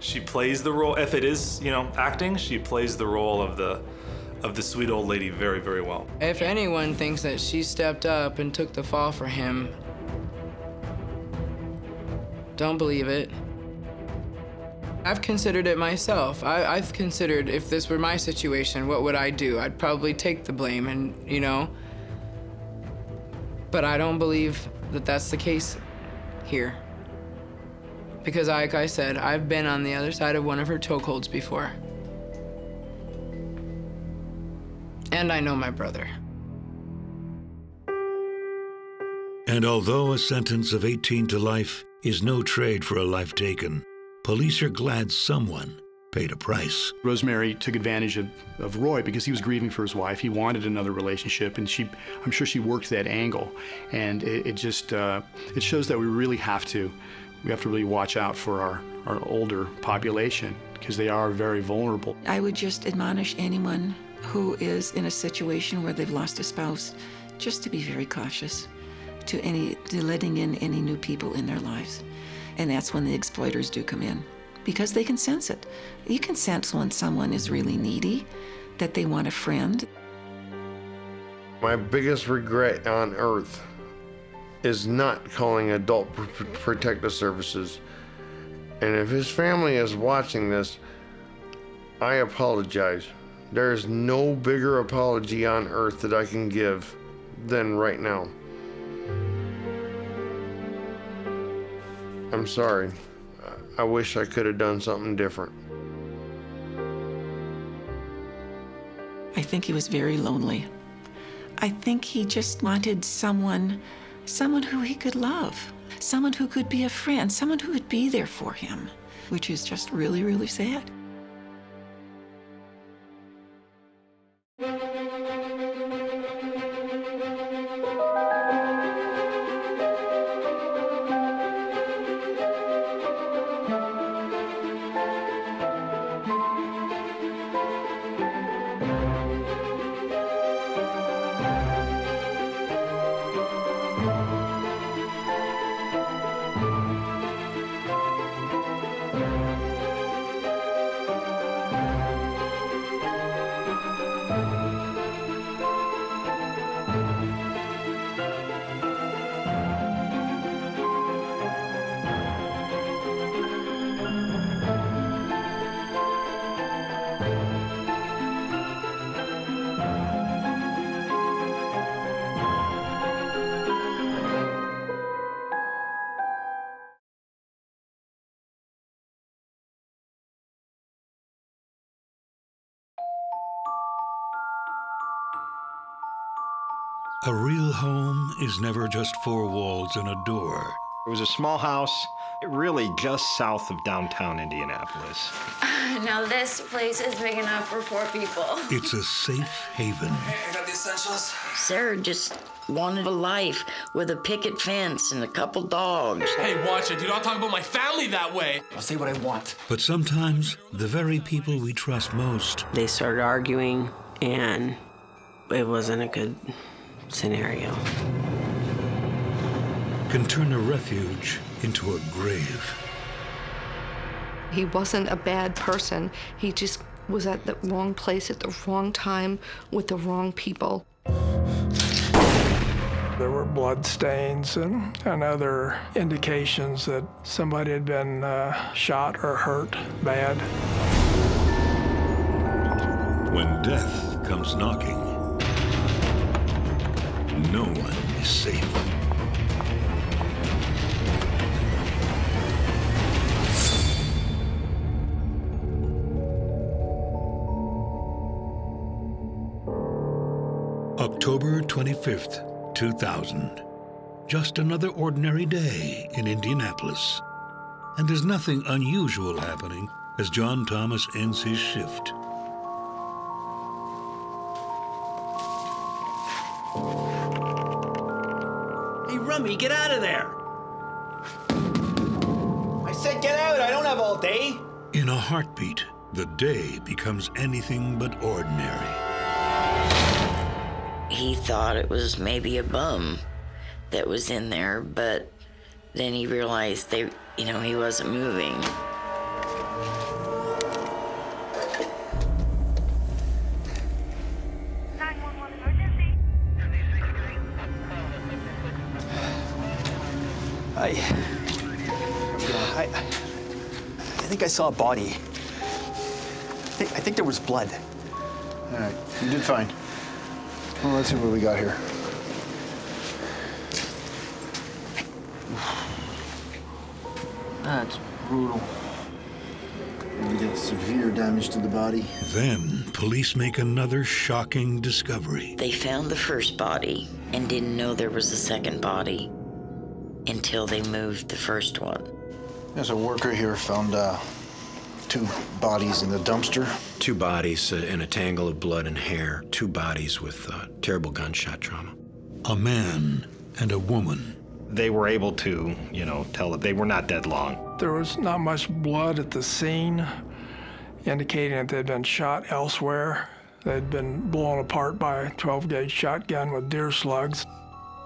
She plays the role. If it is, acting, she plays the role of the sweet old lady very, very well. If anyone thinks that she stepped up and took the fall for him, don't believe it. I've considered it myself. I've considered if this were my situation, what would I do? I'd probably take the blame and, But I don't believe that that's the case here. Because like I said, I've been on the other side of one of her chokeholds before. And I know my brother. And although a sentence of 18 to life is no trade for a life taken, police are glad someone paid a price. Rosemary took advantage of Roy because he was grieving for his wife. He wanted another relationship, and I'm sure she worked that angle. And it shows that we really have to really watch out for our older population because they are very vulnerable. I would just admonish anyone who is in a situation where they've lost a spouse just to be very cautious to letting in any new people in their lives. And that's when the exploiters do come in, because they can sense it. You can sense when someone is really needy, that they want a friend. My biggest regret on earth is not calling Adult Protective Services. And if his family is watching this, I apologize. There is no bigger apology on earth that I can give than right now. I'm sorry. I wish I could have done something different. I think he was very lonely. I think he just wanted someone who he could love, someone who could be a friend, someone who would be there for him, which is just really, really sad. A real home is never just four walls and a door. It was a small house, really just south of downtown Indianapolis. Now this place is big enough for 4 people. It's a safe haven. Hey, I got the essentials. Sarah just wanted a life with a picket fence and a couple dogs. Hey, watch it. Do not talk about my family that way. I'll say what I want. But sometimes the very people we trust most. They started arguing, and it wasn't a good scenario. Can turn a refuge into a grave. He wasn't a bad person. He just was at the wrong place at the wrong time with the wrong people. There were blood stains and other indications that somebody had been shot or hurt bad. When death comes knocking, no one is safe. October 25th, 2000. Just another ordinary day in Indianapolis. And there's nothing unusual happening as John Thomas ends his shift. Hey, Rummy, get out of there! I said get out! I don't have all day! In a heartbeat, the day becomes anything but ordinary. He thought it was maybe a bum that was in there, but then he realized he wasn't moving. I think I saw a body. I think there was blood. All right, you did fine. Well, let's see what we got here. That's brutal. We got severe damage to the body. Then, police make another shocking discovery. They found the first body and didn't know there was a second body until they moved the first one. There's a worker here found 2 bodies in the dumpster. 2 bodies in a tangle of blood and hair. 2 bodies with terrible gunshot trauma. A man and a woman. They were able to, tell that they were not dead long. There was not much blood at the scene, indicating that they'd been shot elsewhere. They'd been blown apart by a 12-gauge shotgun with deer slugs.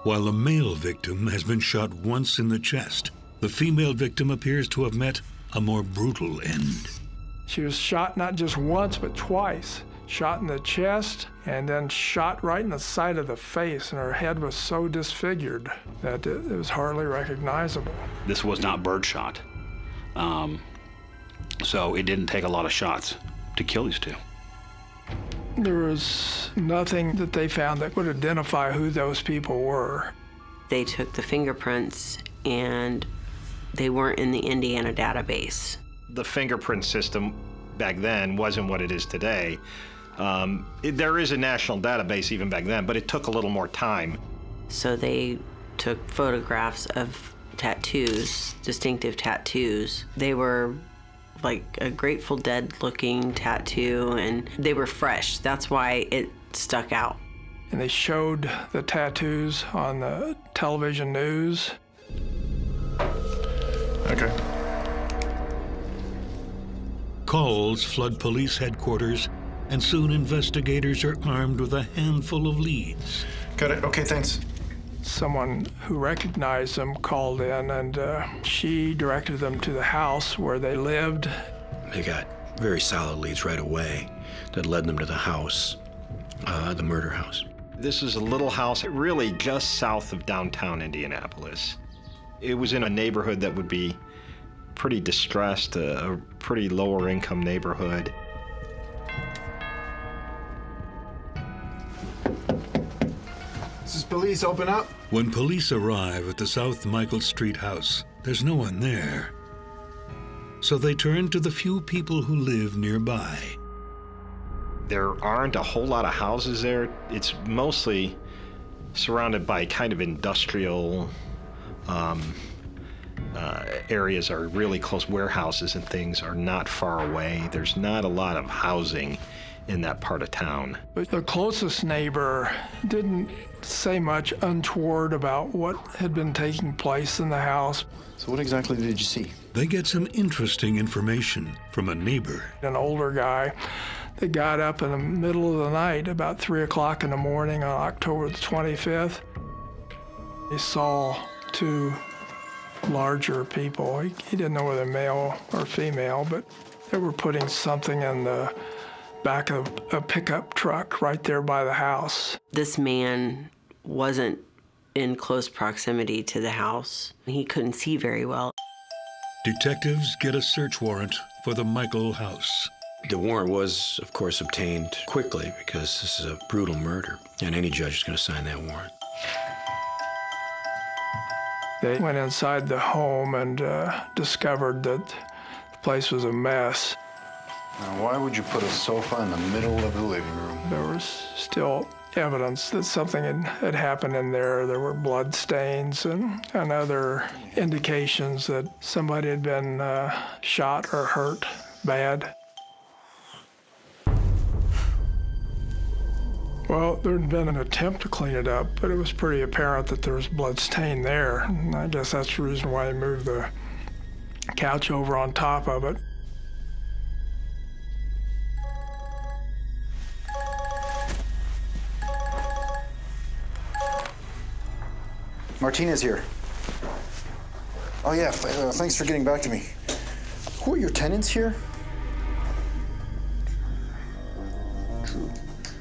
While the male victim has been shot once in the chest, the female victim appears to have met a more brutal end. She was shot not just once, but twice. Shot in the chest and then shot right in the side of the face, and her head was so disfigured that it was hardly recognizable. This was not birdshot. So it didn't take a lot of shots to kill these 2. There was nothing that they found that would identify who those people were. They took the fingerprints and they weren't in the Indiana database. The fingerprint system back then wasn't what it is today. There is a national database even back then, but it took a little more time. So they took photographs of tattoos, distinctive tattoos. They were like a Grateful Dead looking tattoo, and they were fresh. That's why it stuck out. And they showed the tattoos on the television news. Okay. Calls flood police headquarters, and soon investigators are armed with a handful of leads. Got it. Okay, thanks. Someone who recognized them called in, and she directed them to the house where they lived. They got very solid leads right away that led them to the house, the murder house. This is a little house really just south of downtown Indianapolis. It was in a neighborhood that would be pretty distressed, a pretty lower income neighborhood. This is police, open up. When police arrive at the South Michael Street house, there's no one there. So they turn to the few people who live nearby. There aren't a whole lot of houses there. It's mostly surrounded by kind of industrial areas, are really close. Warehouses and things are not far away. There's not a lot of housing in that part of town. But the closest neighbor didn't say much untoward about what had been taking place in the house. So what exactly did you see? They get some interesting information from a neighbor. An older guy that got up in the middle of the night, about 3 o'clock in the morning on October the 25th. He saw two larger people. He didn't know whether male or female, but they were putting something in the back of a pickup truck right there by the house. This man wasn't in close proximity to the house. He couldn't see very well. Detectives get a search warrant for the Michael house. The warrant was, of course, obtained quickly because this is a brutal murder, and any judge is going to sign that warrant. They went inside the home and discovered that the place was a mess. Now, why would you put a sofa in the middle of the living room? There was still evidence that something had happened in there. There were blood stains and other indications that somebody had been shot or hurt bad. Well, there had been an attempt to clean it up, but it was pretty apparent that there was blood stain there. And I guess that's the reason why he moved the couch over on top of it. Martinez here. Oh yeah, thanks for getting back to me. Who are your tenants here?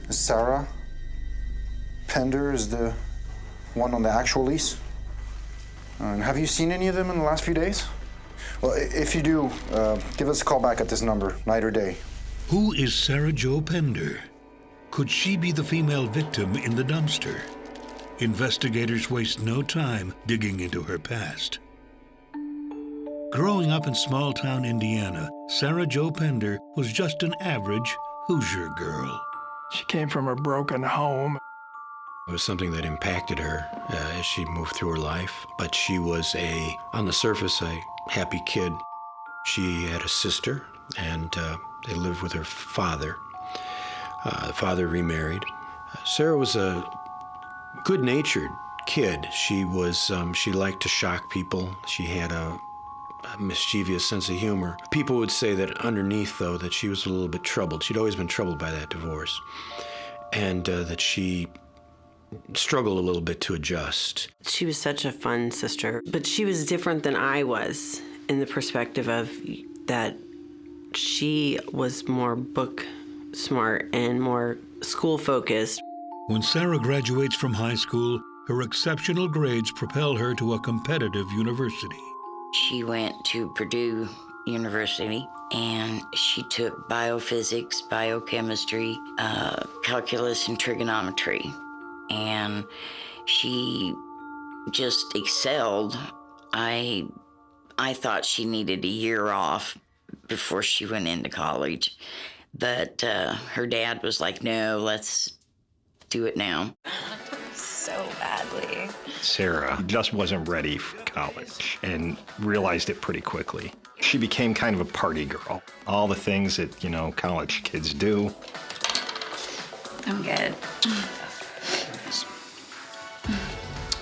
Sarah Pender is the one on the actual lease. And have you seen any of them in the last few days? Well, if you do, give us a call back at this number, night or day. Who is Sarah Jo Pender? Could she be the female victim in the dumpster? Investigators waste no time digging into her past. Growing up in small-town Indiana, Sarah Jo Pender was just an average Hoosier girl. She came from a broken home. It was something that impacted her as she moved through her life, but she was on the surface, a happy kid. She had a sister, and they lived with her father. The father remarried. Sarah was a good-natured kid. She liked to shock people. She had a mischievous sense of humor. People would say that underneath, though, that she was a little bit troubled. She'd always been troubled by that divorce, and that she struggled a little bit to adjust. She was such a fun sister, but she was different than I was in the perspective of that she was more book smart and more school focused. When Sarah graduates from high school, her exceptional grades propel her to a competitive university. She went to Purdue University, and she took biophysics, biochemistry, calculus, and trigonometry. And she just excelled. I thought she needed a year off before she went into college. But her dad was like, no, let's do it now. So badly. Sarah just wasn't ready for college and realized it pretty quickly. She became kind of a party girl. All the things that, college kids do. I'm good.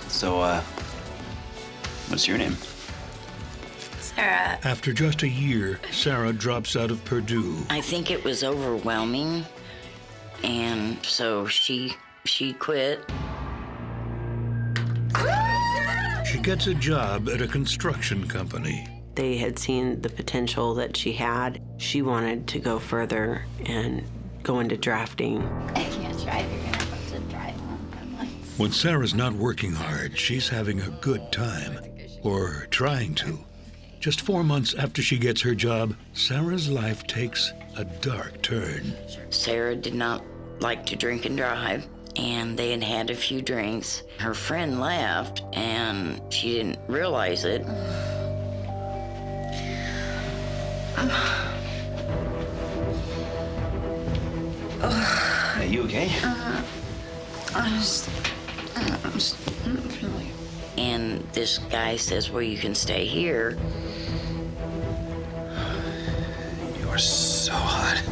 So, what's your name? Sarah. After just a year, Sarah drops out of Purdue. I think it was overwhelming, and so she quit. She gets a job at a construction company. They had seen the potential that she had. She wanted to go further and go into drafting. I can't drive. You're gonna have to drive home. When Sarah's not working hard, she's having a good time, or trying to. Just 4 months after she gets her job, Sarah's life takes a dark turn. Sarah did not like to drink and drive, and they had had a few drinks. Her friend left, and she didn't realize it. Are you okay? I just... And this guy says, well, you can stay here. You are so hot.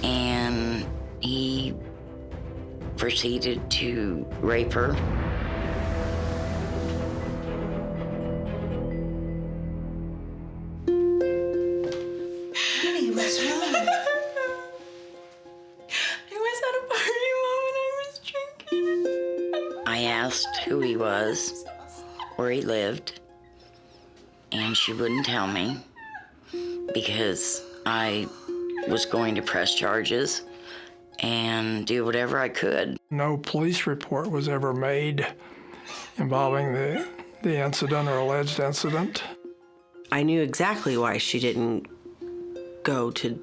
And he proceeded to rape her. Honey, what's wrong? I was at a party, Mom, and I was drinking. I asked who he was, where he lived, and she wouldn't tell me because I was going to press charges and do whatever I could. No police report was ever made involving the incident or alleged incident. I knew exactly why she didn't go to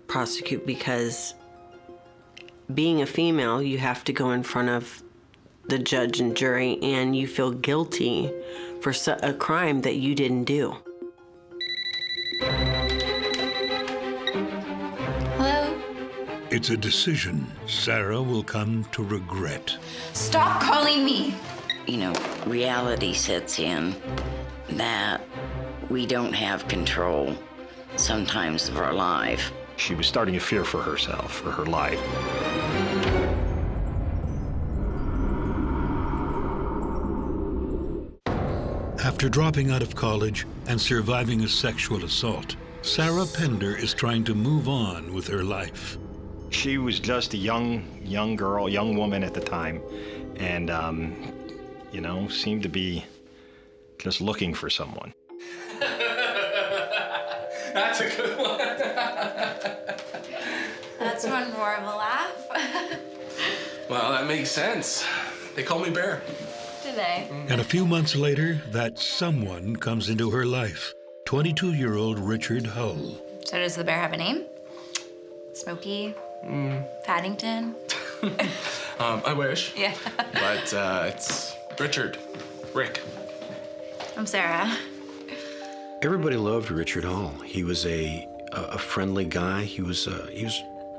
prosecute, because being a female, you have to go in front of the judge and jury, and you feel guilty for a crime that you didn't do. Hello? It's a decision Sarah will come to regret. Stop calling me. You know, reality sets in that we don't have control sometimes of our life. She was starting to fear for herself, for her life. After dropping out of college and surviving a sexual assault, Sarah Pender is trying to move on with her life. She was just a young girl, young woman at the time, and, you know, seemed to be just looking for someone. That's a good one. That's one more of a laugh. Well, that makes sense. They call me Bear. Did they? And a few months later, that someone comes into her life, 22-year-old Richard Hull. So does the bear have a name? Smokey? Paddington? I wish. Yeah. But it's Richard. Rick. I'm Sarah. Everybody loved Richard Hall. He was a friendly guy. He was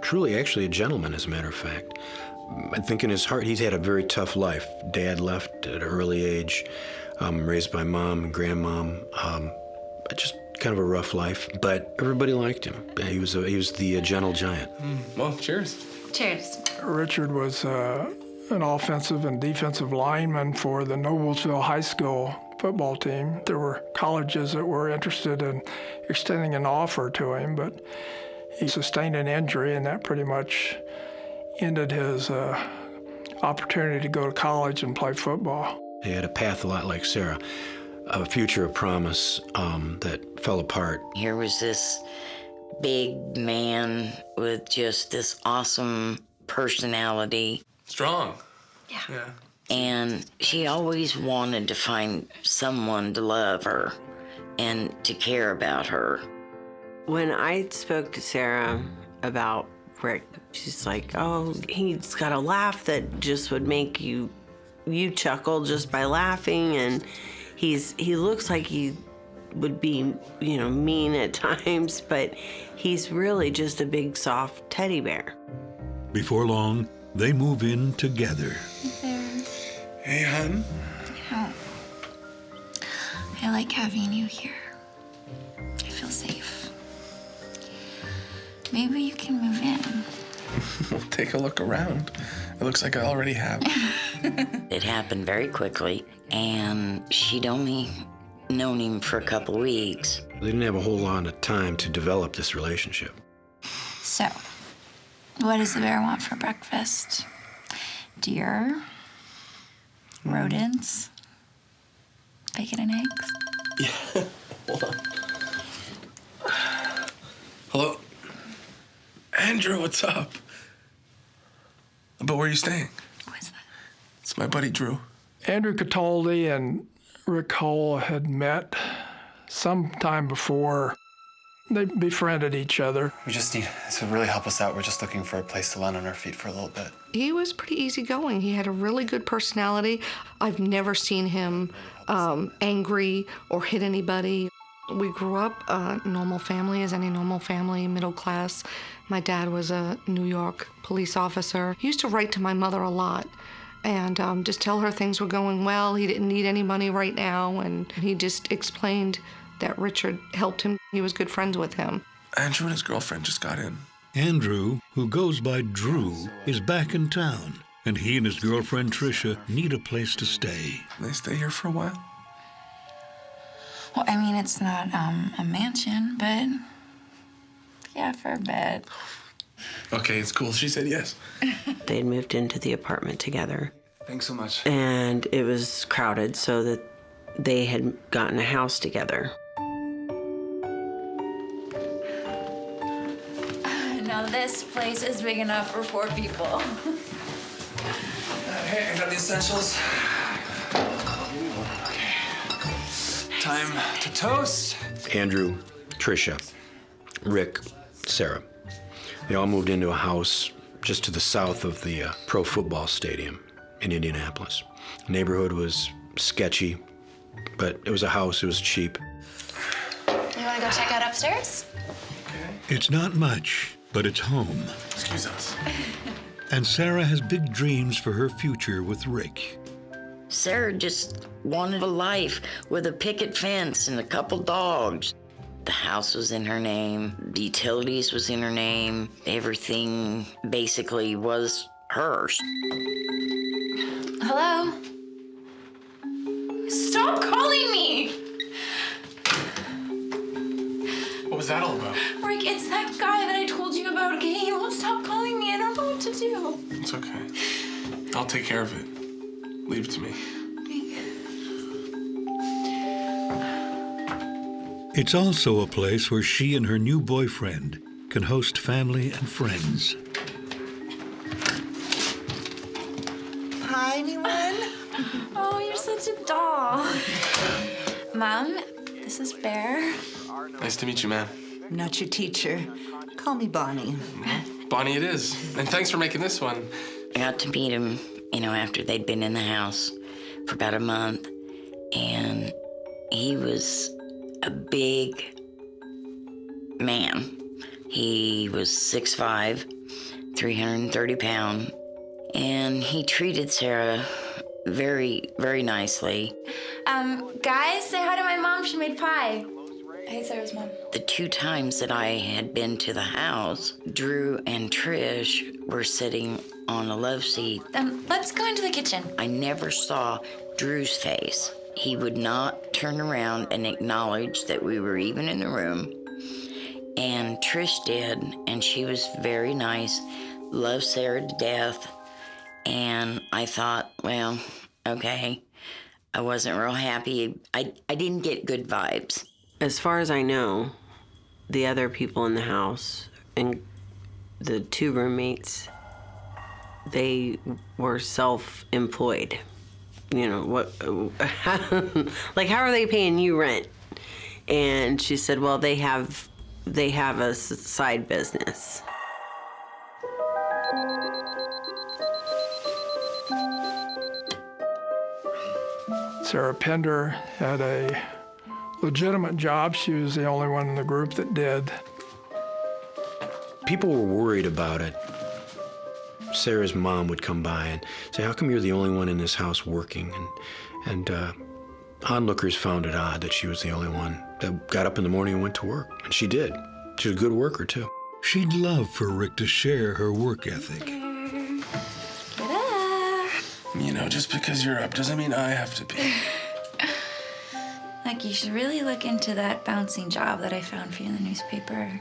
truly actually a gentleman, as a matter of fact. I think in his heart, he's had a very tough life. Dad left at an early age, raised by mom and grandmom. Just kind of a rough life, but everybody liked him. He was the gentle giant. Well, cheers. Cheers. Richard was an offensive and defensive lineman for the Noblesville High School football team. There were colleges that were interested in extending an offer to him, but he sustained an injury, and that pretty much ended his opportunity to go to college and play football. He had a path a lot like Sarah, a future of promise that fell apart. Here was this big man with just this awesome personality. Strong. Yeah. And she always wanted to find someone to love her and to care about her. When I spoke to Sarah about Rick, she's like, oh, he's got a laugh that just would make you chuckle just by laughing, and he looks like he would be, mean at times, but he's really just a big, soft teddy bear. Before long, they move in together. Hey, hon. I like having you here. I feel safe. Maybe you can move in. We'll take a look around. It looks like I already have. It happened very quickly, and she'd only known him for a couple weeks. They didn't have a whole lot of time to develop this relationship. So, what does the bear want for breakfast? Deer? Rodents? Bacon and eggs? Yeah. Hold on. Hello? Andrew, what's up? But where are you staying? What's that? It's my buddy Drew. Andrew Cataldi and Rick Hull had met sometime before. They befriended each other. We just need to really help us out. We're just looking for a place to land on our feet for a little bit. He was pretty easygoing. He had a really good personality. I've never seen him angry or hit anybody. We grew up a normal family, as any normal family, middle class. My dad was a New York police officer. He used to write to my mother a lot, and just tell her things were going well. He didn't need any money right now, and he just explained that Richard helped him. He was good friends with him. Andrew and his girlfriend just got in. Andrew, who goes by Drew, is back in town, and he and his girlfriend Tricia need a place to stay. They stay here for a while? Well, I mean, it's not a mansion, but yeah, for a bit. Okay, it's cool. She said yes. They had moved into the apartment together. Thanks so much. And it was crowded, so that they had gotten a house together. Now this place is big enough for 4 people. Hey, I got the essentials. Okay. Time to toast. Andrew, Tricia, Rick, Sarah. They all moved into a house just to the south of the pro football stadium in Indianapolis. The neighborhood was sketchy, but it was a house, it was cheap. You want to go check out upstairs? It's not much, but it's home. Excuse us. And Sarah has big dreams for her future with Rick. Sarah just wanted a life with a picket fence and a couple dogs. The house was in her name, the utilities was in her name, everything basically was hers. Hello? Stop calling me! What was that all about? Rick, it's that guy that I told you about, okay? He won't stop calling me. I don't know what to do. It's okay. I'll take care of it. Leave it to me. It's also a place where she and her new boyfriend can host family and friends. Hi, anyone? Oh, you're such a doll. Mom, this is Bear. Nice to meet you, man. I'm not your teacher. Call me Bonnie. Bonnie it is. And thanks for making this one. I got to meet him, after they'd been in the house for about a month. And he was a big man. He was 6'5", 330 pounds. And he treated Sarah very, very nicely. Guys, say hi to my mom. She made pie. Hey, Sarah's mom. The 2 times that I had been to the house, Drew and Trish were sitting on a love seat. Let's go into the kitchen. I never saw Drew's face. He would not turn around and acknowledge that we were even in the room. And Trish did, and she was very nice, loved Sarah to death. And I thought, well, okay. I wasn't real happy. I didn't get good vibes. As far as I know, the other people in the house and the 2 roommates, they were self-employed. What? Like, how are they paying you rent? And she said, well, they have a side business. Sarah Pender had a legitimate job. She was the only one in the group that did. People were worried about it. Sarah's mom would come by and say, how come you're the only one in this house working? And onlookers found it odd that she was the only one that got up in the morning and went to work. And she did. She was a good worker, too. She'd love for Rick to share her work ethic. Get up. Just because you're up doesn't mean I have to be. Like, you should really look into that bouncing job that I found for you in the newspaper.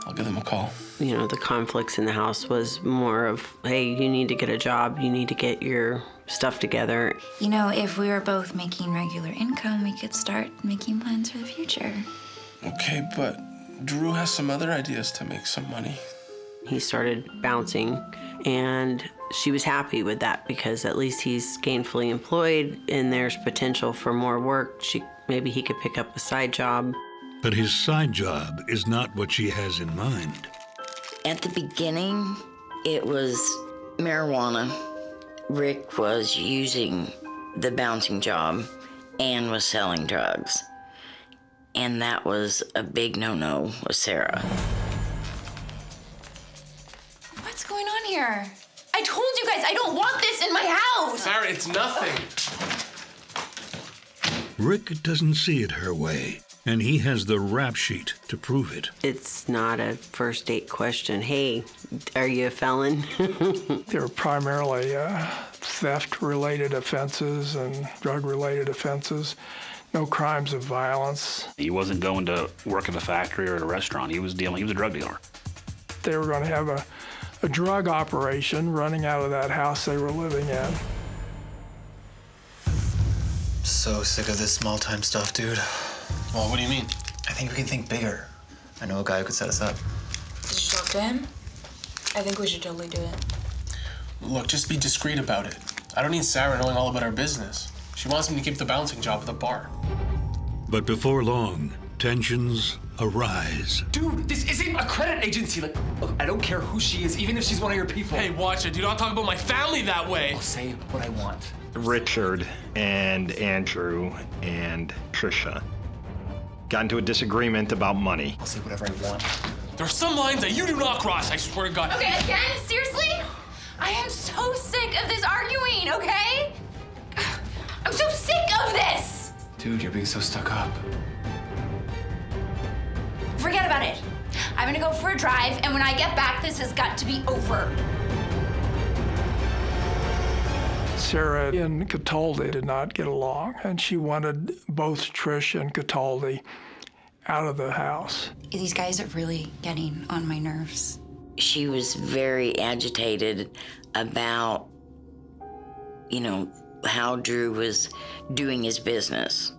I'll give them a call. The conflicts in the house was more of, hey, you need to get a job, you need to get your stuff together. If we were both making regular income, we could start making plans for the future. Okay, but Drew has some other ideas to make some money. He started bouncing, and she was happy with that because at least he's gainfully employed and there's potential for more work. Maybe he could pick up a side job. But his side job is not what she has in mind. At the beginning, it was marijuana. Rick was using the bouncing job and was selling drugs. And that was a big no-no with Sarah. What's going on here? I told you guys, I don't want this in my house. Sarah, it's nothing. Rick doesn't see it her way, and he has the rap sheet to prove it. It's not a first date question. Hey, are you a felon? They were primarily theft-related offenses and drug-related offenses. No crimes of violence. He wasn't going to work at a factory or at a restaurant. He was a drug dealer. They were going to have a drug operation running out of that house they were living in. So sick of this small-time stuff, dude. Well, what do you mean? I think we can think bigger. I know a guy who could set us up. Did you talk to him? I think we should totally do it. Look, just be discreet about it. I don't need Sarah knowing all about our business. She wants me to keep the bouncing job at the bar. But before long, tensions arise. Dude, this isn't a credit agency. Like, look, I don't care who she is, even if she's one of your people. Hey, watch it. Do not talk about my family that way. I'll say what I want. Richard and Andrew and Trisha got into a disagreement about money. I'll say whatever I want. There are some lines that you do not cross, I swear to God. Okay, again? Seriously? I am so sick of this arguing, okay? I'm so sick of this! Dude, you're being so stuck up. Forget about it. I'm gonna go for a drive, and when I get back, this has got to be over. Sarah and Cataldi did not get along, and she wanted both Trish and Cataldi out of the house. These guys are really getting on my nerves. She was very agitated about, how Drew was doing his business.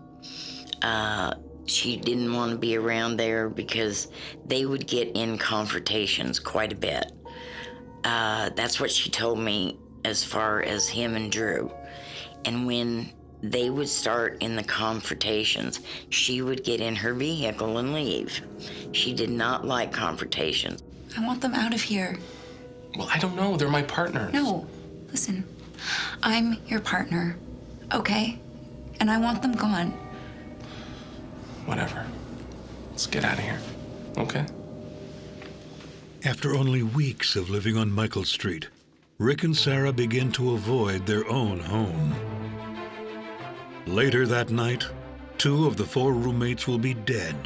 She didn't want to be around there because they would get in confrontations quite a bit. That's what she told me as far as him and Drew. And when they would start in the confrontations, she would get in her vehicle and leave. She did not like confrontations. I want them out of here. Well, I don't know. They're my partners. No, listen. I'm your partner, okay? And I want them gone. Whatever. Let's get out of here, okay? After only weeks of living on Michael Street, Rick and Sarah begin to avoid their own home. Later that night, 2 of the 4 roommates will be dead,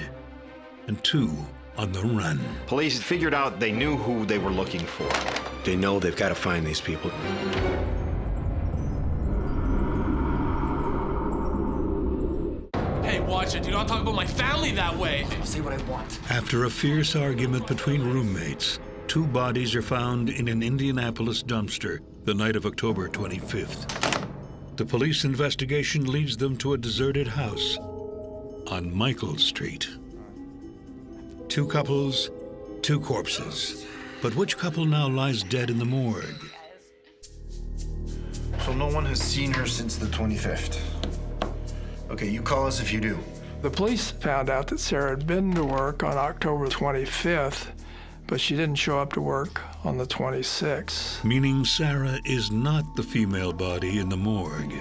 and 2 on the run. Police figured out they knew who they were looking for. They know they've got to find these people. Hey, watch it. Do not talk about my family that way. I'll say what I want. After a fierce argument between roommates, 2 bodies are found in an Indianapolis dumpster the night of October 25th. The police investigation leads them to a deserted house on Michael Street. 2 couples, 2 corpses. But which couple now lies dead in the morgue? So no one has seen her since the 25th. Okay, you call us if you do. The police found out that Sarah had been to work on October 25th, but she didn't show up to work on the 26th. Meaning Sarah is not the female body in the morgue.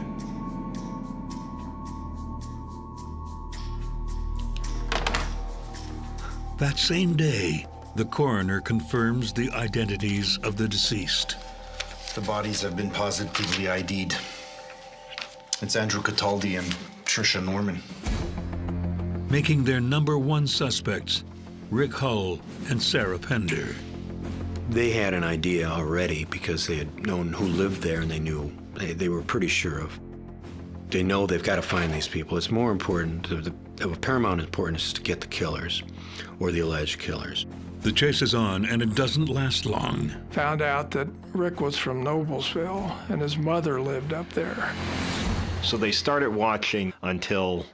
That same day, the coroner confirms the identities of the deceased. The bodies have been positively ID'd. It's Andrew Cataldi and Trisha Norman. Making their number 1 suspects Rick Hull and Sarah Pender. They had an idea already because they had known who lived there, and they were pretty sure of. They know they've got to find these people. It's more important, of paramount importance, to get the killers, or the alleged killers. The chase is on, and it doesn't last long. Found out that Rick was from Noblesville, and his mother lived up there. So they started watching until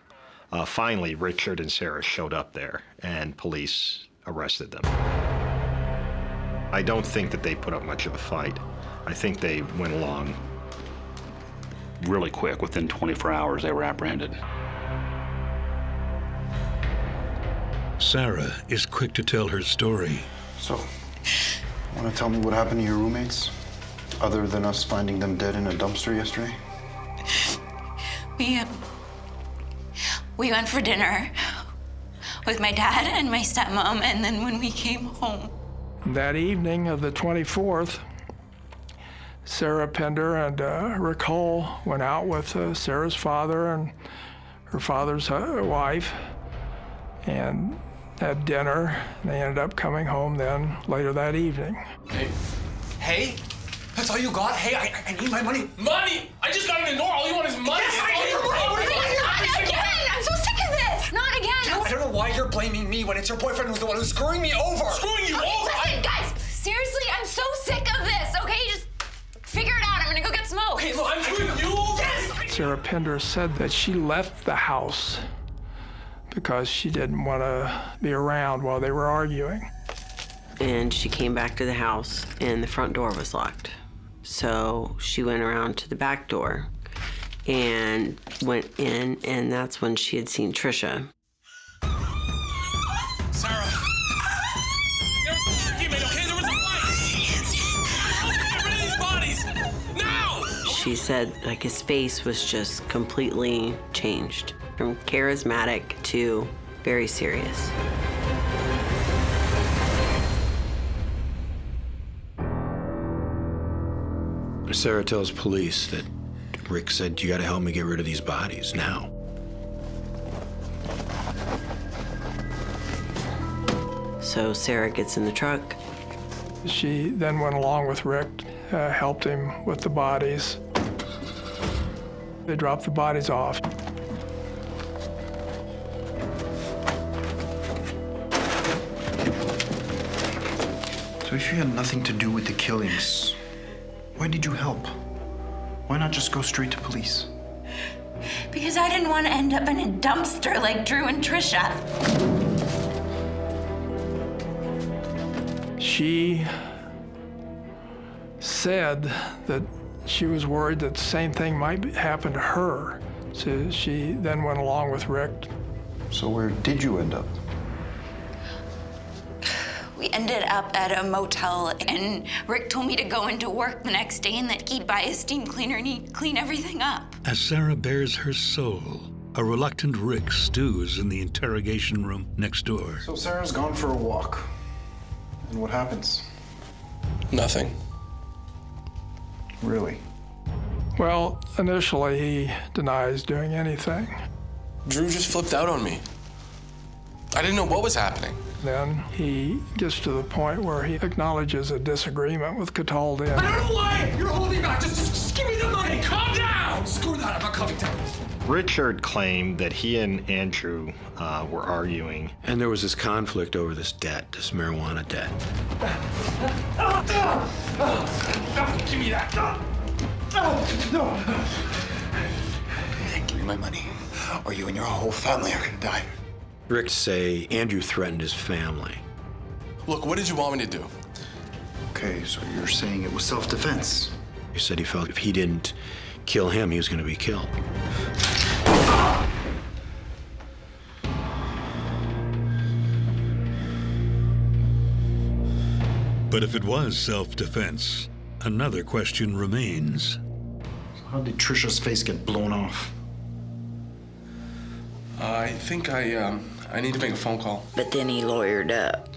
finally Richard and Sarah showed up there, and police arrested them. I don't think that they put up much of a fight. I think they went along really quick. Within 24 hours, they were apprehended. Sarah is quick to tell her story. So, want to tell me what happened to your roommates? Other than us finding them dead in a dumpster yesterday? We went for dinner with my dad and my stepmom, and then when we came home. That evening of the 24th, Sarah Pender and Rick Hull went out with Sarah's father and her father's wife and had dinner. They ended up coming home then later that evening. Hey? Hey? That's all you got? Hey, I need my money. Money? I just got in the door. All you want is money. Yes, I need your money. Not again. I'm so sick of this. Not again. I don't know why you're blaming me when it's your boyfriend who's the one who's screwing me over. Screwing you over? Listen, guys. Seriously, I'm so sick of this. Okay, just figure it out. I'm gonna go get smoke. Okay, look, I'm screwing you over. Yes. Sarah Pender said that she left the house because she didn't want to be around while they were arguing. And she came back to the house and the front door was locked. So she went around to the back door and went in, and that's when she had seen Trisha. Sarah. Okay, there was a fight. Get rid of these bodies. Now! She said, like, his face was just completely changed from charismatic to very serious. Sarah tells police that Rick said, "You got to help me get rid of these bodies now." So Sarah gets in the truck. She then went along with Rick, helped him with the bodies. They dropped the bodies off. So if you had nothing to do with the killings, why did you help? Why not just go straight to police? Because I didn't want to end up in a dumpster like Drew and Trisha. She said that she was worried that the same thing might happen to her. So she then went along with Rick. So where did you end up? We ended up at a motel, and Rick told me to go into work the next day and that he'd buy a steam cleaner and he'd clean everything up. As Sarah bares her soul, a reluctant Rick stews in the interrogation room next door. So Sarah's gone for a walk. And what happens? Nothing. Really? Well, initially he denies doing anything. Drew just flipped out on me. I didn't know what was happening. Then he gets to the point where he acknowledges a disagreement with Cataldi. I don't know why you're holding back. Just give me the money. Calm down. Screw that. I'm not coming down. Richard claimed that he and Andrew were arguing. And there was this conflict over this debt, this marijuana debt. Give me that. No. Give me my money, or you and your whole family are gonna die. Rick say Andrew threatened his family. Look, what did you want me to do? Okay, so you're saying it was self-defense. He said he felt if he didn't kill him, he was going to be killed. But if it was self-defense, another question remains. So how did Trisha's face get blown off? I think I need to make a phone call. But then he lawyered up.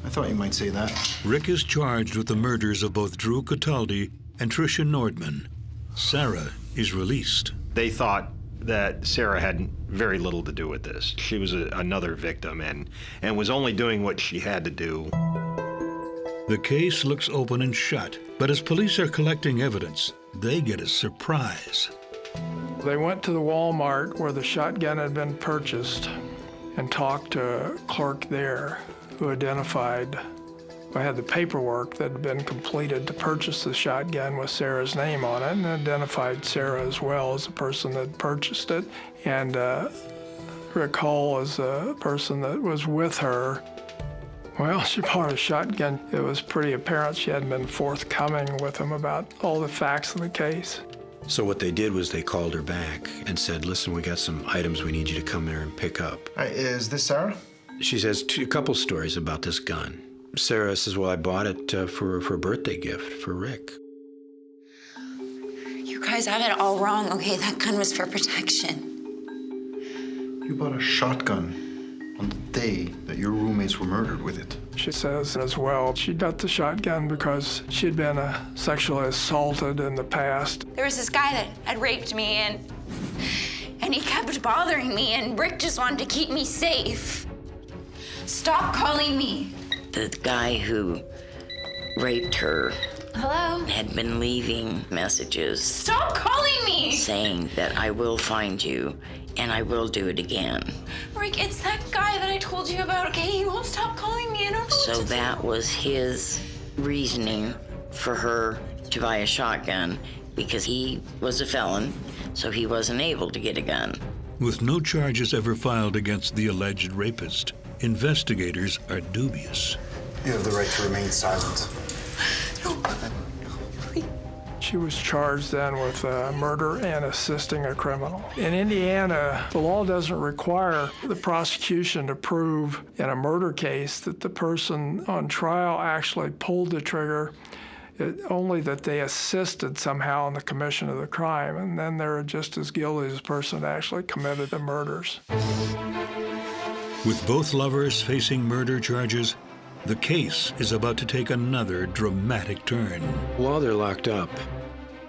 I thought you might say that. Rick is charged with the murders of both Drew Cataldi and Trisha Nordman. Sarah is released. They thought that Sarah had very little to do with this. She was another victim and was only doing what she had to do. The case looks open and shut, but as police are collecting evidence, they get a surprise. They went to the Walmart where the shotgun had been purchased and talked to a clerk there who identified, I had the paperwork that had been completed to purchase the shotgun with Sarah's name on it, and identified Sarah as well as the person that purchased it. And Rick Hull as the person that was with her. Well, she bought a shotgun. It was pretty apparent she hadn't been forthcoming with him about all the facts of the case. So what they did was they called her back and said, "Listen, we got some items we need you to come there and pick up." Is this Sarah? She says a couple stories about this gun. Sarah says, "Well, I bought it for a birthday gift for Rick." You guys have it all wrong, okay? That gun was for protection. You bought a shotgun on the day that your roommates were murdered with it. She says as well she got the shotgun because she'd been sexually assaulted in the past. There was this guy that had raped me, and he kept bothering me, and Rick just wanted to keep me safe. Stop calling me. The guy who raped her Hello? had been leaving messages. Stop calling me! Saying that I will find you and I will do it again. Rick, it's that guy that I told you about, okay? He won't stop calling me. I don't know So that was his reasoning for her to buy a shotgun, because he was a felon, so he wasn't able to get a gun. With no charges ever filed against the alleged rapist, investigators are dubious. You have the right to remain silent. She was charged then with murder and assisting a criminal. In Indiana, the law doesn't require the prosecution to prove in a murder case that the person on trial actually pulled the trigger, only that they assisted somehow in the commission of the crime, and then they're just as guilty as the person that actually committed the murders. With both lovers facing murder charges, the case is about to take another dramatic turn. While they're locked up,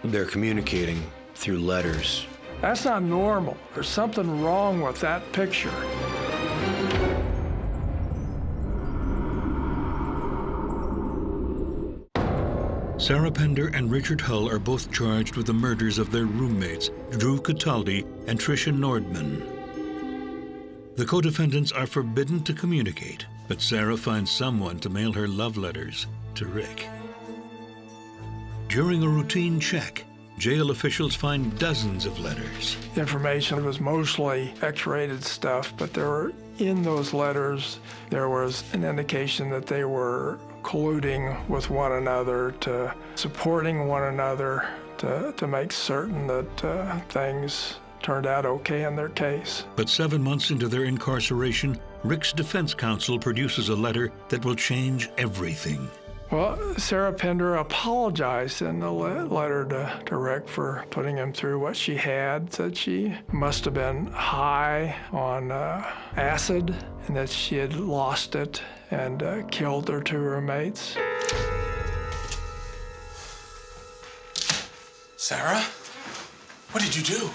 they're communicating through letters. That's not normal. There's something wrong with that picture. Sarah Pender and Richard Hull are both charged with the murders of their roommates, Drew Cataldi and Tricia Nordman. The co-defendants are forbidden to communicate, but Sarah finds someone to mail her love letters to Rick. During a routine check, jail officials find dozens of letters. Information was mostly X-rated stuff, but in those letters, there was an indication that they were colluding with one another, to supporting one another, to make certain that things turned out okay in their case. But 7 months into their incarceration, Rick's defense counsel produces a letter that will change everything. Well, Sarah Pender apologized in the letter to Rick for putting him through what she had, said she must have been high on acid and that she had lost it and killed her two roommates. Sarah? What did you do?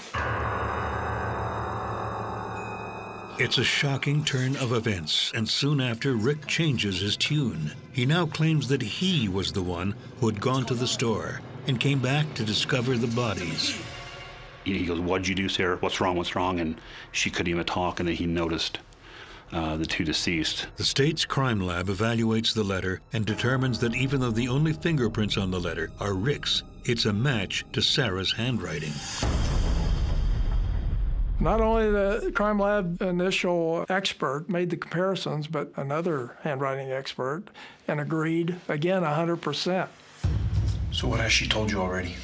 It's a shocking turn of events, and soon after, Rick changes his tune. He now claims that he was the one who had gone to the store and came back to discover the bodies. He goes, "What'd you do, Sarah? What's wrong? What's wrong?" And she couldn't even talk, and then he noticed the two deceased. The state's crime lab evaluates the letter and determines that even though the only fingerprints on the letter are Rick's, it's a match to Sarah's handwriting. Not only the crime lab initial expert made the comparisons, but another handwriting expert, and agreed, again, 100%. So what has she told you already?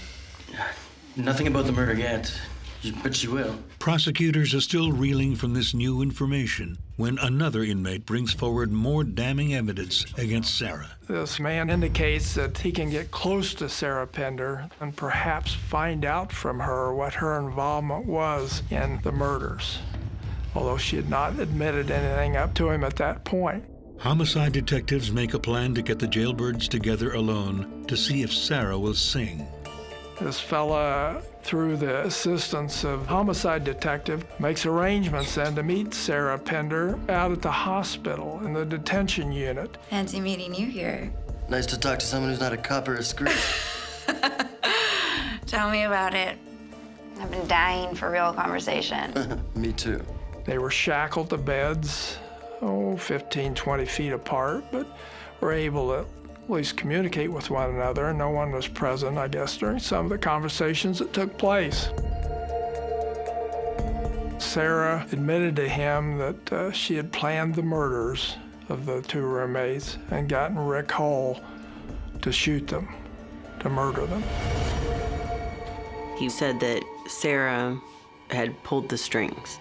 Nothing about the murder yet, but she will. Prosecutors are still reeling from this new information when another inmate brings forward more damning evidence against Sarah. This man indicates that he can get close to Sarah Pender and perhaps find out from her what her involvement was in the murders, although she had not admitted anything up to him at that point. Homicide detectives make a plan to get the jailbirds together alone to see if Sarah will sing. This fella, through the assistance of homicide detective, makes arrangements then to meet Sarah Pender out at the hospital in the detention unit. Fancy meeting you here. Nice to talk to someone who's not a cop or a screw. Tell me about it. I've been dying for real conversation. Me too. They were shackled to beds, 15, 20 feet apart, but were able to at least communicate with one another. No one was present, I guess, during some of the conversations that took place. Sarah admitted to him that she had planned the murders of the two roommates and gotten Rick Hull to shoot them, to murder them. He said that Sarah had pulled the strings.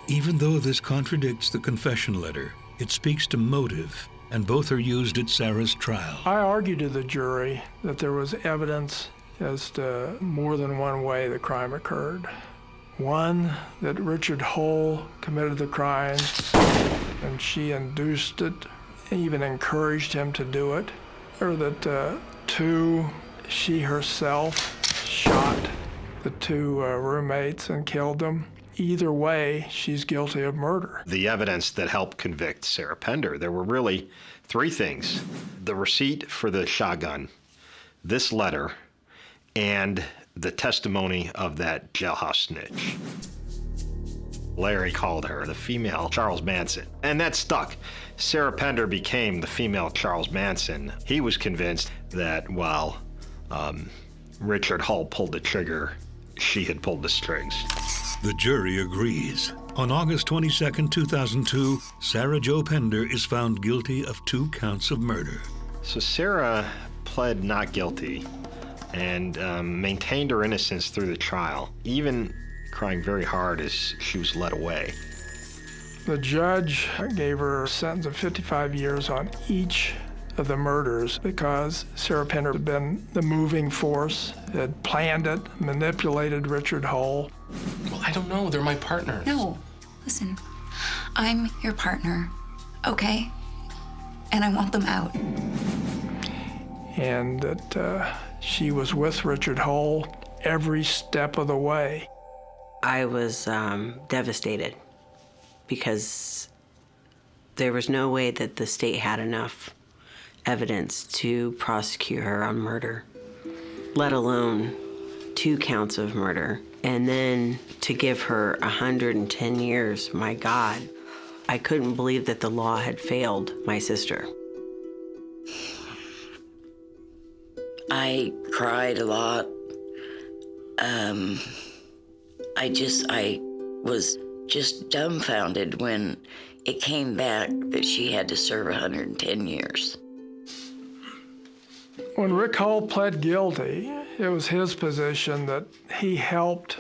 Even though this contradicts the confession letter, it speaks to motive, and both are used at Sarah's trial. I argued to the jury that there was evidence as to more than one way the crime occurred. One, that Richard Hull committed the crime, and she induced it even encouraged him to do it, or that she herself shot the two roommates and killed them. Either way, she's guilty of murder. The evidence that helped convict Sarah Pender, there were really three things: the receipt for the shotgun, this letter, and the testimony of that jailhouse snitch. Larry called her the female Charles Manson, and that stuck. Sarah Pender became the female Charles Manson. He was convinced that while Richard Hull pulled the trigger, she had pulled the strings. The jury agrees. On August 22, 2002, Sarah Jo Pender is found guilty of 2 counts of murder. So Sarah pled not guilty and maintained her innocence through the trial, even crying very hard as she was led away. The judge gave her a sentence of 55 years on each of the murders because Sarah Pender had been the moving force, had planned it, manipulated Richard Hull. Well, I don't know. They're my partners. No, listen, I'm your partner, okay? And I want them out. And that she was with Richard Hull every step of the way. I was devastated because there was no way that the state had enough evidence to prosecute her on murder, let alone 2 counts of murder. And then to give her 110 years, my God. I couldn't believe that the law had failed my sister. I cried a lot. I was just dumbfounded when it came back that she had to serve 110 years. When Rick Hull pled guilty, it was his position that he helped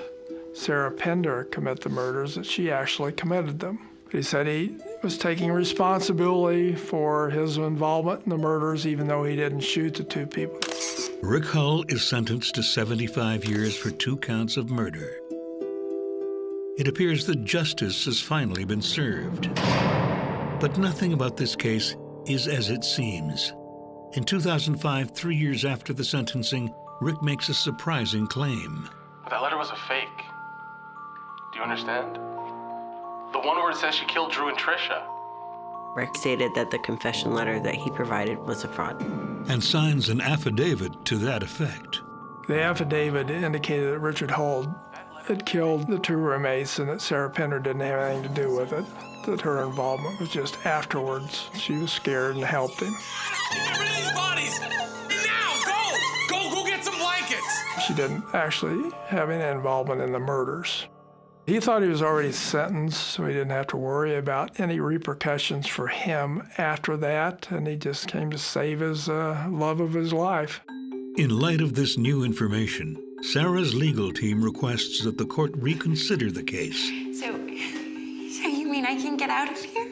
Sarah Pender commit the murders, that she actually committed them. He said he was taking responsibility for his involvement in the murders, even though he didn't shoot the 2 people. Rick Hull is sentenced to 75 years for 2 counts of murder. It appears that justice has finally been served. But nothing about this case is as it seems. In 2005, 3 years after the sentencing, Rick makes a surprising claim. But that letter was a fake. Do you understand? The one where it says she killed Drew and Trisha. Rick stated that the confession letter that he provided was a fraud. And signs an affidavit to that effect. The affidavit indicated that Richard Hull had killed the 2 roommates and that Sarah Pender didn't have anything to do with it, that her involvement was just afterwards. She was scared and helped him. Get rid of these bodies! Now, go get some blankets! She didn't actually have any involvement in the murders. He thought he was already sentenced, so he didn't have to worry about any repercussions for him after that, and he just came to save his love of his life. In light of this new information, Sarah's legal team requests that the court reconsider the case. So you mean I can get out of here?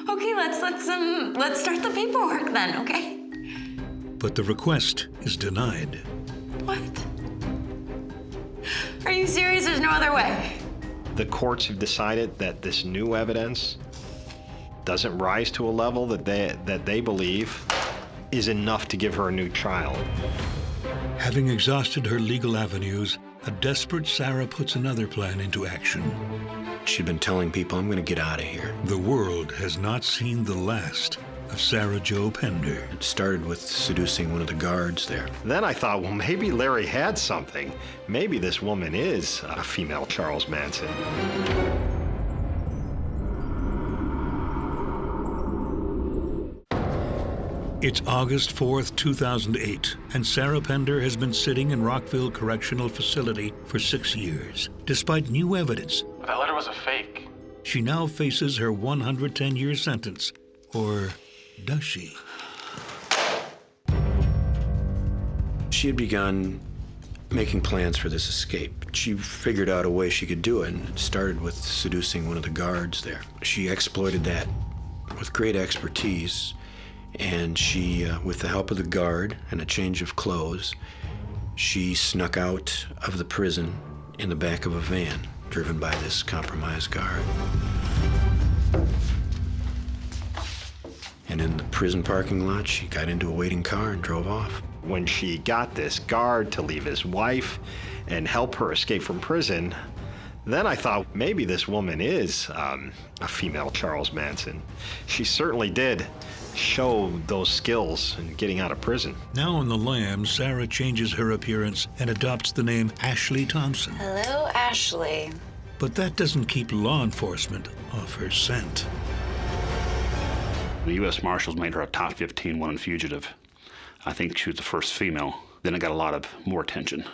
Okay, let's start the paperwork then, okay? But the request is denied. What? Are you serious? There's no other way. The courts have decided that this new evidence doesn't rise to a level that they believe is enough to give her a new trial. Having exhausted her legal avenues, a desperate Sarah puts another plan into action. She'd been telling people, I'm going to get out of here. The world has not seen the last of Sarah Jo Pender. It started with seducing one of the guards there. Then I thought, well, maybe Larry had something. Maybe this woman is a female Charles Manson. It's August 4th, 2008, and Sarah Pender has been sitting in Rockville Correctional Facility for 6 years. Despite new evidence, But that letter was a fake. she now faces her 110-year sentence. Or does she? She had begun making plans for this escape. She figured out a way she could do it, and it started with seducing one of the guards there. She exploited that with great expertise, and she, with the help of the guard and a change of clothes, she snuck out of the prison in the back of a van driven by this compromised guard. And in the prison parking lot, she got into a waiting car and drove off. When she got this guard to leave his wife and help her escape from prison, then I thought maybe this woman is a female Charles Manson. She certainly did show those skills in getting out of prison. Now on the lam, Sarah changes her appearance and adopts the name Ashley Thompson. Hello, Ashley. But that doesn't keep law enforcement off her scent. The U.S. Marshals made her a top 15 wanted fugitive. I think she was the first female. Then it got a lot of more attention.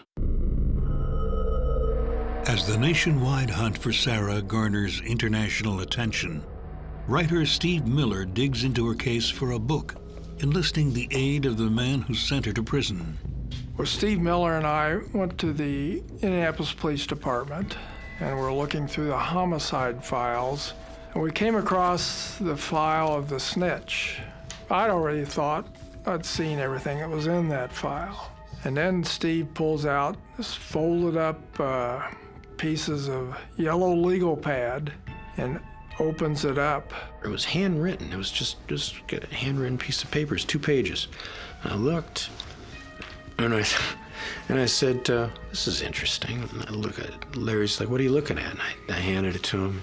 As the nationwide hunt for Sarah garners international attention, writer Steve Miller digs into her case for a book, enlisting the aid of the man who sent her to prison. Well, Steve Miller and I went to the Indianapolis Police Department, and we're looking through the homicide files, and we came across the file of the snitch. I'd already thought I'd seen everything that was in that file. And then Steve pulls out this folded up pieces of yellow legal pad and opens it up. It was handwritten. It was just a handwritten piece of paper. It's 2 pages. And I looked, and I said, this is interesting. And I look at it. Larry's like, what are you looking at? And I handed it to him.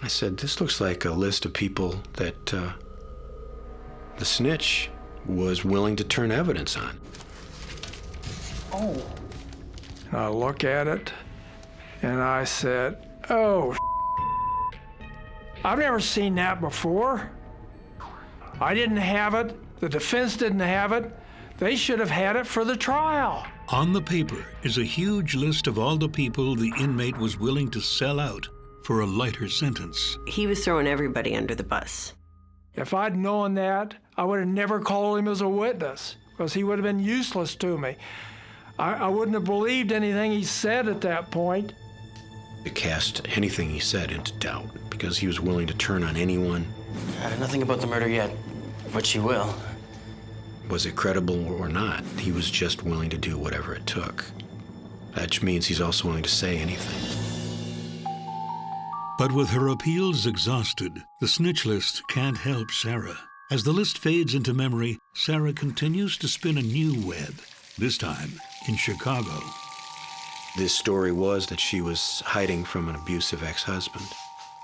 I said, this looks like a list of people that the snitch was willing to turn evidence on. Oh. And I look at it, and I said, oh, I've never seen that before. I didn't have it. The defense didn't have it. They should have had it for the trial. On the paper is a huge list of all the people the inmate was willing to sell out for a lighter sentence. He was throwing everybody under the bus. If I'd known that, I would have never called him as a witness, because he would have been useless to me. I wouldn't have believed anything he said at that point. To cast anything he said into doubt, because he was willing to turn on anyone. Nothing about the murder yet, but she will. Was it credible or not, he was just willing to do whatever it took. That means he's also willing to say anything. But with her appeals exhausted, the snitch list can't help Sarah. As the list fades into memory, Sarah continues to spin a new web, this time in Chicago. This story was that she was hiding from an abusive ex-husband.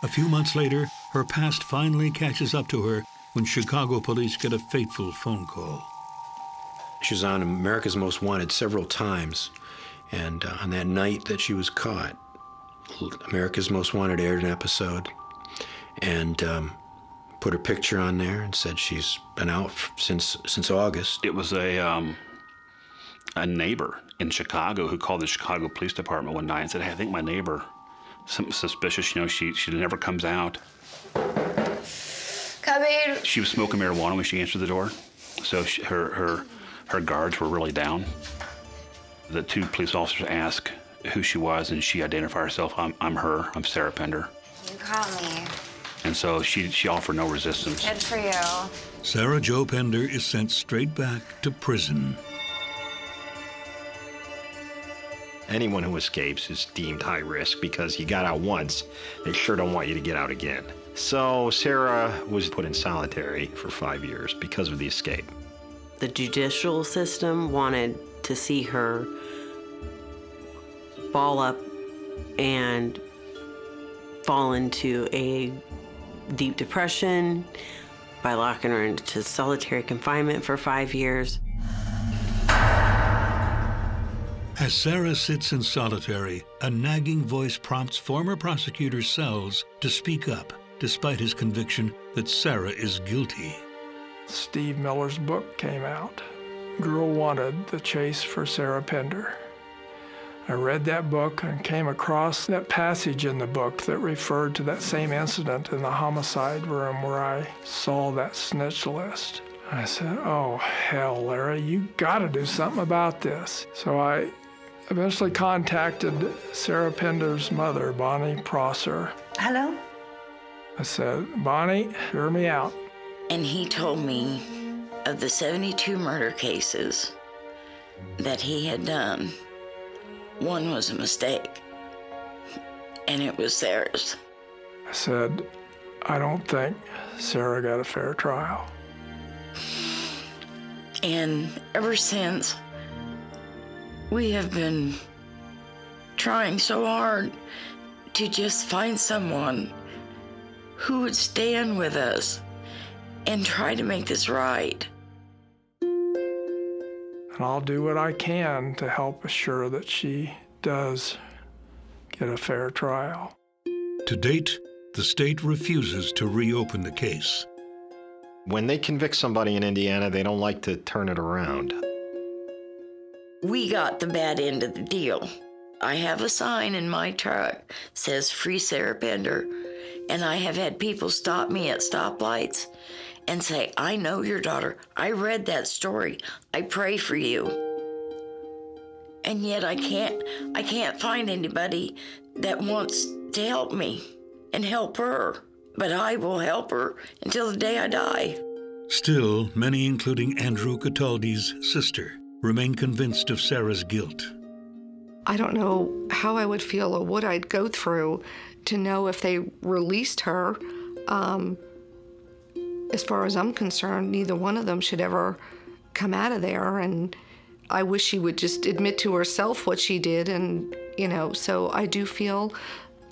A few months later, her past finally catches up to her when Chicago police get a fateful phone call. She was on America's Most Wanted several times, and on that night that she was caught, America's Most Wanted aired an episode and put her picture on there and said she's been out since August. It was a neighbor in Chicago who called the Chicago Police Department one night and said, hey, I think my neighbor, something suspicious, you know, she never comes out. Come in. She was smoking marijuana when she answered the door, so her guards were really down. The 2 police officers asked who she was, and she identified herself. I'm her. I'm Sarah Pender. You caught me. And so she offered no resistance. Good for you. Sarah Jo Pender is sent straight back to prison. Anyone who escapes is deemed high risk because you got out once, they sure don't want you to get out again. So Sarah was put in solitary for 5 years because of the escape. The judicial system wanted to see her ball up and fall into a deep depression by locking her into solitary confinement for 5 years. As Sarah sits in solitary, a nagging voice prompts former prosecutor Sells to speak up, despite his conviction that Sarah is guilty. Steve Miller's book came out, Girl Wanted, The Chase for Sarah Pender. I read that book and came across that passage in the book that referred to that same incident in the homicide room where I saw that snitch list. I said, oh, hell, Larry, you gotta do something about this. So I eventually contacted Sarah Pender's mother, Bonnie Prosser. Hello? I said, Bonnie, hear me out. And he told me of the 72 murder cases that he had done, one was a mistake, and it was Sarah's. I said, I don't think Sarah got a fair trial. And ever since, we have been trying so hard to just find someone who would stand with us and try to make this right. And I'll do what I can to help assure that she does get a fair trial. To date, the state refuses to reopen the case. When they convict somebody in Indiana, they don't like to turn it around. We got the bad end of the deal. I have a sign in my truck says Free Sarah Pender, and I have had people stop me at stoplights and say, I know your daughter. I read that story. I pray for you. And yet I can't find anybody that wants to help me and help her. But I will help her until the day I die. Still, many, including Andrew Cataldi's sister, remain convinced of Sarah's guilt. I don't know how I would feel or what I'd go through to know if they released her. As far as I'm concerned, neither one of them should ever come out of there. And I wish she would just admit to herself what she did. And, so I do feel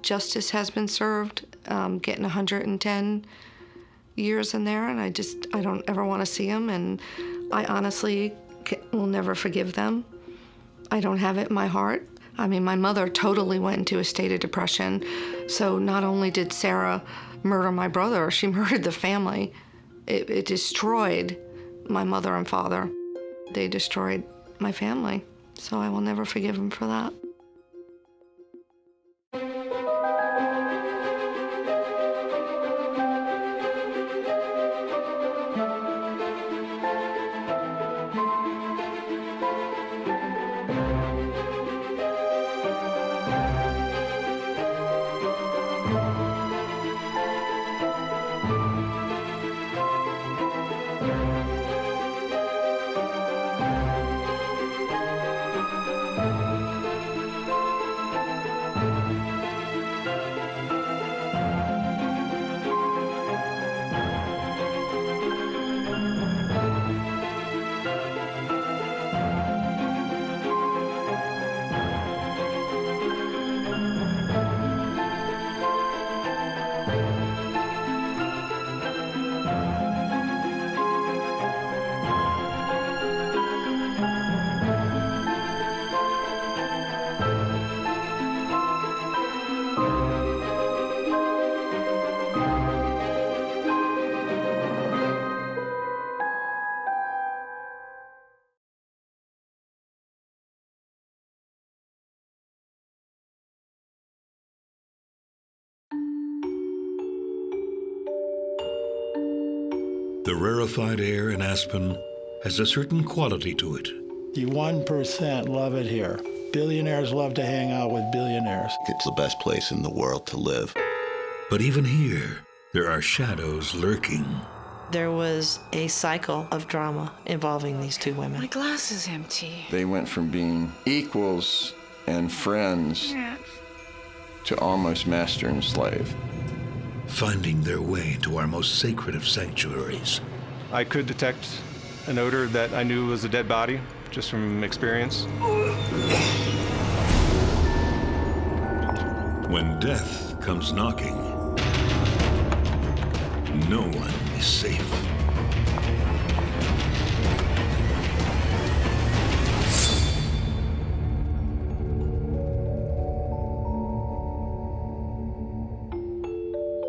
justice has been served, getting 110 years in there. And I don't ever want to see them. And I honestly will never forgive them. I don't have it in my heart. I mean, my mother totally went into a state of depression. So not only did Sarah murder my brother, she murdered the family. It destroyed my mother and father. They destroyed my family. So I will never forgive them for that. The rarefied air in Aspen has a certain quality to it. You 1% love it here. Billionaires love to hang out with billionaires. It's the best place in the world to live. But even here, there are shadows lurking. There was a cycle of drama involving these two women. My glass is empty. They went from being equals and friends to almost master and slave. Finding their way to our most sacred of sanctuaries. I could detect an odor that I knew was a dead body, just from experience. When death comes knocking, no one is safe.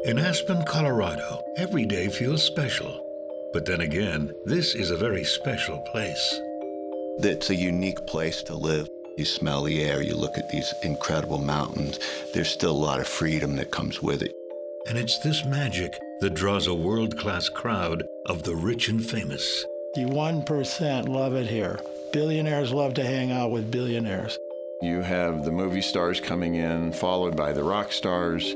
In Aspen, Colorado, every day feels special. But then again, this is a very special place. It's a unique place to live. You smell the air, you look at these incredible mountains. There's still a lot of freedom that comes with it. And it's this magic that draws a world-class crowd of the rich and famous. You 1% love it here. Billionaires love to hang out with billionaires. You have the movie stars coming in, followed by the rock stars.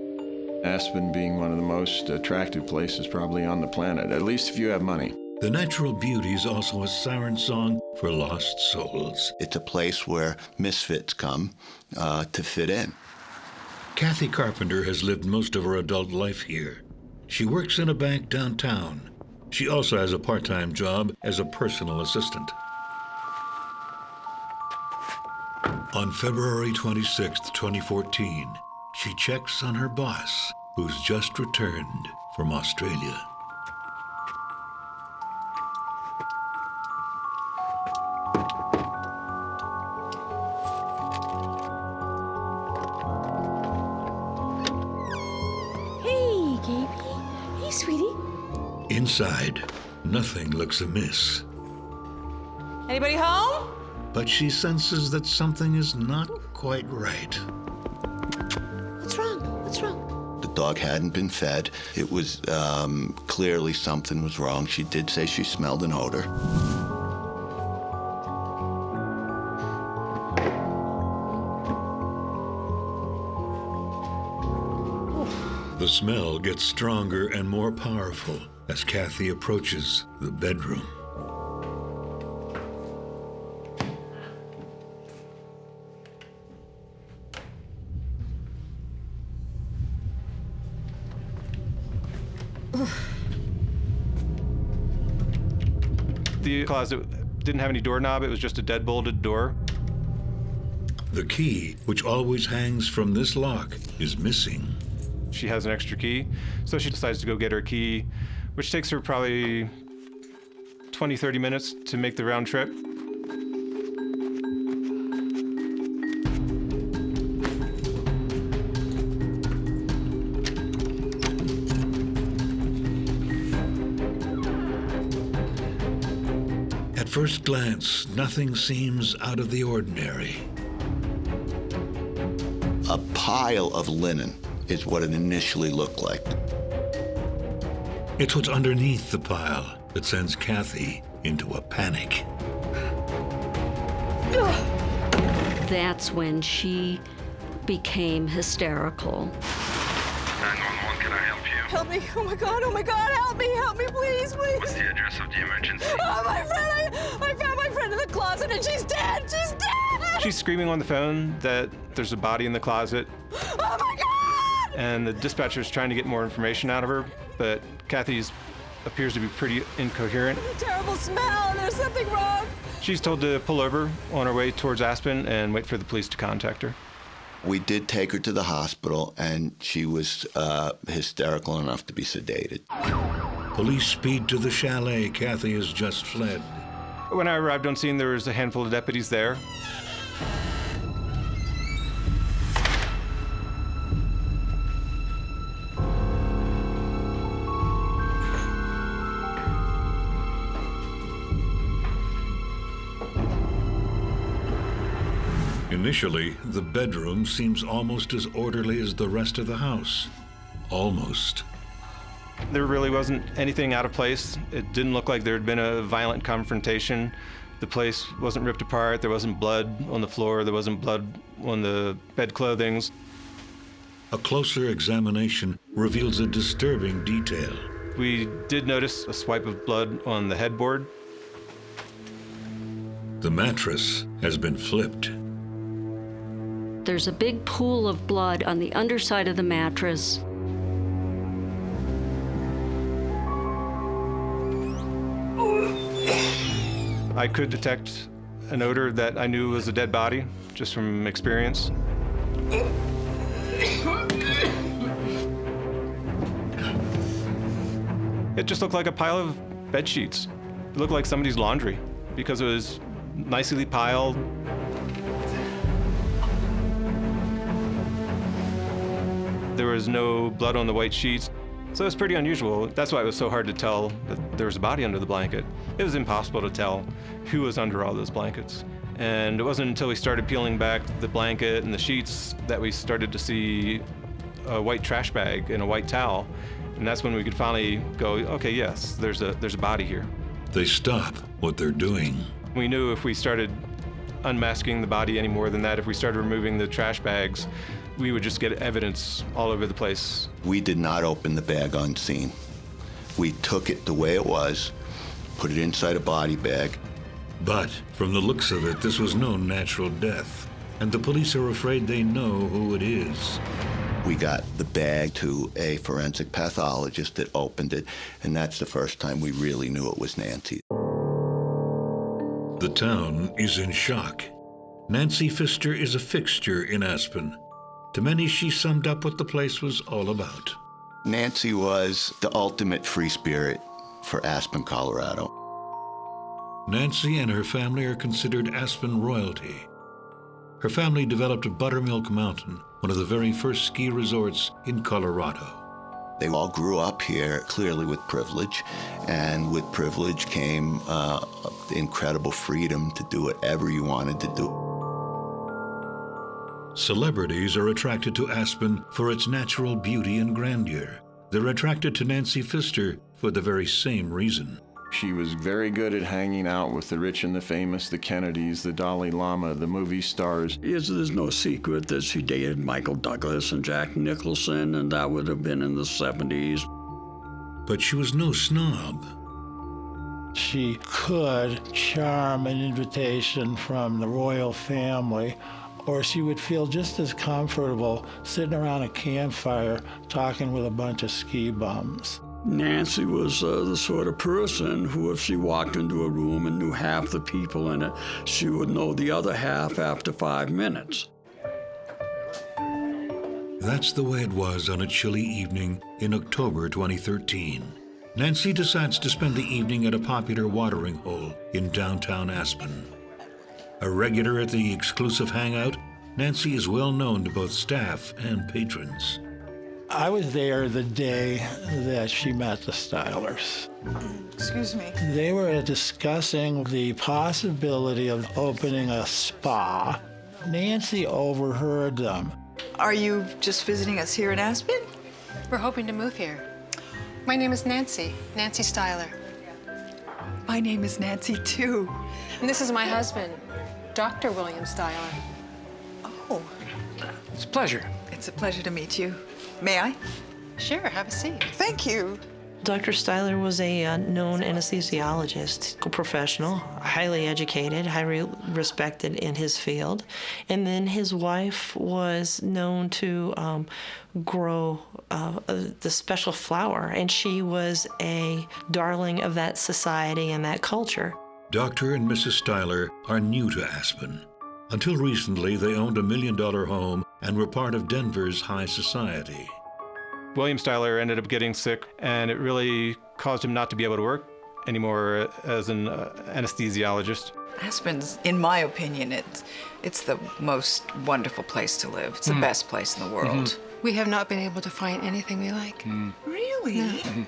Aspen being one of the most attractive places probably on the planet, at least if you have money. The natural beauty is also a siren song for lost souls. It's a place where misfits come to fit in. Kathy Carpenter has lived most of her adult life here. She works in a bank downtown. She also has a part-time job as a personal assistant. On February 26, 2014, she checks on her boss, who's just returned from Australia. Hey, Gaby. Hey, sweetie. Inside, nothing looks amiss. Anybody home? But she senses that something is not quite right. What's wrong? What's wrong? The dog hadn't been fed. It was clearly something was wrong. She did say she smelled an odor. The smell gets stronger and more powerful as Kathy approaches the bedroom. The closet didn't have any doorknob. It was just a dead-bolted door. The key, which always hangs from this lock, is missing. She has an extra key, so she decides to go get her key, which takes her probably 20, 30 minutes to make the round trip. At first glance, nothing seems out of the ordinary. A pile of linen is what it initially looked like. It's what's underneath the pile that sends Kathy into a panic. That's when she became hysterical. 911, can I help you? Help me. Oh my God, help me, please. What's the address of the emergency? Oh, my friend, I found my friend in the closet and she's dead. She's screaming on the phone that there's a body in the closet. Oh my God! And the dispatcher's trying to get more information out of her, but Kathy appears to be pretty incoherent. There's a terrible smell. There's something wrong. She's told to pull over on her way towards Aspen and wait for the police to contact her. We did take her to the hospital, and she was hysterical enough to be sedated. Police speed to the chalet Kathy has just fled. When I arrived on scene, there was a handful of deputies there. Initially, the bedroom seems almost as orderly as the rest of the house. Almost. There really wasn't anything out of place. It didn't look like there had been a violent confrontation. The place wasn't ripped apart. There wasn't blood on the floor. There wasn't blood on the bed clothings. A closer examination reveals a disturbing detail. We did notice a swipe of blood on the headboard. The mattress has been flipped. There's a big pool of blood on the underside of the mattress. I could detect an odor that I knew was a dead body, just from experience. It just looked like a pile of bed sheets. It looked like somebody's laundry because it was nicely piled. There was no blood on the white sheets, so it was pretty unusual. That's why it was so hard to tell that there was a body under the blanket. It was impossible to tell who was under all those blankets. And it wasn't until we started peeling back the blanket and the sheets that we started to see a white trash bag and a white towel. And that's when we could finally go, okay, yes, there's a body here. They stop what they're doing. We knew if we started unmasking the body any more than that, if we started removing the trash bags, we would just get evidence all over the place. We did not open the bag on scene. We took it the way it was, put it inside a body bag. But from the looks of it, this was no natural death, and the police are afraid they know who it is. We got the bag to a forensic pathologist that opened it, and that's the first time we really knew it was Nancy. The town is in shock. Nancy Pfister is a fixture in Aspen. To many, she summed up what the place was all about. Nancy was the ultimate free spirit for Aspen, Colorado. Nancy and her family are considered Aspen royalty. Her family developed Buttermilk Mountain, one of the very first ski resorts in Colorado. They all grew up here, clearly with privilege, and with privilege came the incredible freedom to do whatever you wanted to do. Celebrities are attracted to Aspen for its natural beauty and grandeur. They're attracted to Nancy Pfister for the very same reason. She was very good at hanging out with the rich and the famous, the Kennedys, the Dalai Lama, the movie stars. There's no secret that she dated Michael Douglas and Jack Nicholson, and that would have been in the 70s. But she was no snob. She could charm an invitation from the royal family, or she would feel just as comfortable sitting around a campfire talking with a bunch of ski bums. Nancy was the sort of person who, if she walked into a room and knew half the people in it, she would know the other half after 5 minutes. That's the way it was on a chilly evening in October 2013. Nancy decides to spend the evening at a popular watering hole in downtown Aspen. A regular at the exclusive hangout, Nancy is well known to both staff and patrons. I was there the day that she met the Stylers. Excuse me. They were discussing the possibility of opening a spa. Nancy overheard them. Are you just visiting us here in Aspen? We're hoping to move here. My name is Nancy Styler. My name is Nancy, too. And this is my husband, Dr. William Styler. Oh. It's a pleasure. It's a pleasure to meet you. May I? Sure, have a seat. Thank you. Dr. Styler was a known anesthesiologist, a professional, highly educated, highly respected in his field. And then his wife was known to grow the special flower, and she was a darling of that society and that culture. Dr. and Mrs. Styler are new to Aspen. Until recently, they owned a $1 million home and were part of Denver's high society. William Styler ended up getting sick, and it really caused him not to be able to work anymore as an anesthesiologist. Aspen's, in my opinion, it's the most wonderful place to live. It's the best place in the world. We have not been able to find anything we like. Really? No.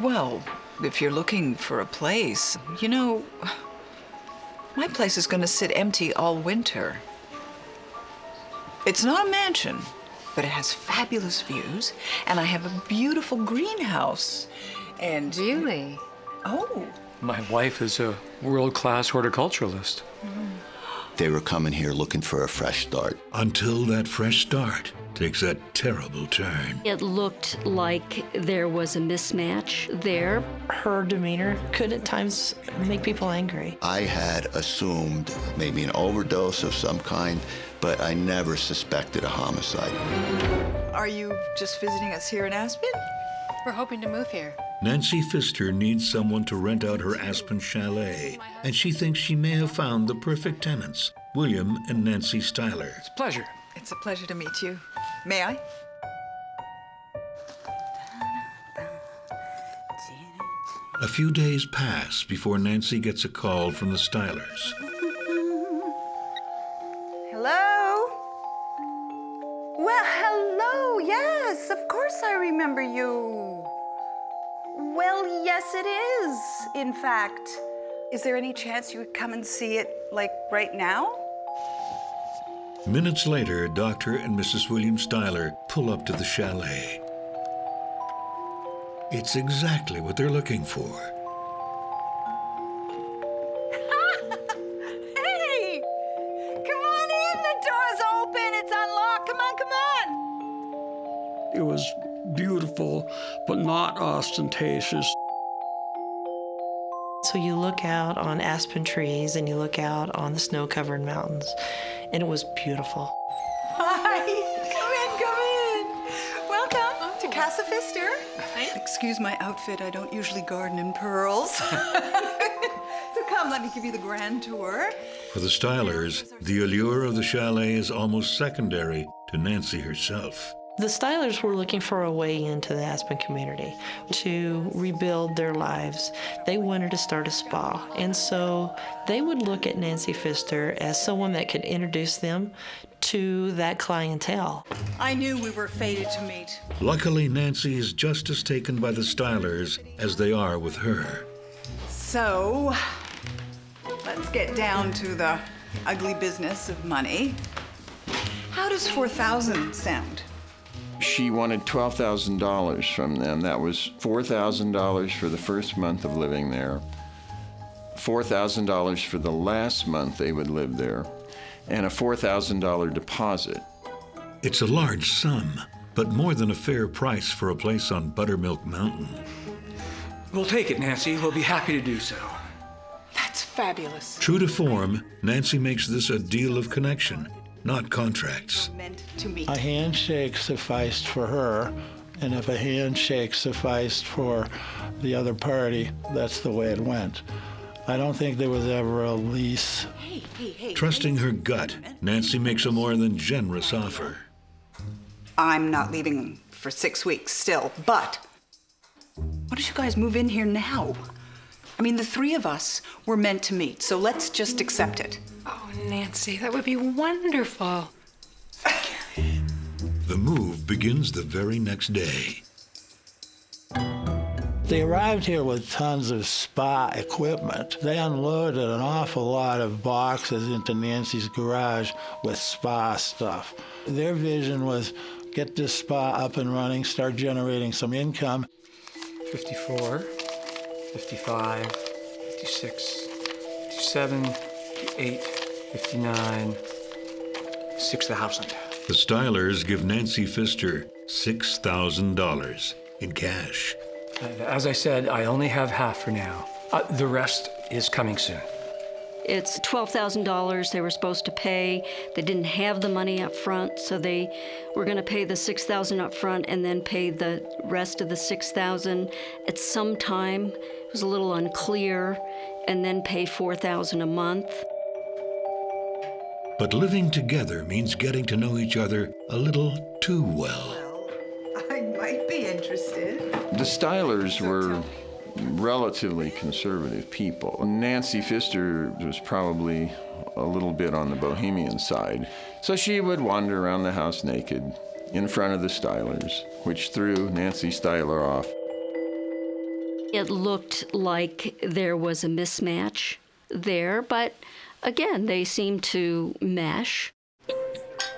Well, if you're looking for a place, you know, my place is going to sit empty all winter. It's not a mansion, but it has fabulous views, and I have a beautiful greenhouse. And really? Oh. My wife is a world-class horticulturalist. They were coming here looking for a fresh start. Until that fresh start takes a terrible turn. It looked like there was a mismatch there. Her demeanor could at times make people angry. I had assumed maybe an overdose of some kind, but I never suspected a homicide. Are you just visiting us here in Aspen? We're hoping to move here. Nancy Pfister needs someone to rent out her Aspen chalet, and she thinks she may have found the perfect tenants, William and Nancy Styler. It's a pleasure. It's a pleasure to meet you. May I? A few days pass before Nancy gets a call from the Stylers. Hello? Well, hello, yes, of course I remember you. Well, yes, it is, in fact. Is there any chance you would come and see it, like, right now? Minutes later, Dr. and Mrs. William Styler pull up to the chalet. It's exactly what they're looking for. Hey! Come on in, the door's open, it's unlocked, come on, come on! It was beautiful, but not ostentatious. So you look out on aspen trees and you look out on the snow-covered mountains, and it was beautiful. Hi, come in, come in. Casa Pfister. Excuse my outfit, I don't usually garden in pearls. So come, let me give you the grand tour. For the Stylers, the allure of the chalet is almost secondary to Nancy herself. The Stylers were looking for a way into the Aspen community to rebuild their lives. They wanted to start a spa, and so they would look at Nancy Pfister as someone that could introduce them to that clientele. I knew we were fated to meet. Luckily, Nancy is just as taken by the Stylers as they are with her. So, let's get down to the ugly business of money. How does 4,000 sound? She wanted $12,000 from them. That was $4,000 for the first month of living there, $4,000 for the last month they would live there, and a $4,000 deposit. It's a large sum, but more than a fair price for a place on Buttermilk Mountain. We'll take it, Nancy. We'll be happy to do so. That's fabulous. True to form, Nancy makes this a deal of connection, not contracts. Meant to meet. A handshake sufficed for her, and if a handshake sufficed for the other party, that's the way it went. I don't think there was ever a lease. Trusting her gut, Nancy makes a more than generous offer. I'm not leaving for 6 weeks still, but why don't you guys move in here now? I mean, the three of us were meant to meet, so let's just accept it. Oh, Nancy, that would be wonderful. The move begins the very next day. They arrived here with tons of spa equipment. They unloaded an awful lot of boxes into Nancy's garage with spa stuff. Their vision was get this spa up and running, start generating some income. 54, 55, 56, 57, 58, 59, 6,000. The Stylers give Nancy Pfister $6,000 in cash. As I said, I only have half for now. The rest is coming soon. It's $12,000 they were supposed to pay. They didn't have the money up front, so they were going to pay the $6,000 up front and then pay the rest of the $6,000 at some time. It was a little unclear, and then pay $4,000 a month. But living together means getting to know each other a little too well. I might be interested. The Stylers were relatively conservative people. Nancy Pfister was probably a little bit on the bohemian side. So she would wander around the house naked in front of the Stylers, which threw Nancy Styler off. It looked like there was a mismatch there, but again, they seemed to mesh.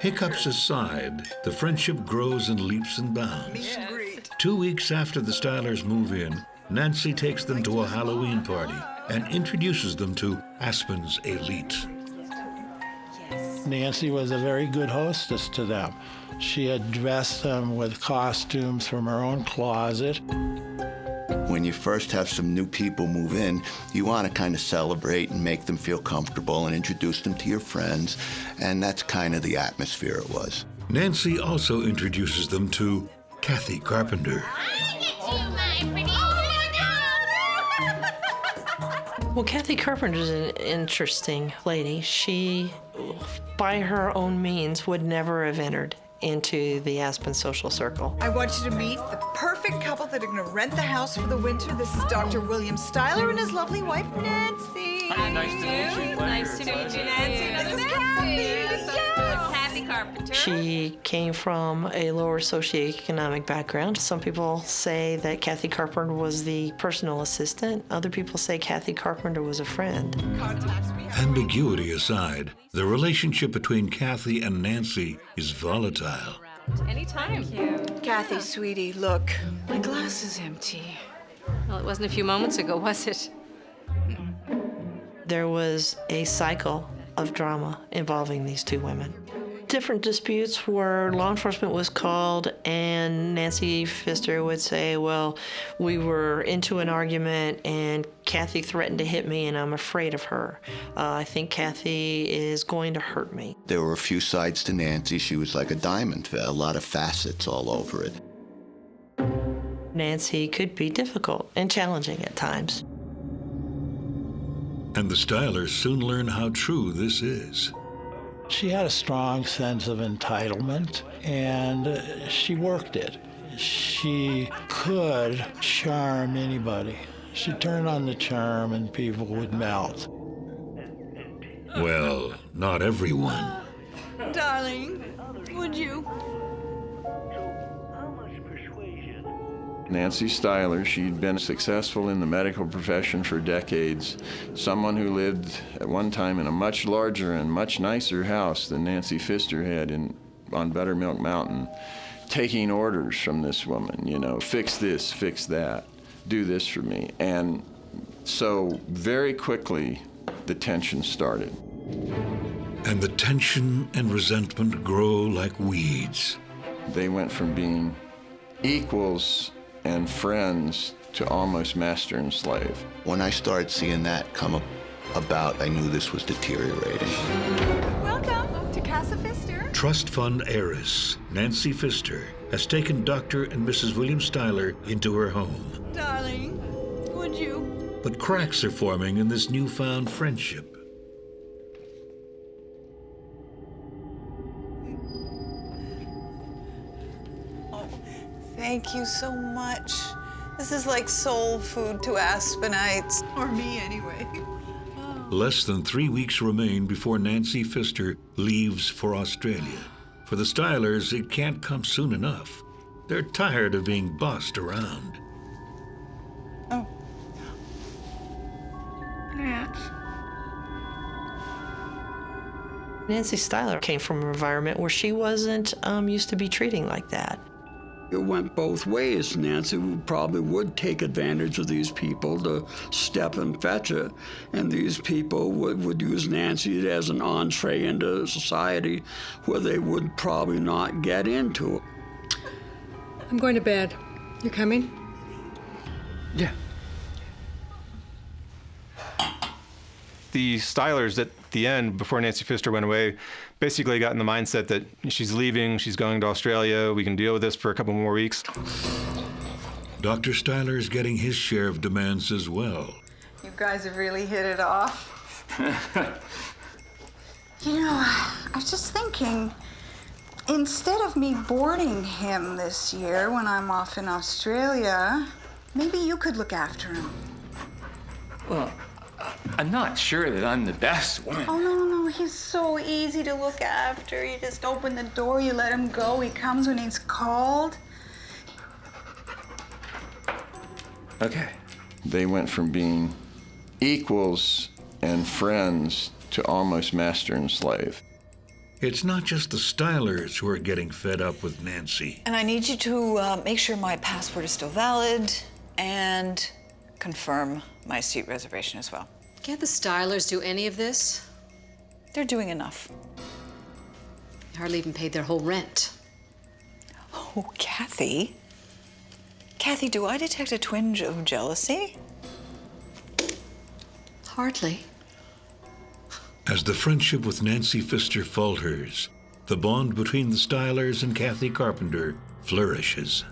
Hiccups aside, the friendship grows in leaps and bounds. 2 weeks after the Stylers move in, Nancy takes them to a Halloween party and introduces them to Aspen's elite. Nancy was a very good hostess to them. She had dressed them with costumes from her own closet. When you first have some new people move in, you want to kind of celebrate and make them feel comfortable and introduce them to your friends, and that's kind of the atmosphere it was. Nancy also introduces them to Kathy Carpenter. Well, Kathy Carpenter's an interesting lady. She, by her own means, would never have entered into the Aspen social circle. I want you to meet the perfect couple that are going to rent the house for the winter. This is Dr. William Styler and his lovely wife, Nancy. Nice to meet you. Nice to meet you, Nancy. This is Kathy. Yes. Kathy Carpenter. She came from a lower socioeconomic background. Some people say that Kathy Carpenter was the personal assistant. Other people say Kathy Carpenter was a friend. Ambiguity aside, the relationship between Kathy and Nancy is volatile. Anytime. Kathy, sweetie, look. My glass is empty. Well, it wasn't a few moments ago, was it? There was a cycle of drama involving these two women. Different disputes where law enforcement was called and Nancy Pfister would say, well, we were into an argument and Kathy threatened to hit me and I'm afraid of her. I think Kathy is going to hurt me. There were a few sides to Nancy. She was like a diamond, a lot of facets all over it. Nancy could be difficult and challenging at times. And the Stylers soon learn how true this is. She had a strong sense of entitlement, and she worked it. She could charm anybody. She turned on the charm and people would melt. Well, not everyone. Darling, would you? Nancy Styler, she'd been successful in the medical profession for decades. Someone who lived at one time in a much larger and much nicer house than Nancy Pfister had on Buttermilk Mountain, taking orders from this woman, you know, fix this, fix that, do this for me. And so very quickly, the tension started. And the tension and resentment grow like weeds. They went from being equals and friends to almost master and slave. When I started seeing that come about, I knew this was deteriorating. Welcome to Casa Pfister. Trust fund heiress Nancy Pfister has taken Dr. and Mrs. William Styler into her home. Darling, would you? But cracks are forming in this newfound friendship. Thank you so much. This is like soul food to Aspenites. Or me, anyway. Less than 3 weeks remain before Nancy Pfister leaves for Australia. For the Stylers, it can't come soon enough. They're tired of being bossed around. Oh. Nance. Nancy Styler came from an environment where she wasn't used to be treating like that. It went both ways. Nancy probably would take advantage of these people to step and fetch it, and these people would use Nancy as an entree into society where they would probably not get into. I'm going to bed. You coming? Yeah. The Stylers at the end, before Nancy Pfister went away, basically got in the mindset that she's leaving, she's going to Australia, we can deal with this for a couple more weeks. Dr. Styler is getting his share of demands as well. You guys have really hit it off. You know, I was just thinking, instead of me boarding him this year when I'm off in Australia, maybe you could look after him. Well, I'm not sure that I'm the best one. Oh, no, he's so easy to look after. You just open the door, you let him go. He comes when he's called. Okay. They went from being equals and friends to almost master and slave. It's not just the Stylers who are getting fed up with Nancy. And I need you to make sure my passport is still valid and confirm my seat reservation as well. Can't the Stylers do any of this? They're doing enough. They hardly even paid their whole rent. Oh, Kathy. Kathy, do I detect a twinge of jealousy? Hardly. As the friendship with Nancy Pfister falters, the bond between the Stylers and Kathy Carpenter flourishes.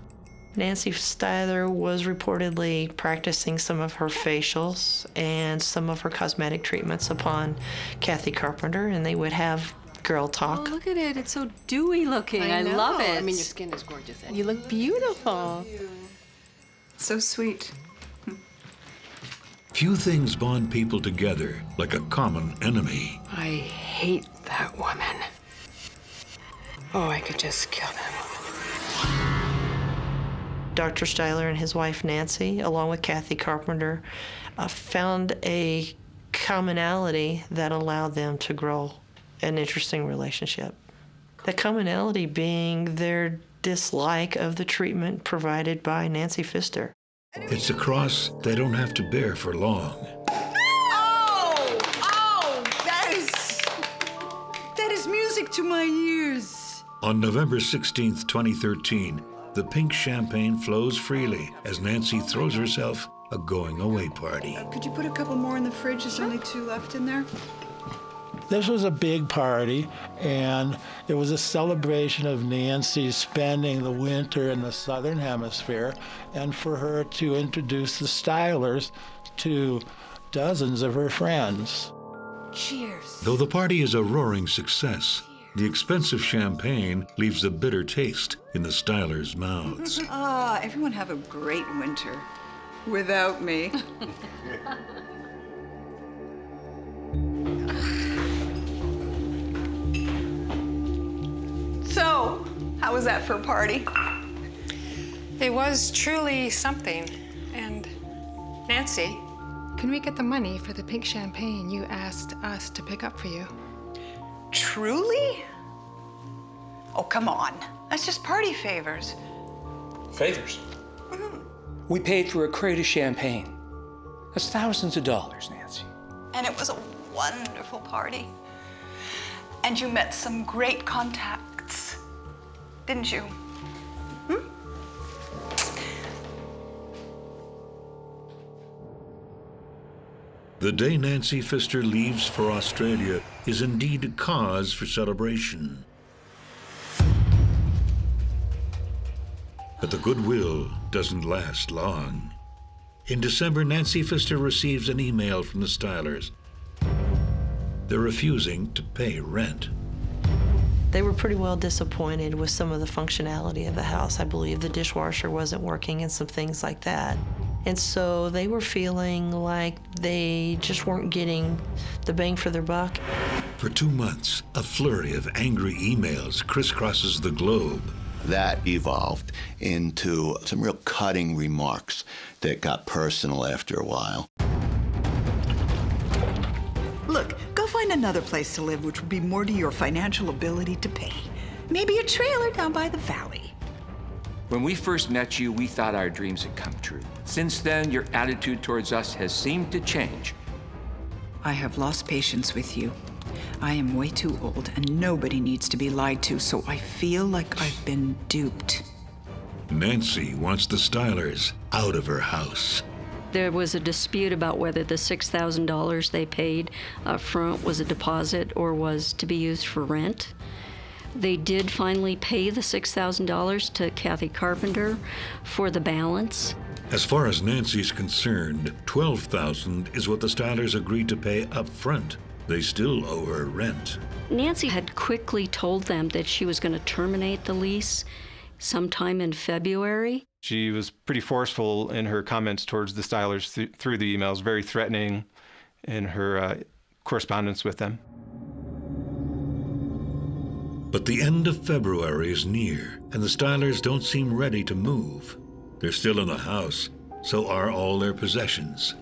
Nancy Styler was reportedly practicing some of her facials and some of her cosmetic treatments upon Kathy Carpenter, and they would have girl talk. Oh, look at it. It's so dewy looking. I love it. I mean, your skin is gorgeous. You look beautiful. So sweet. Few things bond people together like a common enemy. I hate that woman. Oh, I could just kill that woman. Dr. Styler and his wife Nancy, along with Kathy Carpenter, found a commonality that allowed them to grow an interesting relationship. The commonality being their dislike of the treatment provided by Nancy Pfister. It's a cross they don't have to bear for long. Oh, that is music to my ears. On November 16th, 2013, the pink champagne flows freely as Nancy throws herself a going-away party. Could you put a couple more in the fridge? There's only 2 left in there. This was a big party, and it was a celebration of Nancy spending the winter in the Southern Hemisphere, and for her to introduce the Stylers to dozens of her friends. Cheers. Though the party is a roaring success, the expensive champagne leaves a bitter taste in the Stylers' mouths. Everyone have a great winter. Without me. So, how was that for a party? It was truly something. And Nancy, can we get the money for the pink champagne you asked us to pick up for you? Truly? Oh, come on. That's just party favors. Favors? We paid for a crate of champagne. That's thousands of dollars, Nancy. And it was a wonderful party. And you met some great contacts, didn't you? The day Nancy Pfister leaves for Australia is indeed a cause for celebration. But the goodwill doesn't last long. In December, Nancy Pfister receives an email from the Stylers. They're refusing to pay rent. They were pretty well disappointed with some of the functionality of the house. I believe the dishwasher wasn't working and some things like that. And so they were feeling like they just weren't getting the bang for their buck. For 2 months, a flurry of angry emails crisscrosses the globe. That evolved into some real cutting remarks that got personal after a while. Look, go find another place to live which would be more to your financial ability to pay. Maybe a trailer down by the valley. When we first met you, we thought our dreams had come true. Since then, your attitude towards us has seemed to change. I have lost patience with you. I am way too old, and nobody needs to be lied to, so I feel like I've been duped. Nancy wants the Stylers out of her house. There was a dispute about whether the $6,000 they paid up front was a deposit or was to be used for rent. They did finally pay the $6,000 to Kathy Carpenter for the balance. As far as Nancy's concerned, $12,000 is what the Stylers agreed to pay up front. They still owe her rent. Nancy had quickly told them that she was going to terminate the lease sometime in February. She was pretty forceful in her comments towards the Stylers through the emails, very threatening in her correspondence with them. But the end of February is near, and the Stylers don't seem ready to move. They're still in the house, so are all their possessions.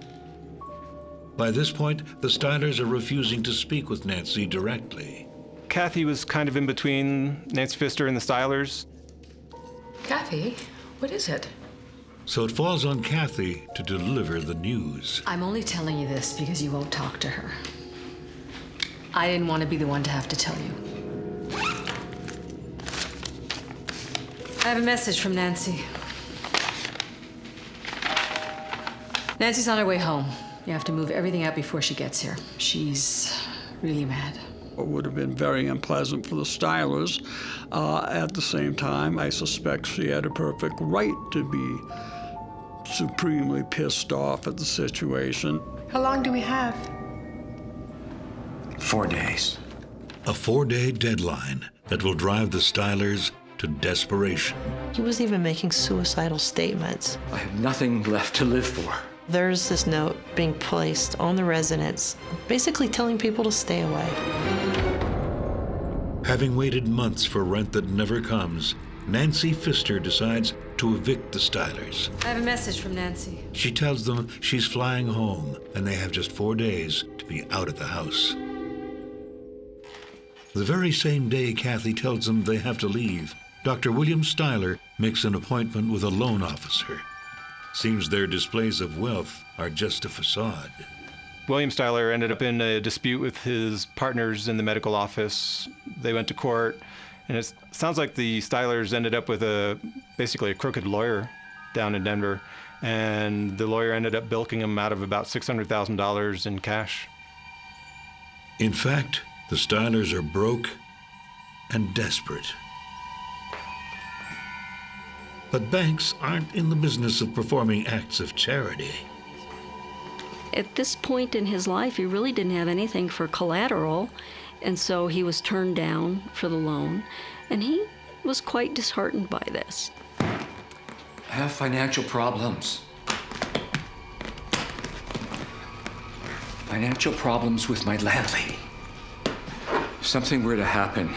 By this point, the Stylers are refusing to speak with Nancy directly. Kathy was kind of in between Nancy Pfister and the Stylers. Kathy, what is it? So it falls on Kathy to deliver the news. I'm only telling you this because you won't talk to her. I didn't want to be the one to have to tell you. I have a message from Nancy. Nancy's on her way home. You have to move everything out before she gets here. She's really mad. It would have been very unpleasant for the Stylers. At the same time, I suspect she had a perfect right to be supremely pissed off at the situation. How long do we have? 4 days. A 4-day deadline that will drive the Stylers to desperation. He was even making suicidal statements. I have nothing left to live for. There's this note being placed on the residence, basically telling people to stay away. Having waited months for rent that never comes, Nancy Pfister decides to evict the Stylers. I have a message from Nancy. She tells them she's flying home and they have just 4 days to be out of the house. The very same day Kathy tells them they have to leave, Dr. William Styler makes an appointment with a loan officer. Seems their displays of wealth are just a facade. William Styler ended up in a dispute with his partners in the medical office. They went to court, and it sounds like the Stylers ended up with basically a crooked lawyer down in Denver, and the lawyer ended up bilking him out of about $600,000 in cash. In fact, The Stylers are broke and desperate. But banks aren't in the business of performing acts of charity. At this point in his life, he really didn't have anything for collateral, and so he was turned down for the loan, and he was quite disheartened by this. I have financial problems. Financial problems with my landlady. If something were to happen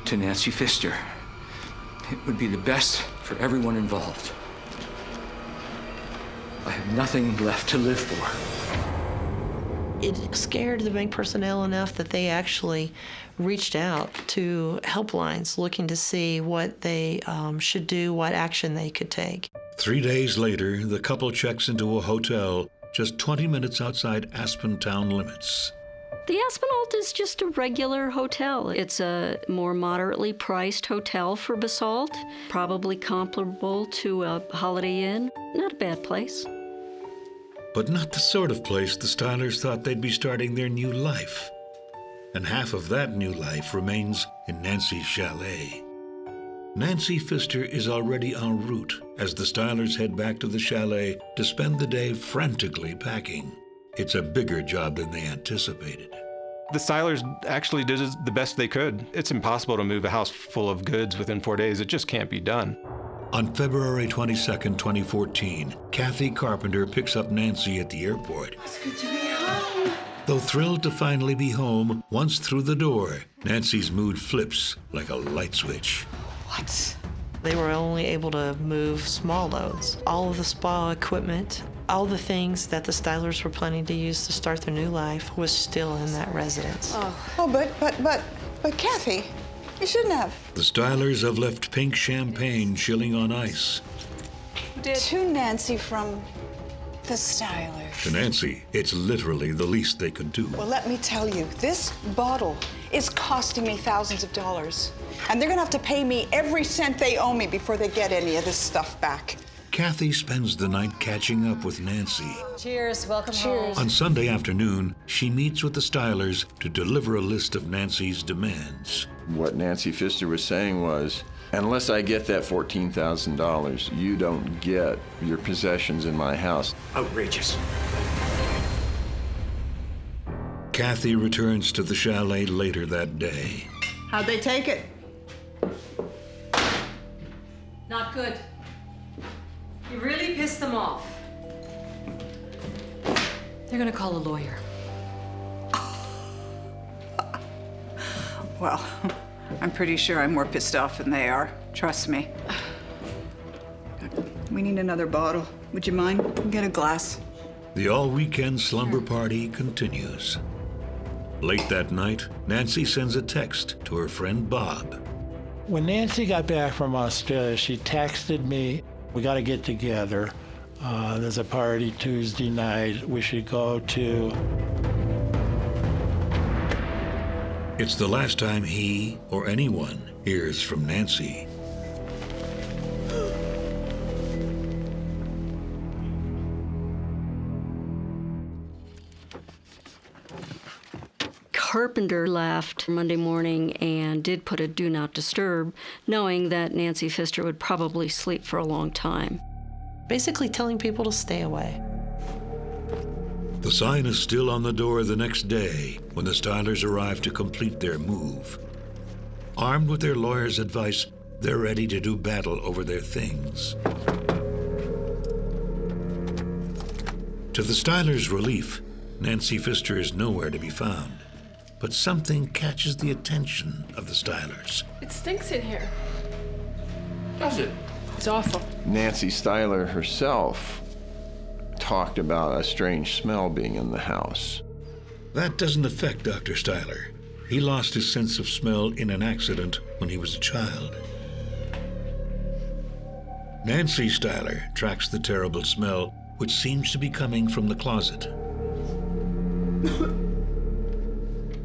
to Nancy Pfister, it would be the best for everyone involved. I have nothing left to live for. It scared the bank personnel enough that they actually reached out to helplines looking to see what they should do, what action they could take. 3 days later, the couple checks into a hotel just 20 minutes outside Aspen town limits. The Aspinalt is just a regular hotel. It's a more moderately priced hotel for Basalt, probably comparable to a Holiday Inn. Not a bad place. But not the sort of place the Stylers thought they'd be starting their new life. And half of that new life remains in Nancy's chalet. Nancy Pfister is already en route as the Stylers head back to the chalet to spend the day frantically packing. It's a bigger job than they anticipated. The Stylers actually did the best they could. It's impossible to move a house full of goods within 4 days. It just can't be done. On February 22nd, 2014, Kathy Carpenter picks up Nancy at the airport. It's good to be home. Though thrilled to finally be home, once through the door, Nancy's mood flips like a light switch. What? They were only able to move small loads. All of the spa equipment, all the things that the Stylers were planning to use to start their new life was still in that residence. But Kathy, you shouldn't have. The Stylers have left pink champagne chilling on ice. To Nancy from the Stylers. To Nancy, it's literally the least they could do. Well, let me tell you, this bottle is costing me thousands of dollars. And they're gonna have to pay me every cent they owe me before they get any of this stuff back. Kathy spends the night catching up with Nancy. Cheers, welcome home. On Sunday afternoon, she meets with the Stylers to deliver a list of Nancy's demands. What Nancy Pfister was saying was, unless I get that $14,000, you don't get your possessions in my house. Outrageous. Kathy returns to the chalet later that day. How'd they take it? Not good. You really pissed them off. They're gonna call a lawyer. Well, I'm pretty sure I'm more pissed off than they are. Trust me. We need another bottle. Would you mind? Get a glass. The all-weekend slumber party continues. Late that night, Nancy sends a text to her friend Bob. When Nancy got back from Australia, she texted me, "We got to get together. There's a party Tuesday night we should go to." It's the last time he or anyone hears from Nancy. Carpenter left Monday morning and did put a do not disturb, knowing that Nancy Pfister would probably sleep for a long time. Basically telling people to stay away. The sign is still on the door the next day when the Stylers arrive to complete their move. Armed with their lawyer's advice, they're ready to do battle over their things. To the Stylers' relief, Nancy Pfister is nowhere to be found. But something catches the attention of the Stylers. It stinks in here. Does it? It's awful. Nancy Styler herself talked about a strange smell being in the house. That doesn't affect Dr. Styler. He lost his sense of smell in an accident when he was a child. Nancy Styler tracks the terrible smell, which seems to be coming from the closet.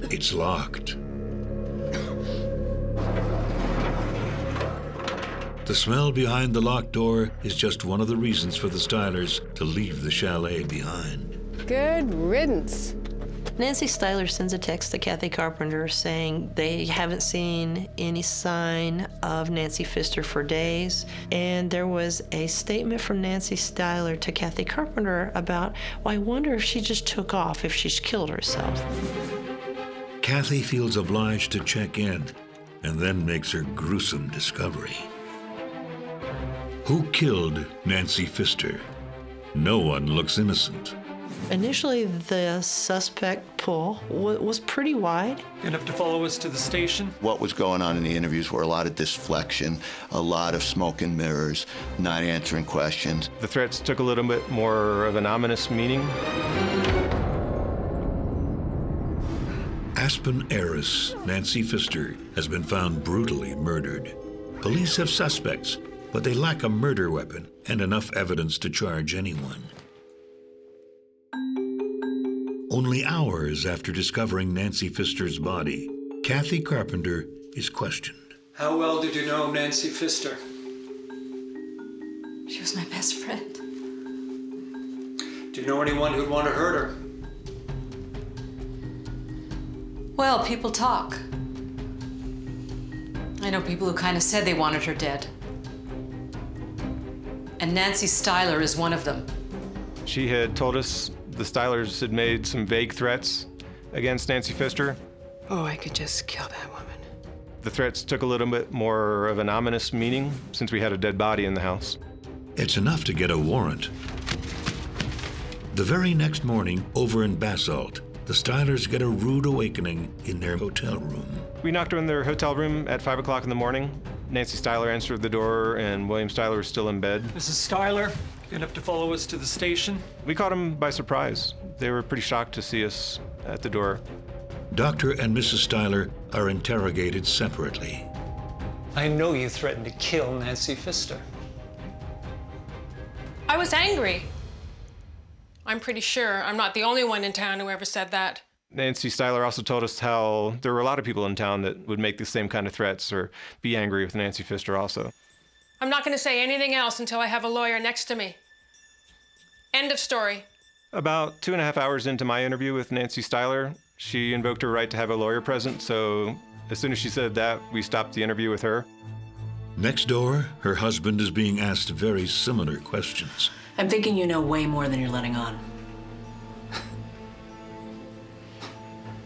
It's locked. The smell behind the locked door is just one of the reasons for the Stylers to leave the chalet behind. Good riddance. Nancy Styler sends a text to Kathy Carpenter saying they haven't seen any sign of Nancy Pfister for days. And there was a statement from Nancy Styler to Kathy Carpenter about, well, I wonder if she just took off, if she's killed herself. Kathy feels obliged to check in and then makes her gruesome discovery. Who killed Nancy Pfister? No one looks innocent. Initially, the suspect pool was pretty wide. You'll have to follow us to the station. What was going on in the interviews were a lot of disflection, a lot of smoke and mirrors, not answering questions. The threats took a little bit more of an ominous meaning. Aspen heiress Nancy Pfister has been found brutally murdered. Police have suspects, but they lack a murder weapon and enough evidence to charge anyone. Only hours after discovering Nancy Pfister's body, Kathy Carpenter is questioned. How well did you know Nancy Pfister? She was my best friend. Do you know anyone who'd want to hurt her? Well, people talk. I know people who kind of said they wanted her dead. And Nancy Styler is one of them. She had told us the Stylers had made some vague threats against Nancy Pfister. Oh, I could just kill that woman. The threats took a little bit more of an ominous meaning since we had a dead body in the house. It's enough to get a warrant. The very next morning, over in Basalt, the Stylers get a rude awakening in their hotel room. We knocked on their hotel room at 5 o'clock in the morning. Nancy Styler answered the door and William Styler was still in bed. Mrs. Styler, you'll have to follow us to the station. We caught them by surprise. They were pretty shocked to see us at the door. Dr. and Mrs. Styler are interrogated separately. I know you threatened to kill Nancy Pfister. I was angry. I'm pretty sure I'm not the only one in town who ever said that. Nancy Styler also told us how there were a lot of people in town that would make the same kind of threats or be angry with Nancy Pfister also. I'm not going to say anything else until I have a lawyer next to me. End of story. About 2.5 hours into my interview with Nancy Styler, she invoked her right to have a lawyer present, so as soon as she said that, we stopped the interview with her. Next door, her husband is being asked very similar questions. I'm thinking you know way more than you're letting on.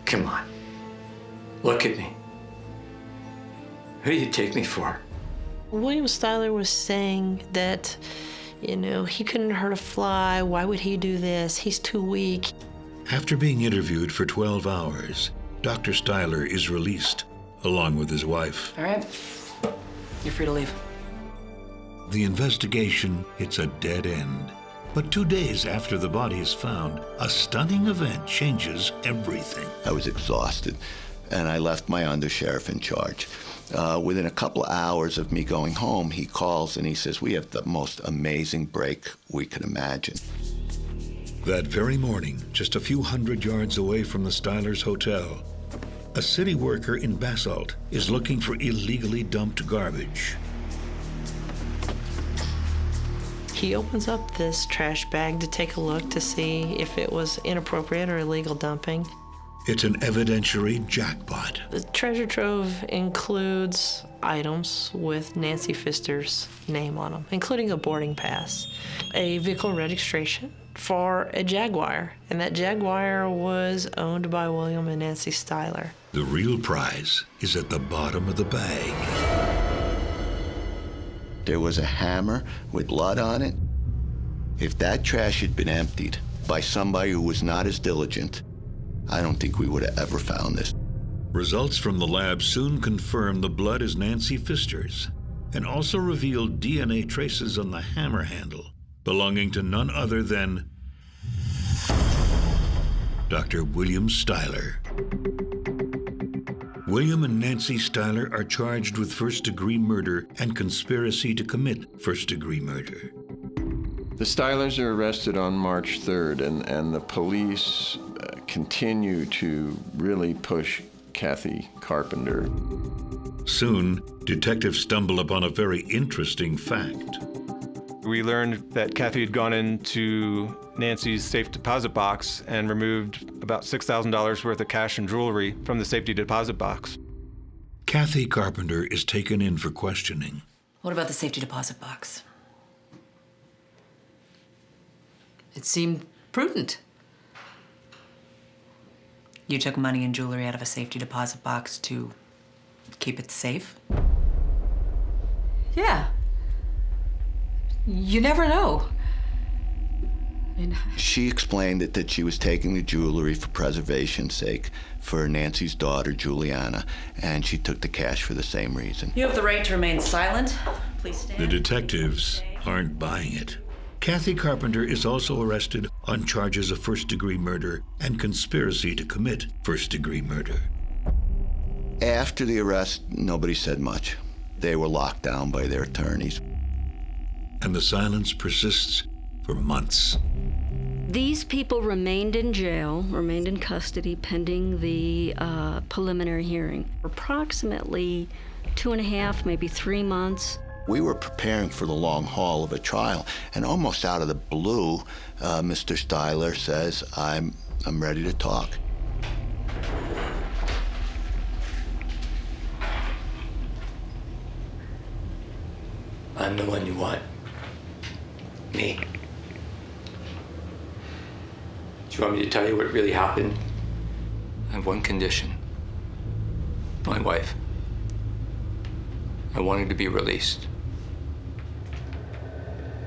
Come on. Look at me. Who do you take me for? William Styler was saying that, he couldn't hurt a fly. Why would he do this? He's too weak. After being interviewed for 12 hours, Dr. Styler is released, along with his wife. All right. You're free to leave. The investigation hits a dead end. But 2 days after the body is found, a stunning event changes everything. I was exhausted, and I left my undersheriff in charge. Within a couple of hours of me going home, he calls and he says, "We have the most amazing break we could imagine." That very morning, just a few hundred yards away from the Stylers' hotel, a city worker in Basalt is looking for illegally dumped garbage. He opens up this trash bag to take a look to see if it was inappropriate or illegal dumping. It's an evidentiary jackpot. The treasure trove includes items with Nancy Pfister's name on them, including a boarding pass, a vehicle registration for a Jaguar, and that Jaguar was owned by William and Nancy Styler. The real prize is at the bottom of the bag. There was a hammer with blood on it. If that trash had been emptied by somebody who was not as diligent, I don't think we would have ever found this. Results from the lab soon confirmed the blood is Nancy Pfister's and also revealed DNA traces on the hammer handle belonging to none other than Dr. William Styler. William and Nancy Styler are charged with first-degree murder and conspiracy to commit first-degree murder. The Stylers are arrested on March 3rd, and the police continue to really push Kathy Carpenter. Soon, detectives stumble upon a very interesting fact. We learned that Kathy had gone into Nancy's safe deposit box and removed about $6,000 worth of cash and jewelry from the safety deposit box. Kathy Carpenter is taken in for questioning. What about the safety deposit box? It seemed prudent. You took money and jewelry out of a safety deposit box to keep it safe? Yeah. You never know. She explained that she was taking the jewelry for preservation's sake for Nancy's daughter, Juliana, and she took the cash for the same reason. You have the right to remain silent. Please stand. The detectives aren't buying it. Kathy Carpenter is also arrested on charges of first-degree murder and conspiracy to commit first-degree murder. After the arrest, nobody said much. They were locked down by their attorneys. And the silence persists for months. These people remained in jail, remained in custody pending the preliminary hearing. Approximately 2.5, maybe 3 months. We were preparing for the long haul of a trial, and almost out of the blue, Mr. Styler says, I'm ready to talk. I'm the one you want. Me. Do you want me to tell you what really happened? I have one condition. My wife. I wanted to be released.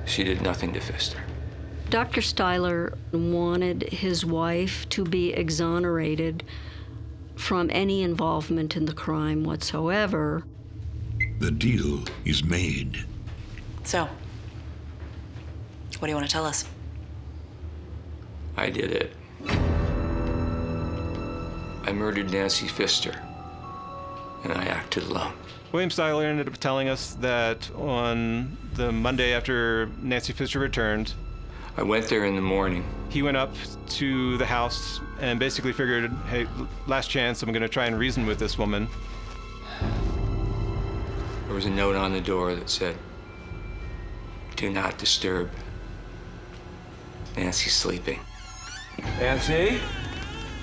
She did nothing to Pfister. Dr. Styler wanted his wife to be exonerated from any involvement in the crime whatsoever. The deal is made. So, what do you want to tell us? I did it. I murdered Nancy Pfister, and I acted alone. William Styler ended up telling us that on the Monday after Nancy Pfister returned, I went there in the morning. He went up to the house and basically figured, hey, last chance, I'm going to try and reason with this woman. There was a note on the door that said, "Do not disturb. Nancy's sleeping." Nancy?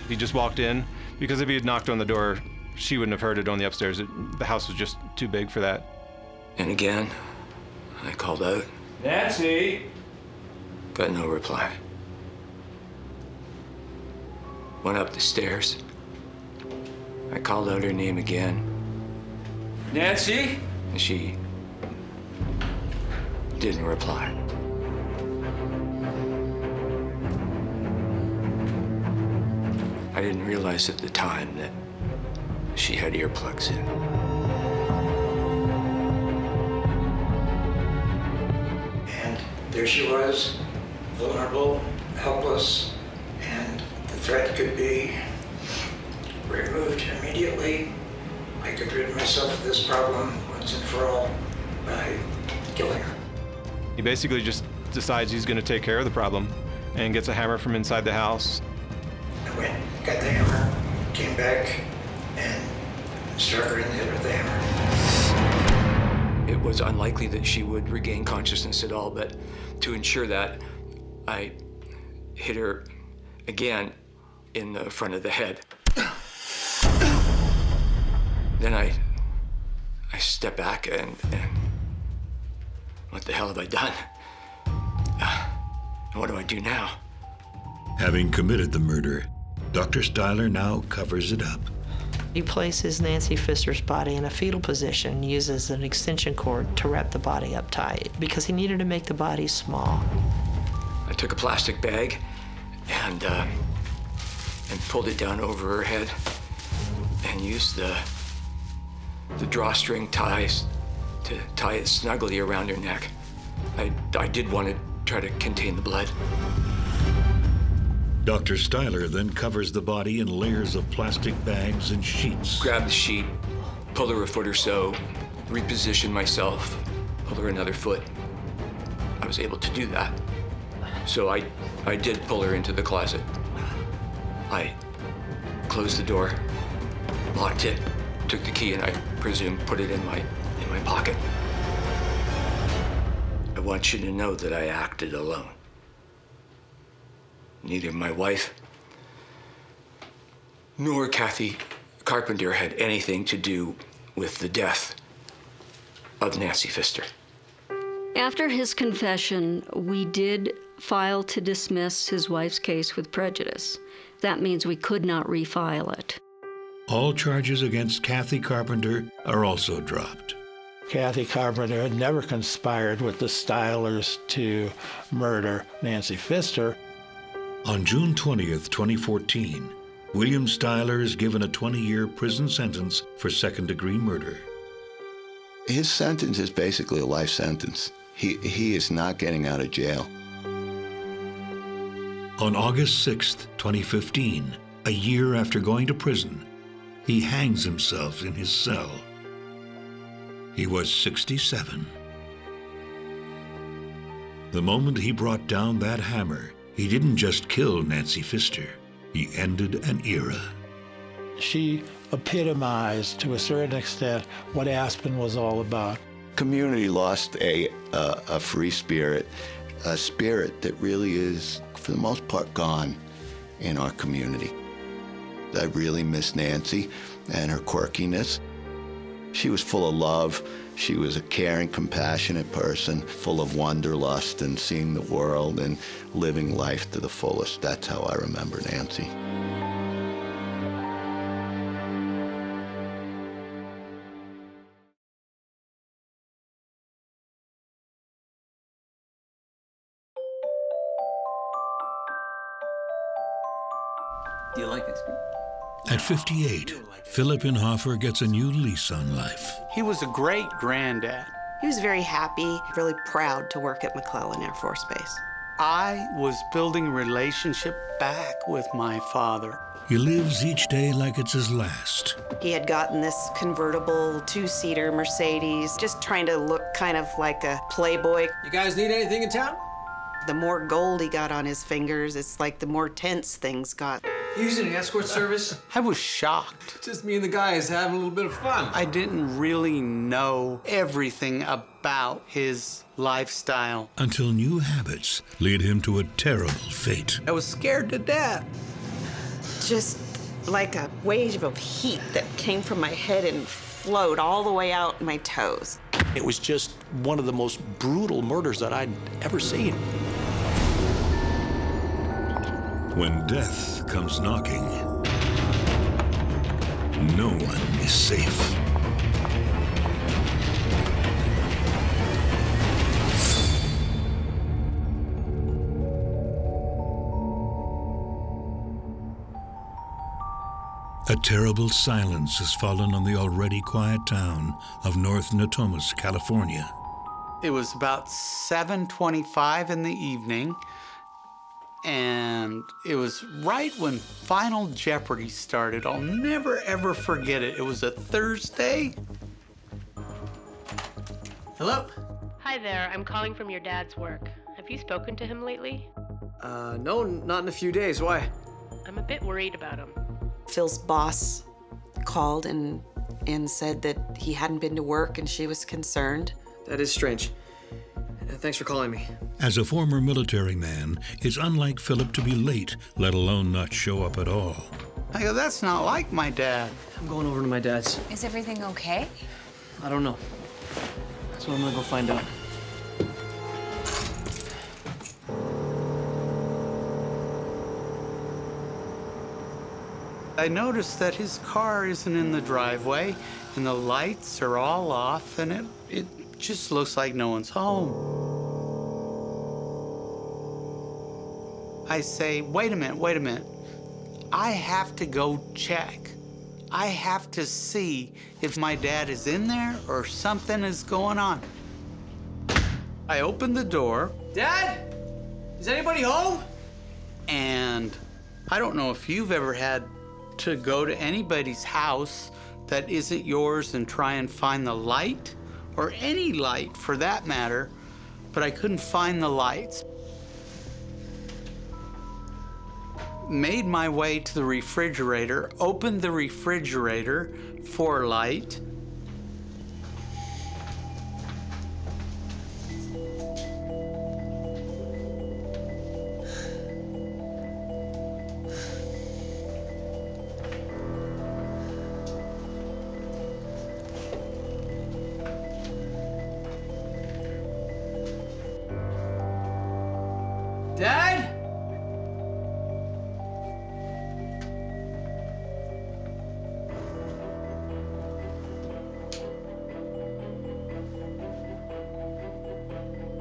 He just walked in, because if he had knocked on the door, she wouldn't have heard it on the upstairs. The house was just too big for that. And again, I called out. Nancy! Got no reply. Went up the stairs. I called out her name again. Nancy? And she didn't reply. I didn't realize at the time that she had earplugs in. And there she was, vulnerable, helpless, and the threat could be removed immediately. I could rid myself of this problem once and for all by killing her. He basically just decides he's going to take care of the problem and gets a hammer from inside the house. I went, got the hammer, came back, and struck her in the head with the hammer. It was unlikely that she would regain consciousness at all, but to ensure that, I hit her again in the front of the head. Then I step back and what the hell have I done? What do I do now? Having committed the murder, Dr. Styler now covers it up. He places Nancy Pfister's body in a fetal position, uses an extension cord to wrap the body up tight because he needed to make the body small. I took a plastic bag and pulled it down over her head and used the drawstring ties to tie it snugly around her neck. I did want to try to contain the blood. Dr. Styler then covers the body in layers of plastic bags and sheets. Grab the sheet, pull her a foot or so, reposition myself, pull her another foot. I was able to do that. So I did pull her into the closet. I closed the door, locked it, took the key, and I presume put it in my pocket. I want you to know that I acted alone. Neither my wife nor Kathy Carpenter had anything to do with the death of Nancy Pfister. After his confession, we did file to dismiss his wife's case with prejudice. That means we could not refile it. All charges against Kathy Carpenter are also dropped. Kathy Carpenter had never conspired with the Stylers to murder Nancy Pfister. On June 20th, 2014, William Styler is given a 20-year prison sentence for second-degree murder. His sentence is basically a life sentence. He is not getting out of jail. On August 6th, 2015, a year after going to prison, he hangs himself in his cell. He was 67. The moment he brought down that hammer, he didn't just kill Nancy Pfister, he ended an era. She epitomized, to a certain extent, what Aspen was all about. Community lost a free spirit, a spirit that really is, for the most part, gone in our community. I really miss Nancy and her quirkiness. She was full of love. She was a caring, compassionate person, full of wanderlust and seeing the world and living life to the fullest. That's how I remember Nancy. Do you like ice cream? At 58, Philip Inhofer gets a new lease on life. He was a great granddad. He was very happy, really proud to work at McClellan Air Force Base. I was building a relationship back with my father. He lives each day like it's his last. He had gotten this convertible two-seater Mercedes, just trying to look kind of like a playboy. You guys need anything in town? The more gold he got on his fingers, it's like the more tense things got. You using an escort service? I was shocked. Just me and the guys having a little bit of fun. I didn't really know everything about his lifestyle. Until new habits lead him to a terrible fate. I was scared to death. Just like a wave of heat that came from my head and flowed all the way out my toes. It was just one of the most brutal murders that I'd ever seen. When death comes knocking, no one is safe. A terrible silence has fallen on the already quiet town of North Natomas, California. It was about 7:25 in the evening, and it was right when Final Jeopardy started. I'll never, ever forget it. It was a Thursday. Hello? Hi there, I'm calling from your dad's work. Have you spoken to him lately? No, not in a few days. Why? I'm a bit worried about him. Phil's boss called and said that he hadn't been to work and she was concerned. That is strange. Thanks for calling me. As a former military man, it's unlike Philip to be late, let alone not show up at all. I go, that's not like my dad. I'm going over to my dad's. Is everything okay? I don't know. So I'm gonna go find out. I noticed that his car isn't in the driveway and the lights are all off and it just looks like no one's home. I say, wait a minute. I have to go check. I have to see if my dad is in there or something is going on. I opened the door. Dad? Is anybody home? And I don't know if you've ever had to go to anybody's house that isn't yours and try and find the light, or any light for that matter, but I couldn't find the lights. Made my way to the refrigerator, opened the refrigerator for light. Dad?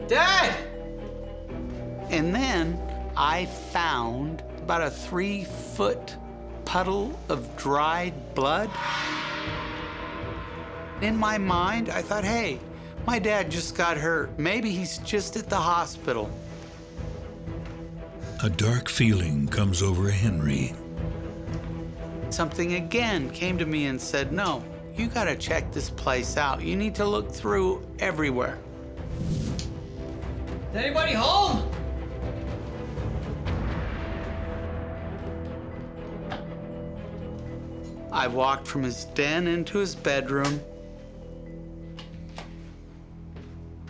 Dad! And then I found about a 3-foot puddle of dried blood. In my mind, I thought, hey, my dad just got hurt. Maybe he's just at the hospital. A dark feeling comes over Henry. Something again came to me and said, no, you gotta check this place out. You need to look through everywhere. Is anybody home? I walked from his den into his bedroom.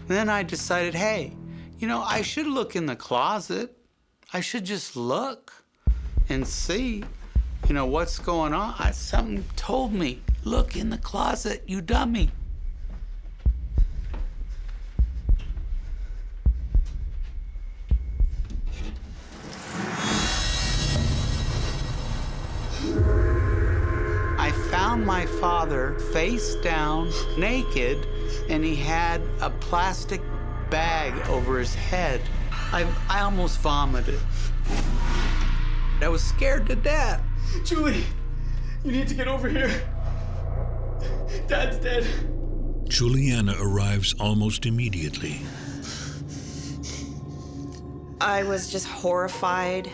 Then I decided, hey, you know, I should look in the closet. I should just look and see, you know, what's going on. Something told me, look in the closet, you dummy. I found my father face down, naked, and he had a plastic bag over his head. I almost vomited. I was scared to death. Julie, you need to get over here. Dad's dead. Juliana arrives almost immediately. I was just horrified,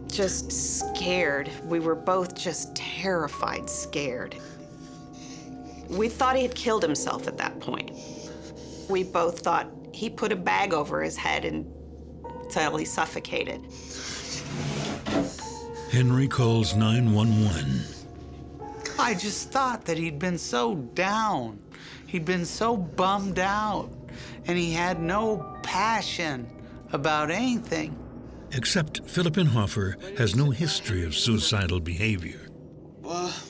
just scared. We were both just terrified, scared. We thought he had killed himself at that point. We both thought he put a bag over his head until he suffocated. Henry calls 911. I just thought that he'd been so down. He'd been so bummed out, and he had no passion about anything. Except Philip Inhofer has no history of suicidal behavior.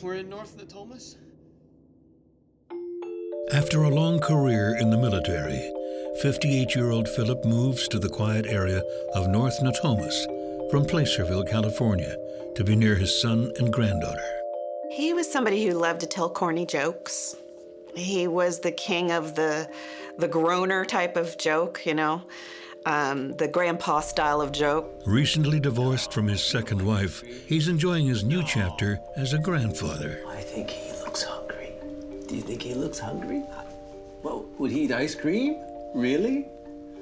We're in North Natomas? After a long career in the military, 58-year-old Philip moves to the quiet area of North Natomas from Placerville, California, to be near his son and granddaughter. He was somebody who loved to tell corny jokes. He was the king of the groaner type of joke, you know, the grandpa style of joke. Recently divorced from his second wife, he's enjoying his new chapter as a grandfather. I think he looks hungry. Do you think he looks hungry? Well, would he eat ice cream? Really?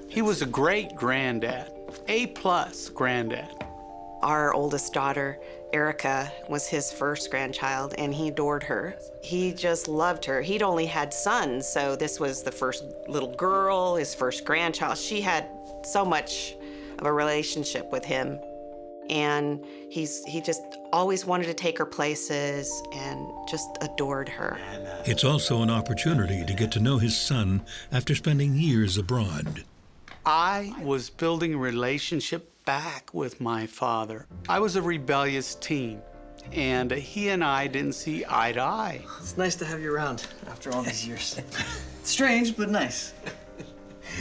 He was a great granddad, A+ granddad. Our oldest daughter, Erica, was his first grandchild, and he adored her. He just loved her. He'd only had sons, so this was the first little girl, his first grandchild. She had so much of a relationship with him, and he just always wanted to take her places and just adored her. It's also an opportunity to get to know his son after spending years abroad. I was building a relationship back with my father. I was a rebellious teen, and he and I didn't see eye to eye. It's nice to have you around after all these years. Strange, but nice.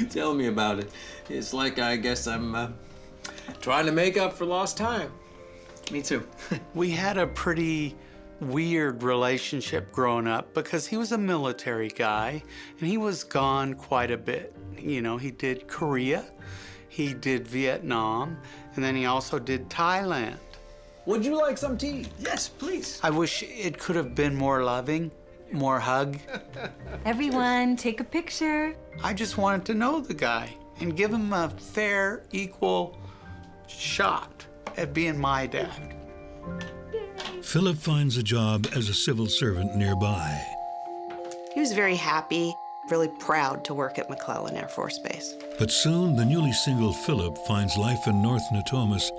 Tell me about it. It's like I guess I'm trying to make up for lost time. Me too. We had a pretty weird relationship growing up because he was a military guy and he was gone quite a bit. You know, he did Korea, he did Vietnam, and then he also did Thailand. Would you like some tea? Yes, please. I wish it could have been more loving, more hug. Everyone, take a picture. I just wanted to know the guy and give him a fair, equal shot at being my dad. Philip finds a job as a civil servant nearby. He was very happy, really proud to work at McClellan Air Force Base. But soon, the newly single Philip finds life in North Natomas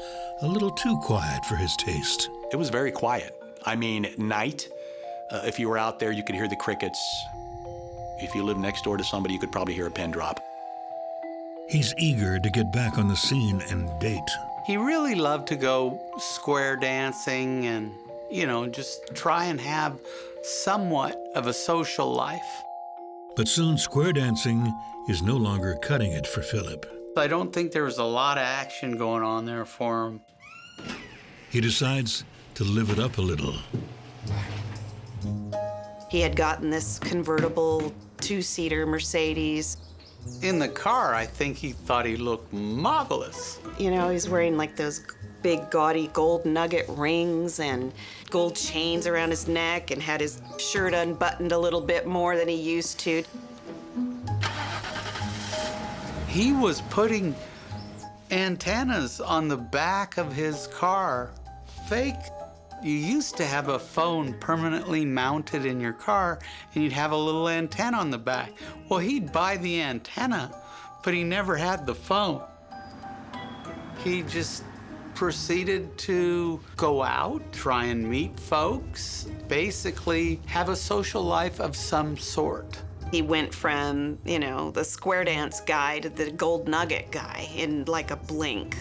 a little too quiet for his taste. It was very quiet. I mean, at night, if you were out there, you could hear the crickets. If you lived next door to somebody, you could probably hear a pin drop. He's eager to get back on the scene and date. He really loved to go square dancing and, you know, just try and have somewhat of a social life. But soon, square dancing is no longer cutting it for Philip. I don't think there was a lot of action going on there for him. He decides to live it up a little. He had gotten this convertible two-seater Mercedes. In the car, I think he thought he looked marvelous. You know, he's wearing like those big gaudy gold nugget rings and gold chains around his neck and had his shirt unbuttoned a little bit more than he used to. He was putting antennas on the back of his car, fake. You used to have a phone permanently mounted in your car and you'd have a little antenna on the back. Well, he'd buy the antenna, but he never had the phone. He just proceeded to go out, try and meet folks, basically have a social life of some sort. He went from, you know, the square dance guy to the gold nugget guy in like a blink.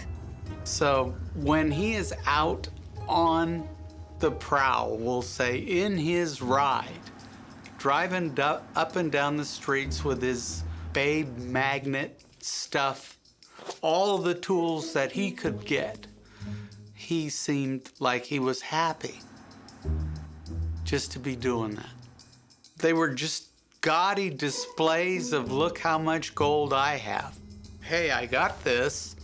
So when he is out on the prowl, we'll say, in his ride, driving up and down the streets with his babe magnet stuff, all the tools that he could get, he seemed like he was happy just to be doing that. They were just gaudy displays of, look how much gold I have. Hey, I got this.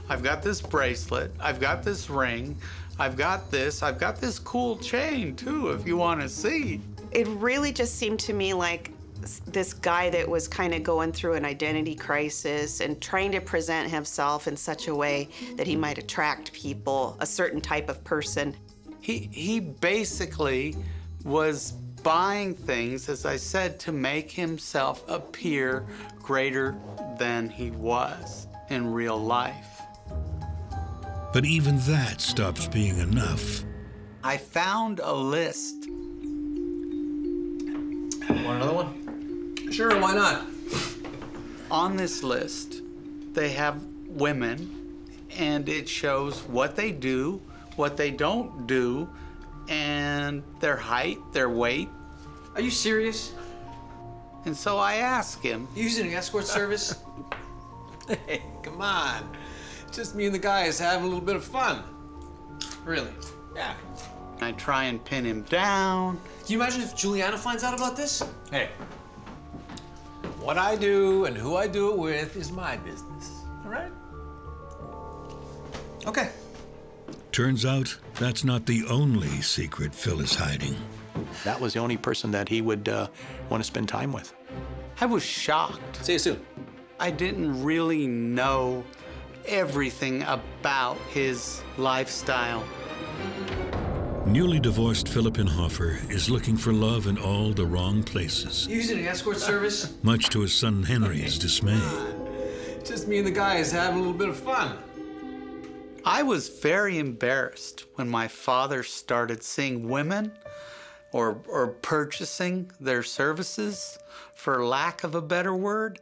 I've got this bracelet. I've got this ring. I've got this cool chain too, if you want to see. It really just seemed to me like this guy that was kind of going through an identity crisis and trying to present himself in such a way that he might attract people, a certain type of person. He basically was buying things, as I said, to make himself appear greater than he was in real life. But even that stops being enough. I found a list. Want another one? Sure, why not? On this list, they have women, and it shows what they do, what they don't do, and their height, their weight. Are you serious? And so I asked him. You using an escort service? Hey, come on. Just me and the guys having a little bit of fun. Really? Yeah. I try and pin him down. Can you imagine if Juliana finds out about this? Hey, what I do and who I do it with is my business, all right? Okay. Turns out that's not the only secret Phil is hiding. That was the only person that he would want to spend time with. I was shocked. See you soon. I didn't really know everything about his lifestyle. Newly divorced Philip Inhofer is looking for love in all the wrong places, You using an escort service? much to his son Henry's dismay. Just me and the guys having a little bit of fun. I was very embarrassed when my father started seeing women or purchasing their services, for lack of a better word.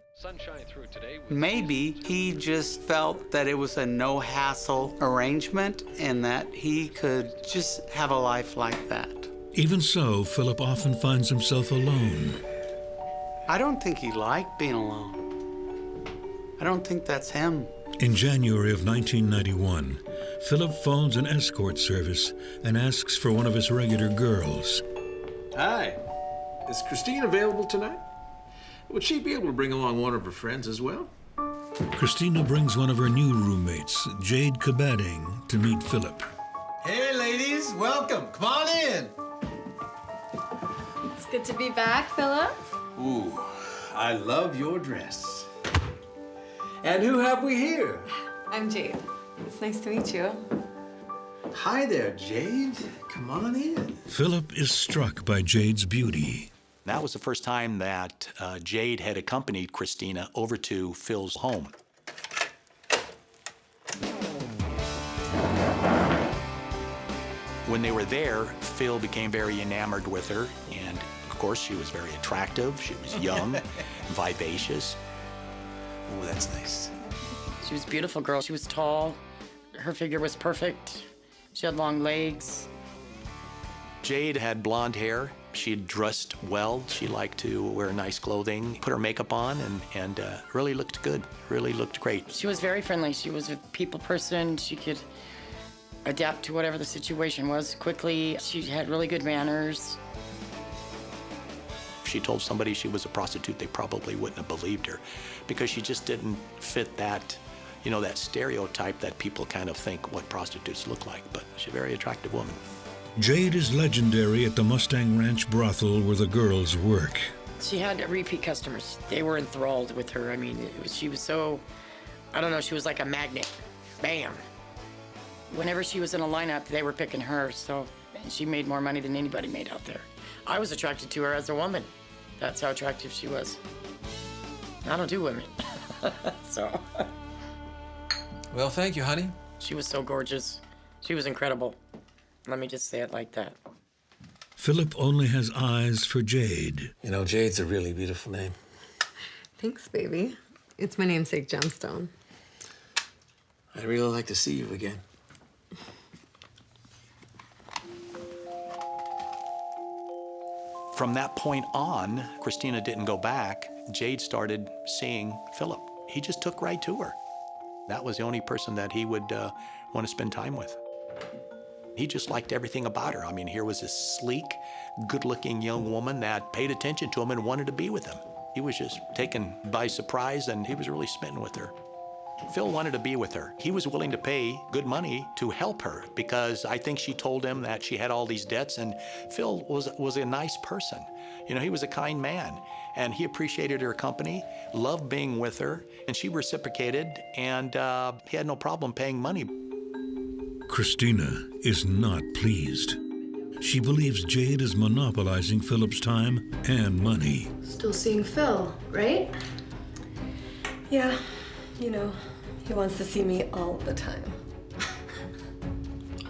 Maybe he just felt that it was a no-hassle arrangement and that he could just have a life like that. Even so, Philip often finds himself alone. I don't think he liked being alone. I don't think that's him. In January of 1991, Philip phones an escort service and asks for one of his regular girls. Hi. Is Christine available tonight? Would she be able to bring along one of her friends as well? Christina brings one of her new roommates, Jade Kabading, to meet Philip. Hey, ladies, welcome. Come on in. It's good to be back, Philip. Ooh, I love your dress. And who have we here? I'm Jade. It's nice to meet you. Hi there, Jade. Come on in. Philip is struck by Jade's beauty. That was the first time that Jade had accompanied Christina over to Phil's home. When they were there, Phil became very enamored with her, and of course she was very attractive. She was young, vivacious. Oh, that's nice. She was a beautiful girl. She was tall. Her figure was perfect. She had long legs. Jade had blonde hair. She dressed well. She liked to wear nice clothing, put her makeup on, and really looked good, really looked great. She was very friendly. She was a people person. She could adapt to whatever the situation was quickly. She had really good manners. If she told somebody she was a prostitute, they probably wouldn't have believed her because she just didn't fit that, you know, that stereotype that people kind of think what prostitutes look like. But she's a very attractive woman. Jade is legendary at the Mustang Ranch brothel where the girls work. She had repeat customers. They were enthralled with her. I mean, she was so, I don't know, she was like a magnet. Bam. Whenever she was in a lineup, they were picking her, so and she made more money than anybody made out there. I was attracted to her as a woman. That's how attractive she was. I don't do women, so. Well, thank you, honey. She was so gorgeous. She was incredible. Let me just say it like that. Philip only has eyes for Jade. You know, Jade's a really beautiful name. Thanks, baby. It's my namesake gemstone. I'd really like to see you again. From that point on, Christina didn't go back. Jade started seeing Philip. He just took right to her. That was the only person that he would want to spend time with. He just liked everything about her. I mean, here was this sleek, good-looking young woman that paid attention to him and wanted to be with him. He was just taken by surprise, and he was really smitten with her. Phil wanted to be with her. He was willing to pay good money to help her because I think she told him that she had all these debts, and Phil was a nice person. You know, he was a kind man, and he appreciated her company, loved being with her, and she reciprocated, and he had no problem paying money. Christina is not pleased. She believes Jade is monopolizing Philip's time and money. Still seeing Phil, right? Yeah, you know, he wants to see me all the time.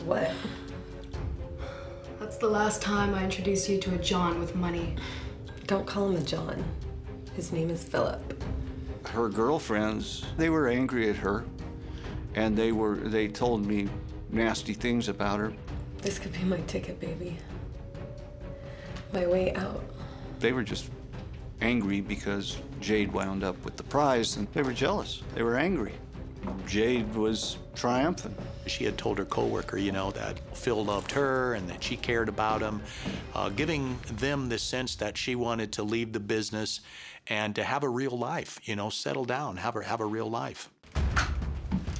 What? That's the last time I introduced you to a John with money. Don't call him a John. His name is Philip. Her girlfriends, they were angry at her, and they told me nasty things about her. This could be my ticket, baby. My way out. They were just angry because Jade wound up with the prize, and they were jealous. They were angry. Jade was triumphant. She had told her coworker, you know, that Phil loved her and that she cared about him, giving them the sense that she wanted to leave the business and to have a real life, you know, settle down, have a real life.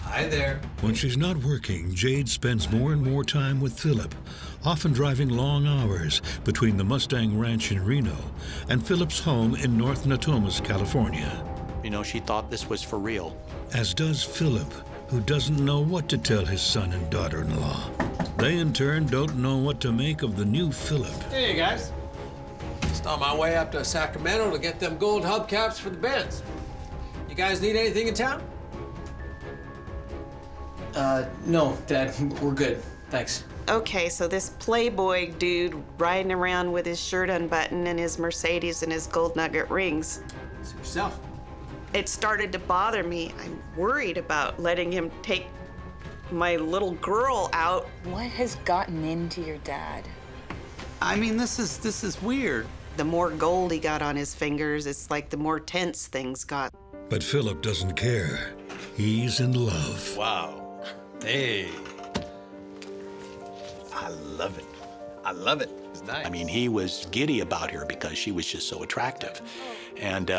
Hi there. When she's not working, Jade spends more and more time with Philip, often driving long hours between the Mustang Ranch in Reno and Philip's home in North Natomas, California. You know, she thought this was for real. As does Philip, who doesn't know what to tell his son and daughter-in-law. They, in turn, don't know what to make of the new Philip. Hey, guys. Just on my way up to Sacramento to get them gold hubcaps for the Benz. You guys need anything in town? No, Dad, we're good. Thanks. Okay, so this playboy dude riding around with his shirt unbuttoned and his Mercedes and his gold nugget rings. It's yourself. It started to bother me. I'm worried about letting him take my little girl out. What has gotten into your dad? I mean, this is weird. The more gold he got on his fingers, it's like the more tense things got. But Philip doesn't care. He's in love. Wow. Hey. I love it. I love it. It's nice. I mean, he was giddy about her because she was just so attractive. And,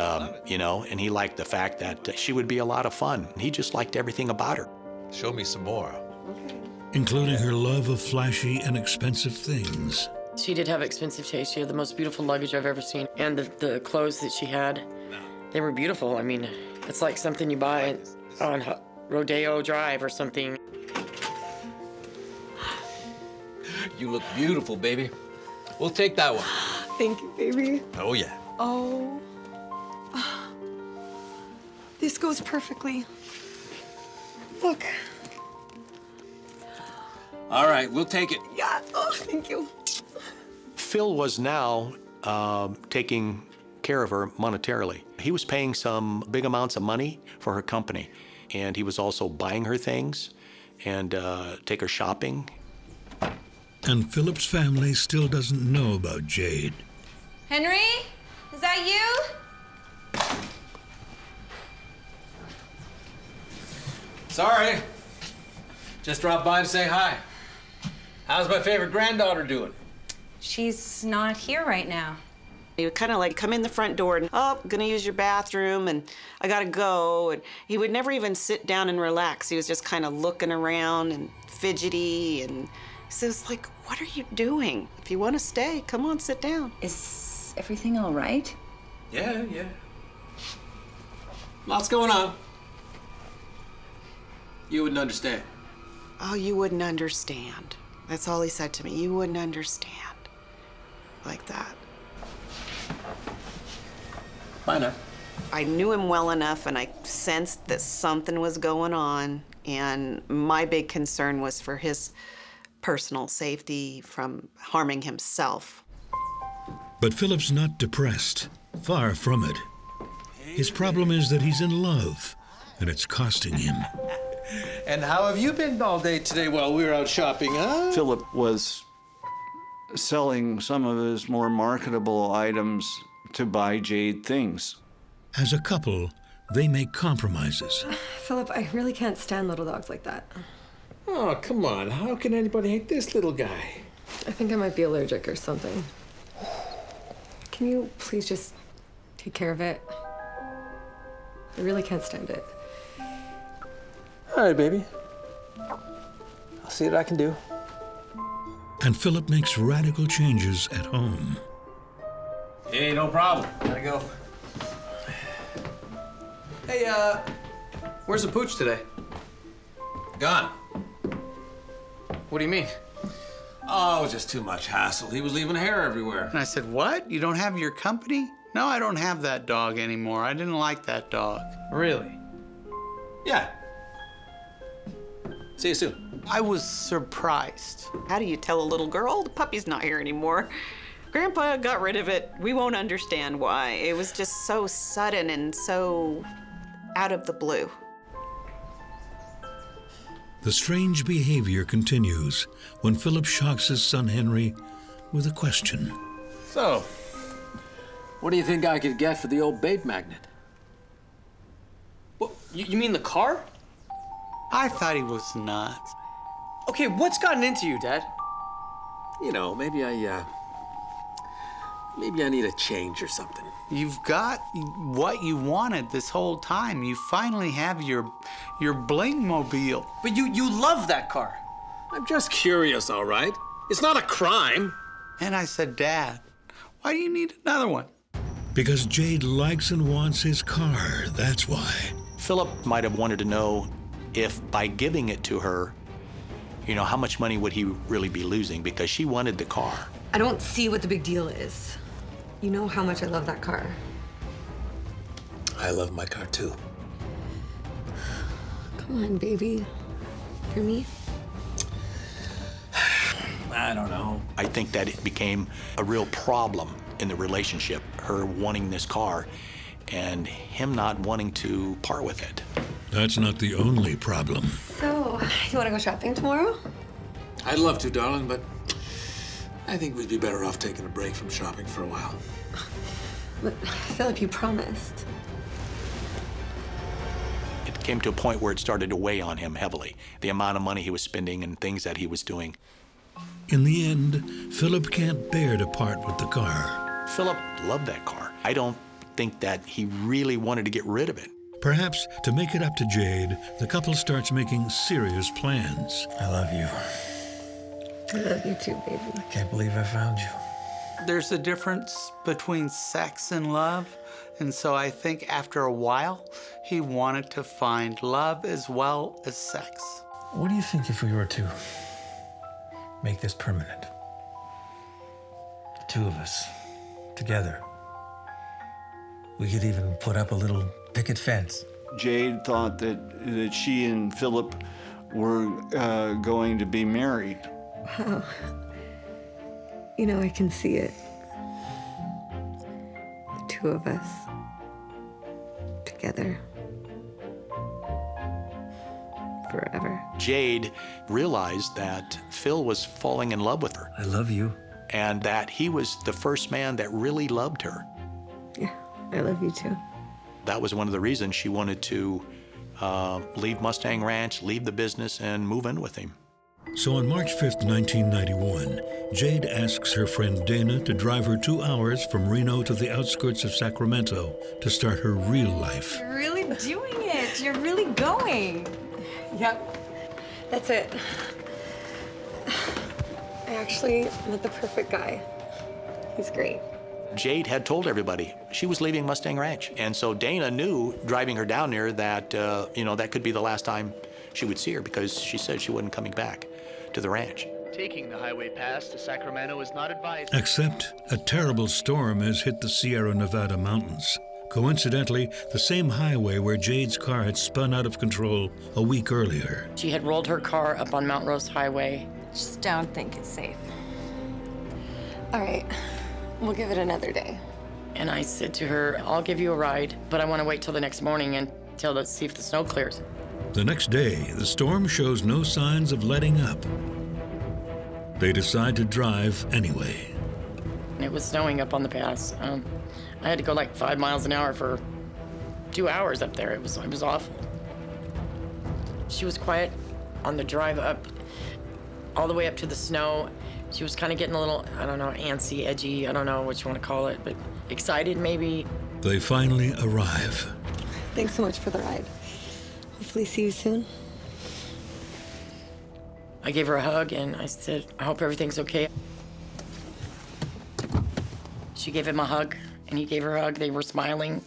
you know, and he liked the fact that she would be a lot of fun. He just liked everything about her. Show me some more. Okay. Including her love of flashy and expensive things. She did have expensive taste. She had the most beautiful luggage I've ever seen. And the clothes that she had, they were beautiful. I mean, it's like something you buy on Rodeo Drive or something. You look beautiful, baby. We'll take that one. Thank you, baby. Oh, yeah. Oh. This goes perfectly. Look. All right, we'll take it. Yeah. Oh, thank you. Phil was now taking care of her monetarily. He was paying some big amounts of money for her company, and he was also buying her things and take her shopping. And Philip's family still doesn't know about Jade. Henry? Is that you? Sorry. Just dropped by to say hi. How's my favorite granddaughter doing? She's not here right now. He would kind of like come in the front door and, oh, gonna use your bathroom and I gotta go. And he would never even sit down and relax. He was just kind of looking around and fidgety. And so it's like, what are you doing? If you want to stay, come on, sit down. Is everything all right? Yeah. Lots going on. You wouldn't understand. Oh, you wouldn't understand. That's all he said to me. You wouldn't understand. Like that. Bye now. I knew him well enough and I sensed that something was going on. And my big concern was for his personal safety from harming himself. But Philip's not depressed. Far from it. His problem is that he's in love, and it's costing him. And how have you been all day today while we were out shopping, huh? Philip was selling some of his more marketable items to buy Jade things. As a couple, they make compromises. Philip, I really can't stand little dogs like that. Oh, come on. How can anybody hate this little guy? I think I might be allergic or something. Can you please just take care of it? I really can't stand it. All right, baby. I'll see what I can do. And Philip makes radical changes at home. Hey, no problem. Gotta go. Hey, where's the pooch today? Gone. What do you mean? Oh, just too much hassle. He was leaving hair everywhere. And I said, what? You don't have your company? No, I don't have that dog anymore. I didn't like that dog. Really? Yeah. See you soon. I was surprised. How do you tell a little girl the puppy's not here anymore? Grandpa got rid of it. We won't understand why. It was just so sudden and so out of the blue. The strange behavior continues when Philip shocks his son Henry with a question. So, what do you think I could get for the old bait magnet? What, you mean the car? I thought he was nuts. Okay, what's gotten into you, Dad? You know, maybe I need a change or something. You've got what you wanted this whole time. You finally have your bling mobile. But you love that car. I'm just curious, all right? It's not a crime. And I said, Dad, why do you need another one? Because Jade likes and wants his car, that's why. Philip might have wanted to know if by giving it to her, you know, how much money would he really be losing, because she wanted the car. I don't see what the big deal is. You know how much I love that car. I love my car too. Come on, baby. For me? I don't know. I think that it became a real problem in the relationship, her wanting this car and him not wanting to part with it. That's not the only problem. So, you want to go shopping tomorrow? I'd love to, darling, but I think we'd be better off taking a break from shopping for a while. But, Philip, you promised. It came to a point where it started to weigh on him heavily, the amount of money he was spending and things that he was doing. In the end, Philip can't bear to part with the car. Philip loved that car. I don't think that he really wanted to get rid of it. Perhaps to make it up to Jade, the couple starts making serious plans. I love you. I love you too, baby. I can't believe I found you. There's a difference between sex and love. And so I think after a while, he wanted to find love as well as sex. What do you think if we were to make this permanent? The two of us, together. We could even put up a little picket fence. Jade thought that she and Philip were going to be married. Wow. You know, I can see it. The two of us. Together. forever. Jade realized that Phil was falling in love with her. I love you. And that he was the first man that really loved her. Yeah, I love you too. That was one of the reasons she wanted to leave Mustang Ranch, leave the business, and move in with him. So on March 5th, 1991, Jade asks her friend Dana to drive her 2 hours from Reno to the outskirts of Sacramento to start her real life. You're really doing it. You're really going. Yep, that's it. I actually met the perfect guy. He's great. Jade had told everybody she was leaving Mustang Ranch. And so Dana knew, driving her down there, that, that could be the last time she would see her, because she said she wasn't coming back to the ranch. Taking the highway pass to Sacramento is not advised. Except a terrible storm has hit the Sierra Nevada mountains. Coincidentally, the same highway where Jade's car had spun out of control a week earlier. She had rolled her car up on Mount Rose Highway. Just don't think it's safe. All right, we'll give it another day. And I said to her, I'll give you a ride, but I want to wait till the next morning and see if the snow clears. The next day, the storm shows no signs of letting up. They decide to drive anyway. It was snowing up on the pass. I had to go like 5 miles an hour for 2 hours up there. It was awful. She was quiet on the drive up, all the way up to the snow. She was kind of getting a little, I don't know, antsy, edgy, I don't know what you want to call it, but excited maybe. They finally arrive. Thanks so much for the ride. Hopefully see you soon. I gave her a hug and I said, I hope everything's okay. She gave him a hug and he gave her a hug. They were smiling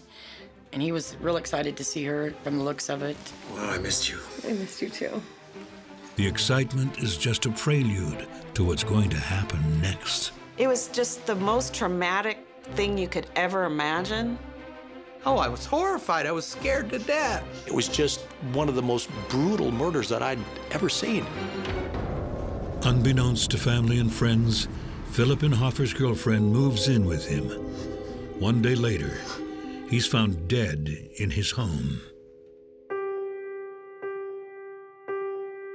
and he was real excited to see her from the looks of it. Well, I missed you. I missed you too. The excitement is just a prelude to what's going to happen next. It was just the most traumatic thing you could ever imagine. Oh, I was horrified. I was scared to death. It was just one of the most brutal murders that I'd ever seen. Unbeknownst to family and friends, Philip Inhofer's girlfriend moves in with him. One day later, he's found dead in his home.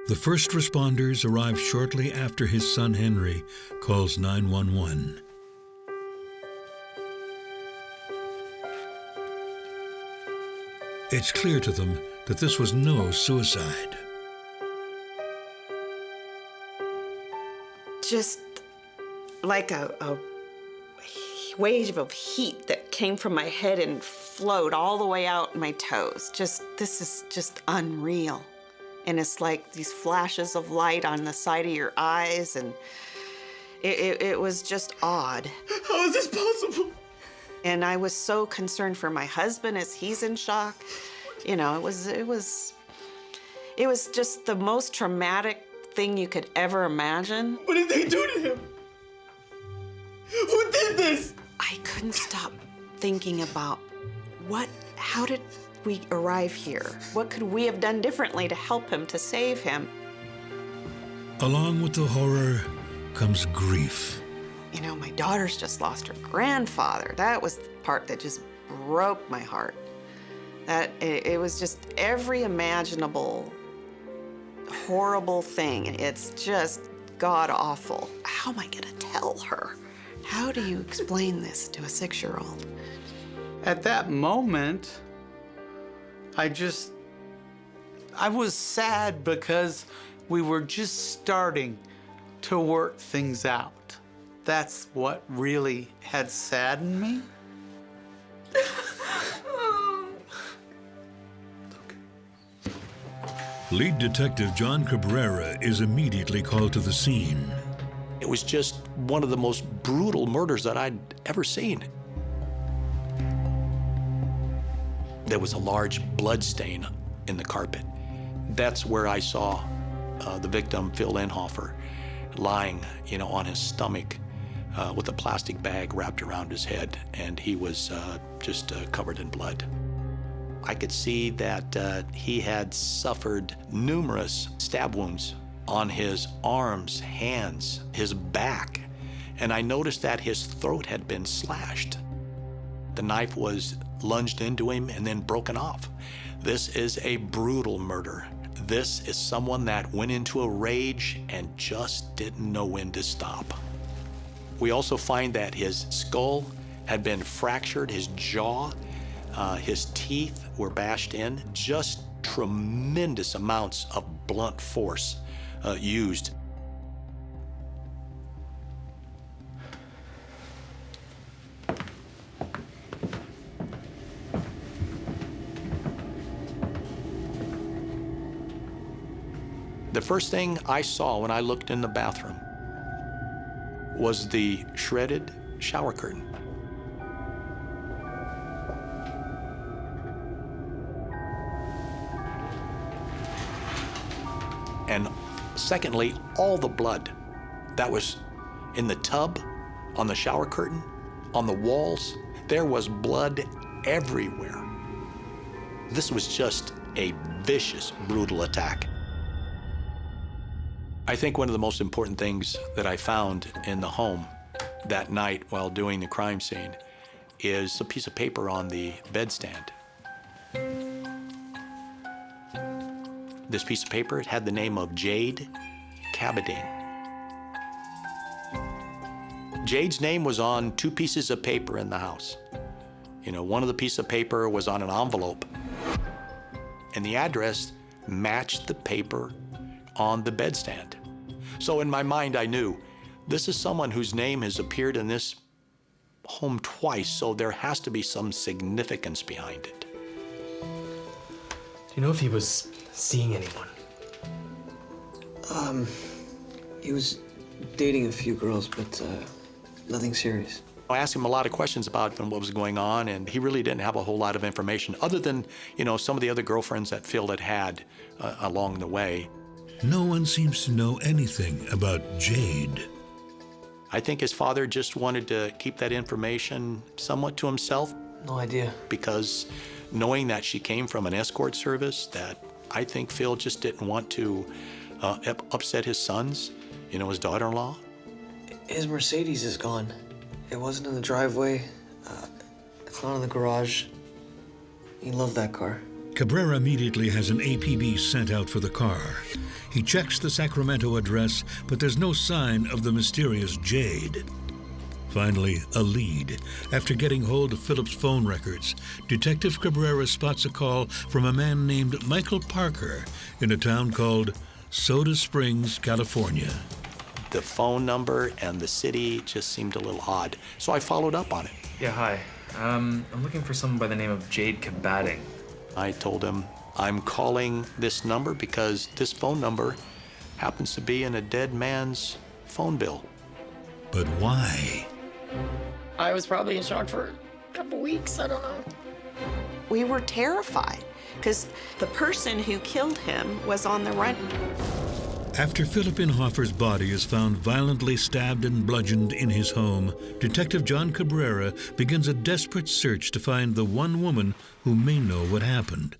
The first responders arrive shortly after his son Henry calls 911. It's clear to them that this was no suicide. Just like a wave of heat that came from my head and flowed all the way out my toes. This is just unreal. And it's like these flashes of light on the side of your eyes, and it was just odd. How is this possible? And I was so concerned for my husband as he's in shock. You know, it was just the most traumatic thing you could ever imagine. What did they do to him? Who did this? I couldn't stop thinking about how did we arrive here? What could we have done differently to help him, to save him? Along with the horror comes grief. You know, my daughter's just lost her grandfather. That was the part that just broke my heart. That it was just every imaginable horrible thing. It's just god-awful. How am I gonna tell her? How do you explain this to a 6-year-old? At that moment, I was sad because we were just starting to work things out. That's what really had saddened me. Lead detective John Cabrera is immediately called to the scene. It was just one of the most brutal murders that I'd ever seen. There was a large blood stain in the carpet. That's where I saw the victim, Phil Inhofer, lying, on his stomach with a plastic bag wrapped around his head, and he was just covered in blood. I could see that he had suffered numerous stab wounds on his arms, hands, his back, and I noticed that his throat had been slashed. The knife was lunged into him and then broken off. This is a brutal murder. This is someone that went into a rage and just didn't know when to stop. We also find that his skull had been fractured, his jaw, his teeth were bashed in, just tremendous amounts of blunt force used. The first thing I saw when I looked in the bathroom was the shredded shower curtain. And secondly, all the blood that was in the tub, on the shower curtain, on the walls. There was blood everywhere. This was just a vicious, brutal attack. I think one of the most important things that I found in the home that night while doing the crime scene is a piece of paper on the bedstand. This piece of paper, it had the name of Jade Cabadine. Jade's name was on 2 pieces of paper in the house. You know, one of the pieces of paper was on an envelope, and the address matched the paper on the bedstand. So in my mind, I knew this is someone whose name has appeared in this home twice, so there has to be some significance behind it. Do you know if he was seeing anyone? He was dating a few girls, but nothing serious. I asked him a lot of questions about what was going on, and he really didn't have a whole lot of information other than, you know, some of the other girlfriends that Phil had along the way. No one seems to know anything about Jade. I think his father just wanted to keep that information somewhat to himself. No idea. Because knowing that she came from an escort service, that I think Phil just didn't want to upset his sons, you know, his daughter-in-law. His Mercedes is gone. It wasn't in the driveway. It's not in the garage. He loved that car. Cabrera immediately has an APB sent out for the car. He checks the Sacramento address, but there's no sign of the mysterious Jade. Finally, a lead. After getting hold of Philip's phone records, Detective Cabrera spots a call from a man named Michael Parker in a town called Soda Springs, California. The phone number and the city just seemed a little odd, so I followed up on it. Yeah, hi. I'm looking for someone by the name of Jade Cabading. I told him, I'm calling this number because this phone number happens to be in a dead man's phone bill. But why? I was probably in shock for a couple weeks, I don't know. We were terrified because the person who killed him was on the run. After Philip Inhofer's body is found violently stabbed and bludgeoned in his home, Detective John Cabrera begins a desperate search to find the one woman who may know what happened,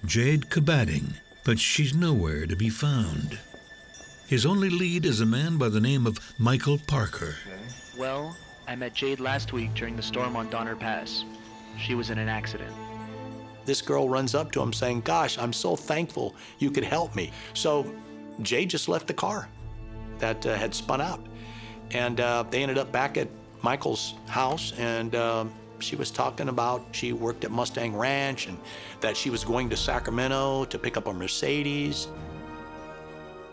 Jade Cabading, but she's nowhere to be found. His only lead is a man by the name of Michael Parker. Well, I met Jade last week during the storm on Donner Pass. She was in an accident. This girl runs up to him saying, gosh, I'm so thankful you could help me. So Jade just left the car that had spun out. And they ended up back at Michael's house, and she was talking about she worked at Mustang Ranch and that she was going to Sacramento to pick up a Mercedes.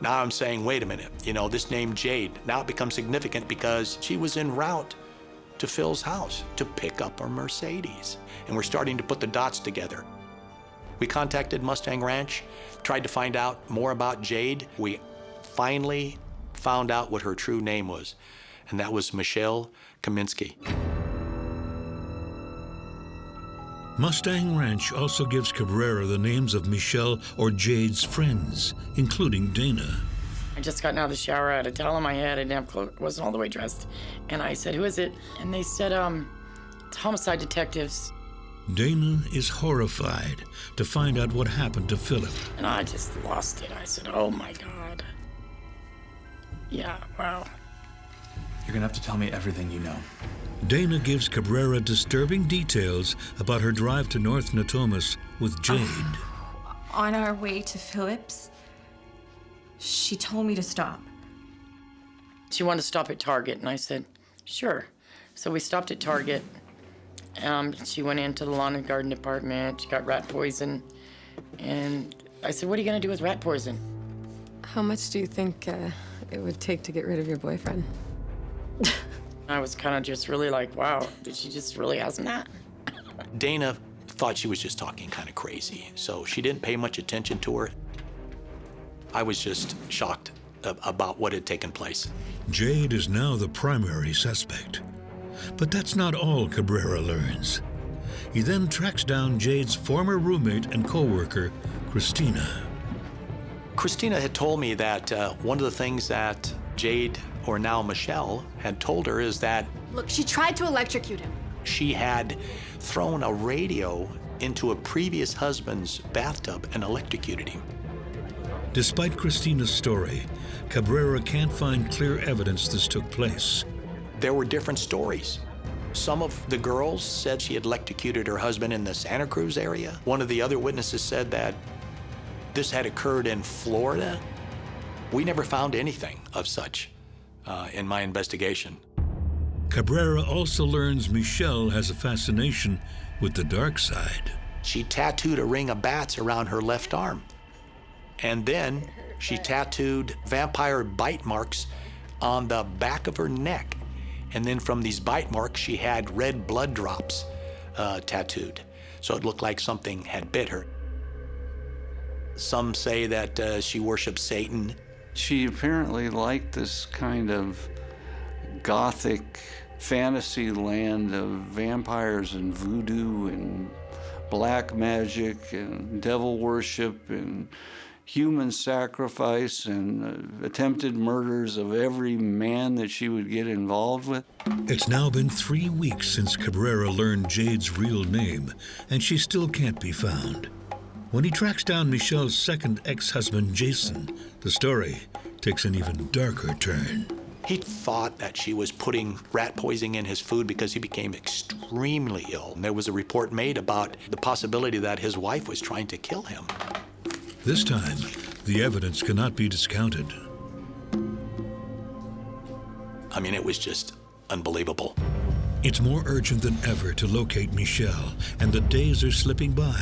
Now I'm saying, wait a minute, you know, this name Jade, now it becomes significant because she was en route to Phil's house to pick up a Mercedes. And we're starting to put the dots together. We contacted Mustang Ranch, tried to find out more about Jade. We finally found out what her true name was, and that was Michelle Kaminsky. Mustang Ranch also gives Cabrera the names of Michelle or Jade's friends, including Dana. I just gotten out of the shower. I had a towel on my head. I didn't have clothes, wasn't all the way dressed. And I said, who is it? And they said, it's homicide detectives. Dana is horrified to find out what happened to Philip. And I just lost it. I said, oh my God. Yeah, wow. You're gonna have to tell me everything you know. Dana gives Cabrera disturbing details about her drive to North Natomas with Jade. On our way to Philip's, She told me to stop. She wanted to stop at Target, and I said, sure. So we stopped at Target. She went into the lawn and garden department. She got rat poison. And I said, what are you going to do with rat poison? How much do you think it would take to get rid of your boyfriend? I was kind of just really like, wow, did she just really has that? Dana thought she was just talking kind of crazy, so she didn't pay much attention to her. I was just shocked about what had taken place. Jade is now the primary suspect. But that's not all Cabrera learns. He then tracks down Jade's former roommate and co-worker, Christina. Christina had told me that one of the things that Jade, or now Michelle, had told her is that Look, she tried to electrocute him. she had thrown a radio into a previous husband's bathtub and electrocuted him. Despite Christina's story, Cabrera can't find clear evidence this took place. There were different stories. Some of the girls said she had electrocuted her husband in the Santa Cruz area. One of the other witnesses said that this had occurred in Florida. We never found anything of such in my investigation. Cabrera also learns Michelle has a fascination with the dark side. She tattooed a ring of bats around her left arm. And then she tattooed vampire bite marks on the back of her neck. And then from these bite marks, she had red blood drops tattooed. So it looked like something had bit her. Some say that she worships Satan. She apparently liked this kind of gothic fantasy land of vampires and voodoo and black magic and devil worship and human sacrifice and attempted murders of every man that she would get involved with. It's now been 3 weeks since Cabrera learned Jade's real name, and she still can't be found. When he tracks down Michelle's second ex-husband, Jason, the story takes an even darker turn. He thought that she was putting rat poisoning in his food because he became extremely ill. And there was a report made about the possibility that his wife was trying to kill him. This time, the evidence cannot be discounted. I mean, it was just unbelievable. It's more urgent than ever to locate Michelle, and the days are slipping by.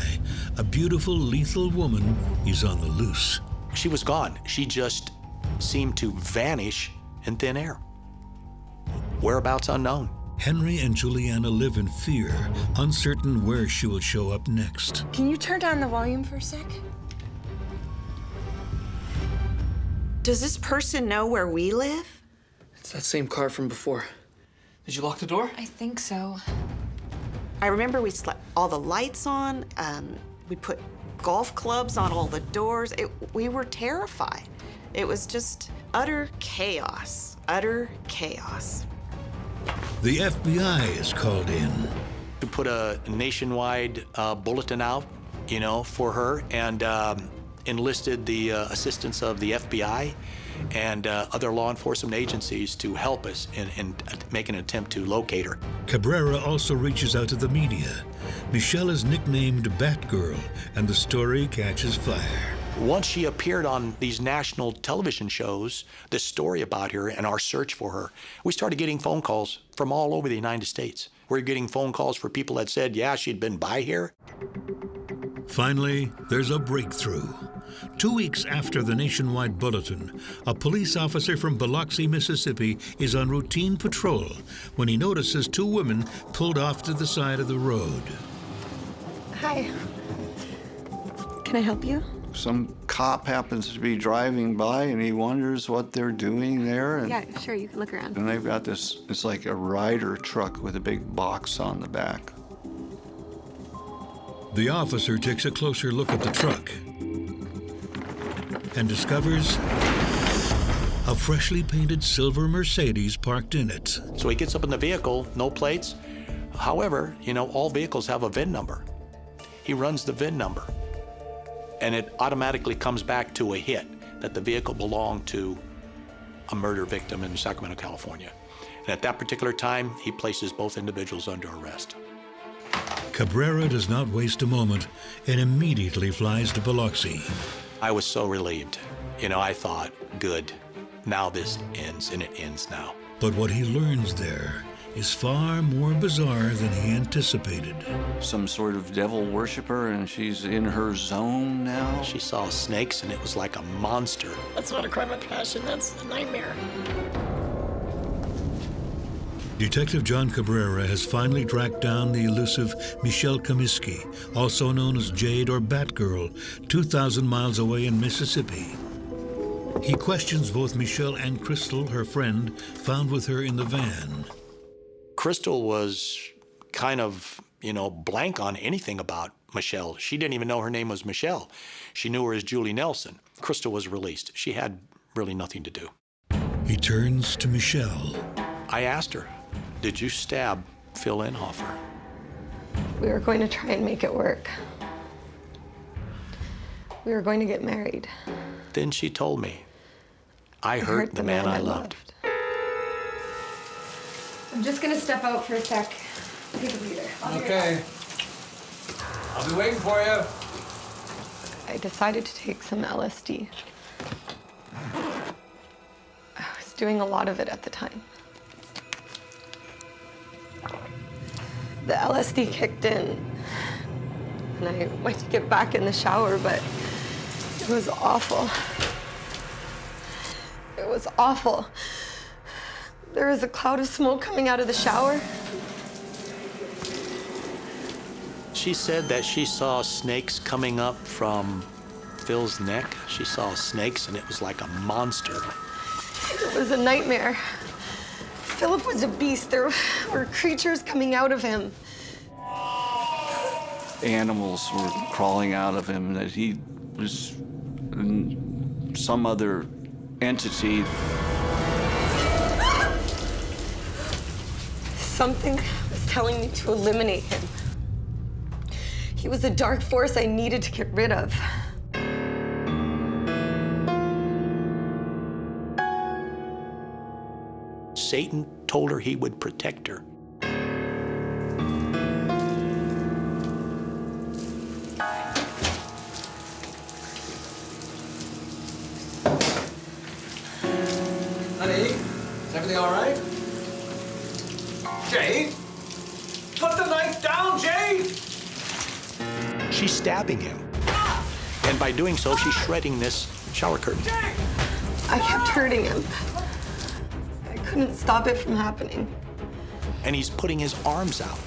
A beautiful, lethal woman is on the loose. She was gone. She just seemed to vanish in thin air. Whereabouts unknown. Henry and Juliana live in fear, uncertain where she will show up next. Can you turn down the volume for a sec? Does this person know where we live? It's that same car from before. Did you lock the door? I think so. I remember we slept all the lights on. We put golf clubs on all the doors. We were terrified. It was just utter chaos. Utter chaos. The FBI is called in. To put a nationwide bulletin out, for her, and enlisted the assistance of the FBI and other law enforcement agencies to help us in make an attempt to locate her. Cabrera also reaches out to the media. Michelle is nicknamed Batgirl, and the story catches fire. Once she appeared on these national television shows, the story about her and our search for her, we started getting phone calls from all over the United States. We're getting phone calls for people that said, yeah, she'd been by here. Finally, there's a breakthrough. 2 weeks after the nationwide bulletin, a police officer from Biloxi, Mississippi, is on routine patrol when he notices 2 women pulled off to the side of the road. Hi. Can I help you? Some cop happens to be driving by and he wonders what they're doing there. And, Yeah, sure, you can look around. and they've got this, it's like a Ryder truck with a big box on the back. The officer takes a closer look at the truck and discovers a freshly painted silver Mercedes parked in it. So he gets up in the vehicle, no plates. However, all vehicles have a VIN number. He runs the VIN number, and it automatically comes back to a hit that the vehicle belonged to a murder victim in Sacramento, California. And at that particular time, he places both individuals under arrest. Cabrera does not waste a moment and immediately flies to Biloxi. I was so relieved. You know, I thought, good, now this ends, and it ends now. But what he learns there is far more bizarre than he anticipated. Some sort of devil worshiper, and she's in her zone now. She saw snakes, and it was like a monster. That's not a crime of passion, that's a nightmare. Detective John Cabrera has finally tracked down the elusive Michelle Comiskey, also known as Jade or Batgirl, 2,000 miles away in Mississippi. He questions both Michelle and Crystal, her friend, found with her in the van. Crystal was kind of, blank on anything about Michelle. She didn't even know her name was Michelle. She knew her as Julie Nelson. Crystal was released. She had really nothing to do. He turns to Michelle. I asked her, did you stab Phil Inhofer? We were going to try and make it work. We were going to get married. Then she told me, I hurt the man I loved. I'm just gonna step out for a sec. Take a breather. Okay. I'll be waiting for you. I decided to take some LSD. I was doing a lot of it at the time. The LSD kicked in, and I went to get back in the shower, but it was awful. It was awful. There was a cloud of smoke coming out of the shower. She said that she saw snakes coming up from Phil's neck. She saw snakes, and it was like a monster. It was a nightmare. Philip was a beast. There were creatures coming out of him. Animals were crawling out of him, that he was some other entity. Something was telling me to eliminate him. He was a dark force I needed to get rid of. Satan told her he would protect her. Honey, is everything all right? Jade? Put the knife down, Jade! She's stabbing him. And by doing so, she's shredding this shower curtain. I kept hurting him. I couldn't stop it from happening. And he's putting his arms out.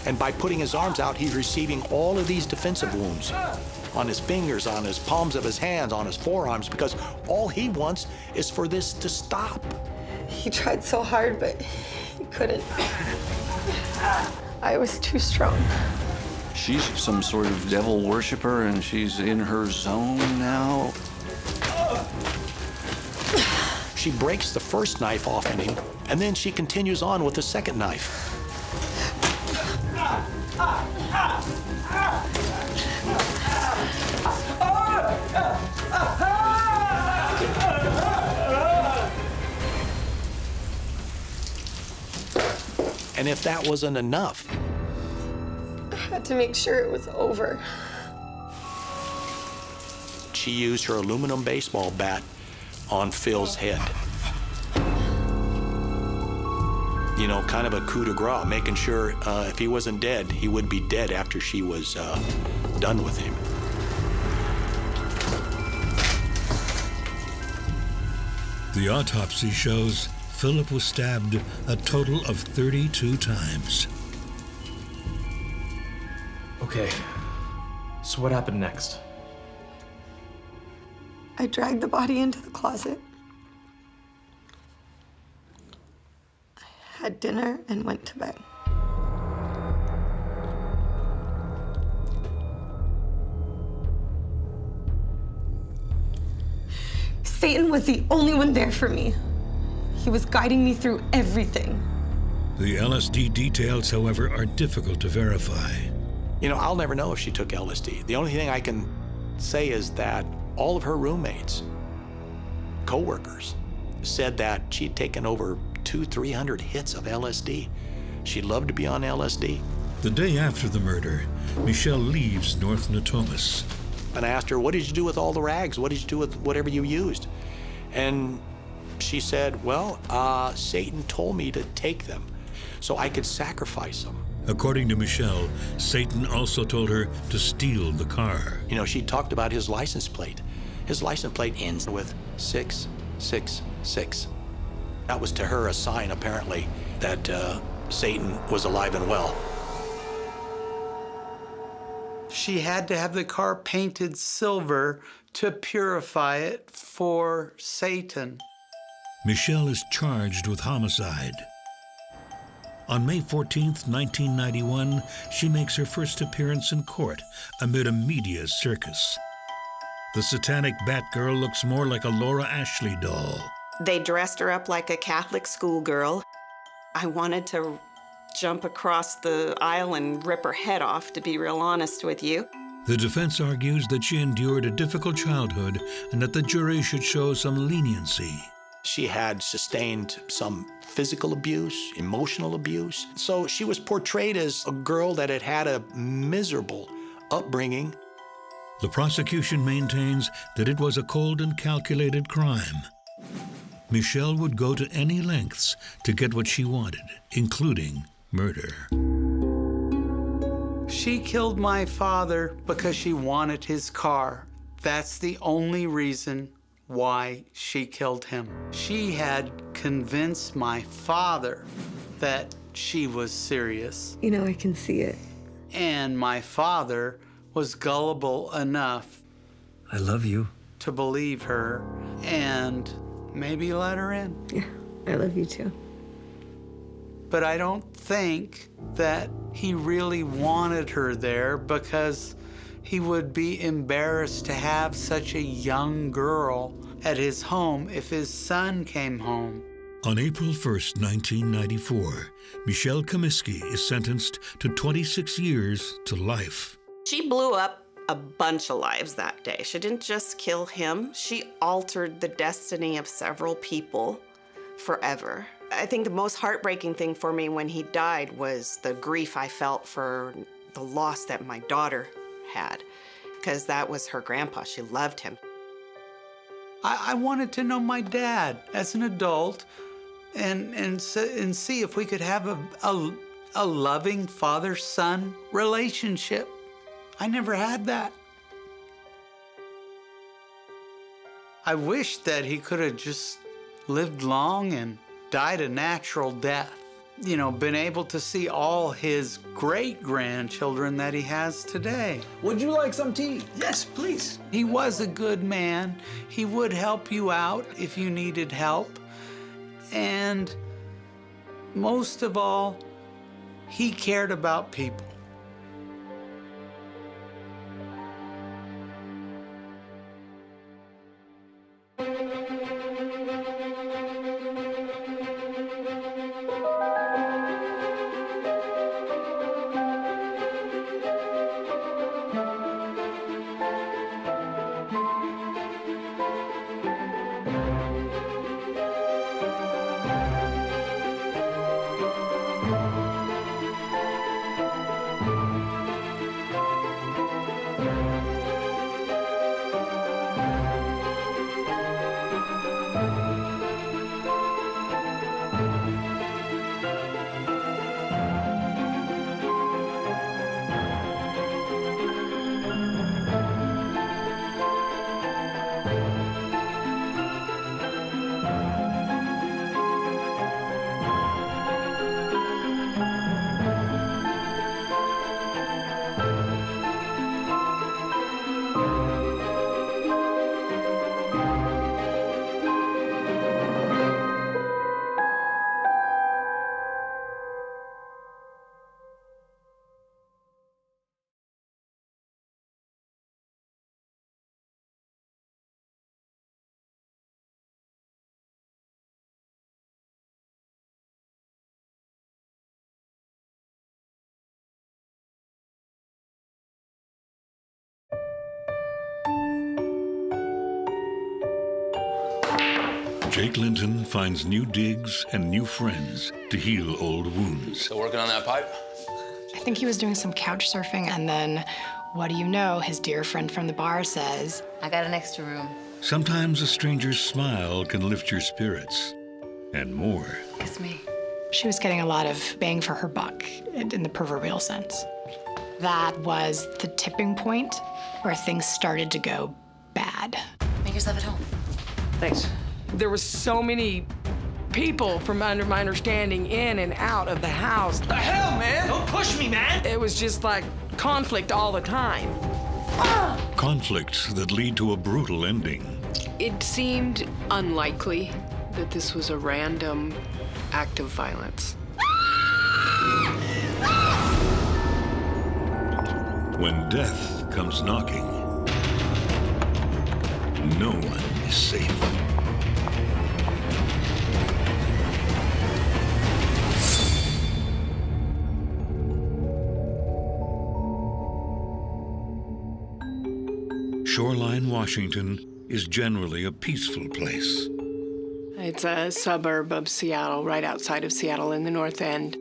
And by putting his arms out, he's receiving all of these defensive wounds on his fingers, on his palms of his hands, on his forearms, because all he wants is for this to stop. He tried so hard, but he couldn't. I was too strong. She's some sort of devil worshiper, and she's in her zone now. She breaks the first knife off in him, and then she continues on with the second knife. And if that wasn't enough, I had to make sure it was over. she used her aluminum baseball bat on Phil's head. You know, kind of a coup de grace, making sure if he wasn't dead, he would be dead after she was done with him. The autopsy shows Philip was stabbed a total of 32 times. Okay, so what happened next? I dragged the body into the closet. I had dinner and went to bed. Satan was the only one there for me. He was guiding me through everything. The LSD details, however, are difficult to verify. You know, I'll never know if she took LSD. The only thing I can say is that all of her roommates, co-workers, said that she'd taken over 200-300 hits of LSD. She loved to be on LSD. The day after the murder, Michelle leaves North Natomas. And I asked her, what did you do with all the rags? What did you do with whatever you used? And she said, well, Satan told me to take them so I could sacrifice them. According to Michelle, Satan also told her to steal the car. You know, she talked about his license plate. His license plate ends with 666. That was to her a sign, apparently, that Satan was alive and well. She had to have the car painted silver to purify it for Satan. Michelle is charged with homicide. On May 14th, 1991, she makes her first appearance in court amid a media circus. The satanic Batgirl looks more like a Laura Ashley doll. They dressed her up like a Catholic schoolgirl. I wanted to jump across the aisle and rip her head off, to be real honest with you. The defense argues that she endured a difficult childhood and that the jury should show some leniency. She had sustained some physical abuse, emotional abuse. So she was portrayed as a girl that had had a miserable upbringing. The prosecution maintains that it was a cold and calculated crime. Michelle would go to any lengths to get what she wanted, including murder. She killed my father because she wanted his car. That's the only reason why she killed him. She had convinced my father that she was serious. You know, I can see it. And my father was gullible enough I love you. to believe her and maybe let her in. Yeah, I love you too. But I don't think that he really wanted her there because he would be embarrassed to have such a young girl at his home if his son came home. On April 1st, 1994, Michelle Comiskey is sentenced to 26 years to life. She blew up a bunch of lives that day. She didn't just kill him, she altered the destiny of several people forever. I think the most heartbreaking thing for me when he died was the grief I felt for the loss that my daughter had, because that was her grandpa. She loved him. I wanted to know my dad as an adult and see if we could have a loving father-son relationship. I never had that. I wish that he could have just lived long and died a natural death. You know, been able to see all his great-grandchildren that he has today. Would you like some tea? Yes, please. He was a good man. He would help you out if you needed help. And most of all, he cared about people. Jake Linton finds new digs and new friends to heal old wounds. Still working on that pipe? I think he was doing some couch surfing, and then What do you know? His dear friend from the bar says, I got an extra room. Sometimes a stranger's smile can lift your spirits, and more. Kiss me. she was getting a lot of bang for her buck in the proverbial sense. That was the tipping point where things started to go bad. Make yourself at home. Thanks. There was so many people, from under my understanding, in and out of the house. The hell, man? Don't push me, man! It was just like conflict all the time. Conflicts that lead to a brutal ending. It seemed unlikely that this was a random act of violence. When death comes knocking, no one is safe. Shoreline, Washington is generally a peaceful place. It's a suburb of Seattle, right outside of Seattle in the North End.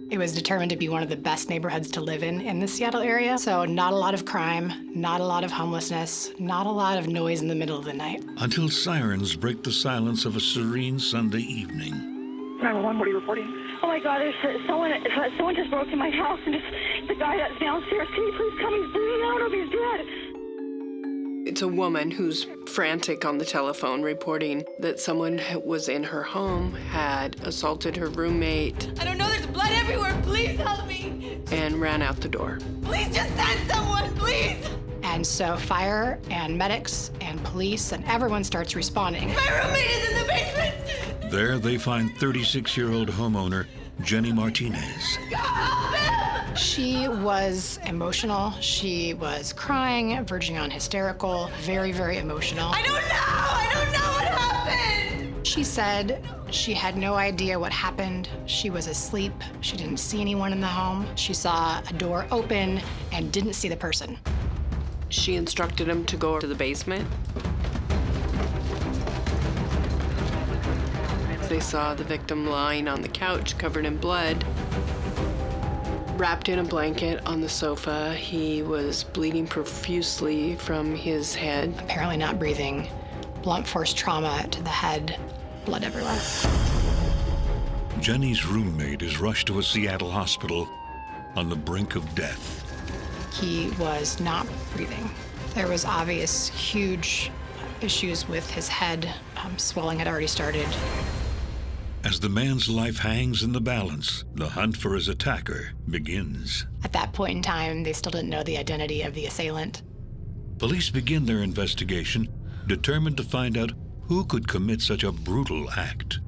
It was determined to be one of the best neighborhoods to live in the Seattle area. So not a lot of crime, not a lot of homelessness, not a lot of noise in the middle of the night. Until sirens break the silence of a serene Sunday evening. 911, what are you reporting? Oh my God, there's someone just broke in my house, and it's the guy that's downstairs. Can you please come? He's bleeding out or he's dead. It's a woman who's frantic on the telephone reporting that someone was in her home, had assaulted her roommate. I don't know, there's blood everywhere. Please help me. And ran out the door. Please just send someone, please. And so fire and medics and police and everyone starts responding. My roommate is in the basement. There they find 36-year-old homeowner Jenny Martinez. She was emotional. She was crying, verging on hysterical, very, very emotional. I don't know what happened. She said she had no idea what happened. She was asleep. She didn't see anyone in the home. She saw a door open and didn't see the person. She instructed him to go to the basement. They saw the victim lying on the couch, covered in blood. Wrapped in a blanket on the sofa, he was bleeding profusely from his head. Apparently not breathing, blunt force trauma to the head, blood everywhere. Jenny's roommate is rushed to a Seattle hospital on the brink of death. He was not breathing. There was obvious huge issues with his head. Swelling had already started. As the man's life hangs in the balance, the hunt for his attacker begins. At that point in time, they still didn't know the identity of the assailant. Police begin their investigation, determined to find out who could commit such a brutal act.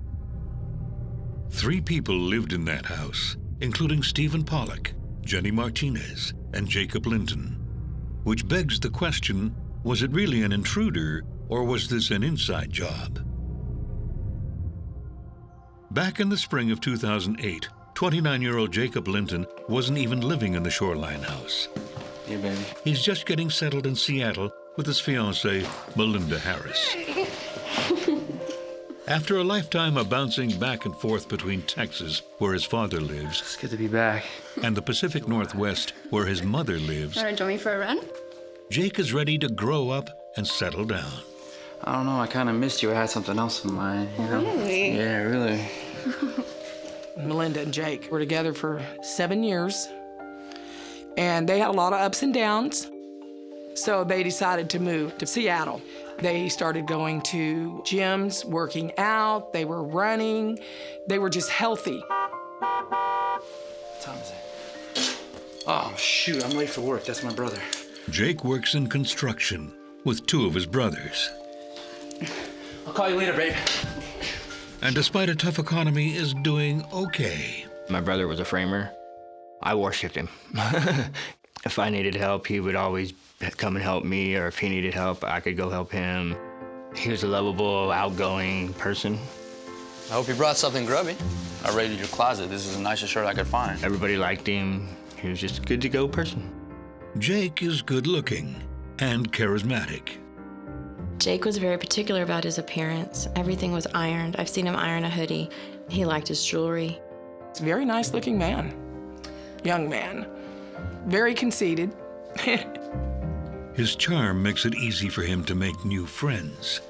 3 people lived in that house, including Stephen Pollock, Jenny Martinez, and Jacob Linton. Which begs the question, was it really an intruder, or was this an inside job? Back in the spring of 2008, 29-year-old Jacob Linton wasn't even living in the Shoreline house. Yeah, baby. He's just getting settled in Seattle with his fiancée, Melinda Harris. After a lifetime of bouncing back and forth between Texas, where his father lives, It's good to be back, and the Pacific Northwest, where his mother lives, Want to join me for a run? Jake is ready to grow up and settle down. I don't know, I kind of missed you. I had something else in mind, you know? Really? Yeah, really. Melinda and Jake were together for 7 years, and they had a lot of ups and downs, so they decided to move to Seattle. They started going to gyms, working out, they were running, they were just healthy. What time is it? Oh, shoot, I'm late for work. That's my brother. Jake works in construction with 2 of his brothers. I'll call you later, babe. And despite a tough economy, is doing okay. My brother was a framer. I worshipped him. If I needed help, he would always come and help me, or if he needed help, I could go help him. He was a lovable, outgoing person. I hope you brought something grubby. I raided your closet. This is the nicest shirt I could find. Everybody liked him. He was just a good-to-go person. Jake is good-looking and charismatic. Jake was very particular about his appearance. Everything was ironed. I've seen him iron a hoodie. He liked his jewelry. He's a very nice-looking man, young man, very conceited, His charm makes it easy for him to make new friends.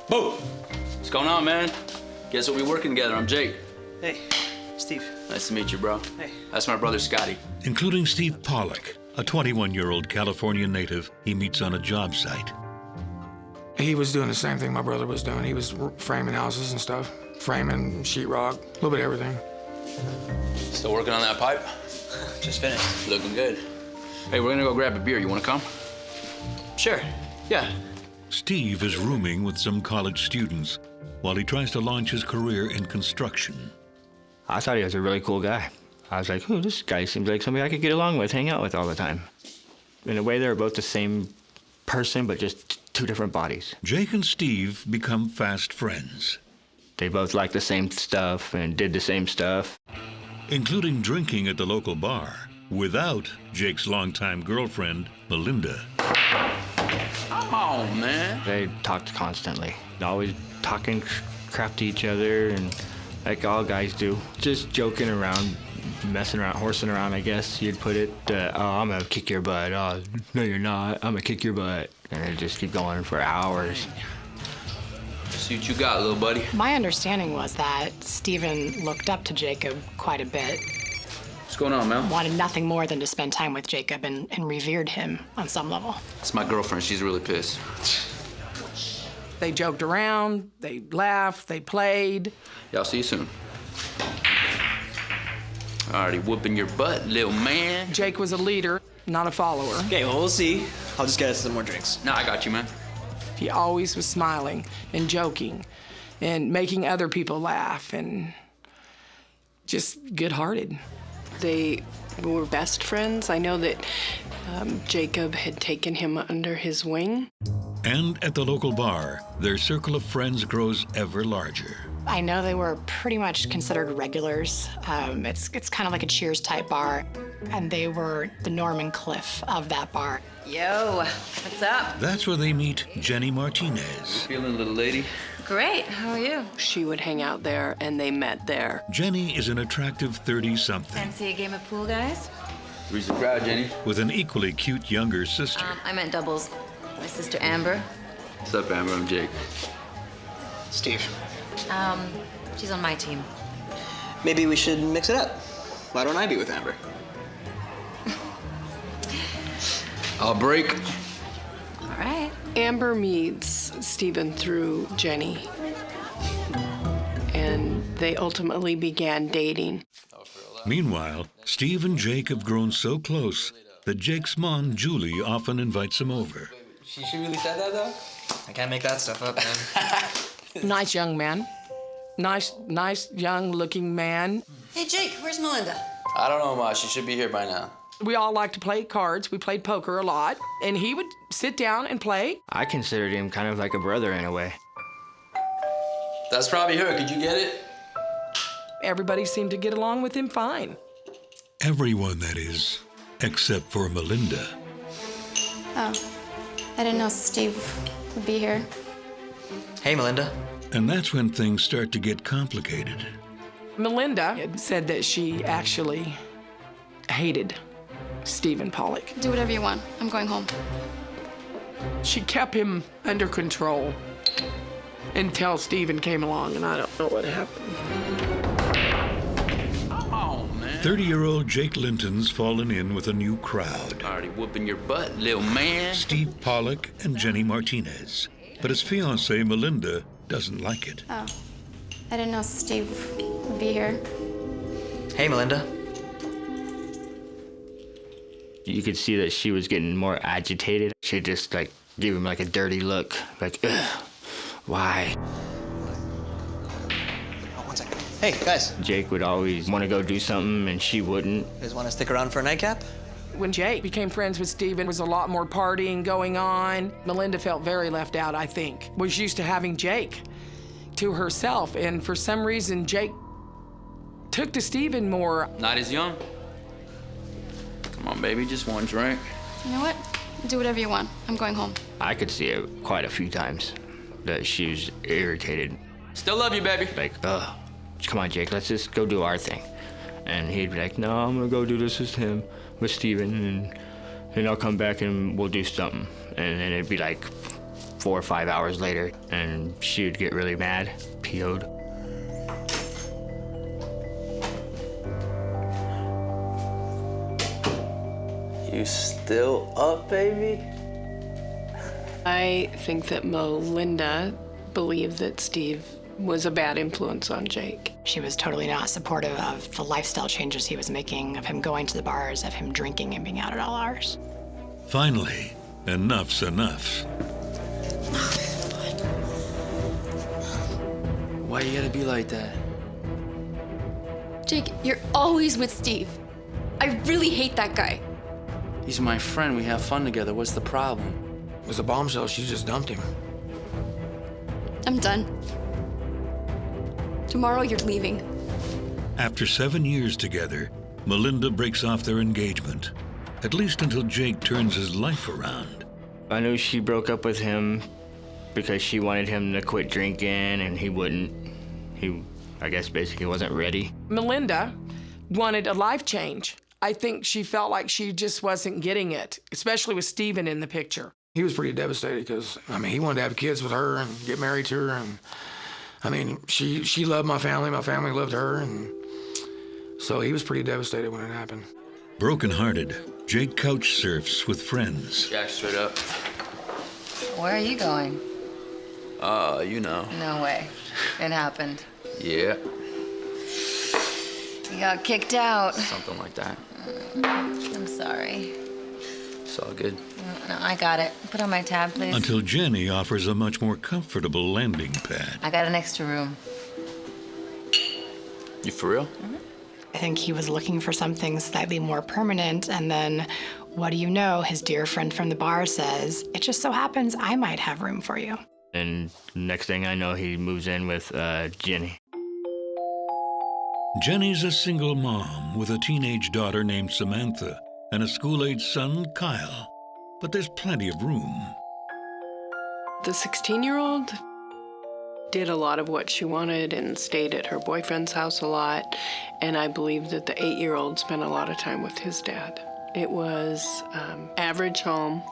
Boo! What's going on, man? Guess what, we working together. I'm Jake. Hey, Steve. Nice to meet you, bro. Hey. That's my brother, Scotty. Including Steve Pollock, a 21-year-old California native he meets on a job site. He was doing the same thing my brother was doing. He was framing houses and stuff. Framing, sheetrock, a little bit of everything. Still working on that pipe? Just finished. Looking good. Hey, we're gonna go grab a beer. You wanna come? Sure, yeah. Steve is rooming with some college students while he tries to launch his career in construction. I thought he was a really cool guy. I was like, oh, this guy seems like somebody I could get along with, hang out with all the time. In a way, they were both the same person, but just two different bodies. Jake and Steve become fast friends. They both liked the same stuff and did the same stuff. Including drinking at the local bar without Jake's longtime girlfriend, Melinda. Come on, man. They talked constantly, always talking crap to each other, and like all guys do. Just joking around, messing around, horsing around, I guess you'd put it. Oh, I'm gonna kick your butt. Oh, no, you're not. I'm gonna kick your butt. And they just keep going for hours. See what you got, little buddy. My understanding was that Stephen looked up to Jacob quite a bit. What's going on, Mel? Wanted nothing more than to spend time with Jacob and revered him on some level. It's my girlfriend. She's really pissed. They joked around, they laughed, they played. Yeah, I'll see you soon. Already whooping your butt, little man. Jake was a leader, not a follower. Okay, well, we'll see. I'll just get us some more drinks. No, I got you, man. He always was smiling and joking and making other people laugh and just good-hearted. They were best friends. I know that Jacob had taken him under his wing. And at the local bar, their circle of friends grows ever larger. I know they were pretty much considered regulars. It's kind of like a Cheers type bar, and they were the Norm and Cliff of that bar. Yo, what's up? That's where they meet Jenny Martinez. You feeling, little lady? Great, how are you? She would hang out there, and they met there. Jenny is an attractive 30-something. Fancy a game of pool, guys? Three's the crowd, Jenny. With an equally cute younger sister. I meant doubles. My sister Amber. What's up, Amber? I'm Jake. Steve. She's on my team. Maybe we should mix it up. Why don't I be with Amber? I'll break. All right. Amber meets Stephen through Jenny, and they ultimately began dating. Meanwhile, Steve and Jake have grown so close that Jake's mom, Julie, often invites him over. She really said that, though? I can't make that stuff up, man. Nice young man. Nice young-looking man. Hey, Jake, where's Melinda? I don't know, Ma. She should be here by now. We all like to play cards. We played poker a lot, and he would sit down and play. I considered him kind of like a brother in a way. That's probably her. Could you get it? Everybody seemed to get along with him fine. Everyone, that is, except for Melinda. Oh, I didn't know Steve would be here. Hey, Melinda. And that's when things start to get complicated. Melinda had said that she actually hated Stephen Pollock. Do whatever you want. I'm going home. She kept him under control until Stephen came along, and I don't know what happened. Come on, man. 30-year-old Jake Linton's fallen in with a new crowd. Already whooping your butt, little man. Steve Pollock and Jenny Martinez. But his fiancée, Melinda, doesn't like it. Oh, I didn't know Steve would be here. Hey, Melinda. You could see that she was getting more agitated. She just like gave him like a dirty look, like, ugh, why? Oh, 1 second. Hey, guys. Jake would always want to go do something and she wouldn't. You guys want to stick around for a nightcap? When Jake became friends with Stephen, there was a lot more partying going on. Melinda felt very left out, I think. Was used to having Jake to herself, and for some reason, Jake took to Stephen more. Not as young. Come on, baby, just one drink. You know what? Do whatever you want. I'm going home. I could see it quite a few times that she was irritated. Still love you, baby. Like, oh, come on, Jake, let's just go do our thing. And he'd be like, no, I'm gonna go do this with Stephen. and I'll come back and we'll do something. And then it'd be like 4 or 5 hours later, and she would get really mad, PO'd. You still up, baby? I think that Melinda believed that Steve was a bad influence on Jake. She was totally not supportive of the lifestyle changes he was making, of him going to the bars, of him drinking and being out at all hours. Finally, enough's enough. Why you gotta be like that? Jake, you're always with Steve. I really hate that guy. He's my friend. We have fun together. What's the problem? It was a bombshell. She just dumped him. I'm done. Tomorrow you're leaving. After 7 years together, Melinda breaks off their engagement, at least until Jake turns his life around. I knew she broke up with him because she wanted him to quit drinking, and he wouldn't. He, I guess, basically wasn't ready. Melinda wanted a life change. I think she felt like she just wasn't getting it, especially with Steven in the picture. He was pretty devastated because, I mean, he wanted to have kids with her and get married to her. And, I mean, she loved my family loved her. And so he was pretty devastated when it happened. Broken-hearted, Jake couch surfs with friends. Jack, straight up. Where are you going? You know. No way. It happened. Yeah, You got kicked out. something like that. I'm sorry. It's all good. No, I got it. Put on my tab, please. Until Jenny offers a much more comfortable landing pad. I got an extra room. You for real? I think he was looking for something slightly more permanent, and then, what do you know, his dear friend from the bar says, "It just so happens I might have room for you." And next thing I know, he moves in with Jenny. Jenny's a single mom with a teenage daughter named Samantha and a school-age son, Kyle. But there's plenty of room. The 16-year-old did a lot of what she wanted and stayed at her boyfriend's house a lot. And I believe that the 8-year-old spent a lot of time with his dad. It was average home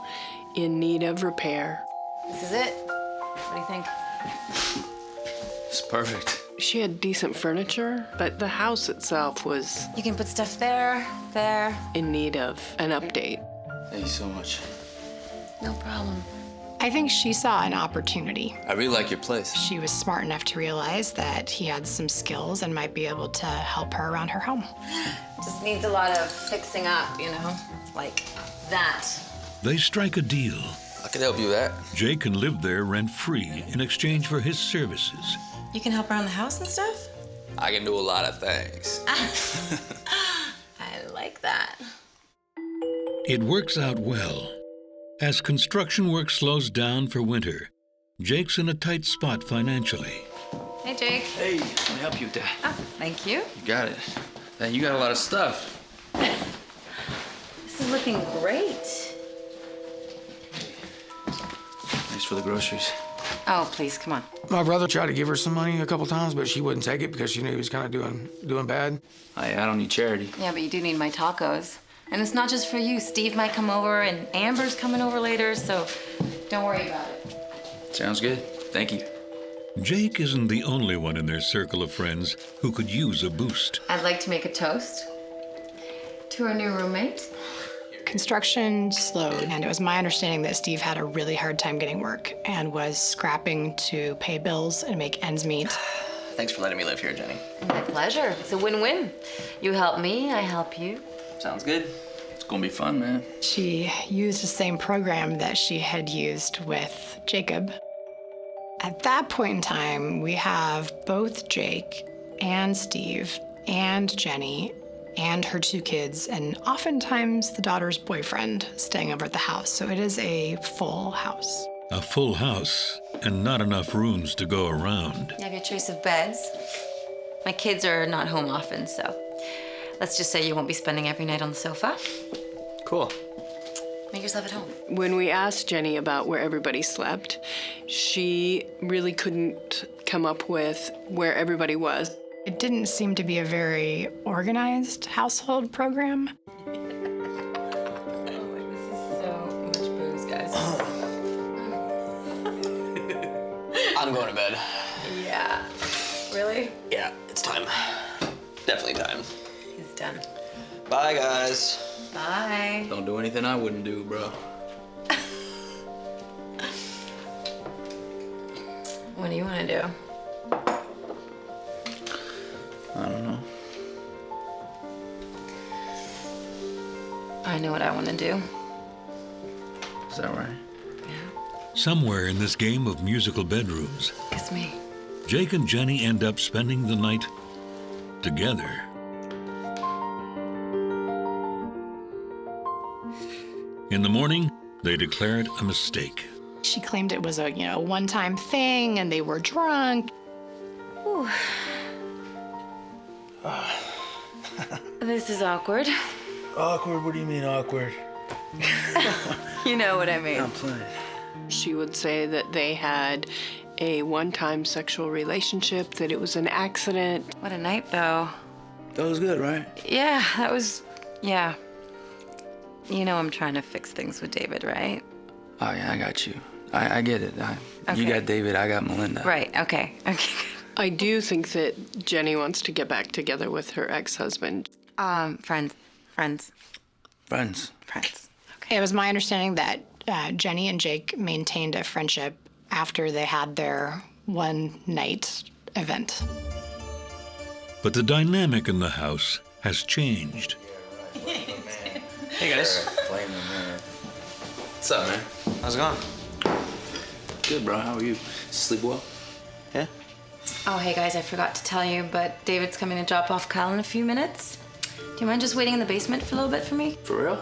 in need of repair. This is it. What do you think? It's perfect. She had decent furniture, but the house itself was You can put stuff there, there. in need of an update. Thank you so much. No problem. I think she saw an opportunity. I really like your place. She was smart enough to realize that he had some skills and might be able to help her around her home. Just needs a lot of fixing up, you know? Like that. They strike a deal. I could help you with that. Jake can live there rent-free in exchange for his services. You can help around the house and stuff? I can do a lot of things. I like that. It works out well. As construction work slows down for winter, Jake's in a tight spot financially. Hey, Jake. Hey, let me help you with that. Oh, thank you. You got it. Man, you got a lot of stuff. This is looking great. Thanks for the groceries. Oh, please, come on. My brother tried to give her some money a couple times, but she wouldn't take it because she knew he was kind of doing bad. I don't need charity. Yeah, but you do need my tacos. And it's not just for you. Steve might come over, and Amber's coming over later, so don't worry about it. Sounds good. Thank you. Jake isn't the only one in their circle of friends who could use a boost. I'd like to make a toast to our new roommate. Construction slowed, and it was my understanding that Steve had a really hard time getting work and was scrapping to pay bills and make ends meet. Thanks for letting me live here, Jenny. My pleasure. It's a win-win. You help me, I help you. Sounds good. It's gonna be fun, man. She used the same program that she had used with Jacob. At that point in time, we have both Jake and Steve and Jenny and her 2 kids, and oftentimes the daughter's boyfriend staying over at the house. So it is a full house. A full house and not enough rooms to go around. You have your choice of beds. My kids are not home often, so let's just say you won't be spending every night on the sofa. Cool. Make yourself at home. When we asked Jenny about where everybody slept, she really couldn't come up with where everybody was. It didn't seem to be a very organized household program. This is I'm going to bed. Yeah. Really? Yeah, it's time. Definitely time. He's done. Bye, guys. Bye. Don't do anything I wouldn't do, bro. What do you want to do? I don't know. I know what I want to do. Is that right? Somewhere in this game of musical bedrooms, Kiss me. Jake and Jenny end up spending the night together. In the morning, they declare it a mistake. She claimed it was a, one-time thing and they were drunk. Ooh. This is awkward. Awkward? What do you mean awkward? You know what I mean. I'm playing. She would say that they had a one-time sexual relationship, that it was an accident. What a night, though. That was good, right? Yeah, that was, yeah. You know I'm trying to fix things with David, right? Oh, yeah, I got you. I get it. Okay. You got David, I got Melinda. Right, okay. I do think that Jenny wants to get back together with her ex-husband. Friends. It was my understanding that Jenny and Jake maintained a friendship after they had their one-night event. But the dynamic in the house has changed. Hey, guys. What's up, man? How's it going? Good, bro. How are you? Sleep well? Yeah? Oh, hey guys, I forgot to tell you, but David's coming to drop off Kyle in a few minutes. Do you mind just waiting in the basement for a little bit for me? For real?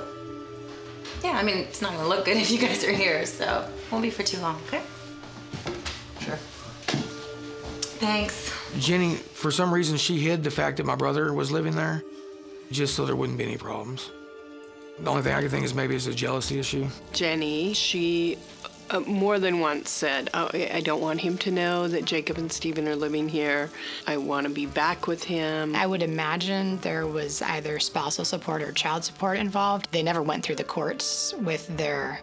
Yeah, I mean, it's not gonna look good if you guys are here, so won't be for too long, okay? Sure. Thanks. Jenny, for some reason, she hid the fact that my brother was living there, just so there wouldn't be any problems. The only thing I can think is maybe it's a jealousy issue. Jenny, she more than once said, oh, I don't want him to know that Jacob and Stephen are living here. I want to be back with him. I would imagine there was either spousal support or child support involved. They never went through the courts with their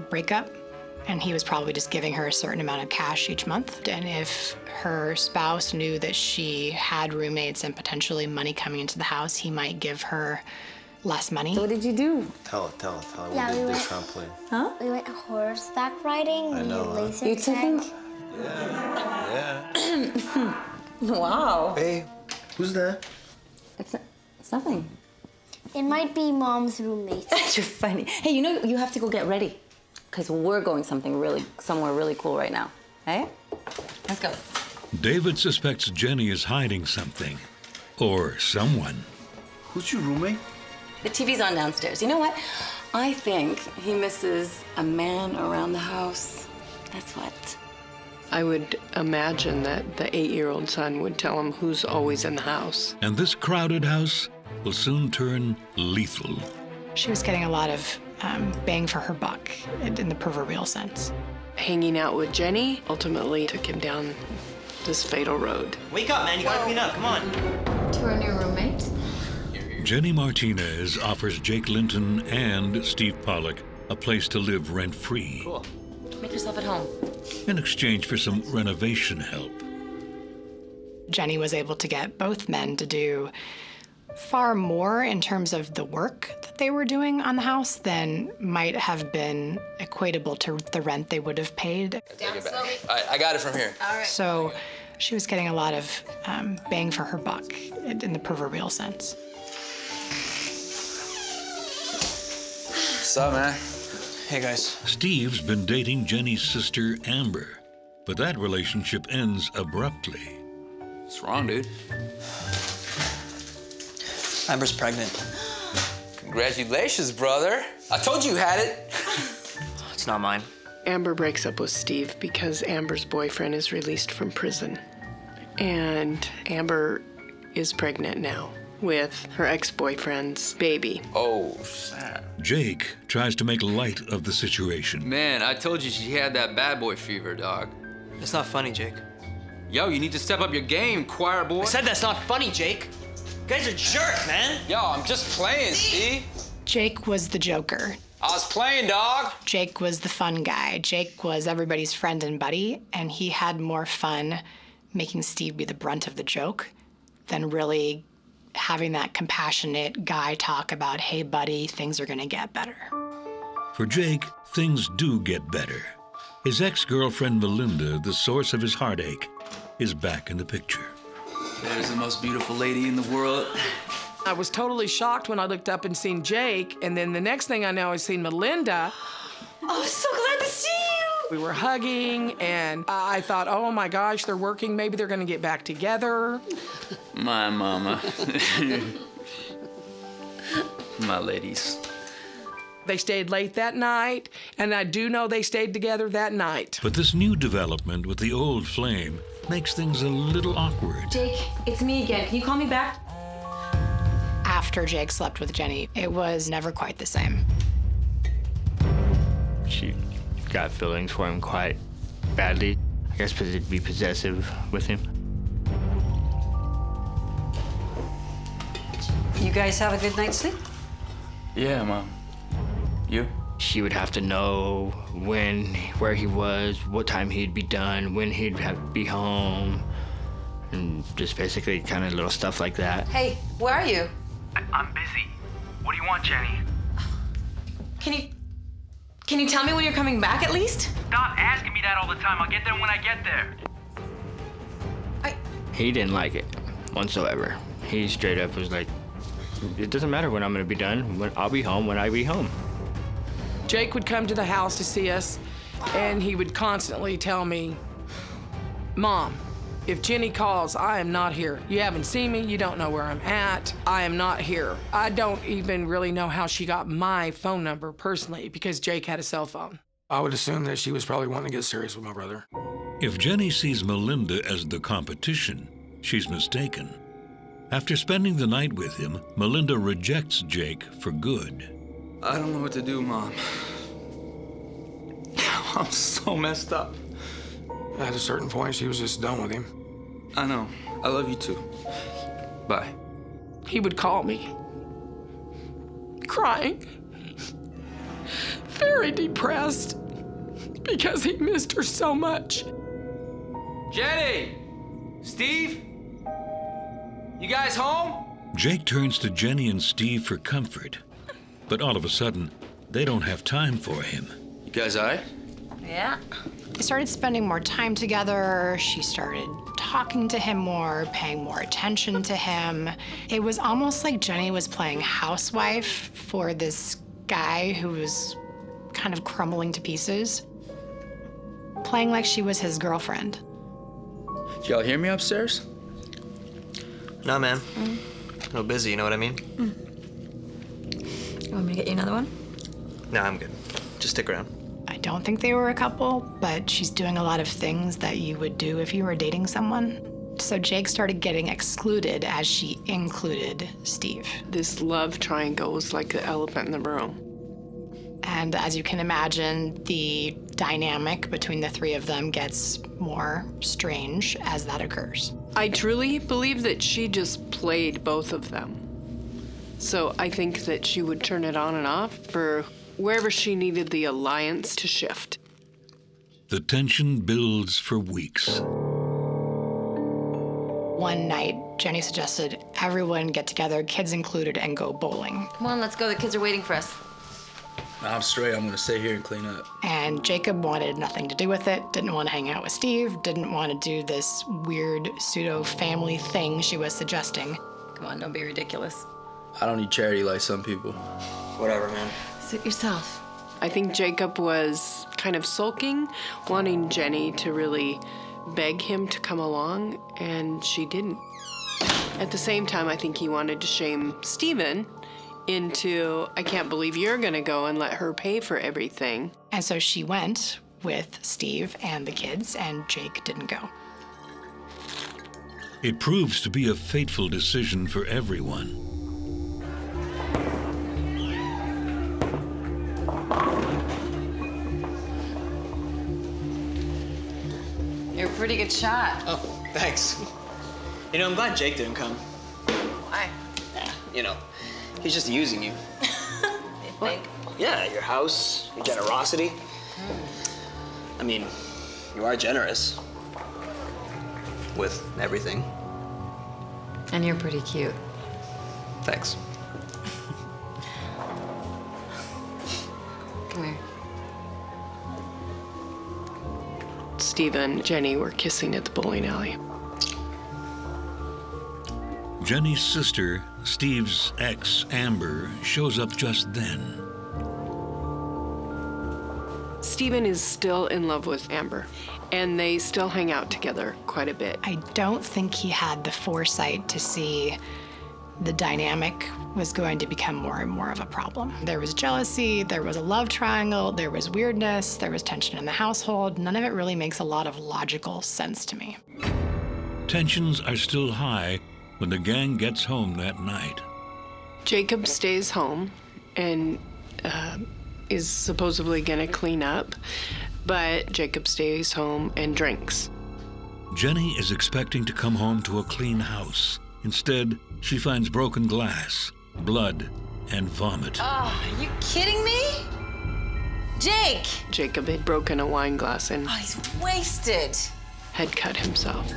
breakup, and he was probably just giving her a certain amount of cash each month. And if her spouse knew that she had roommates and potentially money coming into the house, he might give her less money. So what did you do? Tell her. Yeah, We we did went- this trampoline. Huh? We went horseback riding. I know, huh? Laser You took him? tag. Yeah. Wow. Hey, who's that? It's nothing. It might be Mom's roommate. You're funny. Hey, you know, you have to go get ready, because we're going somewhere really cool right now. Hey? Let's go. David suspects Jenny is hiding something. Or someone. Who's your roommate? The TV's on downstairs. You know what? I think he misses a man around the house. That's what. I would imagine that the 8-year-old son would tell him who's always in the house. And this crowded house will soon turn lethal. She was getting a lot of bang for her buck in the proverbial sense. Hanging out with Jenny ultimately took him down this fatal road. Wake up, man. You gotta clean up. Come on. To our new roommate? Jenny Martinez offers Jake Linton and Steve Pollock a place to live rent-free. Cool. Make yourself at home. In exchange for some renovation help. Jenny was able to get both men to do far more in terms of the work that they were doing on the house than might have been equatable to the rent they would have paid. Take it back. All right, I got it from here. All right. So she was getting a lot of bang for her buck in the proverbial sense. What's up, man? Hey, guys. Steve's been dating Jenny's sister, Amber. But that relationship ends abruptly. What's wrong, dude? Amber's pregnant. Congratulations, brother. I told you had it. It's not mine. Amber breaks up with Steve because Amber's boyfriend is released from prison. And Amber is pregnant now with her ex-boyfriend's baby. Oh, sad. Jake tries to make light of the situation. Man, I told you she had that bad boy fever, dog. It's not funny, Jake. Yo, you need to step up your game, choir boy. I said that's not funny, Jake. You guys are jerks, man. Yo, I'm just playing, Steve. Jake was the joker. I was playing, dog. Jake was the fun guy. Jake was everybody's friend and buddy, and he had more fun making Steve be the brunt of the joke than really having that compassionate guy talk about, hey, buddy, things are gonna get better. For Jake, things do get better. His ex-girlfriend Melinda, the source of his heartache, is back in the picture. There's the most beautiful lady in the world. I was totally shocked when I looked up and seen Jake, and then the next thing I know, I seen Melinda. Oh, so glad to see you. We were hugging, and I thought, oh my gosh, they're working. Maybe they're gonna get back together. My mama. My ladies. They stayed late that night, and I do know they stayed together that night. But this new development with the old flame makes things a little awkward. Jake, it's me again. Can you call me back? After Jake slept with Jenny, it was never quite the same. She got feelings for him quite badly. I guess because it'd be possessive with him. You guys have a good night's sleep? Yeah, Mom. You? She would have to know when, where he was, what time he'd be done, when he'd have to be home, and just basically kind of little stuff like that. Hey, where are you? I'm busy. What do you want, Jenny? Can you tell me when you're coming back at least? Stop asking me that all the time. I'll get there when I get there. He didn't like it whatsoever. He straight up was like, it doesn't matter when I'm gonna be done. I'll be home when I be home. Jake would come to the house to see us, and he would constantly tell me, Mom, if Jenny calls, I am not here. You haven't seen me, you don't know where I'm at, I am not here. I don't even really know how she got my phone number personally, because Jake had a cell phone. I would assume that she was probably wanting to get serious with my brother. If Jenny sees Melinda as the competition, she's mistaken. After spending the night with him, Melinda rejects Jake for good. I don't know what to do, Mom. I'm so messed up. At a certain point, she was just done with him. I know. I love you too. Bye. He would call me, crying, very depressed, because he missed her so much. Jenny! Steve? You guys home? Jake turns to Jenny and Steve for comfort, but all of a sudden, they don't have time for him. You guys all right? Yeah. They started spending more time together. She started talking to him more, paying more attention to him. It was almost like Jenny was playing housewife for this guy who was kind of crumbling to pieces, playing like she was his girlfriend. Did y'all hear me upstairs? No, man. A little busy, you know what I mean? You want me to get you another one? No, I'm good. Just stick around. I don't think they were a couple, but she's doing a lot of things that you would do if you were dating someone. So Jake started getting excluded as she included Steve. This love triangle was like the elephant in the room. And as you can imagine, the dynamic between the three of them gets more strange as that occurs. I truly believe that she just played both of them. So I think that she would turn it on and off for wherever she needed the alliance to shift. The tension builds for weeks. One night, Jenny suggested everyone get together, kids included, and go bowling. Come on, let's go. The kids are waiting for us. I'm straight. I'm gonna stay here and clean up. And Jacob wanted nothing to do with it, didn't want to hang out with Steve, didn't want to do this weird pseudo-family thing she was suggesting. Come on, don't be ridiculous. I don't need charity like some people. Whatever, man. Suit yourself. I think Jacob was kind of sulking, wanting Jenny to really beg him to come along, and she didn't. At the same time, I think he wanted to shame Steven into, I can't believe you're gonna go and let her pay for everything. And so she went with Steve and the kids, and Jake didn't go. It proves to be a fateful decision for everyone. You're a pretty good shot. Oh, thanks. You know, I'm glad Jake didn't come. Why? Yeah, you know, he's just using you. You think? Yeah, your house, your generosity. I mean, you are generous. With everything. And you're pretty cute. Thanks. Come here. Steve and Jenny were kissing at the bowling alley. Jenny's sister, Steve's ex, Amber, shows up just then. Steven is still in love with Amber, and they still hang out together quite a bit. I don't think he had the foresight to see the dynamic was going to become more and more of a problem. There was jealousy, there was a love triangle, there was weirdness, there was tension in the household. None of it really makes a lot of logical sense to me. Tensions are still high when the gang gets home that night. Jacob stays home and is supposedly gonna clean up, but Jacob stays home and drinks. Jenny is expecting to come home to a clean house. Instead, she finds broken glass, blood, and vomit. Oh, are you kidding me? Jake! Jacob had broken a wine glass and he's wasted. had cut himself.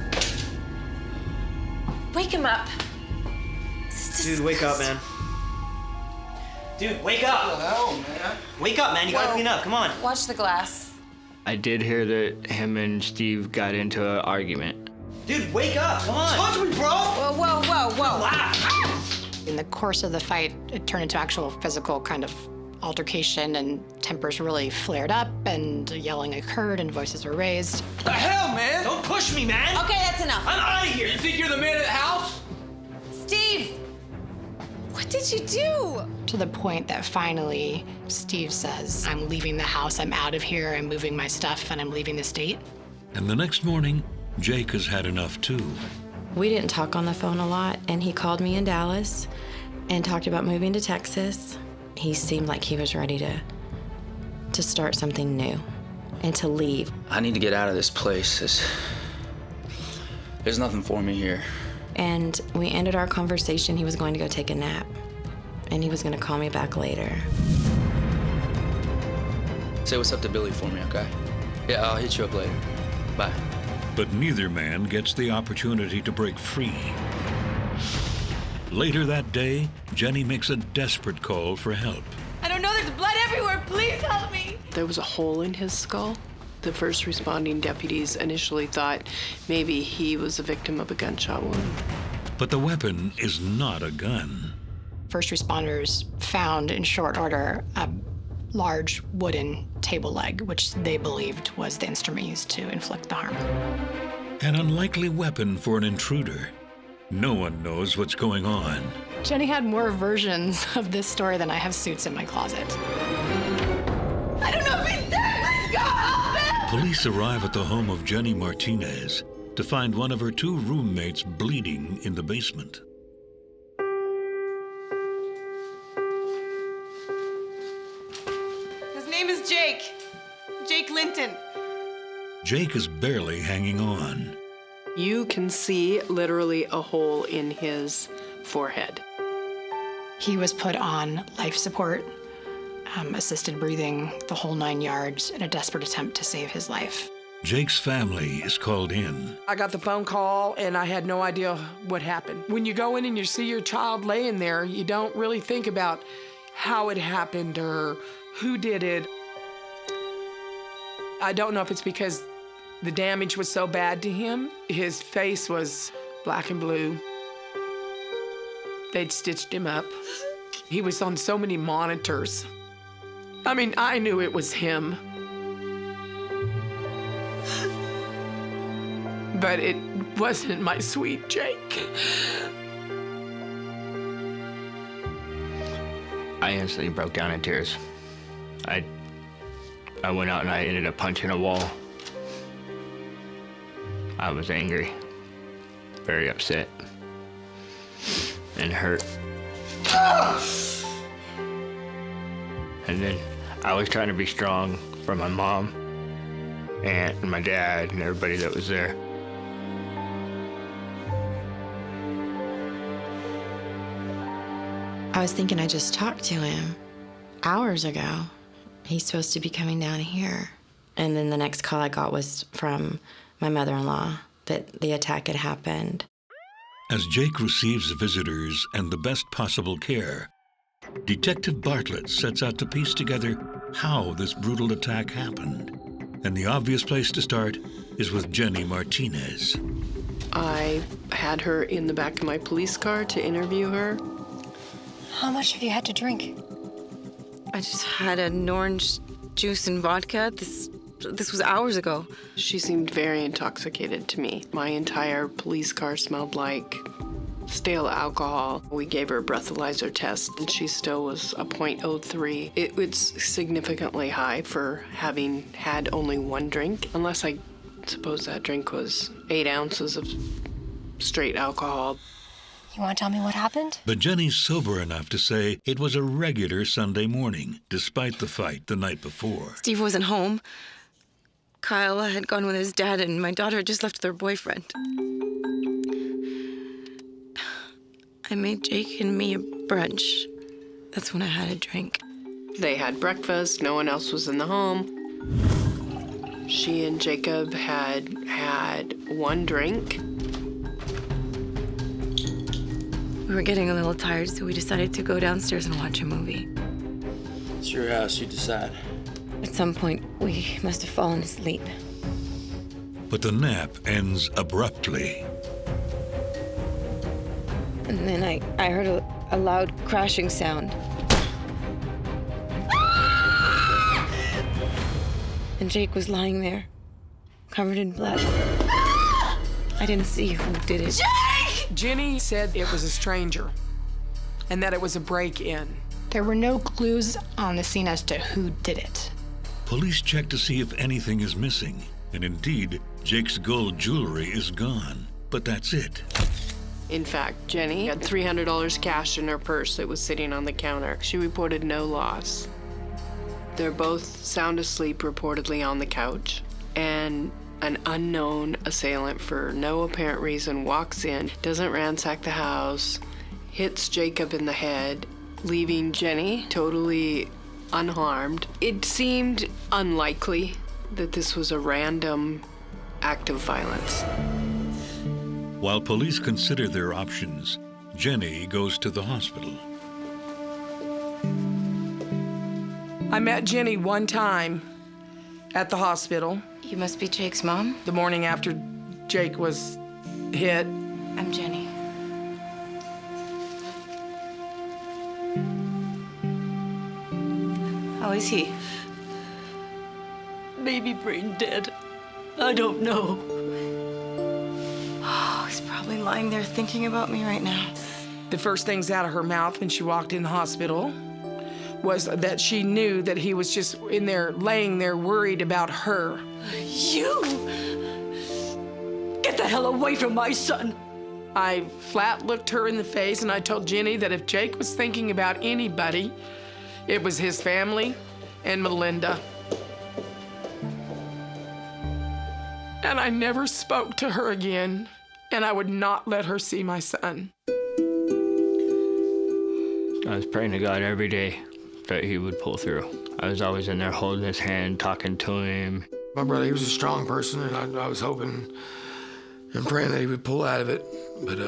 Wake him up. Dude, wake up, man. Dude, wake up! What the hell, man? Wake up, man. You gotta clean up. Come on. Watch the glass. I did hear that him and Steve got into an argument. Dude, wake up. Come on. Touch me, bro! Whoa, whoa, whoa, whoa. In the course of the fight, it turned into actual physical kind of altercation, and tempers really flared up, and yelling occurred, and voices were raised. The hell, man? Don't push me, man. Okay, that's enough. I'm out of here. You think you're the man of the house? Steve! What did you do? To the point that finally Steve says, I'm leaving the house, I'm out of here, I'm moving my stuff, and I'm leaving the state. And the next morning, Jake has had enough too. We didn't talk on the phone a lot, and he called me in Dallas and talked about moving to Texas. He seemed like he was ready to start something new and to leave. I need to get out of this place. There's nothing for me here. And we ended our conversation. He was going to go take a nap, and he was going to call me back later. Say what's up to Billy for me, okay? Yeah, I'll hit you up later. Bye. But neither man gets the opportunity to break free. Later that day, Jenny makes a desperate call for help. I don't know, there's blood everywhere. Please help me. There was a hole in his skull. The first responding deputies initially thought maybe he was a victim of a gunshot wound. But the weapon is not a gun. First responders found in short order a large wooden table leg, which they believed was the instrument used to inflict the harm. An unlikely weapon for an intruder. No one knows what's going on. Jenny had more versions of this story than I have suits in my closet. I don't know if he's dead. Let's go. Help him. Police arrive at the home of Jenny Martinez to find one of her two roommates bleeding in the basement. His name is Jake. Jake Linton. Jake is barely hanging on. You can see literally a hole in his forehead. He was put on life support, assisted breathing, the whole 9 yards, in a desperate attempt to save his life. Jake's family is called in. I got the phone call and I had no idea what happened. When you go in and you see your child laying there, you don't really think about how it happened or who did it. I don't know if it's because the damage was so bad to him. His face was black and blue. They'd stitched him up. He was on so many monitors. I mean, I knew it was him. But it wasn't my sweet Jake. I instantly broke down in tears. I went out and I ended up punching a wall. I was angry, very upset, and hurt. And then I was trying to be strong for my mom, aunt, and my dad, and everybody that was there. I was thinking I just talked to him. hours ago. He's supposed to be coming down here. And then the next call I got was from my mother-in-law that the attack had happened. As Jake receives visitors and the best possible care, Detective Bartlett sets out to piece together how this brutal attack happened. And the obvious place to start is with Jenny Martinez. I had her in the back of my police car to interview her. How much have you had to drink? I just had an orange juice and vodka. This was hours ago. She seemed very intoxicated to me. My entire police car smelled like stale alcohol. We gave her a breathalyzer test, and she still was a .03. It was significantly high for having had only one drink, unless I suppose that drink was 8 ounces of straight alcohol. You want to tell me what happened? But Jenny's sober enough to say it was a regular Sunday morning, despite the fight the night before. Steve wasn't home. Kyle had gone with his dad, and my daughter had just left with her boyfriend. I made Jake and me a brunch. That's when I had a drink. They had breakfast. No one else was in the home. She and Jacob had one drink. We were getting a little tired, so we decided to go downstairs and watch a movie. It's your house, you decide. At some point, we must have fallen asleep. But the nap ends abruptly. And then I heard a loud crashing sound. And Jake was lying there, covered in blood. I didn't see who did it. Jake! Jenny said it was a stranger and that it was a break-in. There were no clues on the scene as to who did it. Police check to see if anything is missing. And indeed, Jake's gold jewelry is gone. But that's it. In fact, Jenny had $300 cash in her purse that was sitting on the counter. She reported no loss. They're both sound asleep, reportedly on the couch. And an unknown assailant, for no apparent reason, walks in, doesn't ransack the house, hits Jacob in the head, leaving Jenny totally unharmed. It seemed unlikely that this was a random act of violence. While police consider their options, Jenny goes to the hospital. I met Jenny one time at the hospital. You must be Jake's mom? The morning after Jake was hit. I'm Jenny. How is he? Baby brain dead. I don't know. Oh, he's probably lying there thinking about me right now. The first things out of her mouth when she walked in the hospital was that she knew that he was just in there, laying there, worried about her. You! Get the hell away from my son! I flat looked her in the face and I told Jenny that if Jake was thinking about anybody, it was his family and Melinda. And I never spoke to her again, and I would not let her see my son. I was praying to God every day that he would pull through. I was always in there holding his hand, talking to him. My brother, he was a strong person, and I was hoping and praying that he would pull out of it. But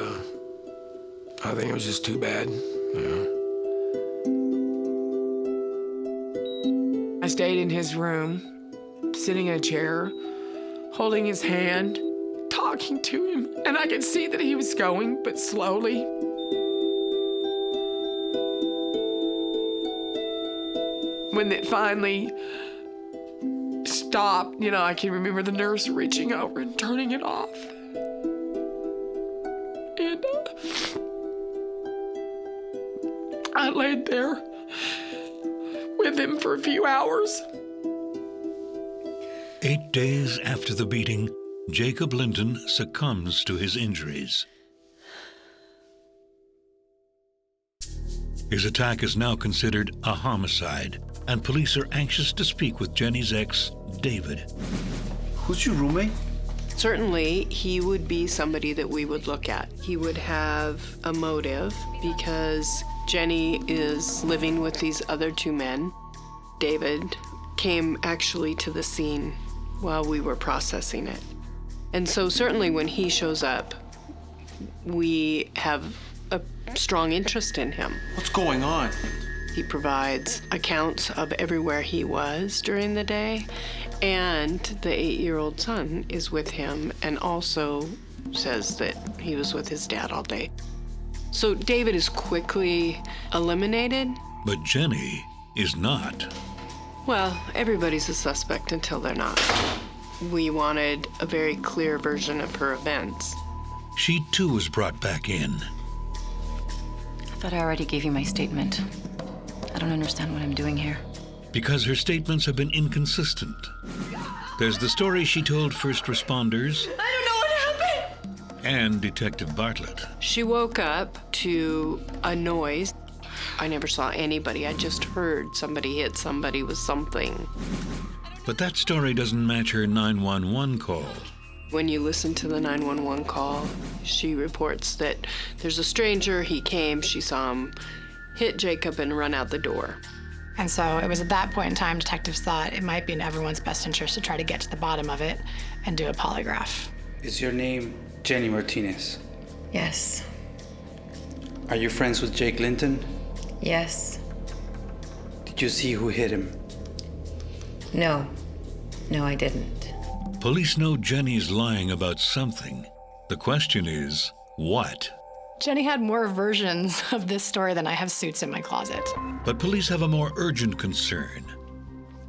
I think it was just too bad. I stayed in his room, sitting in a chair, holding his hand, talking to him, and I could see that he was going, but slowly. When it finally stopped, I can remember the nurse reaching over and turning it off. And I laid there with him for a few hours. 8 days after the beating, Jacob Linton succumbs to his injuries. His attack is now considered a homicide, and police are anxious to speak with Jenny's ex, David. Who's your roommate? Certainly, he would be somebody that we would look at. He would have a motive because Jenny is living with these other two men. David came actually to the scene while we were processing it. And so certainly when he shows up, we have a strong interest in him. What's going on? He provides accounts of everywhere he was during the day, and the 8-year-old son is with him and also says that he was with his dad all day. So David is quickly eliminated. But Jenny is not. Well, everybody's a suspect until they're not. We wanted a very clear version of her events. She too was brought back in. I thought I already gave you my statement. I don't understand what I'm doing here. Because her statements have been inconsistent. There's the story she told first responders. I don't know what happened. And Detective Bartlett. She woke up to a noise. I never saw anybody. I just heard somebody hit somebody with something. But that story doesn't match her 911 call. When you listen to the 911 call, she reports that there's a stranger, he came, she saw him hit Jacob and run out the door. And so it was at that point in time, detectives thought it might be in everyone's best interest to try to get to the bottom of it and do a polygraph. Is your name Jenny Martinez? Yes. Are you friends with Jake Linton? Yes. Did you see who hit him? No. No, I didn't. Police know Jenny's lying about something. The question is, what? Jenny had more versions of this story than I have suits in my closet. But police have a more urgent concern.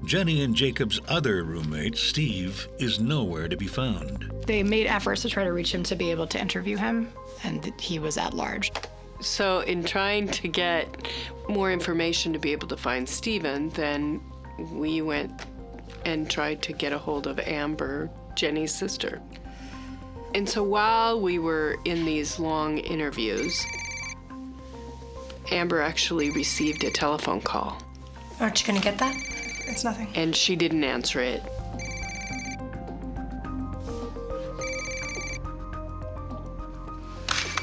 Jenny and Jacob's other roommate, Steve, is nowhere to be found. They made efforts to try to reach him to be able to interview him, and he was at large. So in trying to get more information to be able to find Stephen, then we went and tried to get a hold of Amber, Jenny's sister. And so while we were in these long interviews, Amber actually received a telephone call. Aren't you gonna get that? It's nothing. And she didn't answer it.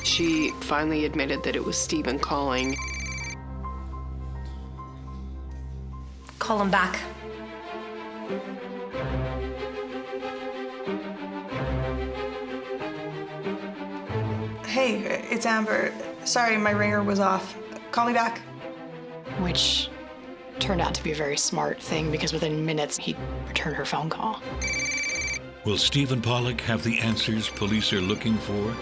She finally admitted that it was Stephen calling. Call him back. Hey, it's Amber. Sorry, my ringer was off. Call me back. Which turned out to be a very smart thing because within minutes he returned her phone call. Will Stephen Pollock have the answers police are looking for?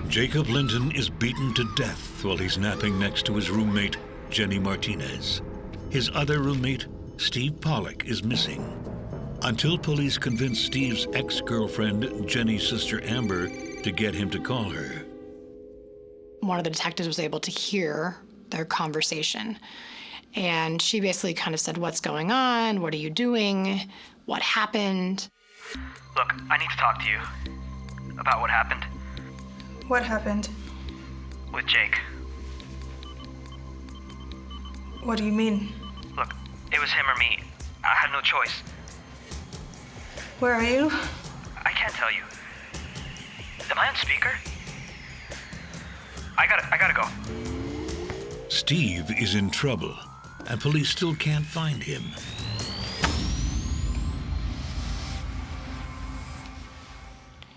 Jacob Linton is beaten to death while he's napping next to his roommate, Jenny Martinez. His other roommate, Steve Pollock, is missing. Until police convince Steve's ex-girlfriend, Jenny's sister Amber, to get him to call her. One of the detectives was able to hear their conversation. And she basically kind of said, what's going on? What are you doing? What happened? Look, I need to talk to you about what happened What happened? with Jake. What do you mean? Look, it was him or me. I had no choice. Where are you? I can't tell you. Am I on speaker? I gotta go. Steve is in trouble, and police still can't find him.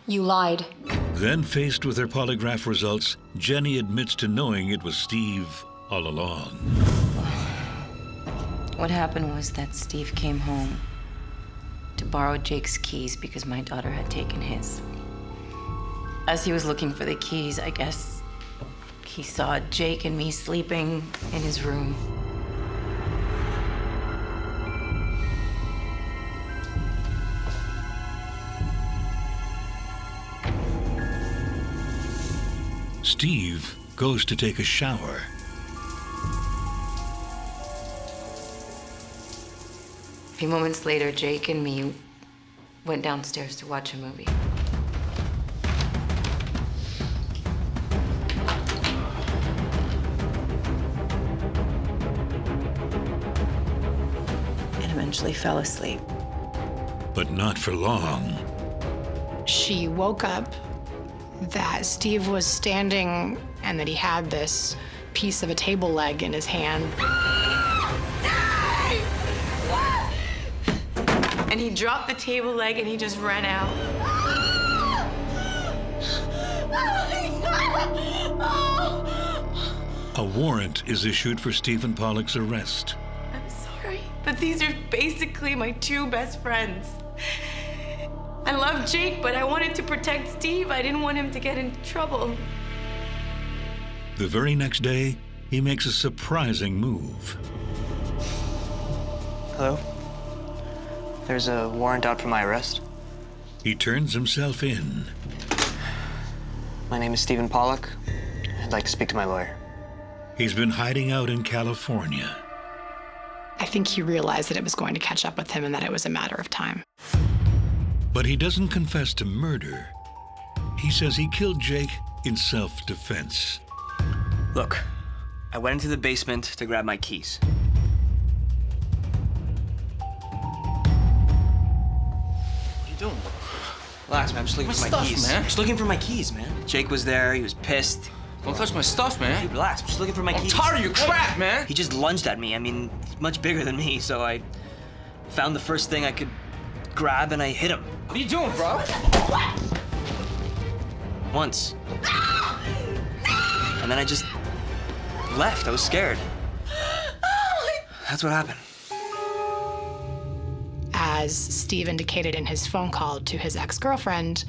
You lied. Then, faced with her polygraph results, Jenny admits to knowing it was Steve all along. What happened was that Steve came home to borrow Jake's keys because my daughter had taken his. As he was looking for the keys, I guess he saw Jake and me sleeping in his room. Steve goes to take a shower. A few moments later, Jake and me went downstairs to watch a movie. And eventually fell asleep. But not for long. She woke up that Steve was standing and that he had this piece of a table leg in his hand. And he dropped the table leg and he just ran out. A warrant is issued for Stephen Pollock's arrest. I'm sorry, but these are basically my two best friends. I love Jake, but I wanted to protect Steve. I didn't want him to get in trouble. The very next day, he makes a surprising move. Hello? There's a warrant out for my arrest. He turns himself in. My name is Stephen Pollock. I'd like to speak to my lawyer. He's been hiding out in California. I think he realized that it was going to catch up with him and that it was a matter of time. But he doesn't confess to murder. He says he killed Jake in self-defense. Look, I went into the basement to grab my keys. What are you doing? Relax, man. I'm just looking for my keys. Man. Just looking for my keys, man. Jake was there. He was pissed. Don't touch my stuff, man. Dude, relax. I'm just looking for my keys. I'm tired of your crap, man. He just lunged at me. I mean, he's much bigger than me, so I found the first thing I could grab and I hit him. What are you doing, bro? Once. And then I just left. I was scared. That's what happened. As Steve indicated in his phone call to his ex-girlfriend,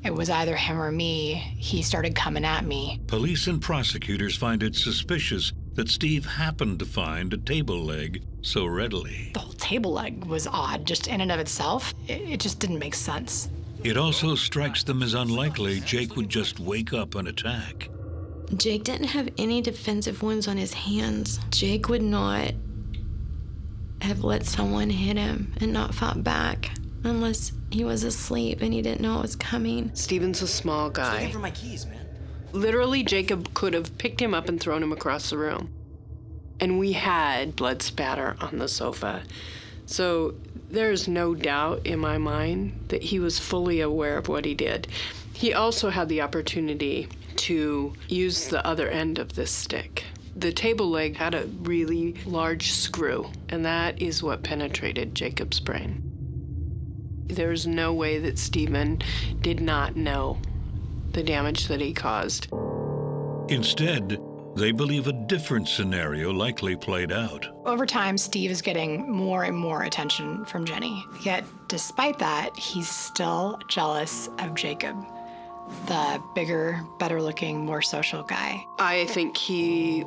it was either him or me. He started coming at me. Police and prosecutors find it suspicious that Steve happened to find a table leg so readily. The whole table leg was odd, just in and of itself. It just didn't make sense. It also strikes them as unlikely Jake would just wake up and attack. Jake didn't have any defensive wounds on his hands. Jake would not have let someone hit him and not fought back unless he was asleep and he didn't know it was coming. Steven's a small guy. Looking for my keys, man. Literally, Jacob could have picked him up and thrown him across the room. And we had blood spatter on the sofa. So there's no doubt in my mind that he was fully aware of what he did. He also had the opportunity to use the other end of this stick. The table leg had a really large screw, and that is what penetrated Jacob's brain. There's no way that Stephen did not know the damage that he caused. Instead, they believe a different scenario likely played out. Over time, Steve is getting more and more attention from Jenny. Yet, despite that, he's still jealous of Jacob, the bigger, better-looking, more social guy. I think he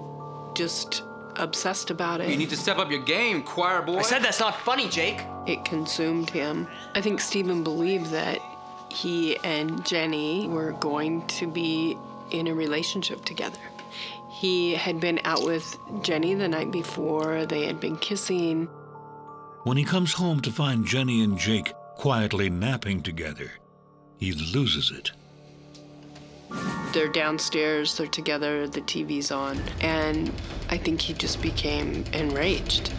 just obsessed about it. You need to step up your game, choir boy. I said that's not funny, Jake. It consumed him. I think Stephen believed that he and Jenny were going to be in a relationship together. He had been out with Jenny the night before. They had been kissing. When he comes home to find Jenny and Jake quietly napping together, he loses it. They're downstairs, they're together, the TV's on, and I think he just became enraged.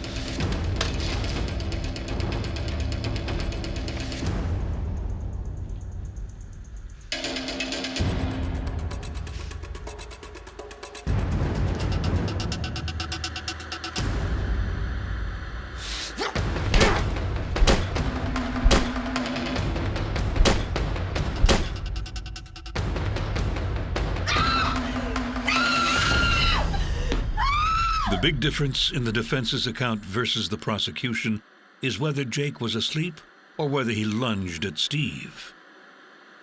The big difference in the defense's account versus the prosecution is whether Jake was asleep or whether he lunged at Steve.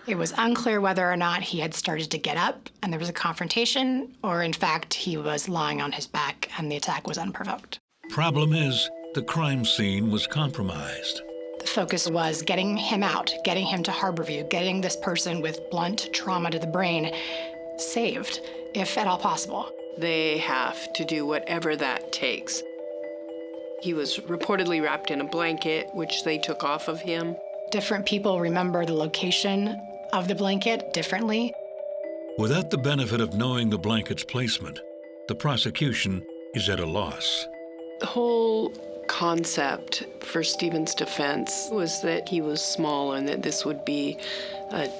It was unclear whether or not he had started to get up and there was a confrontation, or in fact, he was lying on his back and the attack was unprovoked. Problem is, the crime scene was compromised. The focus was getting him out, getting him to Harborview, getting this person with blunt trauma to the brain saved, if at all possible. They have to do whatever that takes. He was reportedly wrapped in a blanket, which they took off of him. Different people remember the location of the blanket differently. Without the benefit of knowing the blanket's placement, the prosecution is at a loss. The whole concept for Stephen's defense was that he was small and that this would be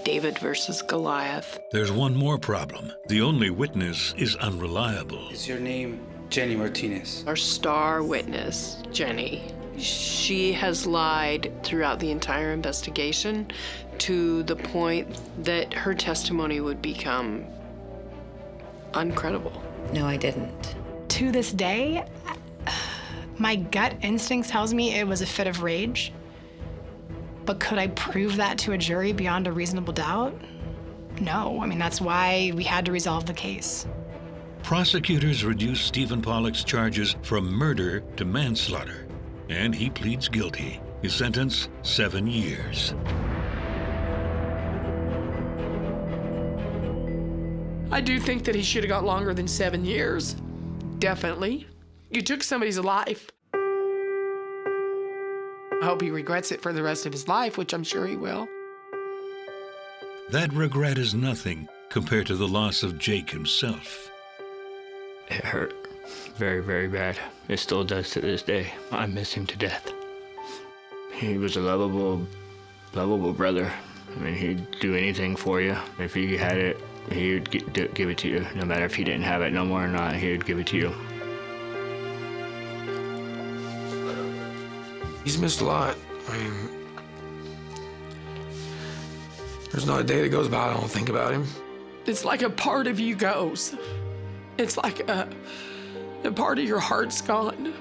David versus Goliath. There's one more problem. The only witness is unreliable. Is your name Jenny Martinez? Our star witness, Jenny, she has lied throughout the entire investigation to the point that her testimony would become uncredible. No, I didn't. To this day, my gut instinct tells me it was a fit of rage. But could I prove that to a jury beyond a reasonable doubt? No. I mean, that's why we had to resolve the case. Prosecutors reduced Stephen Pollock's charges from murder to manslaughter, and he pleads guilty. His sentence, 7 years. I do think that he should have got longer than 7 years. Definitely. You took somebody's life. I hope he regrets it for the rest of his life, which I'm sure he will. That regret is nothing compared to the loss of Jake himself. It hurt very, very bad. It still does to this day. I miss him to death. He was a lovable brother. I mean, he'd do anything for you. If he had it, he would give it to you. No matter if he didn't have it no more or not, he would give it to you. He's missed a lot. I mean, there's not a day that goes by I don't think about him. It's like a part of you goes. It's like a part of your heart's gone.